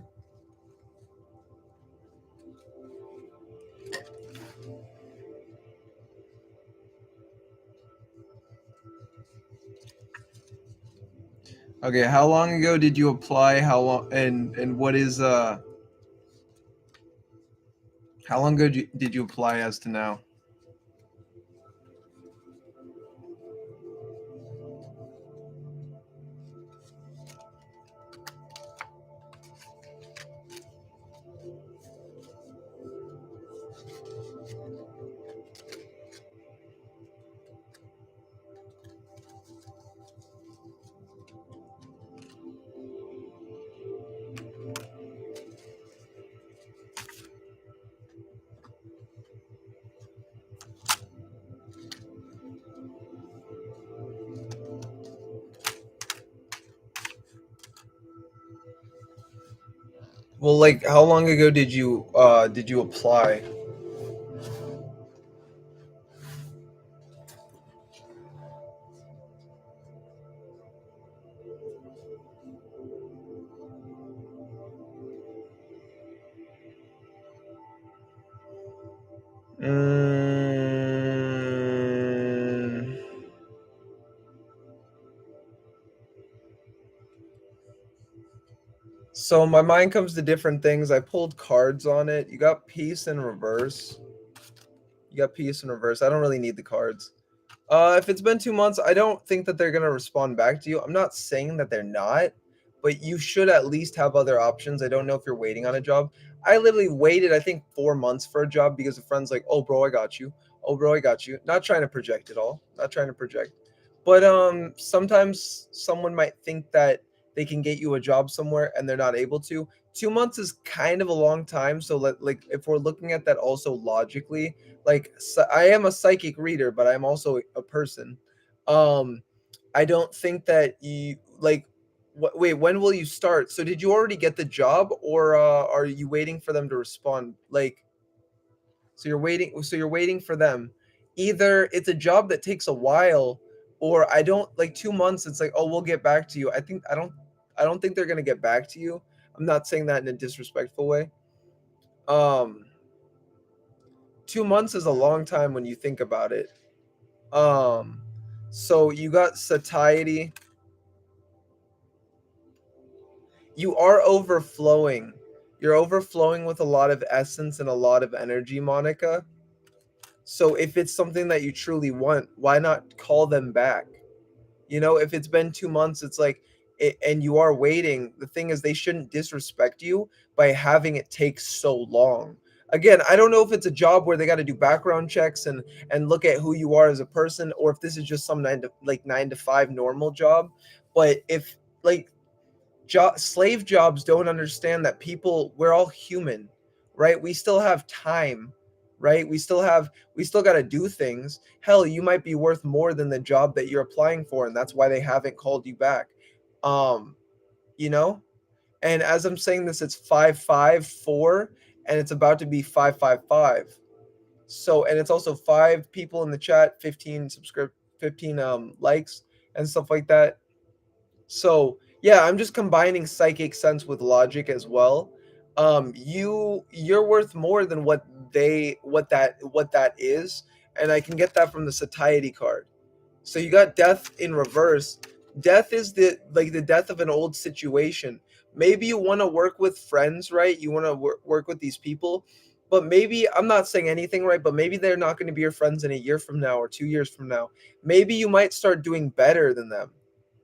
Okay, how long ago did you apply? How long and what is how long ago did you apply as to now? Well, like how long ago did you apply? Mm, so my mind comes to different things. I pulled cards on it. You got peace in reverse. You got peace in reverse. I don't really need the cards. If it's been 2 months, I don't think that they're gonna respond back to you. I'm not saying that they're not, but you should at least have other options. I don't know if you're waiting on a job. I literally waited, I think, 4 months for a job because a friend's like, "Oh, bro, I got you. Oh, bro, I got you." Not trying to project at all. Not trying to project, but sometimes someone might think that they can get you a job somewhere and they're not able to. 2 months is kind of a long time. So like if we're looking at that also logically, like so I am a psychic reader, but I'm also a person. I don't think that you like wait, when will you start? So did you already get the job or are you waiting for them to respond? Like so you're waiting for them. Either it's a job that takes a while or I don't like 2 months it's like, "Oh, we'll get back to you." I don't think they're going to get back to you. I'm not saying that in a disrespectful way. Um 2 months is a long time when you think about it. So you got satiety. You are overflowing. You're overflowing with a lot of essence and a lot of energy, Monica. So if it's something that you truly want, why not call them back? You know, if it's been 2 months, it's like, and you are waiting. The thing is, they shouldn't disrespect you by having it take so long. Again, I don't know if it's a job where they got to do background checks and look at who you are as a person, or if this is just some 9 to 5 normal job. But if like slave jobs don't understand that we're all human, right? We still have time, right? We still got to do things. Hell, you might be worth more than the job that you're applying for, and that's why they haven't called you back. um you know, and as I'm saying this, it's 554 and it's about to be 555. So, and it's also 5 people in the chat, 15 likes and stuff like that. So Yeah, I'm just combining psychic sense with logic as well. You're worth more than what that is, and I can get that from the satiety card. So you got death in reverse. Death is the death of an old situation. Maybe you want to work with friends, right? You want to work with these people, but maybe I'm not saying anything, right? But maybe they're not going to be your friends in a year from now or 2 years from now. Maybe you might start doing better than them,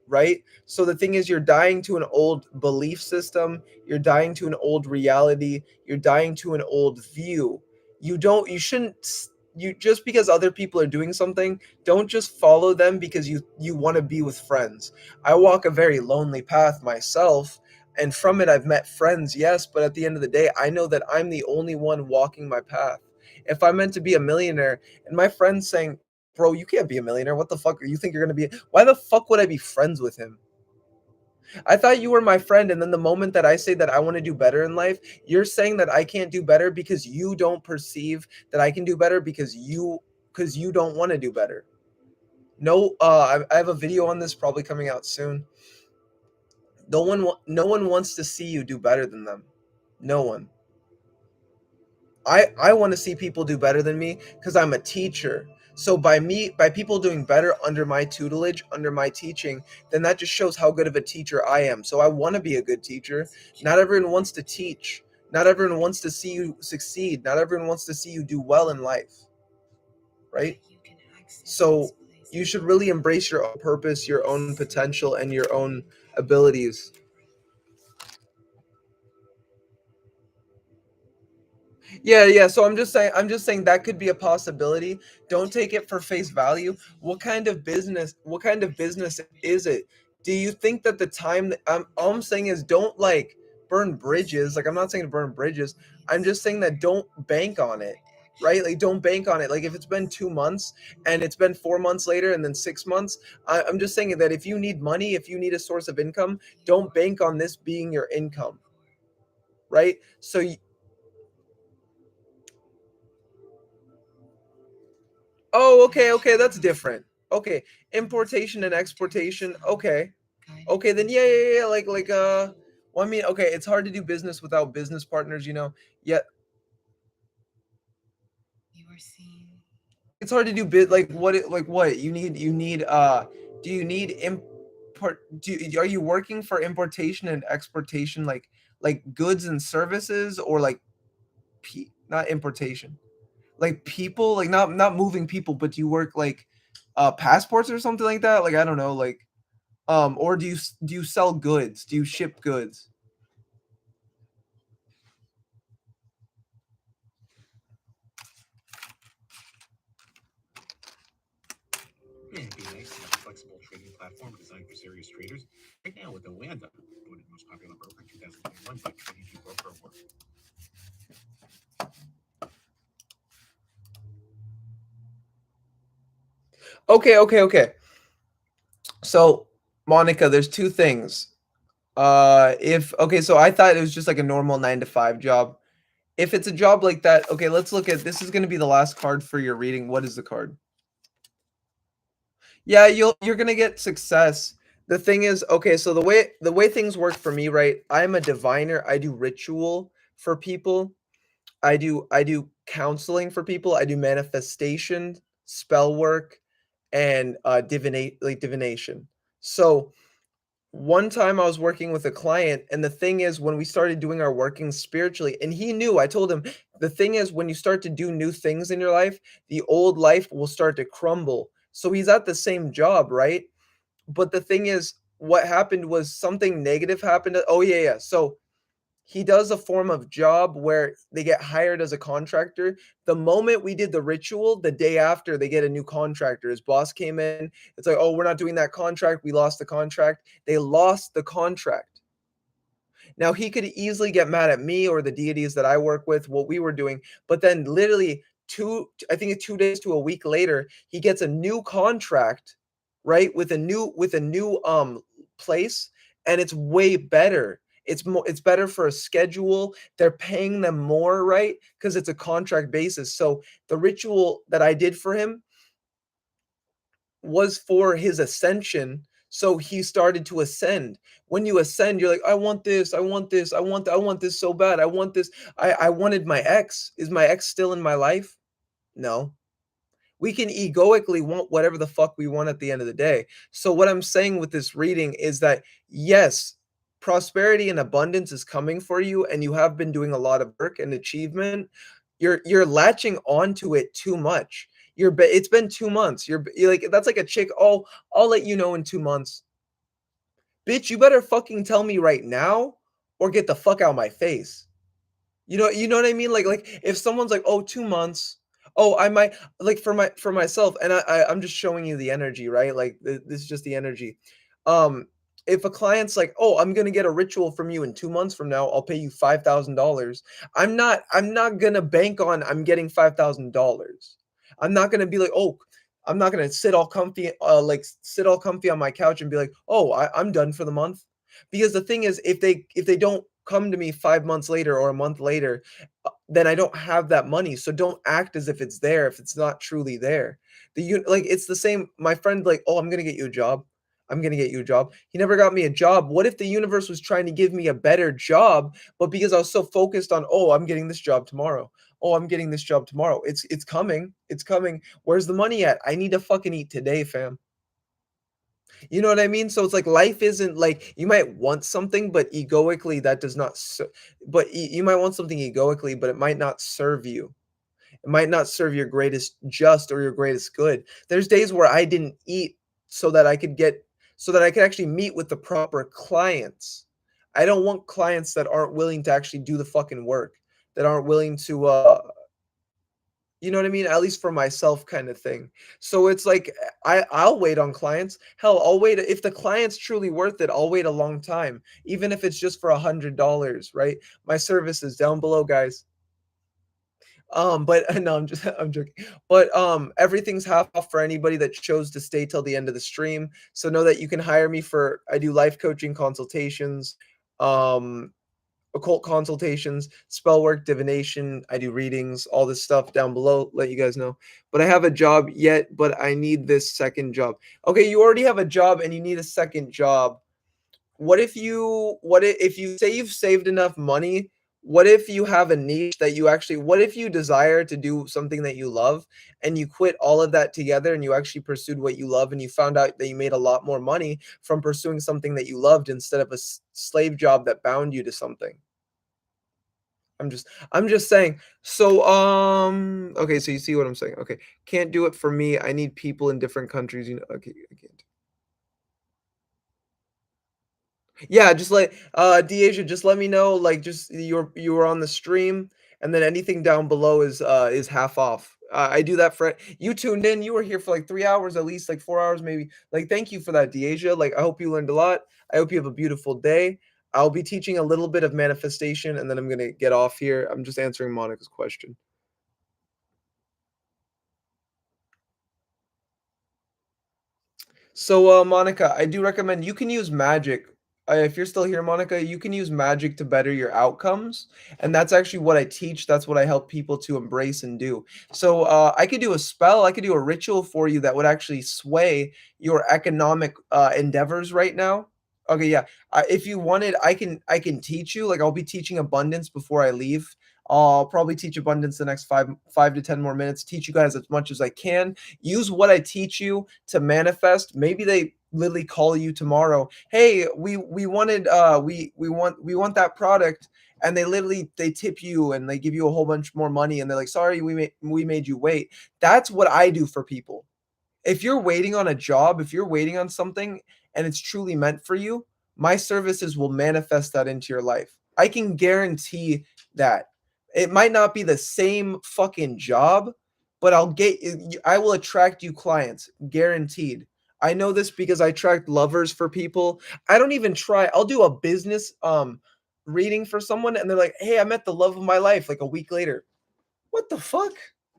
right? So the thing is, you're dying to an old belief system, you're dying to an old reality, you're dying to an old view. You shouldn't you just because other people are doing something, don't just follow them because you want to be with friends. I walk a very lonely path myself, and from it I've met friends, yes, but at the end of the day, I know that I'm the only one walking my path. If I'm meant to be a millionaire and my friend's saying, bro, you can't be a millionaire. What the fuck? You think you're gonna be? Why the fuck would I be friends with him? I thought you were my friend, and then the moment that I say that I want to do better in life, you're saying that I can't do better because you don't perceive that I can do better because you don't want to do better. No, I have a video on this probably coming out soon. No one wants to see you do better than them. No one. I want to see people do better than me because I'm a teacher. So by people doing better under my tutelage, under my teaching, then that just shows how good of a teacher I am. So I want to be a good teacher. Not everyone wants to teach. Not everyone wants to see you succeed. Not everyone wants to see you do well in life. Right? So you should really embrace your own purpose, your own potential, and your own abilities. Yeah. So I'm just saying that could be a possibility. Don't take it for face value. What kind of business is it? Do you think that the time that all I'm saying is don't like burn bridges. Like I'm not saying to burn bridges. I'm just saying that don't bank on it. Right? Like don't bank on it. Like if it's been 2 months and it's been 4 months later and then 6 months, I'm just saying that if you need money, if you need a source of income, don't bank on this being your income. Right? So oh, okay, that's different. Okay, importation and exportation. Okay, then yeah. Well, I mean, okay, it's hard to do business without business partners, you know. Yet it's hard to do bit like what do you need are you working for importation and exportation like goods and services or like not importation like people like not moving people but do you work like passports or something like that like I don't know like or do you sell goods do you ship goods. Okay. So Monica, there's two things. If okay, so I thought it was just like a normal 9 to 5 job. If it's a job like that, okay, let's look at this is going to be the last card for your reading. What is the card? Yeah, you're gonna get success. The thing is, okay, so the way things work for me, right? I'm a diviner. I do ritual for people. I do counseling for people. I do manifestation, spell work, and divination. So one time I was working with a client, and the thing is, when we started doing our working spiritually, and he knew, I told him, the thing is, when you start to do new things in your life, the old life will start to crumble. So he's at the same job, right? But the thing is, what happened was something negative happened. Oh, yeah. So he does a form of job where they get hired as a contractor. The moment we did the ritual, the day after they get a new contractor. His boss came in. It's like, oh, we're not doing that contract. We lost the contract. They lost the contract. Now he could easily get mad at me or the deities that I work with, what we were doing. But then literally I think it's 2 days to a week later, he gets a new contract, right? With a new place, and it's way better. It's better for a schedule. They're paying them more, right? Because it's a contract basis. So the ritual that I did for him was for his ascension. So he started to ascend. When you ascend, you're like, I want this, I want this, I want this so bad. I want this. I wanted my ex. Is my ex still in my life? No. We can egoically want whatever the fuck we want at the end of the day. So what I'm saying with this reading is that yes, prosperity and abundance is coming for you, and you have been doing a lot of work and achievement. You're latching onto it too much. It's been 2 months. You're like, that's like a chick. Oh, I'll let you know in 2 months. Bitch, you better fucking tell me right now, or get the fuck out of my face. You know what I mean? Like if someone's like, "Oh, 2 months." Oh, I might like for myself, and I'm just showing you the energy, right? Like this is just the energy. Um, if a client's like, "Oh, I'm gonna get a ritual from you in 2 months from now. I'll pay you $5,000." I'm not gonna bank on I'm getting $5,000. I'm not gonna be like, "Oh." I'm not gonna sit all comfy on my couch and be like, "Oh, I'm done for the month." Because the thing is, if they don't come to me 5 months later or a month later, then I don't have that money. So don't act as if it's there if it's not truly there. Like it's the same. My friend, like, oh, I'm gonna get you a job. I'm gonna get you a job. He never got me a job. What if the universe was trying to give me a better job, but because I was so focused on, oh, I'm getting this job tomorrow. Oh, I'm getting this job tomorrow. It's coming. It's coming. Where's the money at? I need to fucking eat today, fam. You know what I mean? So it's like life isn't like you might want something, but egoically that does not. But you might want something egoically, but it might not serve you. It might not serve your greatest just or your greatest good. There's days where I didn't eat so that I could actually meet with the proper clients. I don't want clients that aren't willing to actually do the fucking work, that aren't willing to you know what I mean? At least for myself kind of thing. So it's like I'll wait on clients. Hell, I'll wait if the client's truly worth it, I'll wait a long time, even if it's just for $100, right? My service is down below, guys. But no, I'm joking. But everything's half off for anybody that chose to stay till the end of the stream. So know that you can hire me for I do life coaching consultations, occult consultations, spellwork, divination. I do readings, all this stuff down below. Let you guys know. But I have a job yet, but I need this second job. Okay, you already have a job and you need a second job. What if you say you've saved enough money? What if you have a niche that you actually what if you desire to do something that you love and you quit all of that together and you actually pursued what you love and you found out that you made a lot more money from pursuing something that you loved instead of a slave job that bound you to something? I'm just saying. So okay, so you see what I'm saying. Okay. Can't do it for me. I need people in different countries, okay, I can't. Yeah, just let Deasia, just let me know, like just you were on the stream, and then anything down below is half off. I do that for you tuned in. You were here for like 3 hours at least, like 4 hours maybe. Like thank you for that, Deasia. Like I hope you learned a lot. I hope you have a beautiful day. I'll be teaching a little bit of manifestation, and then I'm gonna get off here. I'm just answering Monica's question. So, Monica, I do recommend you can use magic. If you're still here, Monica, you can use magic to better your outcomes. And that's actually what I teach. That's what I help people to embrace and do. So, I could do a spell, I could do a ritual for you that would actually sway your economic endeavors right now. Okay, yeah. If you wanted, I can teach you. Like I'll be teaching abundance before I leave. I'll probably teach abundance the next 5 to 10 more minutes. Teach you guys as much as I can. Use what I teach you to manifest. Maybe they literally call you tomorrow. Hey, we wanted we want that product, and they tip you and they give you a whole bunch more money, and they're like, sorry, we made you wait. That's what I do for people. If you're waiting on a job, if you're waiting on something and it's truly meant for you, my services will manifest that into your life. I can guarantee that. It might not be the same fucking job, but I will attract you clients, guaranteed. I know this because I attract lovers for people. I don't even try. I'll do a business reading for someone and they're like, "Hey, I met the love of my life," like a week later. What the fuck?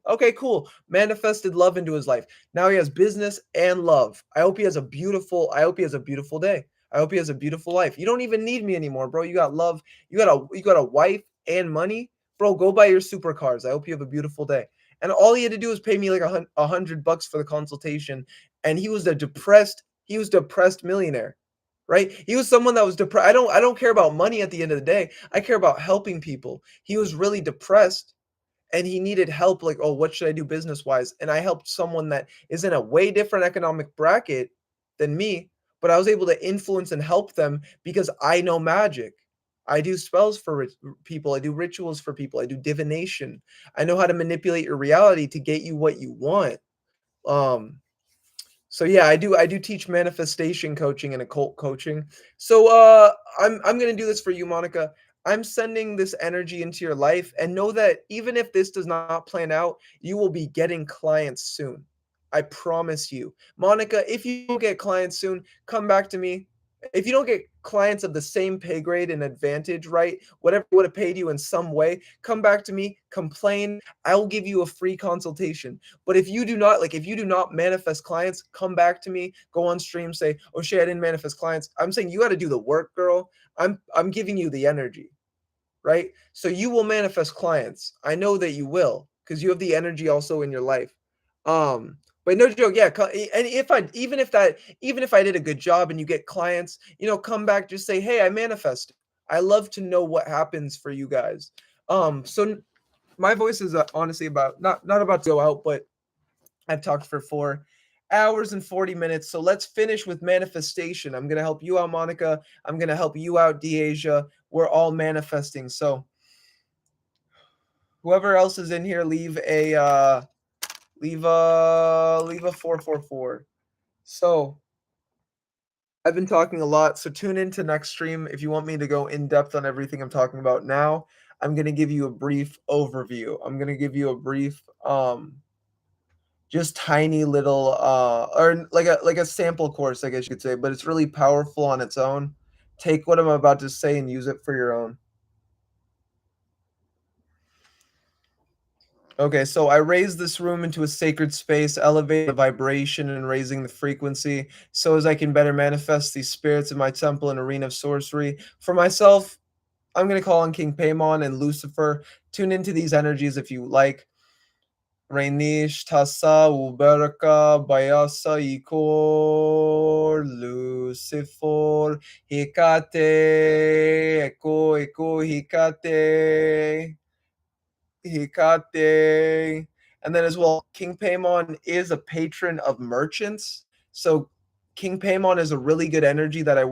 Okay, cool. Manifested love into his life. Now he has business and love. I hope he has a beautiful day. I hope he has a beautiful life. You don't even need me anymore, bro. You got love. You got a wife and money. Bro, go buy your supercars. I hope you have a beautiful day. And all he had to do was pay me like $100 for the consultation. And he was a depressed He was depressed millionaire, right? He was someone that was depressed. I don't care about money at the end of the day. I care about helping people. He was really depressed and he needed help, like, oh, what should I do business wise? And I helped someone that is in a way different economic bracket than me, but I was able to influence and help them because I know magic. I do spells for people. I do rituals for people. I do divination. I know how to manipulate your reality to get you what you want. Um, so yeah, I do teach manifestation coaching and occult coaching. So I'm gonna do this for you, Monica. I'm sending this energy into your life, and know that even if this does not plan out, you will be getting clients soon. I promise you. Monica, if you don't get clients soon, come back to me. If you don't get clients of the same pay grade and advantage, right? Whatever would have paid you in some way, come back to me, complain. I will give you a free consultation. But if you do not, like, if you do not manifest clients, come back to me, go on stream, say, oh shit, I didn't manifest clients. I'm saying you got to do the work, girl. I'm giving you the energy, right? So you will manifest clients. I know that you will, because you have the energy also in your life. But no joke, yeah. And even if I did a good job and you get clients, come back, just say, hey, I manifested. I love to know what happens for you guys. So my voice is honestly about not about to go out, but I've talked for 4 hours and 40 minutes. So let's finish with manifestation. I'm gonna help you out, Monica. I'm gonna help you out, Deasia. We're all manifesting. So whoever else is in here, leave a 444. So I've been talking a lot. So tune into next stream if you want me to go in depth on everything I'm talking about now. I'm gonna give you a brief overview. I'm gonna give you a brief just tiny little or like a sample course, I guess you could say, but it's really powerful on its own. Take what I'm about to say and use it for your own. Okay, so I raised this room into a sacred space, elevating the vibration and raising the frequency so as I can better manifest these spirits in my temple and arena of sorcery. For myself, I'm going to call on King Paimon and Lucifer. Tune into these energies if you like. Rainish Tasa Uberka Bayasa Ikor Lucifer Hikate Eko Hikate Hikate. And then as well, King Paimon is a patron of merchants. So King Paimon is a really good energy that I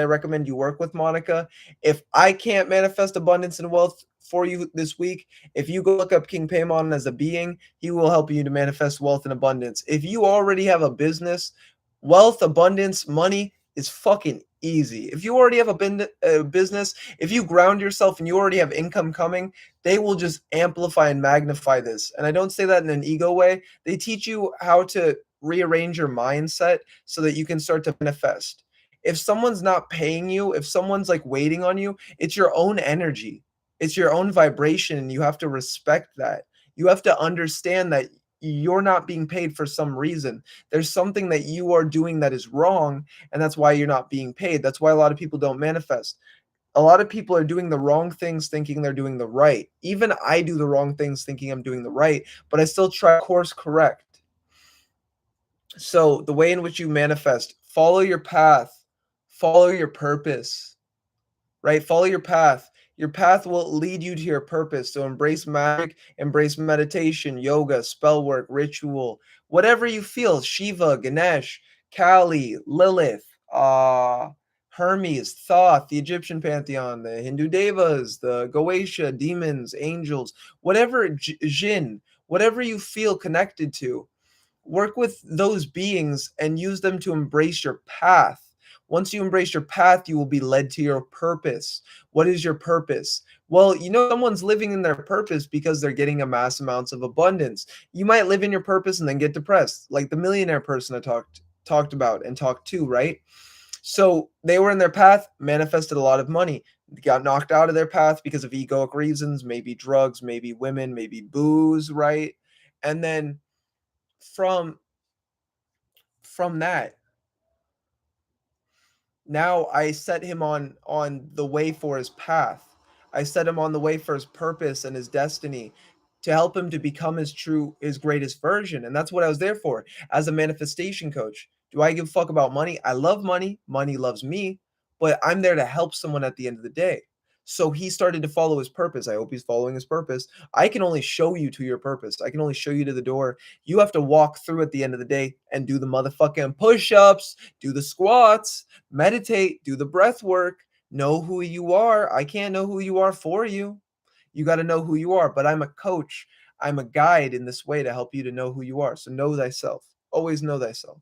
recommend you work with, Monica. If I can't manifest abundance and wealth for you this week, if you go look up King Paimon as a being, he will help you to manifest wealth and abundance. If you already have a business, wealth, abundance, money is fucking easy. If you already have a business, if you ground yourself and you already have income coming, they will just amplify and magnify this. And I don't say that in an ego way. They teach you how to rearrange your mindset so that you can start to manifest. If someone's not paying you, if someone's like waiting on you, it's your own energy. It's your own vibration, and you have to respect that. You have to understand that you're not being paid for some reason. There's something that you are doing that is wrong, and that's why you're not being paid. That's why a lot of people don't manifest. A lot of people are doing the wrong things thinking they're doing the right. Even I do the wrong things thinking I'm doing the right, but I still try to course correct. So the way in which you manifest, follow your path, follow your purpose, right? Follow your path. Your path will lead you to your purpose. So embrace magic, embrace meditation, yoga, spell work, ritual, whatever you feel. Shiva, Ganesh, Kali, Lilith, Hermes, Thoth, the Egyptian pantheon, the Hindu devas, the Goetia, demons, angels, whatever jinn, whatever you feel connected to. Work with those beings and use them to embrace your path. Once you embrace your path, you will be led to your purpose. What is your purpose? Well, someone's living in their purpose because they're getting a mass amounts of abundance. You might live in your purpose and then get depressed, like the millionaire person I talked about and talked to, right? So they were in their path, manifested a lot of money, got knocked out of their path because of egoic reasons, maybe drugs, maybe women, maybe booze, right? And then from that, now I set him on the way for his path. I set him on the way for his purpose and his destiny, to help him to become his greatest version. And that's what I was there for as a manifestation coach, Do I give a fuck about money? I love money. Money loves me, but I'm there to help someone at the end of the day. So he started to follow his purpose. I hope he's following his purpose. I can only show you to your purpose. I can only show you to the door. You have to walk through at the end of the day and do the motherfucking push-ups, do the squats, meditate, do the breath work, know who you are. I can't know who you are for you. You got to know who you are, but I'm a coach. I'm a guide in this way to help you to know who you are. So know thyself. Always know thyself.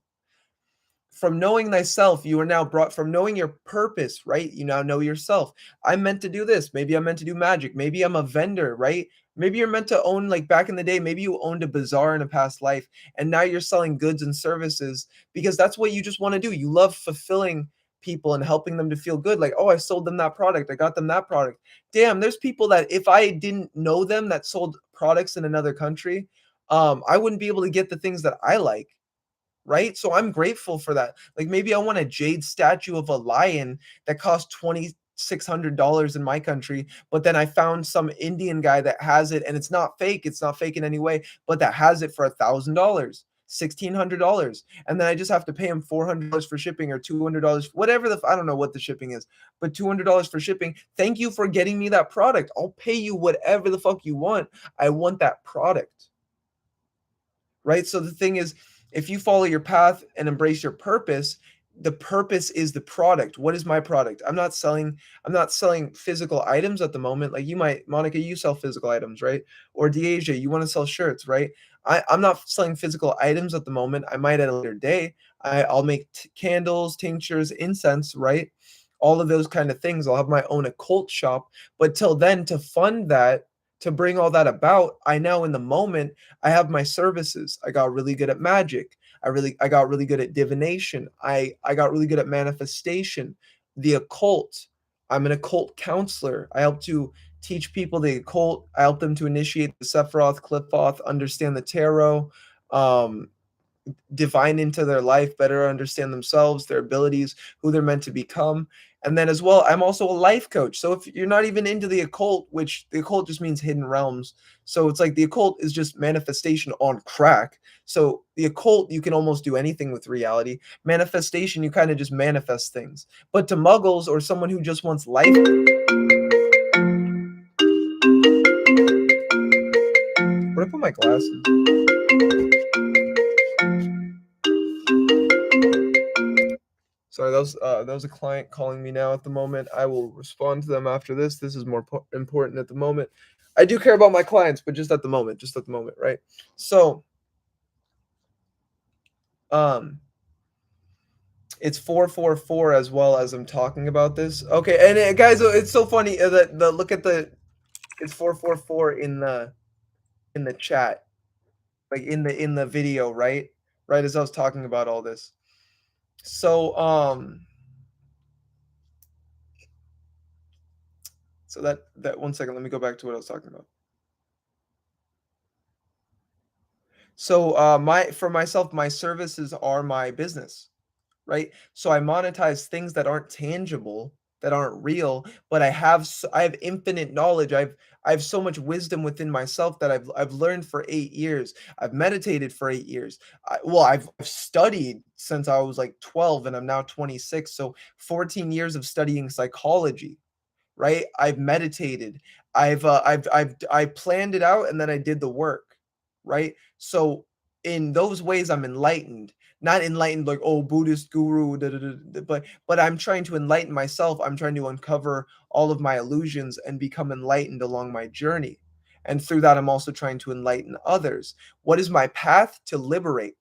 From knowing thyself, you are now brought from knowing your purpose, right? You now know yourself. I'm meant to do this. Maybe I'm meant to do magic. Maybe I'm a vendor, right? Maybe you're meant to own, like back in the day, maybe you owned a bazaar in a past life and now you're selling goods and services because that's what you just want to do. You love fulfilling people and helping them to feel good. Like, oh, I sold them that product. I got them that product. Damn, there's people that if I didn't know them that sold products in another country, I wouldn't be able to get the things that I like. Right? So I'm grateful for that. Like maybe I want a jade statue of a lion that costs $2,600 in my country, but then I found some Indian guy that has it and it's not fake. It's not fake in any way, but that has it for $1,000, $1,600. And then I just have to pay him $400 for shipping or $200, whatever I don't know what the shipping is, but $200 for shipping. Thank you for getting me that product. I'll pay you whatever the fuck you want. I want that product. Right? So the thing is, if you follow your path and embrace your purpose, the purpose is the product. What is my product? I'm not selling physical items at the moment. Like you might, Monica, you sell physical items, right? Or Deasia, you want to sell shirts, right? I'm not selling physical items at the moment. I might at a later day. I'll make candles, tinctures, incense, right? All of those kind of things. I'll have my own occult shop. But till then, to fund that, to bring all that about, I now in the moment, I have my services. I got really good at magic. I got really good at divination. I got really good at manifestation, the occult. I'm an occult counselor. I help to teach people the occult. I help them to initiate the sephiroth, qliphoth, understand the tarot, divine into their life, better understand themselves, their abilities, who they're meant to become. And then as well, I'm also a life coach. So if you're not even into the occult, which the occult just means hidden realms. So it's like the occult is just manifestation on crack. So the occult, you can almost do anything with reality. Manifestation, you kind of just manifest things. But to muggles or someone who just wants life. Where'd I put my glasses? Sorry, that was a client calling me now at the moment. I will respond to them after this. This is more important at the moment. I do care about my clients, but just at the moment, right? So, it's 444 as well as I'm talking about this. Okay, and guys, it's so funny that look at it's 444 in the chat, like in the video, right? Right as I was talking about all this. So so that 1 second, let me go back to what I was talking about. So for myself, my services are my business, right? So I monetize things that aren't tangible, that aren't real, but I have infinite knowledge. I have so much wisdom within myself that I've learned for 8 years. I've meditated for 8 years. I've studied since I was like 12 and I'm now 26, so 14 years of studying psychology. Right? I've meditated. I planned it out and then I did the work, right? So in those ways, I'm enlightened. Not enlightened like, oh, Buddhist guru, but I'm trying to enlighten myself. I'm trying to uncover all of my illusions and become enlightened along my journey. And through that, I'm also trying to enlighten others. What is my path? To liberate.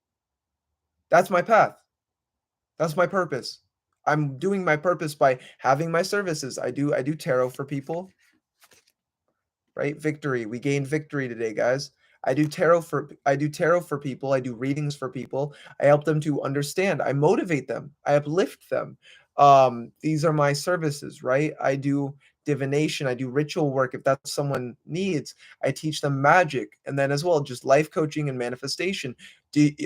That's my path. That's my purpose. I'm doing my purpose by having my services. I do tarot for people. Right? Victory. We gained victory today, guys. I do tarot for people. I do readings for people. I help them to understand. I motivate them. I uplift them. These are my services, right? I do divination. I do ritual work if that's someone needs. I teach them magic, and then as well just life coaching and manifestation.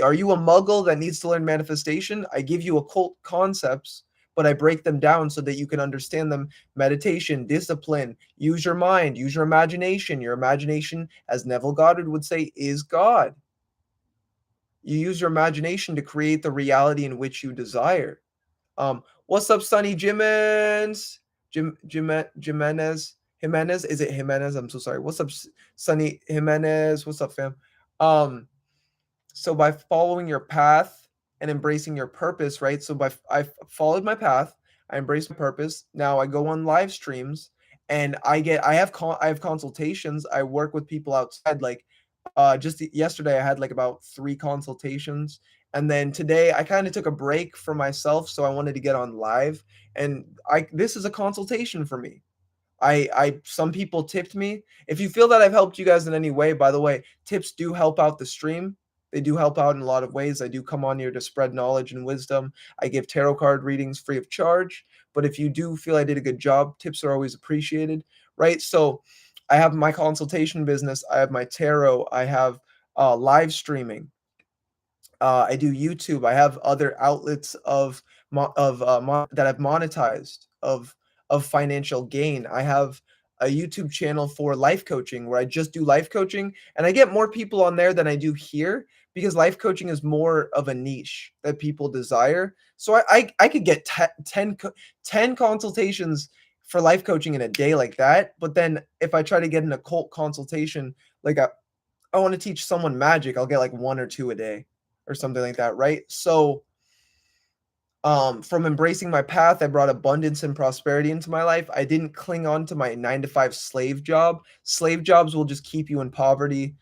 Are you a muggle that needs to learn manifestation? I give you occult concepts, but I break them down so that you can understand them. Meditation, discipline, use your mind, use your imagination. Your imagination, as Neville Goddard would say, is God. You use your imagination to create the reality in which you desire. What's up, Sonny Jimenez? Jimenez? Jimenez? Is it Jimenez? I'm so sorry. What's up, Sonny Jimenez? What's up, fam? So by following your path and embracing your purpose, right? So I followed my path, I embraced my purpose. Now I go on live streams and I have consultations. I work with people outside. Like just yesterday I had like about 3 consultations. And then today I kind of took a break for myself, so I wanted to get on live. And this is a consultation for me. Some people tipped me. If you feel that I've helped you guys in any way, by the way, tips do help out the stream. They do help out in a lot of ways. I do come on here to spread knowledge and wisdom. I give tarot card readings free of charge. But if you do feel I did a good job, tips are always appreciated, right? So I have my consultation business. I have my tarot. I have live streaming. I do YouTube. I have other outlets that I've monetized of financial gain. I have a YouTube channel for life coaching where I just do life coaching, and I get more people on there than I do here because life coaching is more of a niche that people desire. So I could get 10 consultations for life coaching in a day like that. But then if I try to get an occult consultation, like I want to teach someone magic, I'll get like 1 or 2 a day or something like that, right? So from embracing my path, I brought abundance and prosperity into my life. I didn't cling on to my 9-to-5 slave job. Slave jobs will just keep you in poverty.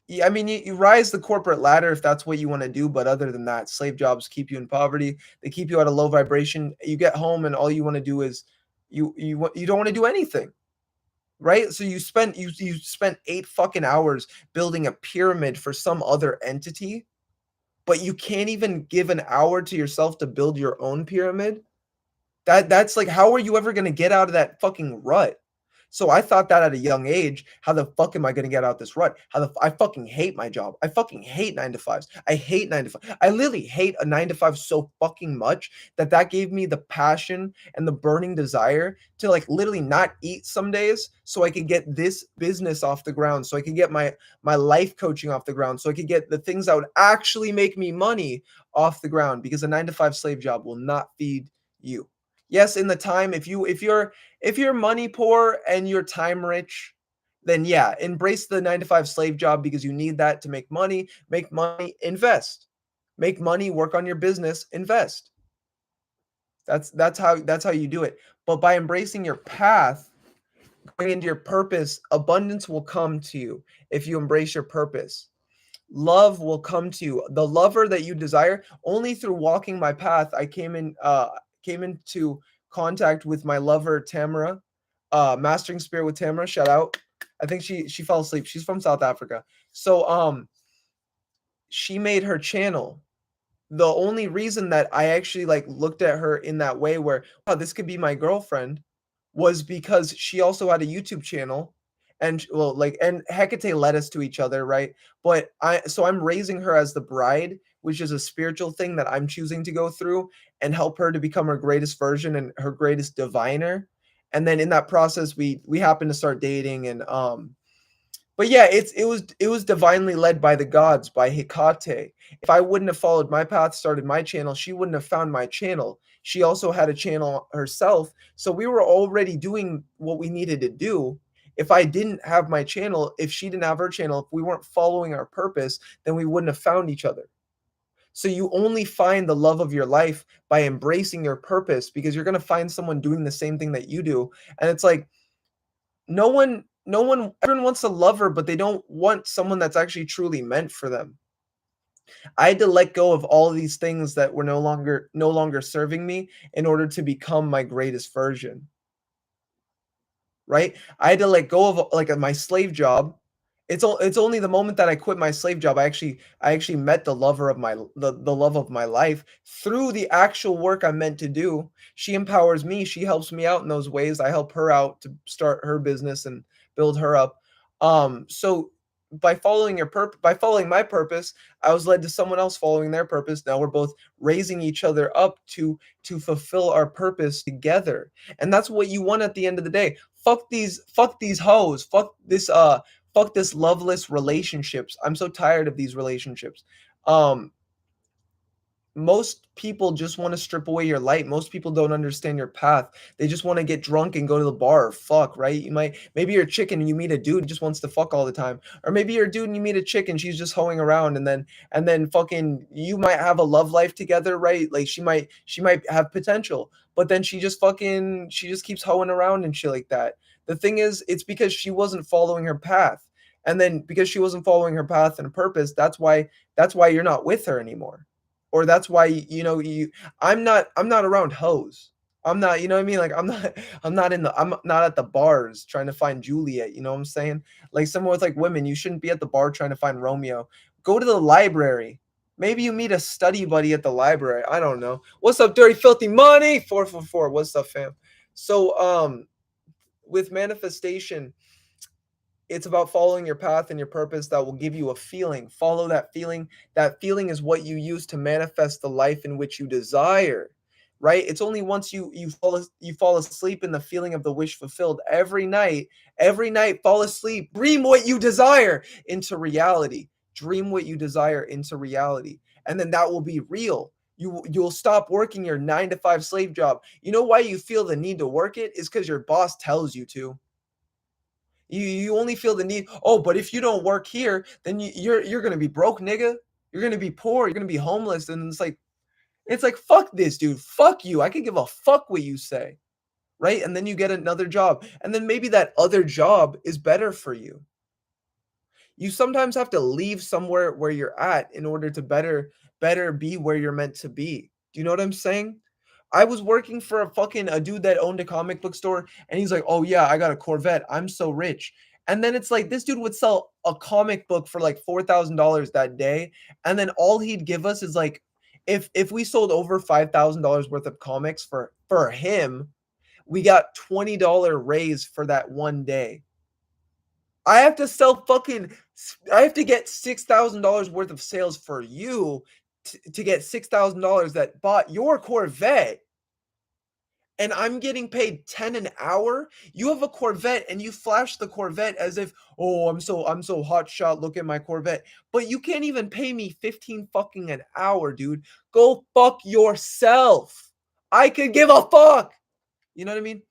Yeah, I mean, you rise the corporate ladder if that's what you want to do, but other than that, slave jobs keep you in poverty. They keep you at a low vibration. You get home and all you want to do is you don't want to do anything. Right? So you spent 8 fucking hours building a pyramid for some other entity, but you can't even give an hour to yourself to build your own pyramid. That's like, how are you ever going to get out of that fucking rut? So I thought that at a young age. How the fuck am I going to get out this rut? I fucking hate my job. I fucking hate 9-to-5s. I hate 9-to-5. I literally hate a 9-to-5 so fucking much that gave me the passion and the burning desire to like literally not eat some days so I could get this business off the ground, so I could get my life coaching off the ground, so I could get the things that would actually make me money off the ground, because a 9-to-5 slave job will not feed you. Yes, in the time, if you're money poor and you're time rich, then yeah, embrace the 9-to-5 slave job because you need that to make money, invest. Make money, work on your business, invest. That's how you do it. But by embracing your path, going into your purpose, abundance will come to you if you embrace your purpose. Love will come to you. The lover that you desire, only through walking my path, I came into contact with my lover Tamara, Mastering Spirit with Tamara. Shout out. I think she fell asleep. She's from South Africa. So she made her channel. The only reason that I actually like looked at her in that way, where wow, this could be my girlfriend, was because she also had a YouTube channel. And well, like, and Hecate led us to each other, right? But I'm raising her as the bride, which is a spiritual thing that I'm choosing to go through and help her to become her greatest version and her greatest diviner. And then in that process, we happen to start dating, and but yeah, it was divinely led by the gods, by Hecate. If I wouldn't have followed my path, started my channel, she wouldn't have found my channel. She also had a channel herself, so we were already doing what we needed to do. If I didn't have my channel, if she didn't have her channel, if we weren't following our purpose, then we wouldn't have found each other. So you only find the love of your life by embracing your purpose, because you're going to find someone doing the same thing that you do. And it's like, everyone wants a lover, but they don't want someone that's actually truly meant for them. I had to let go of all of these things that were no longer serving me in order to become my greatest version. Right? I had to let go of like my slave job. It's only the moment that I quit my slave job, I actually met the lover of the love of my life through the actual work I'm meant to do. She empowers me. She helps me out in those ways. I help her out to start her business and build her up. So by following my purpose, I was led to someone else following their purpose. Now we're both raising each other up to fulfill our purpose together. And that's what you want at the end of the day. Fuck these hoes. Fuck this fuck this loveless relationships. I'm so tired of these relationships. Most people just want to strip away your light. Most people don't understand your path. They just want to get drunk and go to the bar or fuck, right? Maybe you're a chick and you meet a dude who just wants to fuck all the time. Or maybe you're a dude and you meet a chick and she's just hoeing around, and then fucking you might have a love life together, right? Like she might have potential, but then she just keeps hoeing around and shit like that. The thing is, it's because she wasn't following her path. And then because she wasn't following her path and purpose, that's why you're not with her anymore. Or that's why I'm not around hoes. I'm not, you know what I mean? Like I'm not at the bars trying to find Juliet, you know what I'm saying? Like someone with like women, you shouldn't be at the bar trying to find Romeo. Go to the library. Maybe you meet a study buddy at the library. I don't know. What's up, Dirty Filthy Money? 444. What's up, fam? So with manifestation, it's about following your path and your purpose that will give you a feeling. Follow that feeling. That feeling is what you use to manifest the life in which you desire, right? It's only once you fall asleep in the feeling of the wish fulfilled every night, fall asleep, dream what you desire into reality. Dream what you desire into reality. And then that will be real. You'll stop working your 9-to-5 slave job. You know why you feel the need to work it? Is because your boss tells you to. You only feel the need. Oh, but if you don't work here, then you're gonna be broke, nigga. You're gonna be poor. You're gonna be homeless. And it's like fuck this, dude. Fuck you. I could give a fuck what you say, right? And then you get another job, and then maybe that other job is better for you. You sometimes have to leave somewhere where you're at in order to better be where you're meant to be. Do you know what I'm saying? I was working for a dude that owned a comic book store, and he's like, "Oh yeah, I got a Corvette. I'm so rich." And then it's like this dude would sell a comic book for like $4,000 that day, and then all he'd give us is like, if we sold over $5,000 worth of comics for him, we got $20 raise for that one day. I have to get $6,000 worth of sales for you to get $6,000 that bought your Corvette. And I'm getting paid 10 an hour. You have a Corvette and you flash the Corvette as if, oh, I'm so hot shot. Look at my Corvette. But you can't even pay me 15 fucking an hour, dude. Go fuck yourself. I could give a fuck. You know what I mean?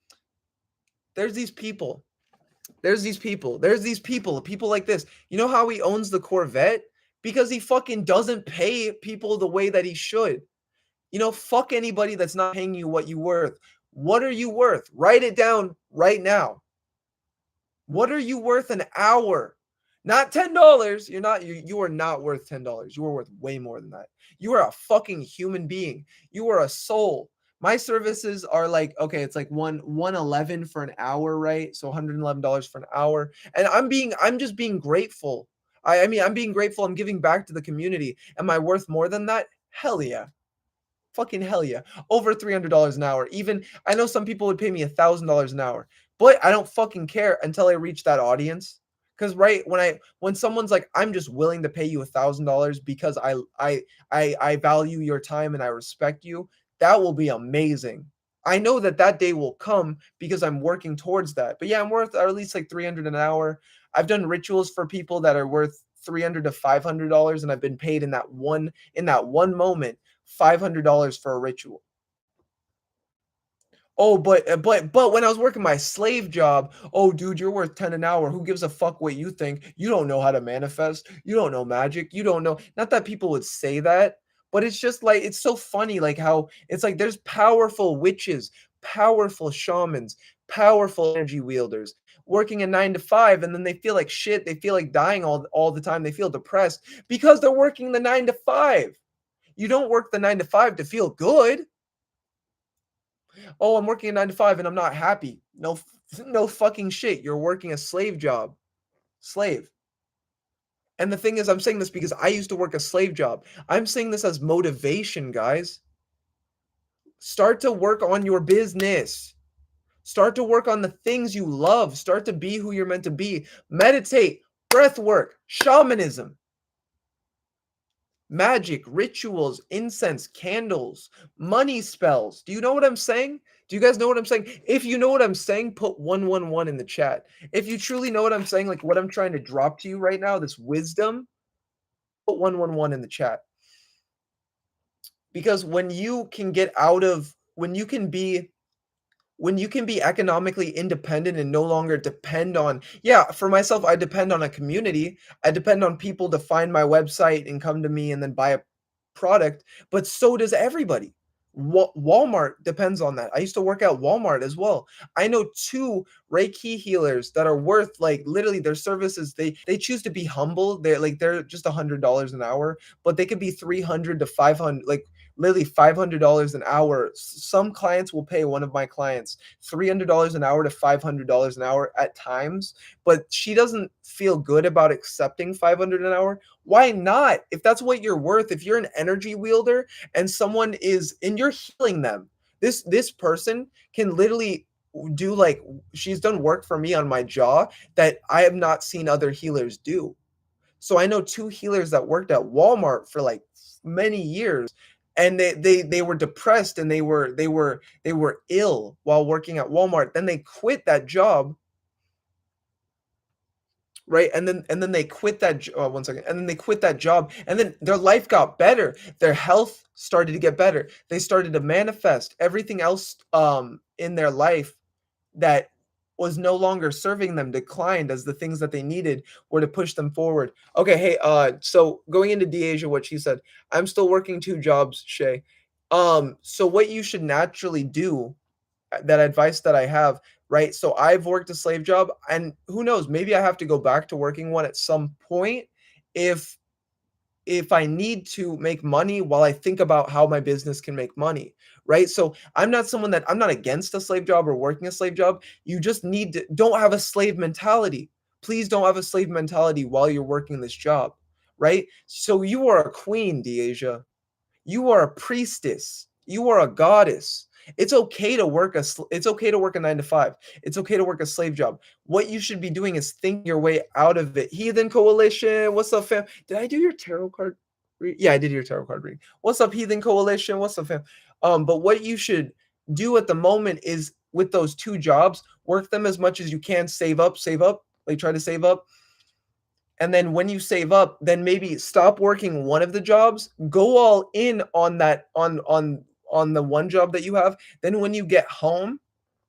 There's these people like this. You know how he owns the Corvette? Because he fucking doesn't pay people the way that he should. You know, fuck anybody that's not paying you what you're worth. What are you worth? Write it down right now. What are you worth an hour? Not $10. You are not worth $10. You are worth way more than that. You are a fucking human being. You are a soul. My services are like, okay, it's like 111 for an hour, right? So $111 for an hour. And I'm just being grateful. I mean, I'm being grateful. I'm giving back to the community. Am I worth more than that? Hell yeah. Fucking hell yeah. Over $300 an hour. Even I know some people would pay me $1,000 an hour, but I don't fucking care until I reach that audience. Because right when someone's like, I'm just willing to pay you $1,000 because I value your time and I respect you, that will be amazing. I know that day will come because I'm working towards that. But yeah, I'm worth at least like $300 an hour. I've done rituals for people that are worth $300 to $500, and I've been paid in that one moment $500 for a ritual. Oh, but when I was working my slave job, oh, dude, you're worth 10 an hour. Who gives a fuck what you think? You don't know how to manifest. You don't know magic. You don't know. Not that people would say that, but it's just like, it's so funny, like how it's like there's powerful witches, powerful shamans, powerful energy wielders working a 9-to-5, and then they feel like shit. They feel like dying all the time. They feel depressed because they're working the 9-to-5. You don't work the 9-to-5 to feel good. Oh, I'm working a 9-to-5 and I'm not happy. No fucking shit. You're working a slave job. Slave. And the thing is, I'm saying this because I used to work a slave job. I'm saying this as motivation, guys. Start to work on your business. Start to work on the things you love. Start to be who you're meant to be. Meditate, breath work, shamanism, magic, rituals, incense, candles, money spells. Do you know what I'm saying? Do you guys know what I'm saying? If you know what I'm saying, put 111 in the chat. If you truly know what I'm saying, like what I'm trying to drop to you right now, this wisdom, put 111 in the chat. Because when you can get out of, when you can be economically independent and no longer depend on, yeah, for myself, I depend on a community. I depend on people to find my website and come to me and then buy a product, but so does everybody. Walmart depends on that. I used to work at Walmart as well. I know 2 Reiki healers that are worth, like, literally their services. They choose to be humble. They're just $100 an hour, but they could be 300 to 500, like literally $500 an hour. Some clients will pay one of my clients $300 an hour to $500 an hour at times, but she doesn't feel good about accepting 500 an hour. Why not? If that's what you're worth, if you're an energy wielder and someone is, and you're healing them, this person can literally do, like, she's done work for me on my jaw that I have not seen other healers do. So I know 2 healers that worked at Walmart for like many years, and they were depressed and they were ill while working at Walmart. Then they quit that job, right? And then they quit that one second. And then they quit that job, and then their life got better. Their health started to get better. They started to manifest everything else in their life that was no longer serving them declined, as the things that they needed were to push them forward. Okay, hey, so going into Deasia, what she said, I'm still working 2 jobs, Shay. So what you should naturally do, that advice that I have, right? So I've worked a slave job, and who knows, maybe I have to go back to working one at some point if I need to make money while I think about how my business can make money, right? So I'm not against a slave job or working a slave job. You just need to, don't have a slave mentality. Please don't have a slave mentality while you're working this job, right? So you are a queen, Deasia. You are a priestess. You are a goddess. It's okay to work it's okay to work a 9 to 5. It's okay to work a slave job. What you should be doing is think your way out of it. Heathen Coalition, what's up, fam? Did I do your tarot card read? Yeah, I did your tarot card read. What's up, Heathen Coalition? What's up, fam? But what you should do at the moment is, with those 2 jobs, work them as much as you can, save up, like try to save up. And then when you save up, then maybe stop working one of the jobs, go all in on that, on the one job that you have. Then when you get home,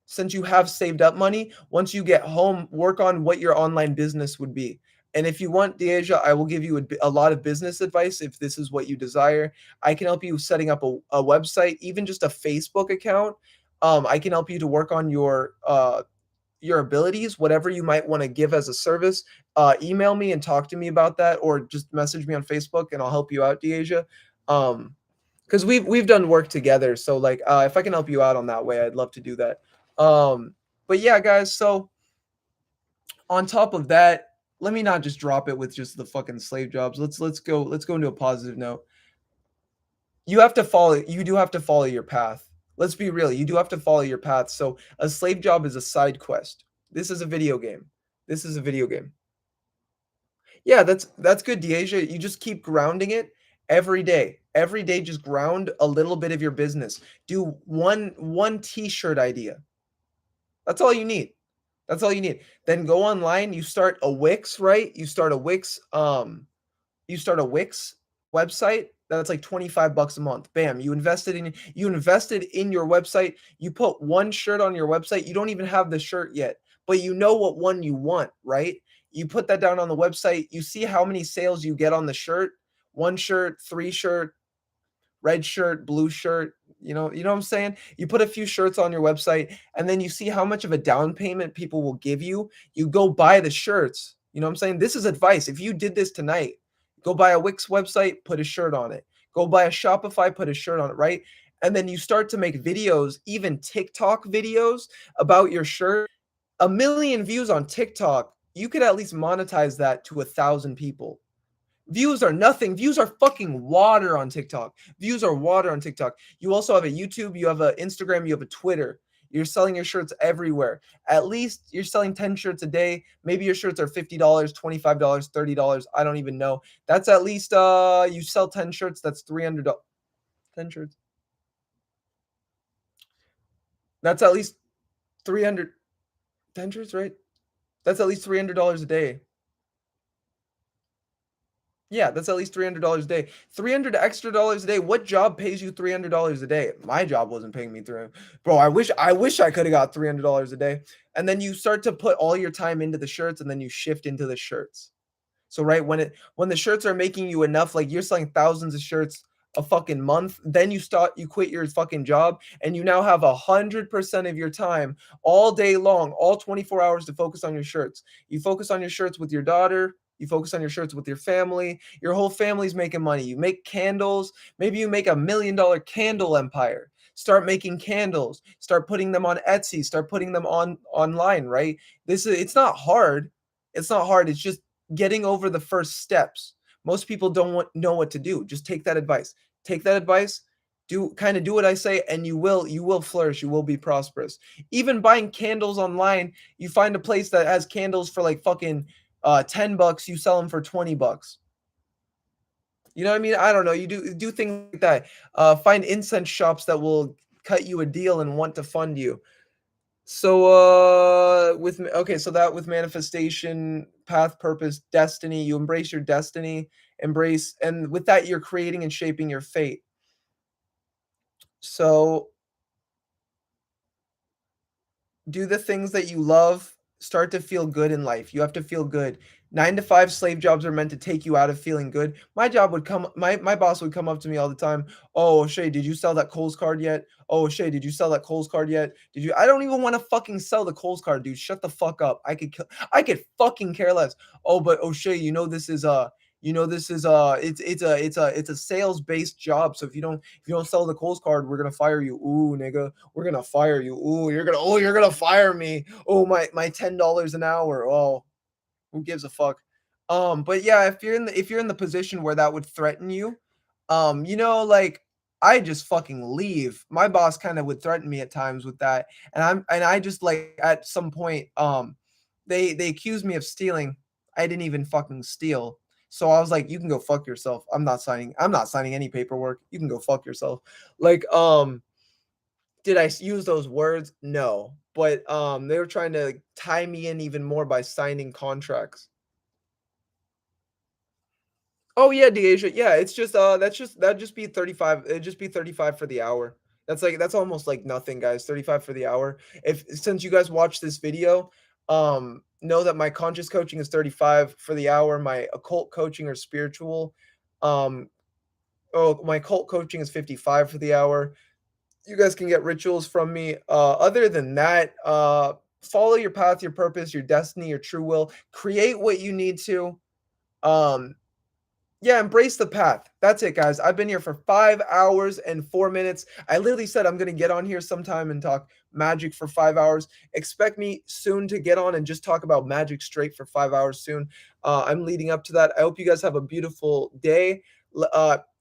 since you have saved up money, once you get home, work on what your online business would be. And if you want, Deasia, I will give you a lot of business advice if this is what you desire. I can help you setting up a website, even just a Facebook account. I can help you to work on your abilities, whatever you might want to give as a service. Email me and talk to me about that, or just message me on Facebook and I'll help you out, Deasia. Because we've done work together, so like if I can help you out on that way, I'd love to do that. But yeah, guys, so on top of that, let me not just drop it with just the fucking slave jobs. Let's go into a positive note. You do have to follow your path. Let's be real. You do have to follow your path. So a slave job is a side quest. This is a video game. Yeah, that's good, Deasia. You just keep grounding it every day. Every day, just ground a little bit of your business. Do one t-shirt idea. That's all you need. Then go online. You start a Wix, right? You start a Wix website. That's like $25 a month. Bam, you invested in your website. You put one shirt on your website. You don't even have the shirt yet, but you know what one you want, right? You put that down on the website. You see how many sales you get on the shirt. 1 shirt, 3 shirt, red shirt, blue shirt, you know what I'm saying? You put a few shirts on your website, and then you see how much of a down payment people will give you. You go buy the shirts. You know what I'm saying? This is advice. If you did this tonight, go buy a Wix website, put a shirt on it. Go buy a Shopify, put a shirt on it, right? And then you start to make videos, even TikTok videos about your shirt. 1 million views on TikTok, you could at least monetize that to 1,000 people. Views are nothing. Views are fucking water on TikTok. You also have a YouTube, you have an Instagram, you have a Twitter. You're selling your shirts everywhere. At least you're selling 10 shirts a day. Maybe your shirts are $50, $25, $30. I don't even know. That's at least you sell 10 shirts, that's $300. 10 shirts. That's at least 300 dentures, right? That's at least $300 a day. Yeah, that's at least $300 a day. $300 extra dollars a day. What job pays you $300 a day? My job wasn't paying me $300. Bro, I wish I could have got $300 a day. And then you start to put all your time into the shirts, and then you shift into the shirts. So right when the shirts are making you enough, like you're selling thousands of shirts a fucking month, then you quit your fucking job, and you now have 100% of your time all day long, all 24 hours to focus on your shirts. You focus on your shirts with your daughter. You focus on your shirts with your family. Your whole family's making money. You make candles. Maybe you make $1 million candle empire. Start making candles. Start putting them on Etsy. Start putting them online, right? It's not hard. It's not hard. It's just getting over the first steps. Most people don't know what to do. Just take that advice. Take that advice. Do what I say, and you will flourish. You will be prosperous. Even buying candles online, you find a place that has candles for like fucking $10, you sell them for $20. You know what I mean? I don't know. You do things like that. Find incense shops that will cut you a deal and want to fund you. So with manifestation, path, purpose, destiny, you embrace your destiny, and with that you're creating and shaping your fate. So do the things that you love. Start to feel good in life. You have to feel good. 9-to-5 slave jobs are meant to take you out of feeling good. My boss would come up to me all the time. Oh, Shay, did you sell that Kohl's card yet? Oh, Shay, did you sell that Kohl's card yet? I don't even want to fucking sell the Kohl's card, dude. Shut the fuck up. I could fucking care less. Oh, but Shay, this is it's a sales based job. So if you don't sell the Kohl's card, we're gonna fire you. Ooh, nigga, we're gonna fire you. Ooh, you're gonna fire me. Oh, my $10 an hour. Oh, who gives a fuck? But yeah, if you're in the position where that would threaten you, like I just fucking leave. My boss kind of would threaten me at times with that, and I just like at some point, they accused me of stealing. I didn't even fucking steal. So I was like, you can go fuck yourself. I'm not signing any paperwork. You can go fuck yourself. Like, did I use those words? No. But they were trying to tie me in even more by signing contracts. Oh yeah, Deasia. Yeah, it's just that'd just be 35. It'd just be 35 for the hour. That's almost like nothing, guys. 35 for the hour. Since you guys watched this video, know that my conscious coaching is 35 for the hour. My occult coaching or spiritual, my occult coaching is 55 for the hour. You guys can get rituals from me. Other than that, follow your path, your purpose, your destiny, your true will. Create what you need to. Yeah, embrace the path. That's it, guys. I've been here for 5 hours and 4 minutes. I literally said I'm going to get on here sometime and talk magic for 5 hours. Expect me soon to get on and just talk about magic straight for 5 hours soon. I'm leading up to that. I hope you guys have a beautiful day.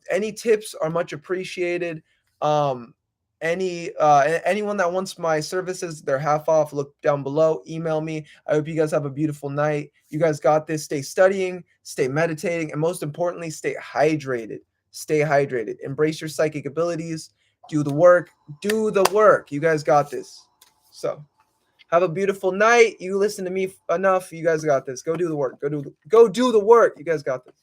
Any tips are much appreciated. Anyone that wants my services, they're half off. Look down below. Email me. I hope you guys have a beautiful night. You guys got this. Stay studying, stay meditating, and most importantly, stay hydrated. Stay hydrated. Embrace your psychic abilities. Do the work. Do the work. You guys got this. So have a beautiful night. You listen to me enough. You guys got this. Go do the work. Go do the work. You guys got this.